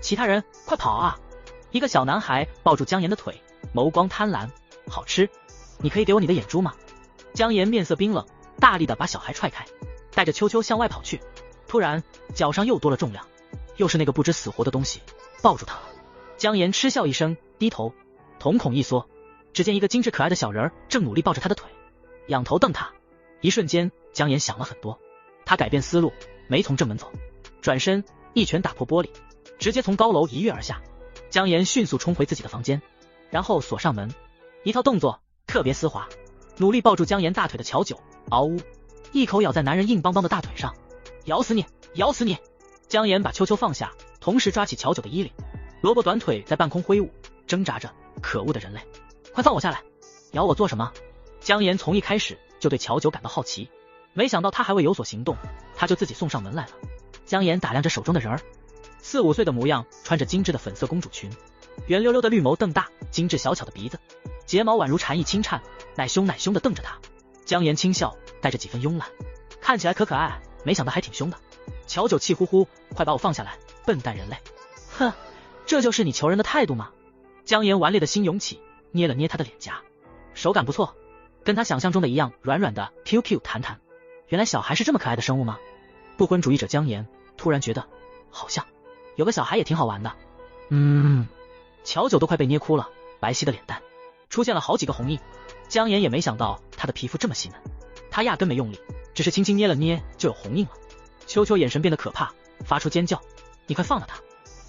其他人快跑啊！一个小男孩抱住姜妍的腿，眸光贪婪，好吃，你可以给我你的眼珠吗？姜妍面色冰冷，大力的把小孩踹开，带着秋秋向外跑去。突然脚上又多了重量，又是那个不知死活的东西抱住他了。姜妍嗤笑一声，低头，瞳孔一缩，只见一个精致可爱的小人正努力抱着他的腿，仰头瞪他。一瞬间姜妍想了很多，他改变思路，没从正门走，转身一拳打破玻璃，直接从高楼一跃而下。姜妍迅速冲回自己的房间，然后锁上门，一套动作特别丝滑，努力抱住江岩大腿的乔九，嗷呜，一口咬在男人硬邦邦的大腿上，咬死你，咬死你！江岩把秋秋放下，同时抓起乔九的衣领，萝卜短腿在半空挥舞，挣扎着，可恶的人类，快放我下来！咬我做什么？江岩从一开始就对乔九感到好奇，没想到他还未有所行动，他就自己送上门来了。江岩打量着手中的人儿，4、5岁的模样，穿着精致的粉色公主裙，圆溜溜的绿眸瞪大，精致小巧的鼻子，睫毛宛如蝉翼轻颤，奶凶奶凶地瞪着他。江岩轻笑，带着几分慵懒，看起来可爱，没想到还挺凶的。乔九气呼呼，快把我放下来，笨蛋人类！哼，这就是你求人的态度吗？江岩顽劣的心涌起，捏了捏他的脸颊，手感不错，跟他想象中的一样，软软的 QQ 弹弹。原来小孩是这么可爱的生物吗？不婚主义者江岩突然觉得好像有个小孩也挺好玩的。乔九都快被捏哭了，白皙的脸蛋出现了好几个红印。江岩也没想到他的皮肤这么细嫩，他压根没用力，只是轻轻捏了捏就有红印了。秋秋眼神变得可怕，发出尖叫，你快放了他！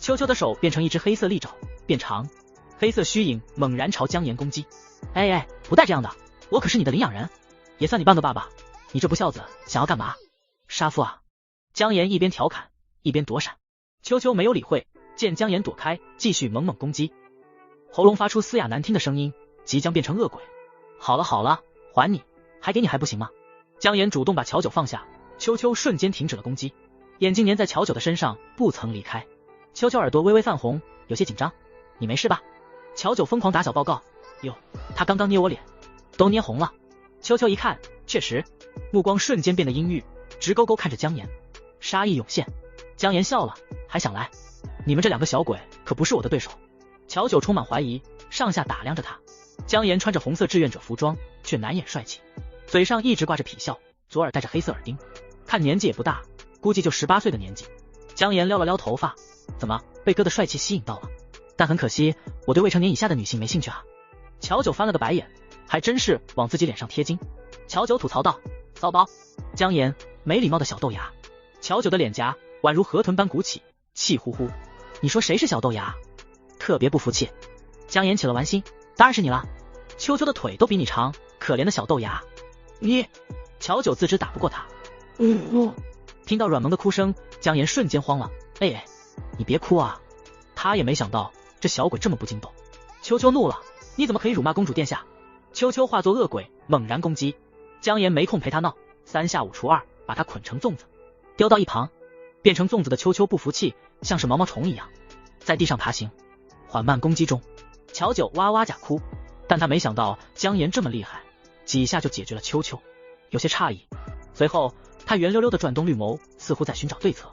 秋秋的手变成一只黑色利爪，变长，黑色虚影猛然朝江岩攻击。哎，不带这样的，我可是你的领养人，也算你半个爸爸，你这不孝子想要干嘛？杀父啊！江岩一边调侃一边躲闪，秋秋没有理会，见江岩躲开，继续猛猛攻击，喉咙发出嘶哑难听的声音，即将变成恶鬼。好了，还你，还给你还不行吗？江岩主动把乔九放下，秋秋瞬间停止了攻击，眼睛粘在乔九的身上不曾离开。秋秋耳朵微微泛红，有些紧张，你没事吧？乔九疯狂打小报告，哟，他刚刚捏我脸，都捏红了。秋秋一看，确实，目光瞬间变得阴郁，直勾勾看着江岩，杀意涌现。江岩笑了，还想来？你们这2个小鬼可不是我的对手。乔九充满怀疑，上下打量着他。江岩穿着红色志愿者服装，却难掩帅气，嘴上一直挂着痞笑，左耳戴着黑色耳钉，看年纪也不大，估计就18岁的年纪。江岩撩了撩头发，怎么被哥的帅气吸引到了？但很可惜，我对未成年以下的女性没兴趣啊。乔九翻了个白眼，还真是往自己脸上贴金。乔九吐槽道，骚包。江岩没礼貌的小豆芽。乔九的脸颊宛如河豚般鼓起，气呼呼，你说谁是小豆芽？特别不服气。江岩起了玩心，当然是你了，秋秋的腿都比你长，可怜的小豆芽。你，乔九自知打不过他。听到软萌的哭声，江岩瞬间慌了。哎，你别哭啊！他也没想到这小鬼这么不经斗。秋秋怒了，你怎么可以辱骂公主殿下？秋秋化作恶鬼猛然攻击，江岩没空陪他闹，3下5除2把他捆成粽子，丢到一旁。变成粽子的秋秋不服气，像是毛毛虫一样在地上爬行，缓慢攻击中。乔九哇哇假哭，但他没想到江岩这么厉害，几下就解决了秋秋，有些诧异。随后他圆溜溜的转动绿眸，似乎在寻找对策，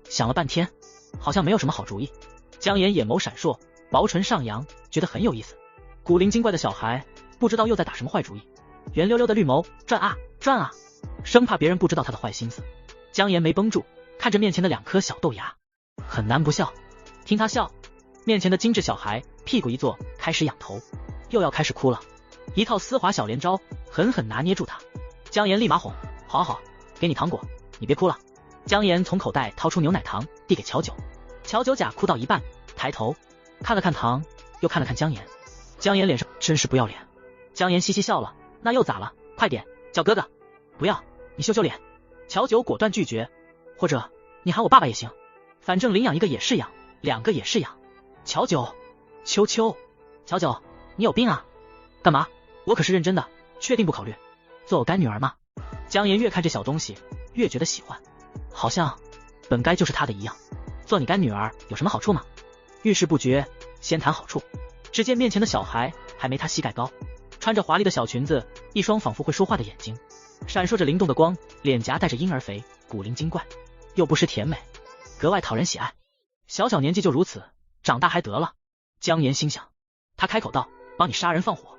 想了半天，好像没有什么好主意。江岩眼眸闪烁，薄唇上扬，觉得很有意思。古灵精怪的小孩，不知道又在打什么坏主意。圆溜溜的绿眸转啊转啊，生怕别人不知道他的坏心思。江岩没绷住，看着面前的2颗小豆芽，很难不笑。听他笑，面前的精致小孩屁股一坐，开始仰头，又要开始哭了。一套丝滑小连招，狠狠拿捏住他。江岩立马哄，好，给你糖果，你别哭了。江岩从口袋掏出牛奶糖，递给乔九。乔九假哭到一半，抬头看了看糖，又看了看江岩。江岩脸上真是不要脸。江岩嘻嘻笑了，那又咋了？快点叫哥哥。不要，你羞脸。乔九果断拒绝，或者你喊我爸爸也行，反正领养一个也是养，2个也是养。乔九，秋秋，乔九，你有病啊？干嘛？我可是认真的，确定不考虑做我干女儿吗？江岩越看这小东西越觉得喜欢，好像本该就是他的一样。做你干女儿有什么好处吗？遇事不决，先谈好处。只见面前的小孩还没他膝盖高，穿着华丽的小裙子，一双仿佛会说话的眼睛，闪烁着灵动的光，脸颊带着婴儿肥，古灵精怪，又不失甜美，格外讨人喜爱。小年纪就如此，长大还得了？江岩心想。他开口道，帮你杀人放火。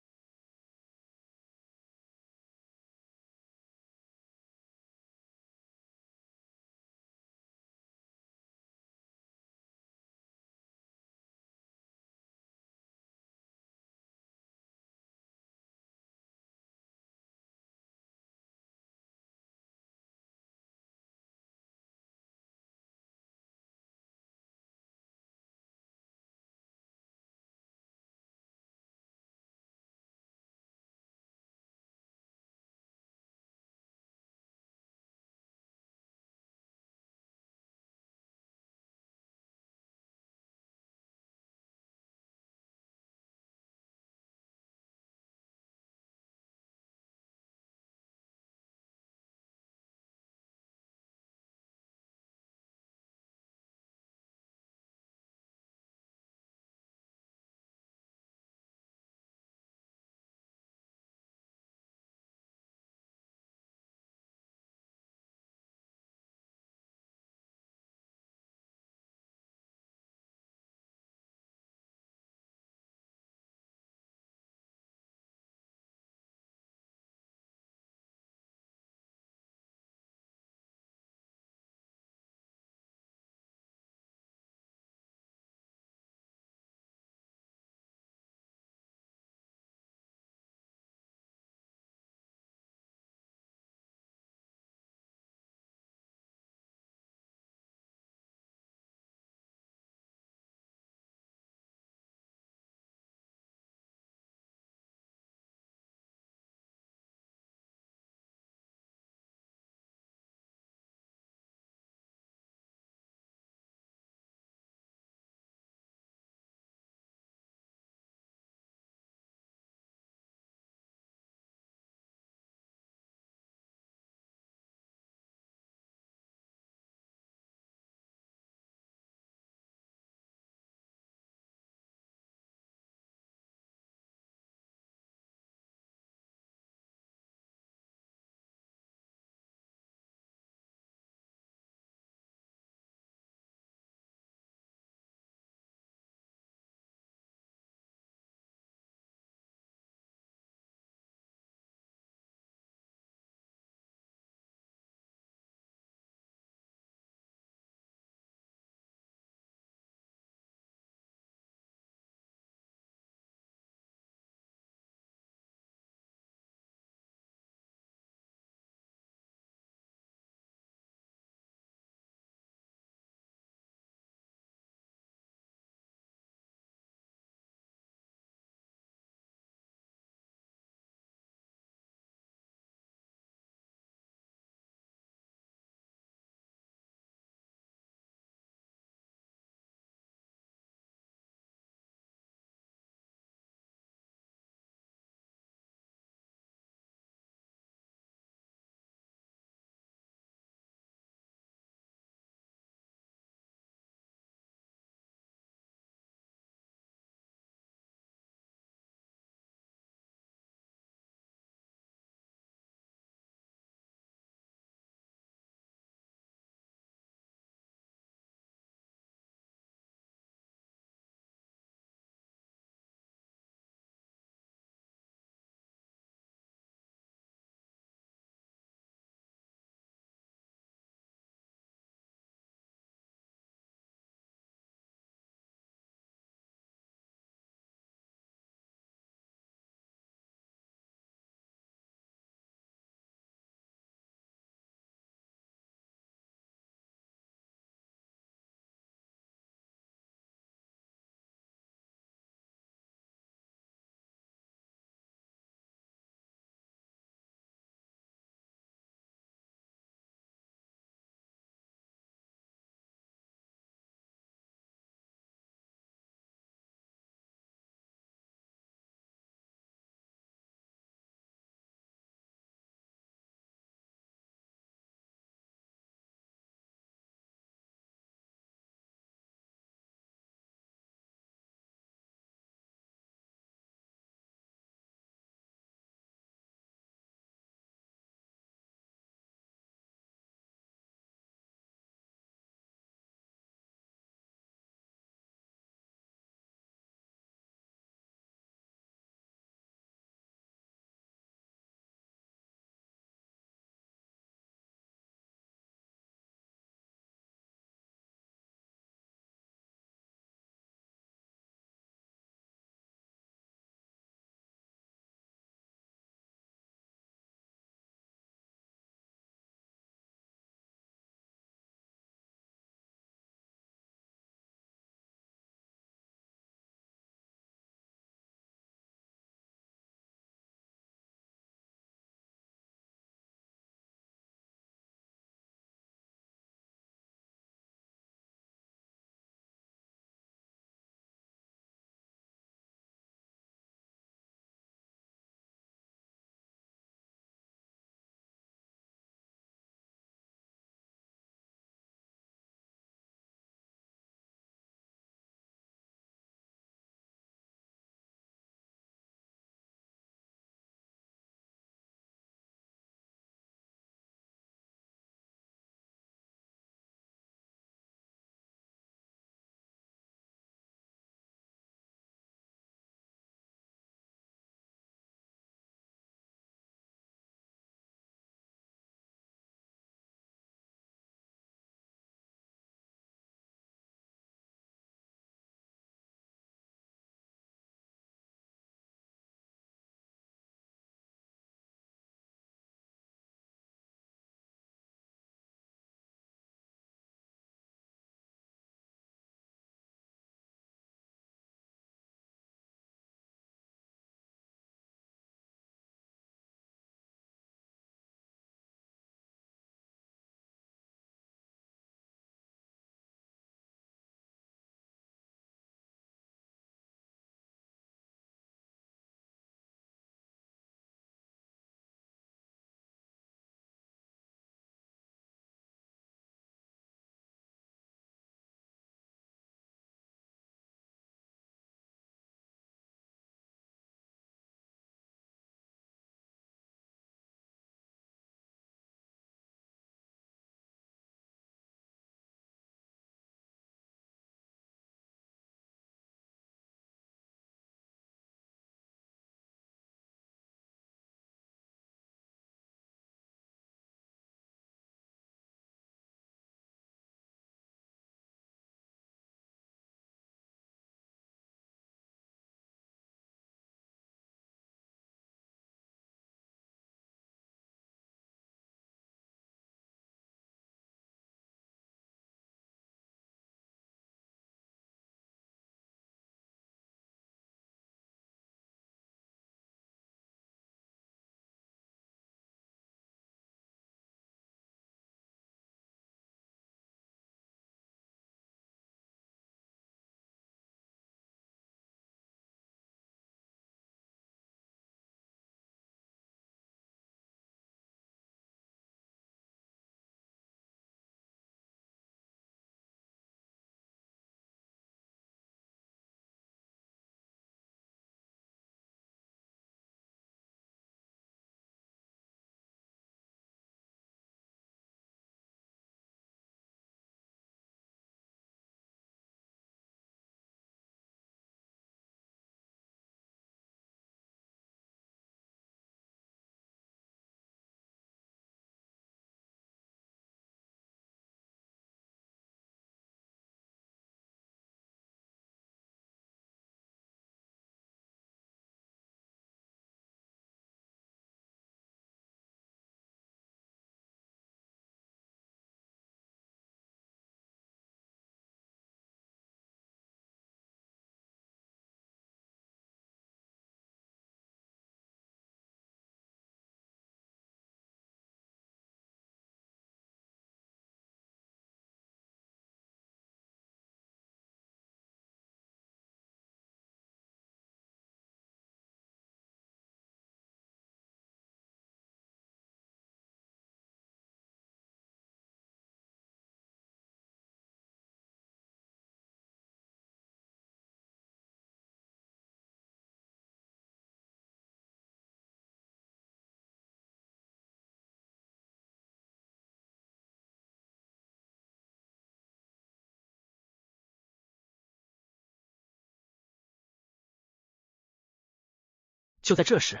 就在这时，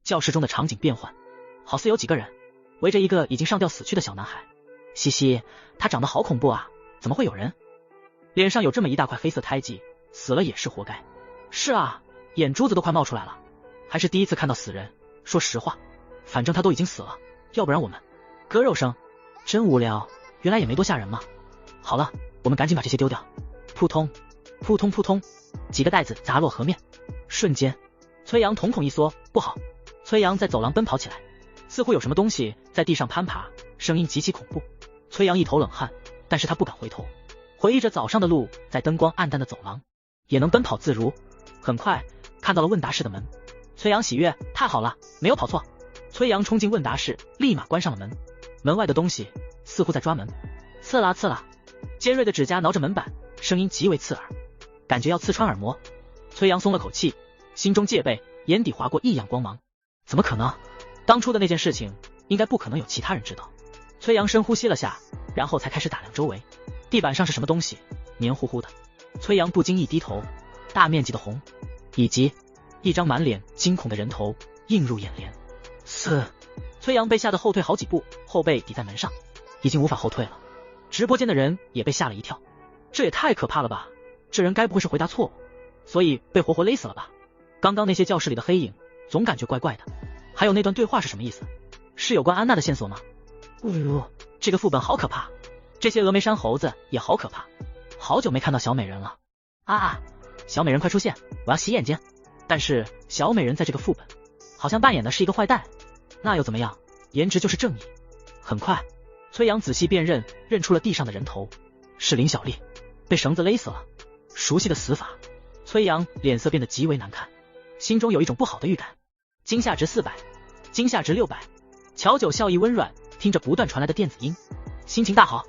教室中的场景变换，好似有几个人围着一个已经上吊死去的小男孩。嘻嘻，他长得好恐怖啊，怎么会有人脸上有这么一大块黑色胎记，死了也是活该。是啊，眼珠子都快冒出来了，还是第一次看到死人。说实话，反正他都已经死了，要不然我们割肉声，真无聊。原来也没多吓人嘛。好了，我们赶紧把这些丢掉。扑通扑通扑通，几个袋子砸落河面，瞬间崔阳瞳孔一缩，不好！崔阳在走廊奔跑起来，似乎有什么东西在地上攀爬，声音极其恐怖。崔阳一头冷汗，但是他不敢回头，回忆着早上的路，在灯光暗淡的走廊也能奔跑自如。很快看到了问答室的门，崔阳喜悦，太好了，没有跑错。崔阳冲进问答室，立马关上了门。门外的东西似乎在抓门，刺啦刺啦，尖锐的指甲挠着门板，声音极为刺耳，感觉要刺穿耳膜。崔阳松了口气，心中戒备，眼底划过异样光芒。怎么可能？当初的那件事情应该不可能有其他人知道。崔阳深呼吸了下，然后才开始打量周围。地板上是什么东西？黏糊糊的。崔阳不经意低头，大面积的红，以及一张满脸惊恐的人头映入眼帘。崔阳被吓得后退好几步，后背抵在门上，已经无法后退了。直播间的人也被吓了一跳，这也太可怕了吧！这人该不会是回答错误，所以被活活勒死了吧？刚刚那些教室里的黑影总感觉怪怪的，还有那段对话是什么意思？是有关安娜的线索吗？这个副本好可怕，这些峨眉山猴子也好可怕，好久没看到小美人了啊！小美人快出现，我要洗眼睛。但是小美人在这个副本好像扮演的是一个坏蛋，那又怎么样？颜值就是正义。很快崔阳仔细辨认，认出了地上的人头，是林小丽，被绳子勒死了。熟悉的死法，崔阳脸色变得极为难看，心中有一种不好的预感。惊吓值400，惊吓值600。乔九笑意温软，听着不断传来的电子音，心情大好。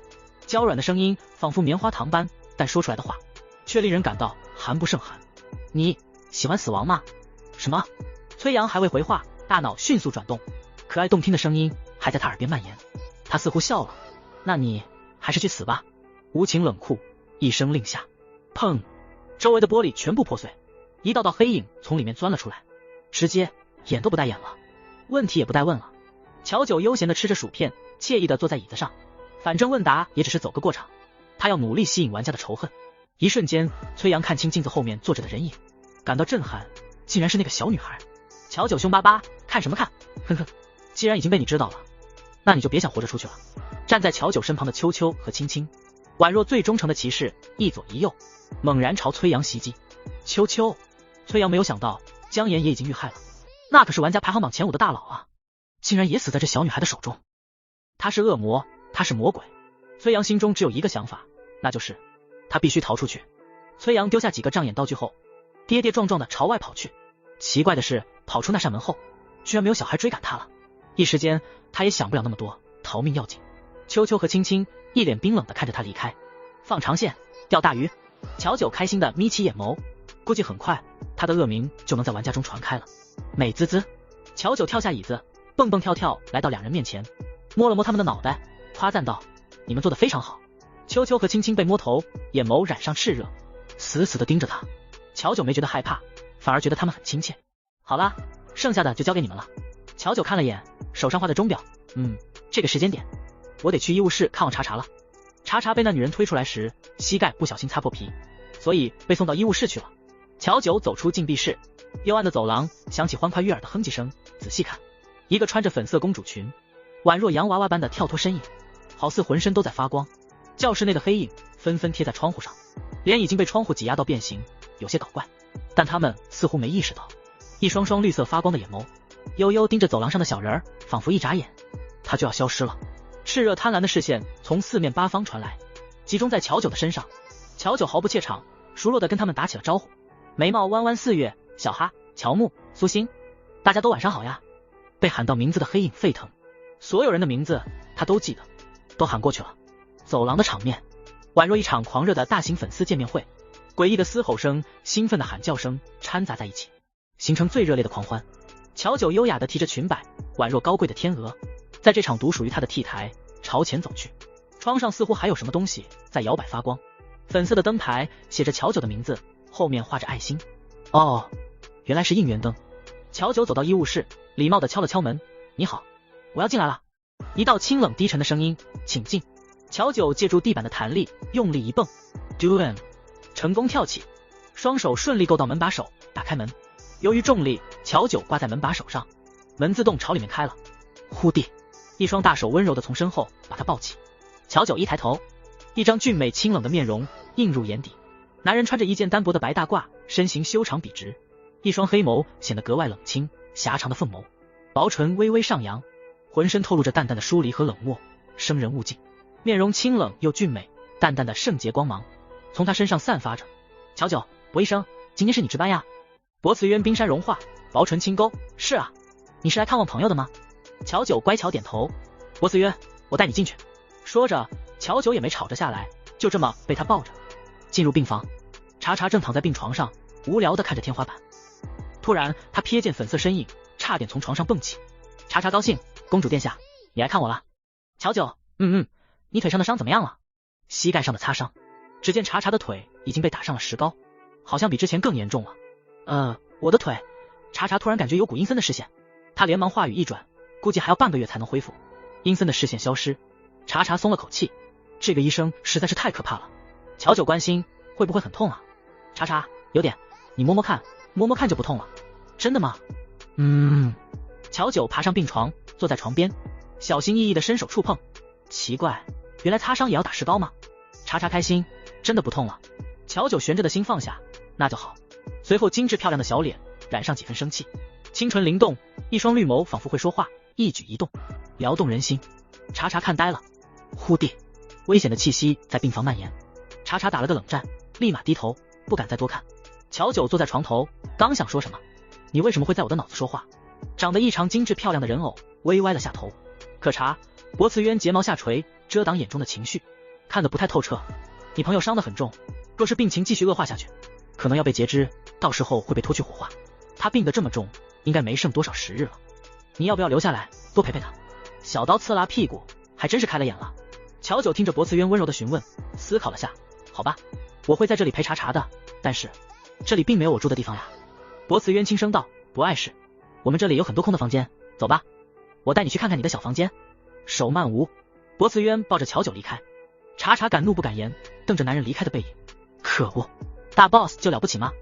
娇软的声音仿佛棉花糖般，但说出来的话却令人感到寒不胜寒。你喜欢死亡吗？什么？崔阳还未回话，大脑迅速转动，可爱动听的声音还在他耳边蔓延。他似乎笑了，那你还是去死吧。无情冷酷，一声令下，砰！周围的玻璃全部破碎，一道道黑影从里面钻了出来，直接眼都不带眼了，问题也不带问了。乔九悠闲地吃着薯片，惬意地坐在椅子上，反正问答也只是走个过场，他要努力吸引玩家的仇恨。一瞬间，崔阳看清镜子后面坐着的人影，感到震撼，竟然是那个小女孩。乔九凶巴巴，看什么看？呵呵，既然已经被你知道了，那你就别想活着出去了。站在乔九身旁的秋秋和青青，宛若最忠诚的骑士，一左一右，猛然朝崔阳袭击。秋秋，崔阳没有想到姜妍也已经遇害了，那可是玩家排行榜前5的大佬啊，竟然也死在这小女孩的手中。她是恶魔，她是魔鬼。崔阳心中只有一个想法，那就是他必须逃出去。崔阳丢下几个障眼道具后，跌跌撞撞的朝外跑去。奇怪的是，跑出那扇门后，居然没有小孩追赶他了。一时间他也想不了那么多，逃命要紧。秋秋和青青一脸冰冷的看着他离开。放长线，钓大鱼。乔九开心的眯起眼眸，估计很快他的恶名就能在玩家中传开了。美滋滋。乔九跳下椅子，蹦蹦跳跳来到两人面前，摸了摸他们的脑袋，夸赞道：你们做得非常好。秋秋和青青被摸头，眼眸染上炽热，死死地盯着他。乔九没觉得害怕，反而觉得他们很亲切。好啦，剩下的就交给你们了。乔九看了眼手上画的钟表，这个时间点我得去医务室看望查查了。查查被那女人推出来时膝盖不小心擦破皮，所以被送到医务室去了。乔九走出禁闭室，幽暗的走廊响起欢快悦耳的哼唧声，仔细看，一个穿着粉色公主裙，宛若洋娃娃般的跳脱身影，好似浑身都在发光。教室内的黑影纷纷贴在窗户上，脸已经被窗户挤压到变形，有些搞怪，但他们似乎没意识到，一双双绿色发光的眼眸悠悠盯着走廊上的小人儿，仿佛一眨眼他就要消失了。炽热贪婪的视线从四面八方传来，集中在乔九的身上。乔九毫不怯场，熟络地跟他们打起了招呼，眉毛弯弯四月，小哈、乔木、苏欣，大家都晚上好呀。被喊到名字的黑影沸腾，所有人的名字他都记得，都喊过去了。走廊的场面宛若一场狂热的大型粉丝见面会，诡异的嘶吼声、兴奋的喊叫声掺杂在一起，形成最热烈的狂欢。乔九优雅地提着裙摆，宛若高贵的天鹅，在这场独属于他的 T 台朝前走去。窗上似乎还有什么东西在摇摆发光，粉色的灯牌写着乔九的名字，后面画着爱心。哦，原来是应援灯。乔九走到医务室，礼貌地敲了敲门，你好，我要进来了。一道清冷低沉的声音，请进。乔九借助地板的弹力，用力一蹦 ，Doing， 成功跳起，双手顺利够到门把手，打开门。由于重力，乔九挂在门把手上，门自动朝里面开了。呼地，一双大手温柔地从身后把他抱起。乔九一抬头，一张俊美清冷的面容映入眼底。男人穿着一件单薄的白大褂，身形修长笔直，一双黑眸显得格外冷清，狭长的凤眸，薄唇微微上扬，浑身透露着淡淡的疏离和冷漠，生人勿近。面容清冷又俊美，淡淡的圣洁光芒从他身上散发着。乔九，博医生，今天是你值班呀？博慈渊冰山融化，薄唇轻勾，是啊，你是来看望朋友的吗？乔九乖巧点头，博慈渊，我带你进去。说着，乔九也没吵着下来，就这么被他抱着进入病房。查查正躺在病床上，无聊地看着天花板。突然，他瞥见粉色身影，差点从床上蹦起。查查高兴，公主殿下，你来看我了。乔九，你腿上的伤怎么样了？膝盖上的擦伤。只见查查的腿已经被打上了石膏，好像比之前更严重了。我的腿。查查突然感觉有股阴森的视线，他连忙话语一转，估计还要半个月才能恢复。阴森的视线消失，查查松了口气，这个医生实在是太可怕了。乔九关心，会不会很痛啊？查查，有点，你摸摸看，摸摸看就不痛了。真的吗？乔九爬上病床，坐在床边，小心翼翼地伸手触碰。奇怪，原来擦伤也要打石膏吗？查查开心，真的不痛了。乔九悬着的心放下，那就好。随后精致漂亮的小脸染上几分生气，清纯灵动，一双绿眸仿佛会说话，一举一动撩动人心。查查看呆了。呼地，危险的气息在病房蔓延。查查打了个冷战，立马低头，不敢再多看。乔九坐在床头，刚想说什么，你为什么会在我的脑子说话？长得异常精致漂亮的人偶微歪了下头。可查，博慈渊睫毛下垂，遮挡眼中的情绪，看得不太透彻。你朋友伤得很重，若是病情继续恶化下去，可能要被截肢，到时候会被拖去火化。他病得这么重，应该没剩多少时日了。你要不要留下来多陪陪他？小刀刺啦屁股，还真是开了眼了。乔九听着博慈渊温柔的询问，思考了下，好吧，我会在这里陪查查的，但是这里并没有我住的地方呀。博慈渊轻声道，不碍事，我们这里有很多空的房间，走吧，我带你去看看你的小房间。手慢无，博慈渊抱着乔九离开。查查敢怒不敢言，瞪着男人离开的背影。可恶，大 boss 就了不起吗？